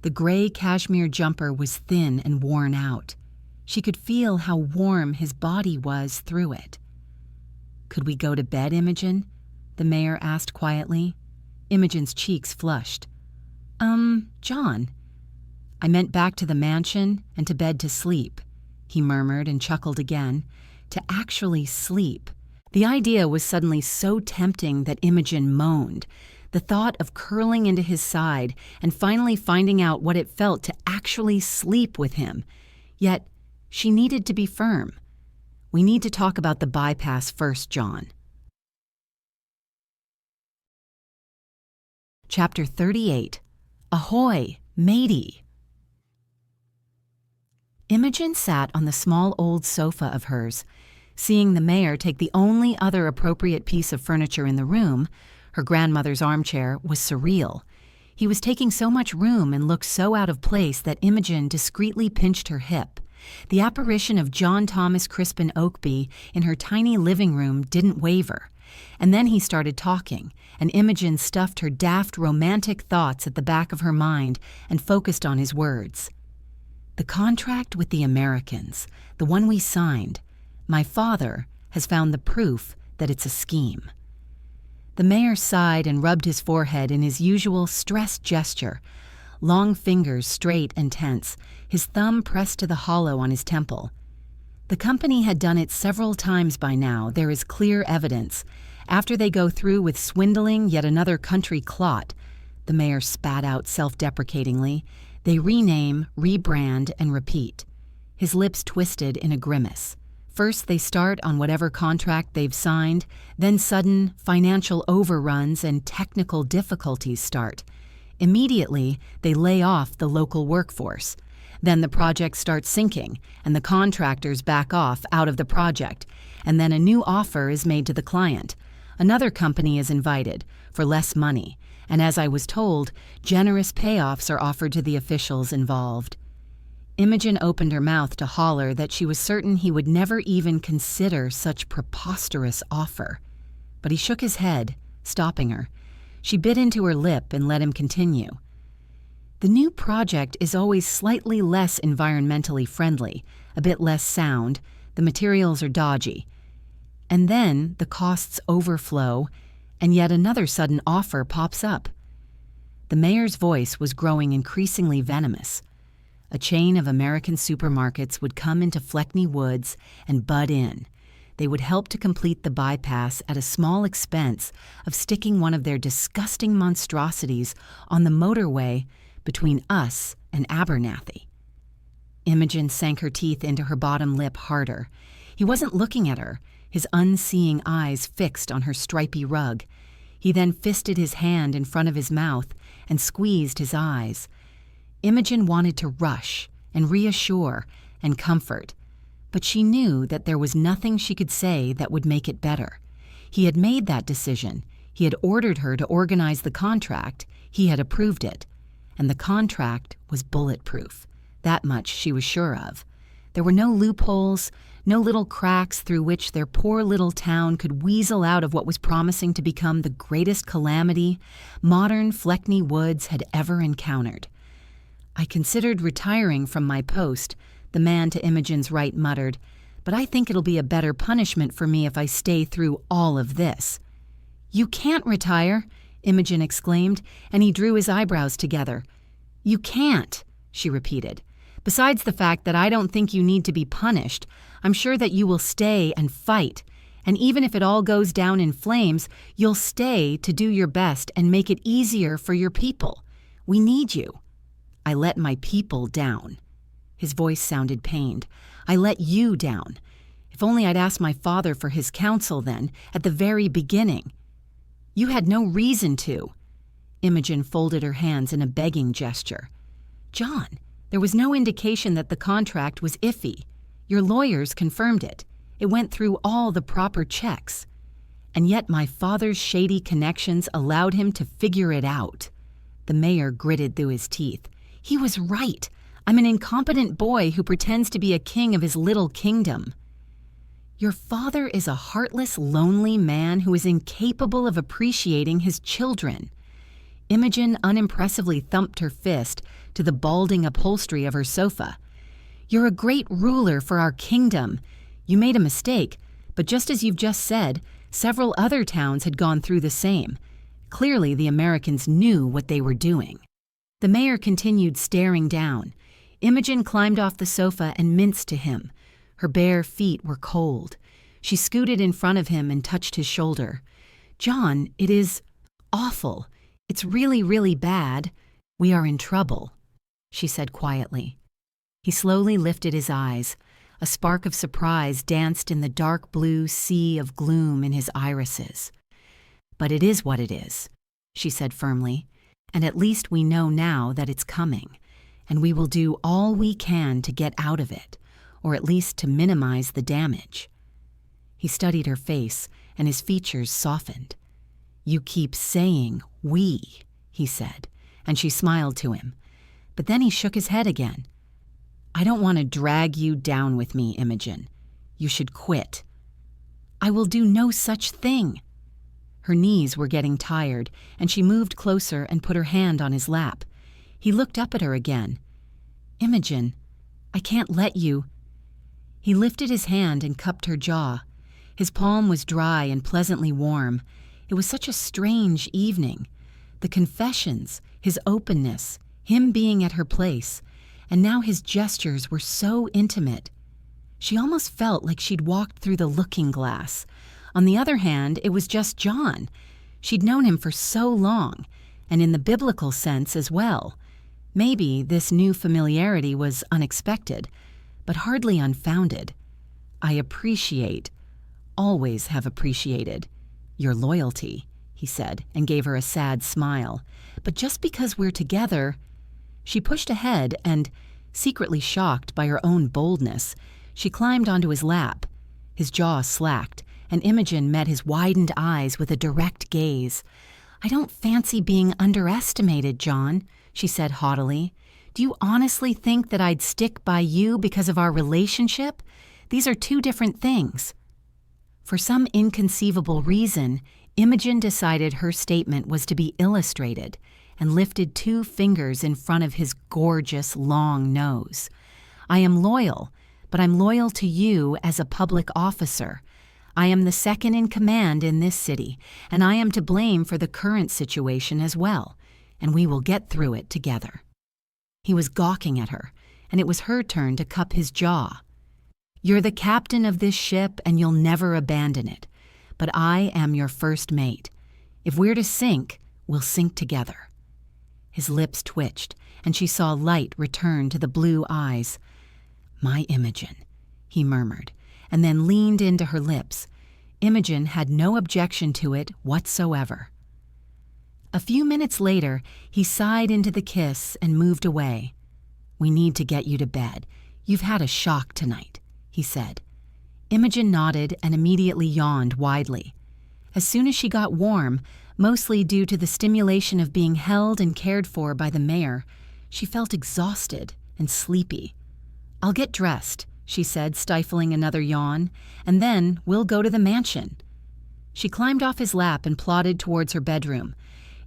The gray cashmere jumper was thin and worn out. She could feel how warm his body was through it. "Could we go to bed, Imogen?" the mayor asked quietly. Imogen's cheeks flushed. John." "I meant back to the mansion and to bed to sleep," he murmured and chuckled again. To actually sleep. The idea was suddenly so tempting that Imogen moaned. The thought of curling into his side and finally finding out what it felt to actually sleep with him. Yet, she needed to be firm. "We need to talk about the bypass first, John." Chapter 38. Ahoy, matey! Imogen sat on the small old sofa of hers. Seeing the mayor take the only other appropriate piece of furniture in the room, her grandmother's armchair, was surreal. He was taking so much room and looked so out of place that Imogen discreetly pinched her hip. The apparition of John Thomas Crispin Oakby in her tiny living room didn't waver. And then he started talking, and Imogen stuffed her daft romantic thoughts at the back of her mind and focused on his words. "The contract with the Americans, the one we signed. My father has found the proof that it's a scheme." The mayor sighed and rubbed his forehead in his usual stressed gesture, long fingers straight and tense, his thumb pressed to the hollow on his temple. The company had done it several times by now, there is clear evidence. After they go through with swindling yet another country clot, the mayor spat out self-deprecatingly, they rename, rebrand, and repeat. His lips twisted in a grimace. First they start on whatever contract they've signed, then sudden financial overruns and technical difficulties start. Immediately, they lay off the local workforce. Then the project starts sinking, and the contractors back off out of the project, and then a new offer is made to the client. Another company is invited, for less money, and as I was told, generous payoffs are offered to the officials involved. Imogen opened her mouth to holler that she was certain he would never even consider such preposterous offer. But he shook his head, stopping her. She bit into her lip and let him continue. The new project is always slightly less environmentally friendly, a bit less sound, the materials are dodgy. And then the costs overflow, and yet another sudden offer pops up. The mayor's voice was growing increasingly venomous. A chain of American supermarkets would come into Fleckney Woulds and butt in. They would help to complete the bypass at a small expense of sticking one of their disgusting monstrosities on the motorway between us and Abernathy. Imogen sank her teeth into her bottom lip harder. He wasn't looking at her, his unseeing eyes fixed on her stripy rug. He then fisted his hand in front of his mouth and squeezed his eyes. Imogen wanted to rush and reassure and comfort, but she knew that there was nothing she could say that would make it better. He had made that decision. He had ordered her to organize the contract. He had approved it. And the contract was bulletproof. That much she was sure of. There were no loopholes, no little cracks through which their poor little town could weasel out of what was promising to become the greatest calamity modern Fleckney Woulds had ever encountered. "I considered retiring from my post," the man to Imogen's right muttered, "but I think it'll be a better punishment for me if I stay through all of this." "You can't retire," Imogen exclaimed, and he drew his eyebrows together. "You can't," she repeated. "Besides the fact that I don't think you need to be punished, I'm sure that you will stay and fight. And even if it all goes down in flames, you'll stay to do your best and make it easier for your people. We need you." "I let my people down." His voice sounded pained. "I let you down. If only I'd asked my father for his counsel then, at the very beginning." "You had no reason to." Imogen folded her hands in a begging gesture. "John, there was no indication that the contract was iffy. Your lawyers confirmed it. It went through all the proper checks. And yet my father's shady connections allowed him to figure it out." The mayor gritted through his teeth. "He was right. I'm an incompetent boy who pretends to be a king of his little kingdom." "Your father is a heartless, lonely man who is incapable of appreciating his children." Imogen unimpressively thumped her fist to the balding upholstery of her sofa. "You're a great ruler for our kingdom. You made a mistake, but just as you've just said, several other towns had gone through the same. Clearly the Americans knew what they were doing." The mayor continued staring down. Imogen climbed off the sofa and minced to him. Her bare feet were cold. She scooted in front of him and touched his shoulder. "John, it is awful. It's really, really bad. We are in trouble," she said quietly. He slowly lifted his eyes. A spark of surprise danced in the dark blue sea of gloom in his irises. "But it is what it is," she said firmly, "and at least we know now that it's coming, and we will do all we can to get out of it, or at least to minimize the damage." He studied her face, and his features softened. "You keep saying 'we,'" he said, and she smiled to him. But then he shook his head again. "I don't want to drag you down with me, Imogen. You should quit." "I will do no such thing." Her knees were getting tired, and she moved closer and put her hand on his lap. He looked up at her again. "Imogen, I can't let you." He lifted his hand and cupped her jaw. His palm was dry and pleasantly warm. It was such a strange evening. The confessions, his openness, him being at her place, and now his gestures were so intimate. She almost felt like she'd walked through the looking glass. On the other hand, it was just John. She'd known him for so long, and in the biblical sense as well. Maybe this new familiarity was unexpected, but hardly unfounded. I always have appreciated, your loyalty, he said, and gave her a sad smile. But just because we're together... She pushed ahead and, secretly shocked by her own boldness, she climbed onto his lap. His jaw slacked, and Imogen met his widened eyes with a direct gaze. "I don't fancy being underestimated, John," she said haughtily. "Do you honestly think that I'd stick by you because of our relationship? These are two different things." For some inconceivable reason, Imogen decided her statement was to be illustrated and lifted 2 fingers in front of his gorgeous, long nose. "I am loyal, but I'm loyal to you as a public officer. I am the second in command in this city, and I am to blame for the current situation as well, and we will get through it together." He was gawking at her, and it was her turn to cup his jaw. "You're the captain of this ship, and you'll never abandon it. But I am your first mate. If we're to sink, we'll sink together." His lips twitched, and she saw light return to the blue eyes. "My Imogen," he murmured, and then leaned into her lips. Imogen had no objection to it whatsoever. A few minutes later, he sighed into the kiss and moved away. "We need to get you to bed. You've had a shock tonight," he said. Imogen nodded and immediately yawned widely. As soon as she got warm, mostly due to the stimulation of being held and cared for by the mayor, she felt exhausted and sleepy. "I'll get dressed," she said, stifling another yawn, "and then we'll go to the mansion." She climbed off his lap and plodded towards her bedroom.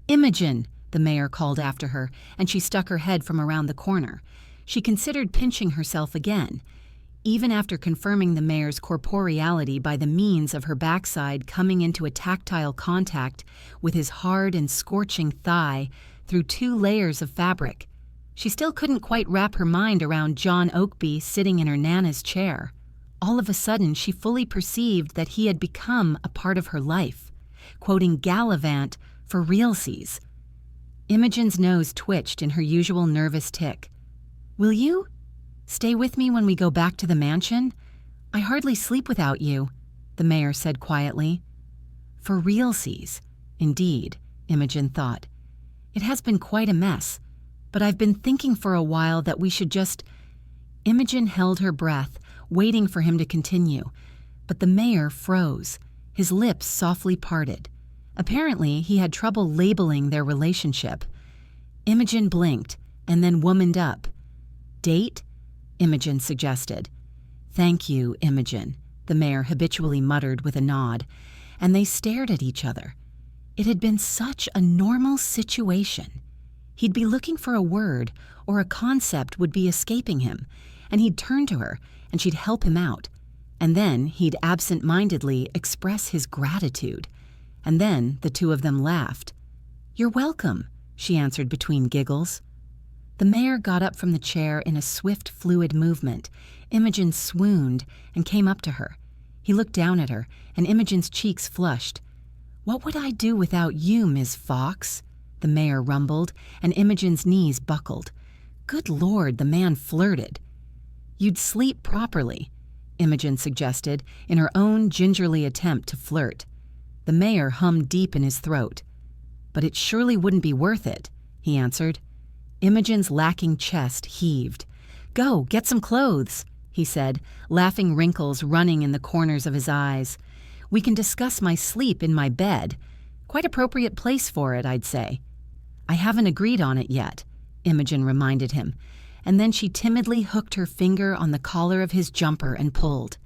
"Imogen!" the mayor called after her, and she stuck her head from around the corner. She considered pinching herself again. Even after confirming the mayor's corporeality by the means of her backside coming into a tactile contact with his hard and scorching thigh through 2 layers of fabric, she still couldn't quite wrap her mind around John Oakby sitting in her Nana's chair. All of a sudden, she fully perceived that he had become a part of her life, quoting Gallivant for realsies. Imogen's nose twitched in her usual nervous tick. "Will you stay with me when we go back to the mansion? I hardly sleep without you," the mayor said quietly. For realsies, indeed, Imogen thought. It has been quite a mess, but I've been thinking for a while that we should just... Imogen held her breath, waiting for him to continue, but the mayor froze, his lips softly parted. Apparently, he had trouble labeling their relationship. Imogen blinked, and then womaned up. "Date?" Imogen suggested. "Thank you, Imogen," the mayor habitually muttered with a nod, and they stared at each other. It had been such a normal situation. He'd be looking for a word, or a concept would be escaping him, and he'd turn to her, and she'd help him out. And then he'd absent-mindedly express his gratitude. And then the 2 of them laughed. "You're welcome," she answered between giggles. The mayor got up from the chair in a swift, fluid movement. Imogen swooned and came up to her. He looked down at her, and Imogen's cheeks flushed. "What would I do without you, Ms. Fox?" the mayor rumbled, and Imogen's knees buckled. Good Lord, the man flirted. "You'd sleep properly," Imogen suggested, in her own gingerly attempt to flirt. The mayor hummed deep in his throat. "But it surely wouldn't be worth it," he answered. Imogen's lacking chest heaved. "Go, get some clothes," he said, laughing wrinkles running in the corners of his eyes. "We can discuss my sleep in my bed. Quite appropriate place for it, I'd say." "I haven't agreed on it yet," Imogen reminded him, and then she timidly hooked her finger on the collar of his jumper and pulled.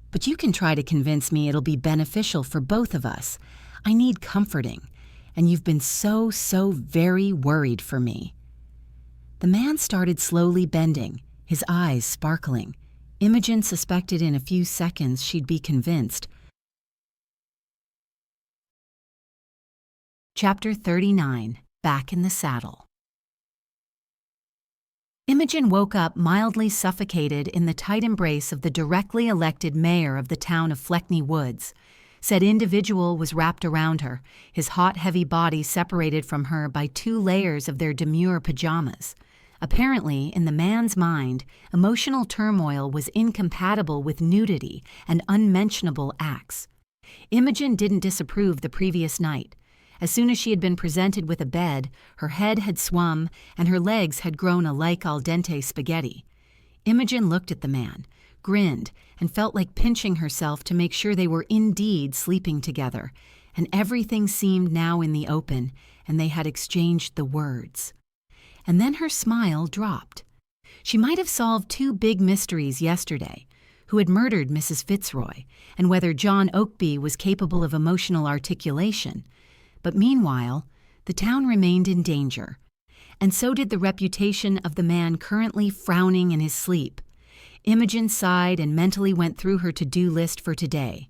"But you can try to convince me it'll be beneficial for both of us. I need comforting, and you've been so very worried for me." The man started slowly bending, his eyes sparkling. Imogen suspected in a few seconds she'd be convinced. Chapter 39, Back in the Saddle. Imogen woke up mildly suffocated in the tight embrace of the directly elected mayor of the town of Fleckney Woulds. Said individual was wrapped around her, his hot, heavy body separated from her by 2 layers of their demure pajamas. Apparently, in the man's mind, emotional turmoil was incompatible with nudity and unmentionable acts. Imogen didn't disapprove the previous night. As soon as she had been presented with a bed, her head had swum and her legs had grown alike al dente spaghetti. Imogen looked at the man, grinned, and felt like pinching herself to make sure they were indeed sleeping together, and everything seemed now in the open, and they had exchanged the words. And then her smile dropped. She might have solved 2 big mysteries yesterday: who had murdered Mrs. Fitzroy, and whether John Oakby was capable of emotional articulation. But meanwhile, the town remained in danger, and so did the reputation of the man currently frowning in his sleep. Imogen sighed and mentally went through her to-do list for today.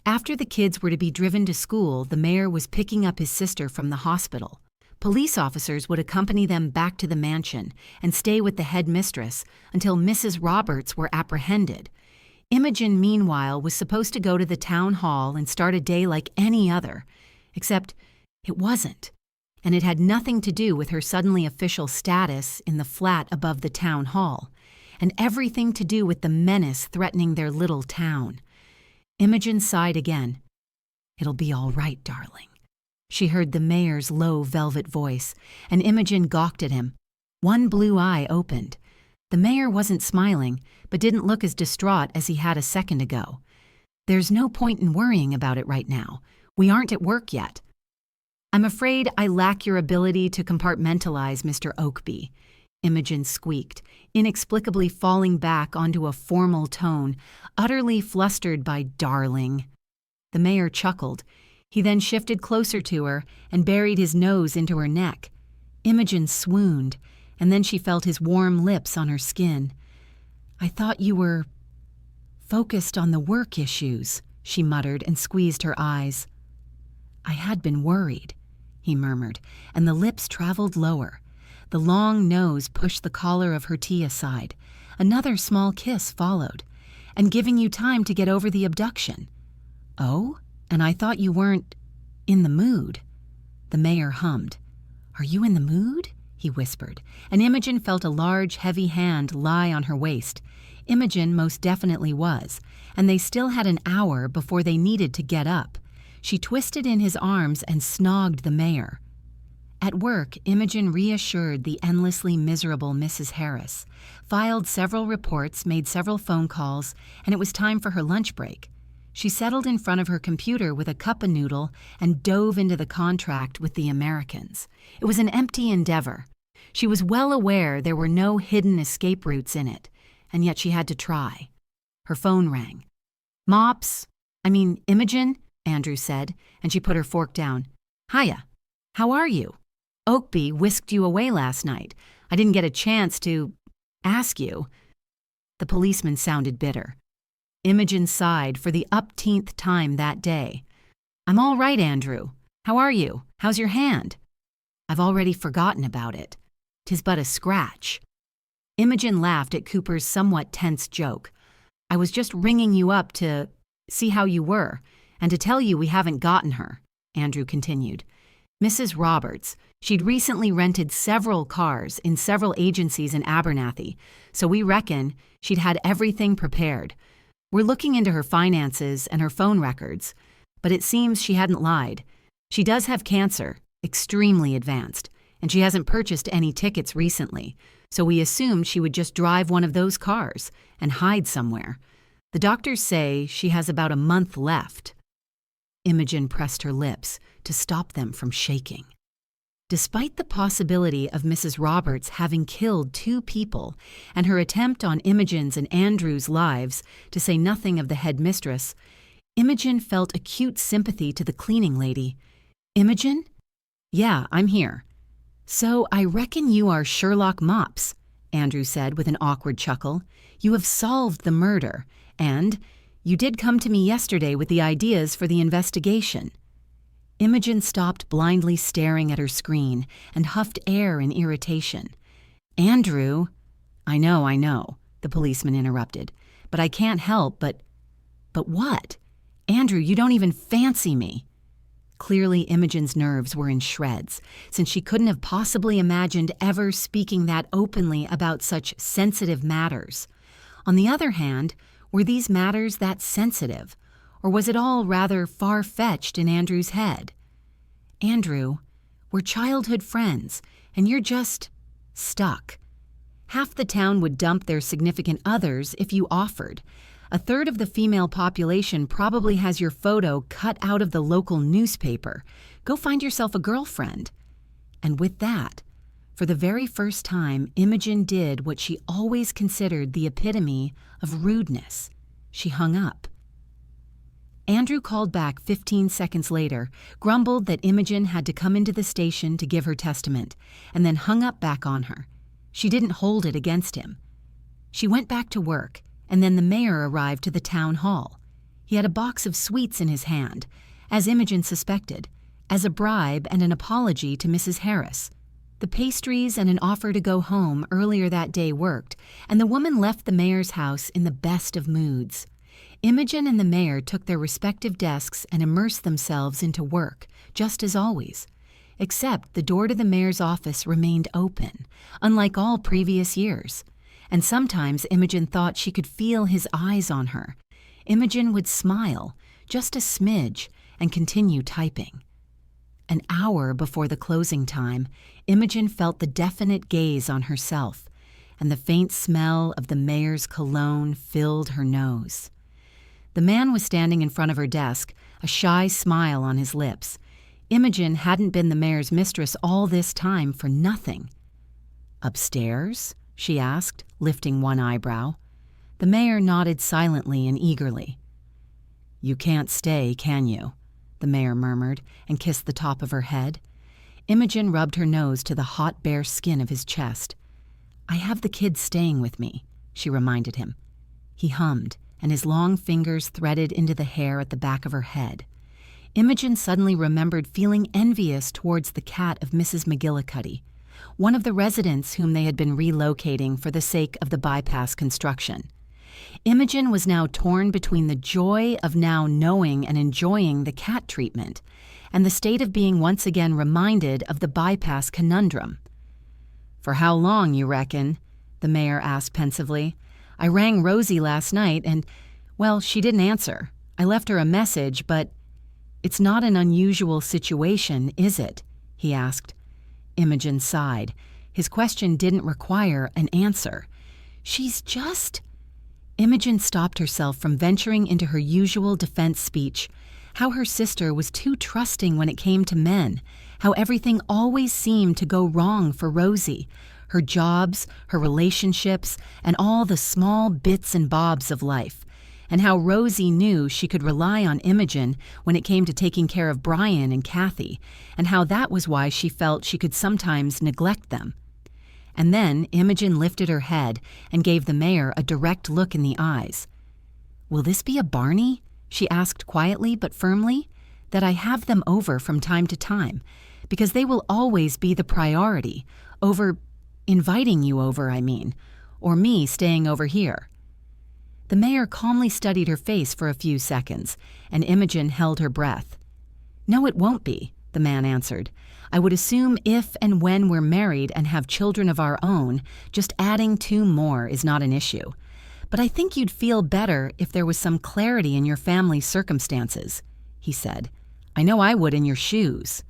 After the kids were to be driven to school, the mayor was picking up his sister from the hospital. Police officers would accompany them back to the mansion and stay with the headmistress until Mrs. Roberts were apprehended. Imogen, meanwhile, was supposed to go to the town hall and start a day like any other. Except it wasn't, and it had nothing to do with her suddenly official status in the flat above the town hall, and everything to do with the menace threatening their little town. Imogen sighed again. "It'll be all right, darling." She heard the mayor's low velvet voice, and Imogen gawked at him. One blue eye opened. The mayor wasn't smiling, but didn't look as distraught as he had a second ago. "There's no point in worrying about it right now. We aren't at work yet." "I'm afraid I lack your ability to compartmentalize, Mr. Oakby," Imogen squeaked, inexplicably falling back onto a formal tone, utterly flustered by darling. The mayor chuckled. He then shifted closer to her and buried his nose into her neck. Imogen swooned, and then she felt his warm lips on her skin. "I thought you were focused on the work issues," she muttered and squeezed her eyes. "I had been worried," he murmured, and the lips traveled lower. The long nose pushed the collar of her tee aside. Another small kiss followed. "And giving you time to get over the abduction." "Oh? And I thought you weren't in the mood." The mayor hummed. "Are you in the mood?" he whispered, and Imogen felt a large, heavy hand lie on her waist. Imogen most definitely was, and they still had an hour before they needed to get up. She twisted in his arms and snogged the mayor. At work, Imogen reassured the endlessly miserable Mrs. Harris, filed several reports, made several phone calls, and it was time for her lunch break. She settled in front of her computer with a cup of noodle and dove into the contract with the Americans. It was an empty endeavor. She was well aware there were no hidden escape routes in it, and yet she had to try. Her phone rang. Imogen," Andrew said, and she put her fork down. "Hiya. How are you? Oakby whisked you away last night. I didn't get a chance to ask you." The policeman sounded bitter. Imogen sighed for the upteenth time that day. "I'm all right, Andrew. How are you? How's your hand?" "I've already forgotten about it. 'Tis but a scratch." Imogen laughed at Cooper's somewhat tense joke. "I was just ringing you up to see how you were, and to tell you we haven't gotten her," Andrew continued. "Mrs. Roberts, she'd recently rented several cars in several agencies in Abernathy, so we reckon she'd had everything prepared. We're looking into her finances and her phone records, but it seems she hadn't lied. She does have cancer, extremely advanced, and she hasn't purchased any tickets recently, so we assumed she would just drive one of those cars and hide somewhere. The doctors say she has about a month left." Imogen pressed her lips to stop them from shaking. Despite the possibility of Mrs. Roberts having killed 2 people and her attempt on Imogen's and Andrew's lives, to say nothing of the headmistress, Imogen felt acute sympathy to the cleaning lady. "Imogen?" "Yeah, I'm here." "So I reckon you are Sherlock Mops," Andrew said with an awkward chuckle. "You have solved the murder, and you did come to me yesterday with the ideas for the investigation." Imogen stopped blindly staring at her screen and huffed air in irritation. "Andrew—" I know," the policeman interrupted. "But I can't help but—" "But what? Andrew, you don't even fancy me." Clearly, Imogen's nerves were in shreds, since she couldn't have possibly imagined ever speaking that openly about such sensitive matters. On the other hand, were these matters that sensitive, or was it all rather far-fetched in Andrew's head? "Andrew, we're childhood friends, and you're just stuck. Half the town would dump their significant others if you offered. A third of the female population probably has your photo cut out of the local newspaper. Go find yourself a girlfriend." And with that, for the very first time, Imogen did what she always considered the epitome of rudeness. She hung up. Andrew called back 15 seconds later, grumbled that Imogen had to come into the station to give her testament, and then hung up back on her. She didn't hold it against him. She went back to work, and then the mayor arrived to the town hall. He had a box of sweets in his hand, as Imogen suspected, as a bribe and an apology to Mrs. Harris. The pastries and an offer to go home earlier that day worked, and the woman left the mayor's house in the best of moods. Imogen and the mayor took their respective desks and immersed themselves into work, just as always. Except the door to the mayor's office remained open, unlike all previous years. And sometimes Imogen thought she could feel his eyes on her. Imogen would smile, just a smidge, and continue typing. An hour before the closing time, Imogen felt the definite gaze on herself, and the faint smell of the mayor's cologne filled her nose. The man was standing in front of her desk, a shy smile on his lips. Imogen hadn't been the mayor's mistress all this time for nothing. "Upstairs?" she asked, lifting one eyebrow. The mayor nodded silently and eagerly. "You can't stay, can you?" the mayor murmured and kissed the top of her head. Imogen rubbed her nose to the hot, bare skin of his chest. "I have the kids staying with me," she reminded him. He hummed, and his long fingers threaded into the hair at the back of her head. Imogen suddenly remembered feeling envious towards the cat of Mrs. McGillicuddy, one of the residents whom they had been relocating for the sake of the bypass construction. Imogen was now torn between the joy of now knowing and enjoying the cat treatment and the state of being once again reminded of the bypass conundrum. "For how long, you reckon?" the mayor asked pensively. "I rang Rosie last night and, well, she didn't answer. I left her a message, but—" "It's not an unusual situation, is it?" he asked. Imogen sighed. His question didn't require an answer. "She's just—" Imogen stopped herself from venturing into her usual defense speech. How her sister was too trusting when it came to men. How everything always seemed to go wrong for Rosie. Her jobs, her relationships, and all the small bits and bobs of life. And how Rosie knew she could rely on Imogen when it came to taking care of Brian and Kathy, and how that was why she felt she could sometimes neglect them. And then Imogen lifted her head and gave the mayor a direct look in the eyes. "Will this be a Barney?" she asked quietly but firmly. "That I have them over from time to time, because they will always be the priority, over inviting you over, I mean, or me staying over here." The mayor calmly studied her face for a few seconds, and Imogen held her breath. "No, it won't be," the man answered. "I would assume if and when we're married and have children of our own, just adding 2 more is not an issue. But I think you'd feel better if there was some clarity in your family's circumstances," he said. "I know I would in your shoes."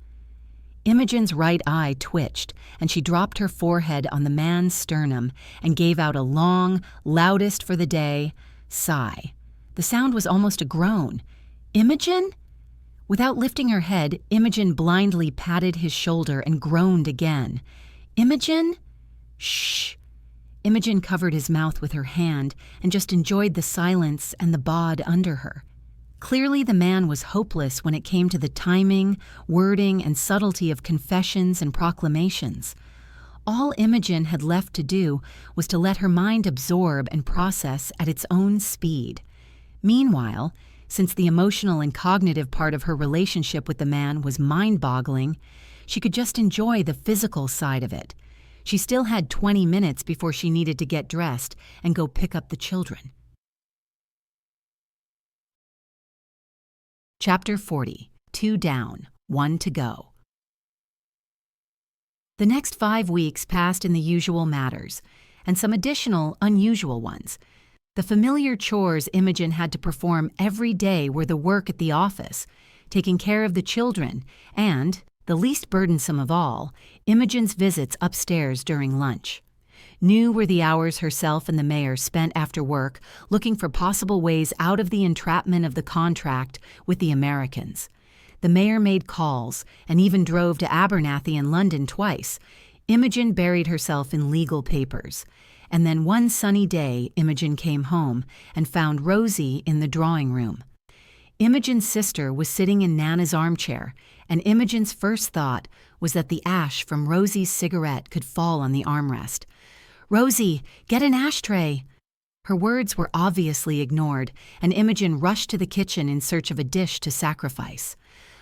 Imogen's right eye twitched, and she dropped her forehead on the man's sternum and gave out a long, loudest for the day, sigh. The sound was almost a groan. "Imogen?" Without lifting her head, Imogen blindly patted his shoulder and groaned again. "Imogen?" "Shh." Imogen covered his mouth with her hand and just enjoyed the silence and the bod under her. Clearly the man was hopeless when it came to the timing, wording, and subtlety of confessions and proclamations. All Imogen had left to do was to let her mind absorb and process at its own speed. Meanwhile, Since the emotional and cognitive part of her relationship with the man was mind-boggling, she could just enjoy the physical side of it. She still had 20 minutes before she needed to get dressed and go pick up the children. Chapter 40. 2 down, 1 to go. The next 5 weeks passed in the usual matters, and some additional unusual ones. The familiar chores Imogen had to perform every day were the work at the office, taking care of the children, and, the least burdensome of all, Imogen's visits upstairs during lunch. New were the hours herself and the mayor spent after work looking for possible ways out of the entrapment of the contract with the Americans. The mayor made calls and even drove to Abernathy and London twice. Imogen buried herself in legal papers. And then one sunny day, Imogen came home and found Rosie in the drawing room. Imogen's sister was sitting in Nana's armchair, and Imogen's first thought was that the ash from Rosie's cigarette could fall on the armrest. "Rosie, get an ashtray!" Her words were obviously ignored, and Imogen rushed to the kitchen in search of a dish to sacrifice.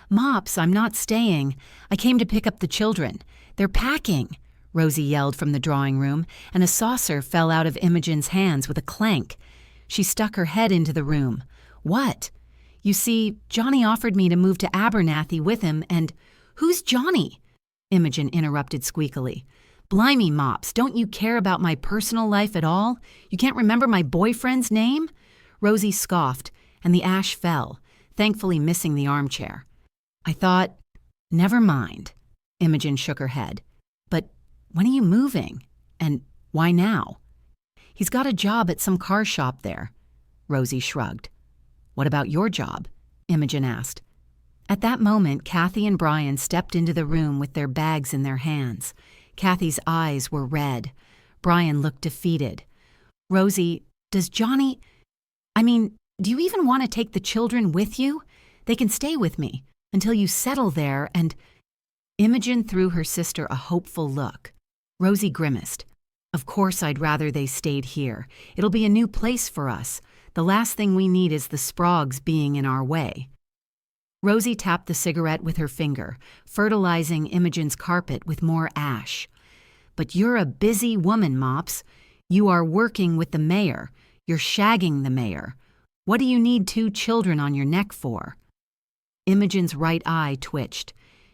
"Mops, I'm not staying. I came to pick up the children. They're packing," Rosie yelled from the drawing room, and a saucer fell out of Imogen's hands with a clank. She stuck her head into the room. "What?" "You see, Johnny offered me to move to Abernathy with him, and—" "Who's Johnny?" Imogen interrupted squeakily. "Blimey, Mops, don't you care about my personal life at all? You can't remember my boyfriend's name?" Rosie scoffed, and the ash fell, thankfully missing the armchair. "I thought—" "Never mind." Imogen shook her head. "But when are you moving? And why now?" "He's got a job at some car shop there." Rosie shrugged. "What about your job?" Imogen asked. At that moment, Kathy and Brian stepped into the room with their bags in their hands. Kathy's eyes were red. Brian looked defeated. "Rosie, does Johnny— do you even want to take the children with you? They can stay with me until you settle there and—" Imogen threw her sister a hopeful look. Rosie grimaced. "Of course I'd rather they stayed here. It'll be a new place for us. The last thing we need is the Sproggs being in our way." Rosie tapped the cigarette with her finger, fertilizing Imogen's carpet with more ash. "But you're a busy woman, Mops. You are working with the mayor. You're shagging the mayor. What do you need 2 children on your neck for?" Imogen's right eye twitched.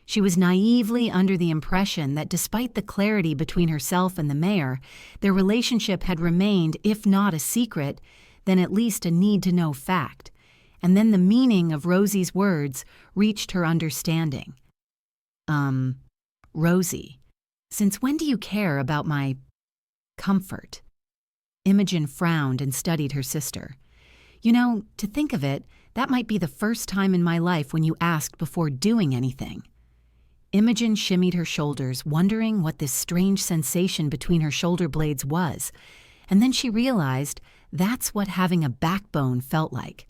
She was naively under the impression that despite the clarity between herself and the mayor, their relationship had remained, if not a secret, then at least a need-to-know fact. And then the meaning of Rosie's words reached her understanding. Rosie, since when do you care about my comfort?" Imogen frowned and studied her sister. "You know, to think of it, that might be the first time in my life when you asked before doing anything." Imogen shimmied her shoulders, wondering what this strange sensation between her shoulder blades was, and then she realized that's what having a backbone felt like.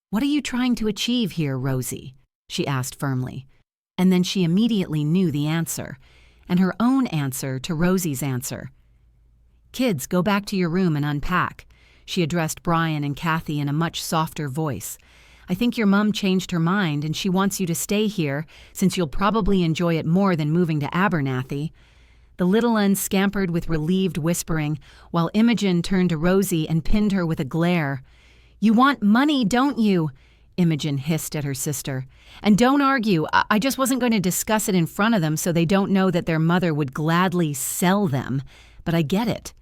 "What are you trying to achieve here, Rosie?" she asked firmly. And then she immediately knew the answer, and her own answer to Rosie's answer. "Kids, go back to your room and unpack." She addressed Brian and Kathy in a much softer voice. "I think your mom changed her mind and she wants you to stay here since you'll probably enjoy it more than moving to Abernathy." The little uns scampered with relieved whispering, while Imogen turned to Rosie and pinned her with a glare. "You want money, don't you?" Imogen hissed at her sister. "And don't argue. I just wasn't going to discuss it in front of them so they don't know that their mother would gladly sell them. But I get it."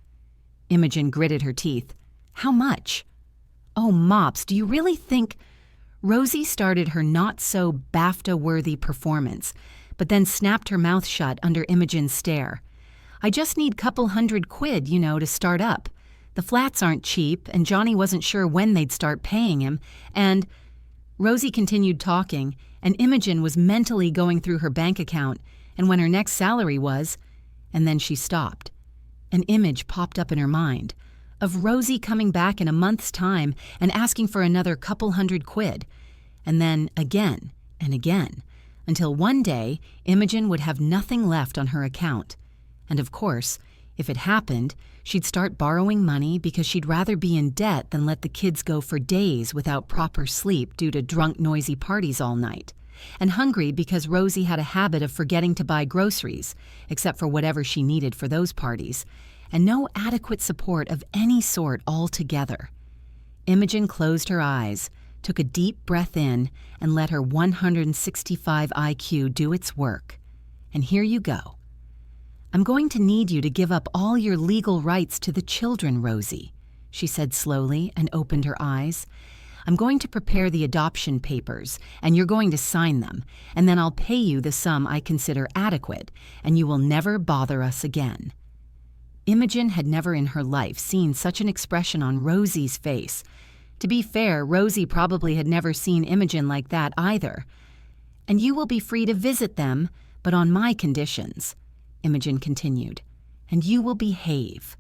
Imogen gritted her teeth. "How much?" "Oh, Mops, do you really think—" Rosie started her not-so-BAFTA-worthy performance, but then snapped her mouth shut under Imogen's stare. "I just need couple £100, to start up. The flats aren't cheap, and Johnny wasn't sure when they'd start paying him, and—" Rosie continued talking, and Imogen was mentally going through her bank account and when her next salary was, and then she stopped. An image popped up in her mind of Rosie coming back in a month's time and asking for another couple £100, and then again and again, until one day Imogen would have nothing left on her account. And of course, If it happened, she'd start borrowing money because she'd rather be in debt than let the kids go for days without proper sleep due to drunk, noisy parties all night. And hungry because Rosie had a habit of forgetting to buy groceries, except for whatever she needed for those parties, and no adequate support of any sort altogether. Imogen closed her eyes, took a deep breath in, and let her 165 IQ do its work. And here you go. I'm going to need you to give up all your legal rights to the children, Rosie, she said slowly and opened her eyes. I'm going to prepare the adoption papers, and you're going to sign them, and then I'll pay you the sum I consider adequate, and you will never bother us again. Imogen had never in her life seen such an expression on Rosie's face. To be fair, Rosie probably had never seen Imogen like that either. And you will be free to visit them, but on my conditions, Imogen continued, and you will behave.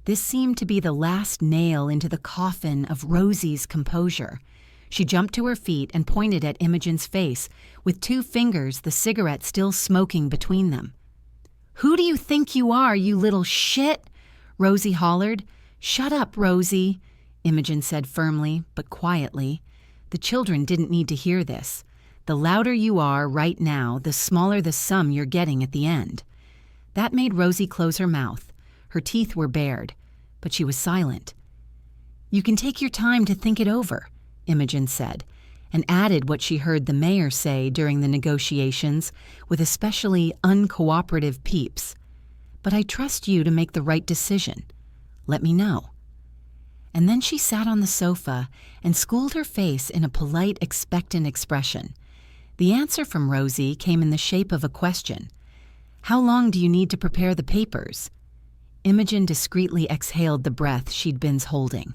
This seemed to be the last nail into the coffin of Rosie's composure. She jumped to her feet and pointed at Imogen's face, with 2 fingers, the cigarette still smoking between them. "Who do you think you are, you little shit?" Rosie hollered. "Shut up, Rosie," Imogen said firmly, but quietly. The children didn't need to hear this. The louder you are right now, the smaller the sum you're getting at the end. That made Rosie close her mouth. Her teeth were bared, but she was silent. "You can take your time to think it over," Imogen said, and added what she heard the mayor say during the negotiations with especially uncooperative peeps. "But I trust you to make the right decision. Let me know." And then she sat on the sofa and schooled her face in a polite, expectant expression. The answer from Rosie came in the shape of a question. "How long do you need to prepare the papers?" Imogen discreetly exhaled the breath she'd been holding.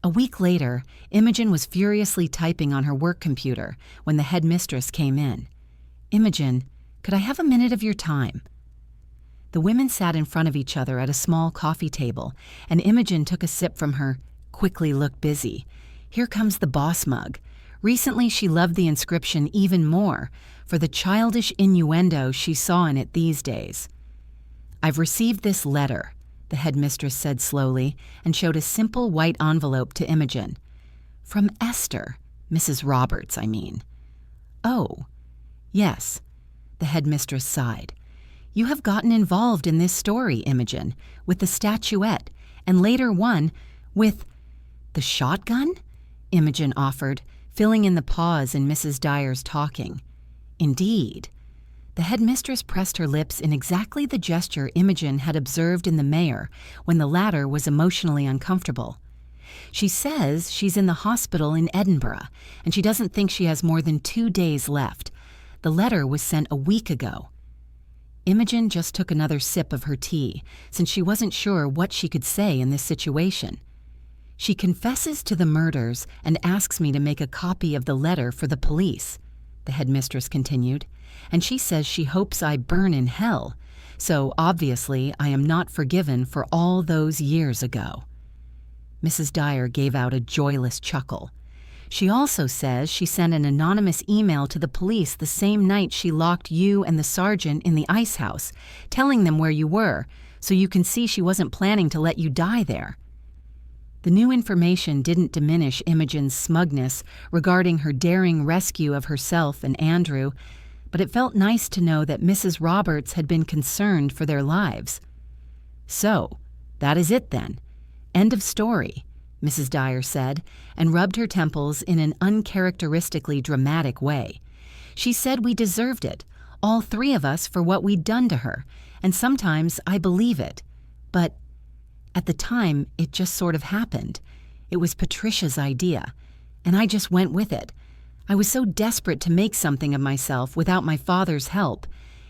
A week later, Imogen was furiously typing on her work computer when the headmistress came in. "Imogen, could I have a minute of your time?" The women sat in front of each other at a small coffee table, and Imogen took a sip from her "quickly look busy. Here comes the boss mug." Recently, she loved the inscription even more for the childish innuendo she saw in it these days. "I've received this letter," the headmistress said slowly, and showed a simple white envelope to Imogen. "From Esther, Mrs. Roberts, I mean." "Oh, yes," the headmistress sighed. "You have gotten involved in this story, Imogen, with the statuette, and later one with—" "The shotgun?" Imogen offered, filling in the pause in Mrs. Dyer's talking. "Indeed." The headmistress pressed her lips in exactly the gesture Imogen had observed in the mayor when the latter was emotionally uncomfortable. "She says she's in the hospital in Edinburgh, and she doesn't think she has more than 2 days left. The letter was sent a week ago." Imogen just took another sip of her tea, since she wasn't sure what she could say in this situation. "She confesses to the murders and asks me to make a copy of the letter for the police," the headmistress continued, "and she says she hopes I burn in hell, so obviously I am not forgiven for all those years ago." Mrs. Dyer gave out a joyless chuckle. "She also says she sent an anonymous email to the police the same night she locked you and the sergeant in the ice house, telling them where you were, so you can see she wasn't planning to let you die there." The new information didn't diminish Imogen's smugness regarding her daring rescue of herself and Andrew, but it felt nice to know that Mrs. Roberts had been concerned for their lives. "So, that is it then. End of story," Mrs. Dyer said, and rubbed her temples in an uncharacteristically dramatic way. "She said we deserved it, all 3 of us, for what we'd done to her, and sometimes I believe it. But at the time, it just sort of happened. It was Patricia's idea, and I just went with it. I was so desperate to make something of myself without my father's help,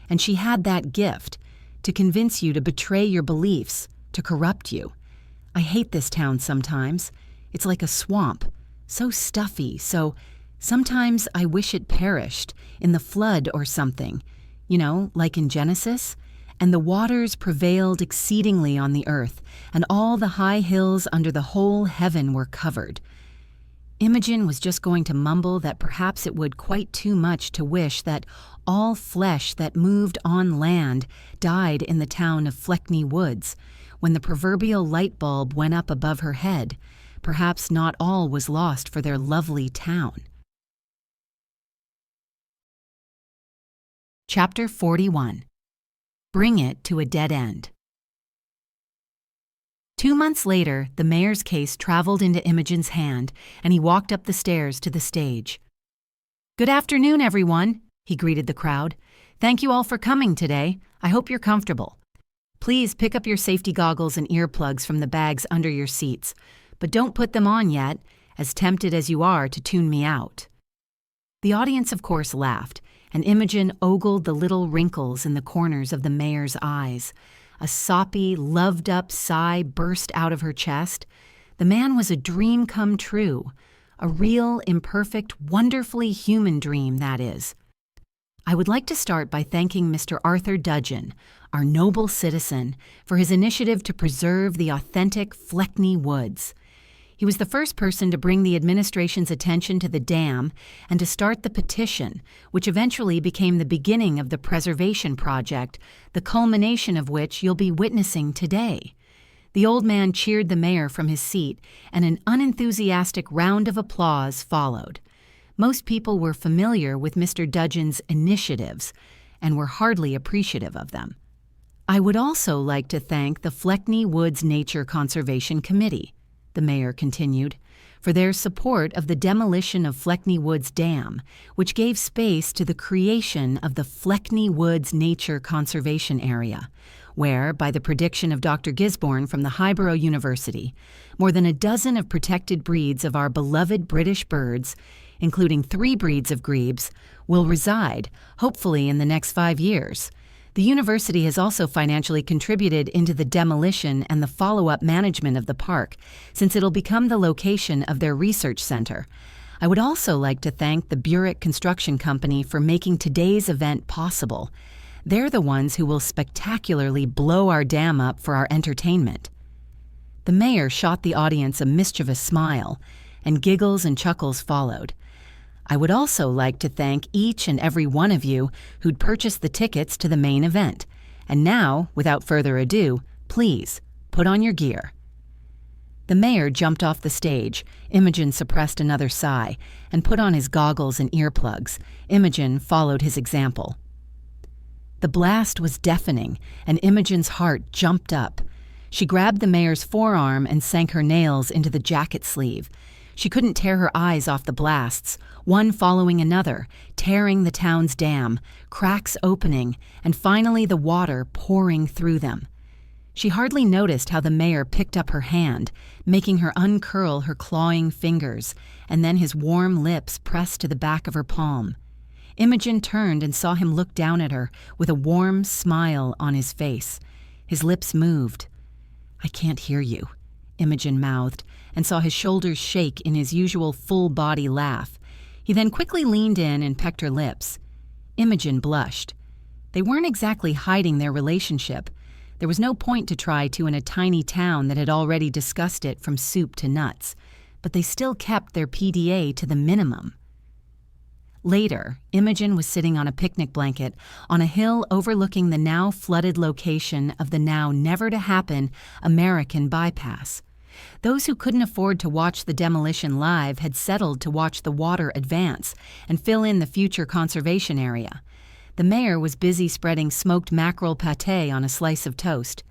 and she had that gift, to convince you to betray your beliefs, to corrupt you. I hate this town sometimes. It's like a swamp, so stuffy, so sometimes I wish it perished, in the flood or something, like in Genesis. And the waters prevailed exceedingly on the earth, and all the high hills under the whole heaven were covered. Imogen was just going to mumble that perhaps it would quite too much to wish that all flesh that moved on land died in the town of Fleckney Woulds, when the proverbial light bulb went up above her head. Perhaps not all was lost for their lovely town. Chapter 41. Bring it to a dead end. 2 months later, the mayor's case traveled into Imogen's hand, and he walked up the stairs to the stage. "Good afternoon, everyone," he greeted the crowd. "Thank you all for coming today. I hope you're comfortable. Please pick up your safety goggles and earplugs from the bags under your seats, but don't put them on yet, as tempted as you are to tune me out." The audience, of course, laughed, and Imogen ogled the little wrinkles in the corners of the mayor's eyes. A soppy, loved-up sigh burst out of her chest. The man was a dream come true, a real, imperfect, wonderfully human dream, that is. I would like to start by thanking Mr. Arthur Dudgeon, our noble citizen, for his initiative to preserve the authentic Fleckney Woulds. He was the first person to bring the administration's attention to the dam and to start the petition, which eventually became the beginning of the preservation project, the culmination of which you'll be witnessing today. The old man cheered the mayor from his seat, and an unenthusiastic round of applause followed. Most people were familiar with Mr. Dudgeon's initiatives and were hardly appreciative of them. I would also like to thank the Fleckney Woulds Nature Conservation Committee, the mayor continued, for their support of the demolition of Fleckney Woulds Dam, which gave space to the creation of the Fleckney Woulds Nature Conservation Area, where, by the prediction of Dr. Gisborne from the Highborough University, more than a dozen of protected breeds of our beloved British birds, including 3 breeds of grebes, will reside, hopefully in the next 5 years. The university has also financially contributed into the demolition and the follow-up management of the park, since it'll become the location of their research center. I would also like to thank the Burrick Construction Company for making today's event possible. They're the ones who will spectacularly blow our dam up for our entertainment. The mayor shot the audience a mischievous smile, and giggles and chuckles followed. I would also like to thank each and every one of you who'd purchased the tickets to the main event. And now, without further ado, please, put on your gear. The mayor jumped off the stage. Imogen suppressed another sigh and put on his goggles and earplugs. Imogen followed his example. The blast was deafening, and Imogen's heart jumped up. She grabbed the mayor's forearm and sank her nails into the jacket sleeve. She couldn't tear her eyes off the blasts, one following another, tearing the town's dam, cracks opening, and finally the water pouring through them. She hardly noticed how the mayor picked up her hand, making her uncurl her clawing fingers, and then his warm lips pressed to the back of her palm. Imogen turned and saw him look down at her with a warm smile on his face. His lips moved. "I can't hear you," Imogen mouthed, and saw his shoulders shake in his usual full-body laugh. He then quickly leaned in and pecked her lips. Imogen blushed. They weren't exactly hiding their relationship. There was no point to try to in a tiny town that had already discussed it from soup to nuts, but they still kept their PDA to the minimum. Later, Imogen was sitting on a picnic blanket on a hill overlooking the now flooded location of the now never-to-happen American bypass. Those who couldn't afford to watch the demolition live had settled to watch the water advance and fill in the future conservation area. The mayor was busy spreading smoked mackerel pâté on a slice of toast.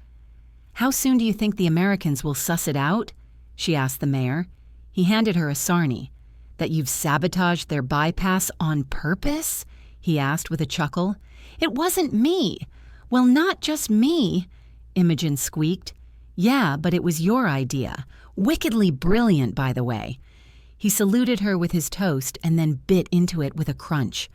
"How soon do you think the Americans will suss it out?" she asked the mayor. He handed her a sarnie. "That you've sabotaged their bypass on purpose?" he asked with a chuckle. "It wasn't me." "Well, not just me," Imogen squeaked. "Yeah, but it was your idea. Wickedly brilliant, by the way." He saluted her with his toast and then bit into it with a crunch.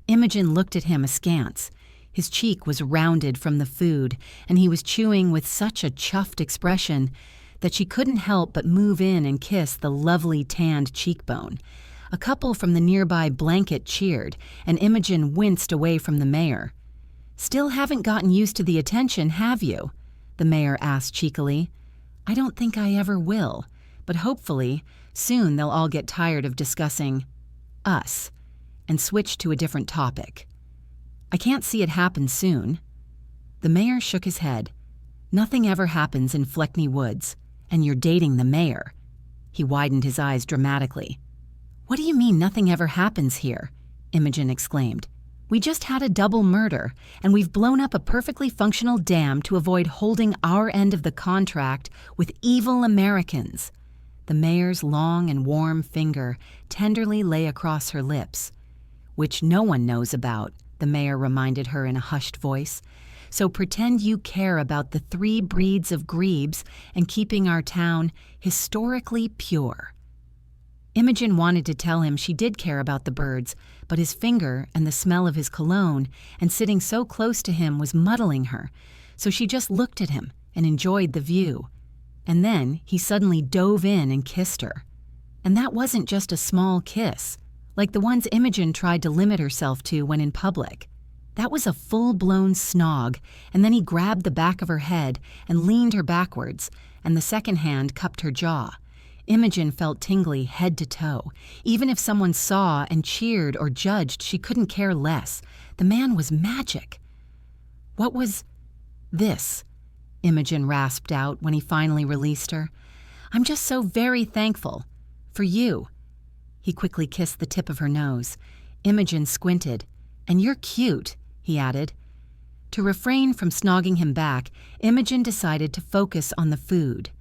Imogen looked at him askance. His cheek was rounded from the food, and he was chewing with such a chuffed expression that she couldn't help but move in and kiss the lovely tanned cheekbone. A couple from the nearby blanket cheered, and Imogen winced away from the mayor. "Still haven't gotten used to the attention, have you?" the mayor asked cheekily. "I don't think I ever will. but hopefully, soon they'll all get tired of discussing us and switch to a different topic. I can't see it happen soon." The mayor shook his head. "Nothing ever happens in Fleckney Woulds, and you're dating the mayor." He widened his eyes dramatically. "What do you mean nothing ever happens here?" Imogen exclaimed. "We just had a double murder, and we've blown up a perfectly functional dam to avoid holding our end of the contract with evil Americans." The mayor's long and warm finger tenderly lay across her lips. "Which no one knows about," the mayor reminded her in a hushed voice. "So pretend you care about the 3 breeds of grebes and keeping our town historically pure." Imogen wanted to tell him she did care about the birds, but his finger and the smell of his cologne and sitting so close to him was muddling her, so she just looked at him and enjoyed the view. And then he suddenly dove in and kissed her. And that wasn't just a small kiss, like the ones Imogen tried to limit herself to when in public. That was a full-blown snog, and then he grabbed the back of her head and leaned her backwards, and the second hand cupped her jaw. Imogen felt tingly head to toe. Even if someone saw and cheered or judged, she couldn't care less. The man was magic. "What was this?" Imogen rasped out when he finally released her. "I'm just so very thankful. For you." He quickly kissed the tip of her nose. Imogen squinted. "And you're cute," he added. To refrain from snogging him back, Imogen decided to focus on the food.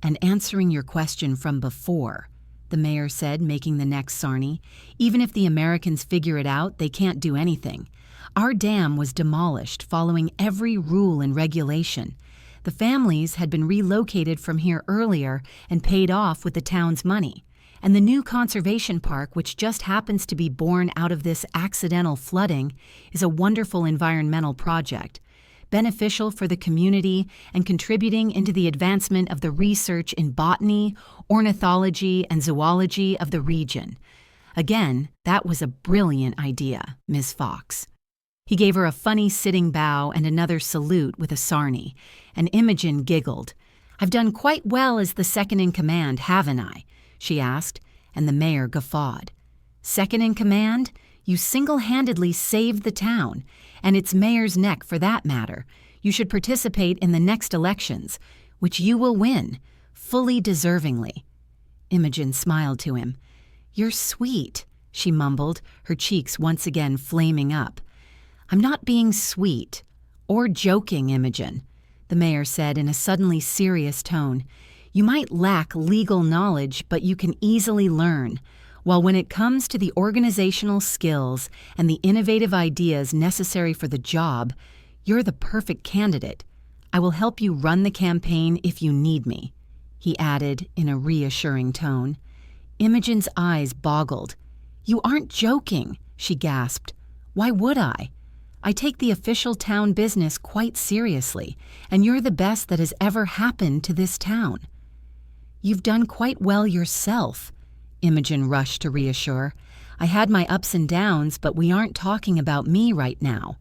"And answering your question from before," the mayor said, making the next sarnie. "Even if the Americans figure it out, they can't do anything. Our dam was demolished following every rule and regulation. The families had been relocated from here earlier and paid off with the town's money. And the new conservation park, which just happens to be born out of this accidental flooding, is a wonderful environmental project, beneficial for the community and contributing into the advancement of the research in botany, ornithology, and zoology of the region. Again, that was a brilliant idea, Ms. Fox." He gave her a funny sitting bow and another salute with a sarnie, and Imogen giggled. "I've done quite well as the second in command, haven't I?" she asked, and the mayor guffawed. "Second in command? You single-handedly saved the town, and its mayor's neck for that matter. You should participate in the next elections, which you will win, fully deservingly." Imogen smiled to him. "You're sweet," she mumbled, her cheeks once again flaming up. "I'm not being sweet or joking, Imogen," the mayor said in a suddenly serious tone. "You might lack legal knowledge, but you can easily learn. While when it comes to the organizational skills and the innovative ideas necessary for the job, you're the perfect candidate. I will help you run the campaign if you need me," he added in a reassuring tone. Imogen's eyes boggled. "You aren't joking," she gasped. "Why would I? I take the official town business quite seriously, and you're the best that has ever happened to this town." "You've done quite well yourself," Imogen rushed to reassure. "I had my ups and downs, but we aren't talking about me right now."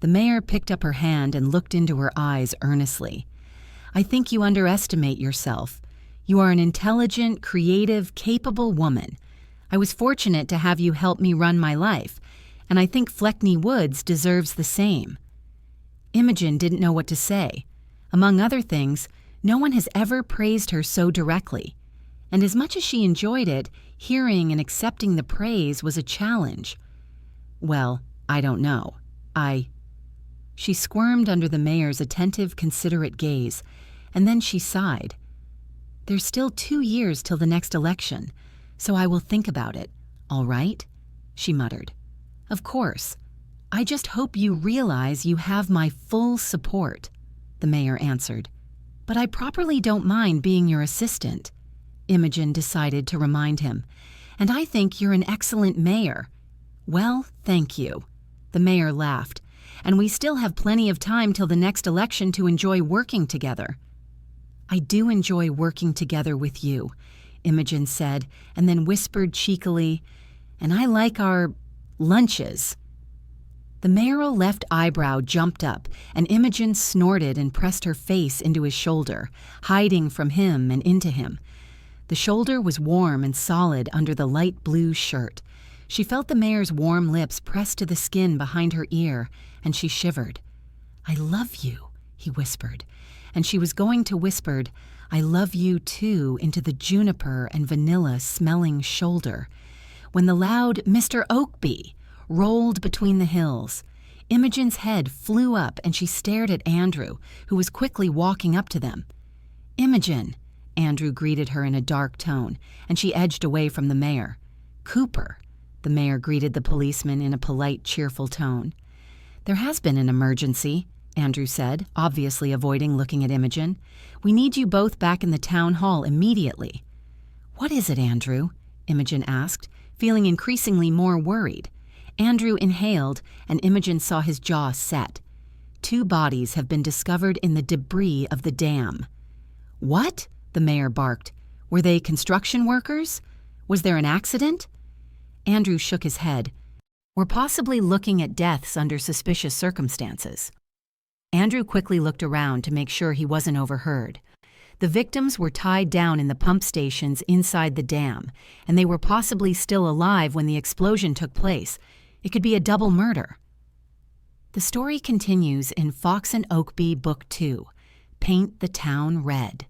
The mayor picked up her hand and looked into her eyes earnestly. "I think you underestimate yourself. You are an intelligent, creative, capable woman. I was fortunate to have you help me run my life, and I think Fleckney Woulds deserves the same." Imogen didn't know what to say. Among other things, no one has ever praised her so directly. And as much as she enjoyed it, hearing and accepting the praise was a challenge. "Well, I don't know. She squirmed under the mayor's attentive, considerate gaze, and then she sighed. "There's still 2 years till the next election, so I will think about it, all right?" she muttered. "Of course. I just hope you realize you have my full support," the mayor answered. "But I properly don't mind being your assistant," Imogen decided to remind him. "And I think you're an excellent mayor." "Well, thank you," the mayor laughed. "And we still have plenty of time till the next election to enjoy working together." "I do enjoy working together with you," Imogen said, and then whispered cheekily, "And I like our lunches." The mayoral left eyebrow jumped up, and Imogen snorted and pressed her face into his shoulder, hiding from him and into him. The shoulder was warm and solid under the light blue shirt. She felt the mayor's warm lips pressed to the skin behind her ear, and she shivered. "I love you," he whispered, and she was going to whisper, "I love you too," into the juniper and vanilla-smelling shoulder, when the loud "Mr. Oakby" rolled between the hills. Imogen's head flew up and she stared at Andrew, who was quickly walking up to them. "Imogen," Andrew greeted her in a dark tone, and she edged away from the mayor. "Cooper," the mayor greeted the policeman in a polite, cheerful tone. "There has been an emergency," Andrew said, obviously avoiding looking at Imogen. "We need you both back in the town hall immediately." "What is it, Andrew?" Imogen asked, feeling increasingly more worried. Andrew inhaled, and Imogen saw his jaw set. "2 bodies have been discovered in the debris of the dam." "What?" the mayor barked. "Were they construction workers? Was there an accident?" Andrew shook his head. "We're possibly looking at deaths under suspicious circumstances." Andrew quickly looked around to make sure he wasn't overheard. The victims were tied down in the pump stations inside the dam, and they were possibly still alive when the explosion took place. It could be a double murder. The story continues in Fox and Oakby Book 2, Paint the Town Red.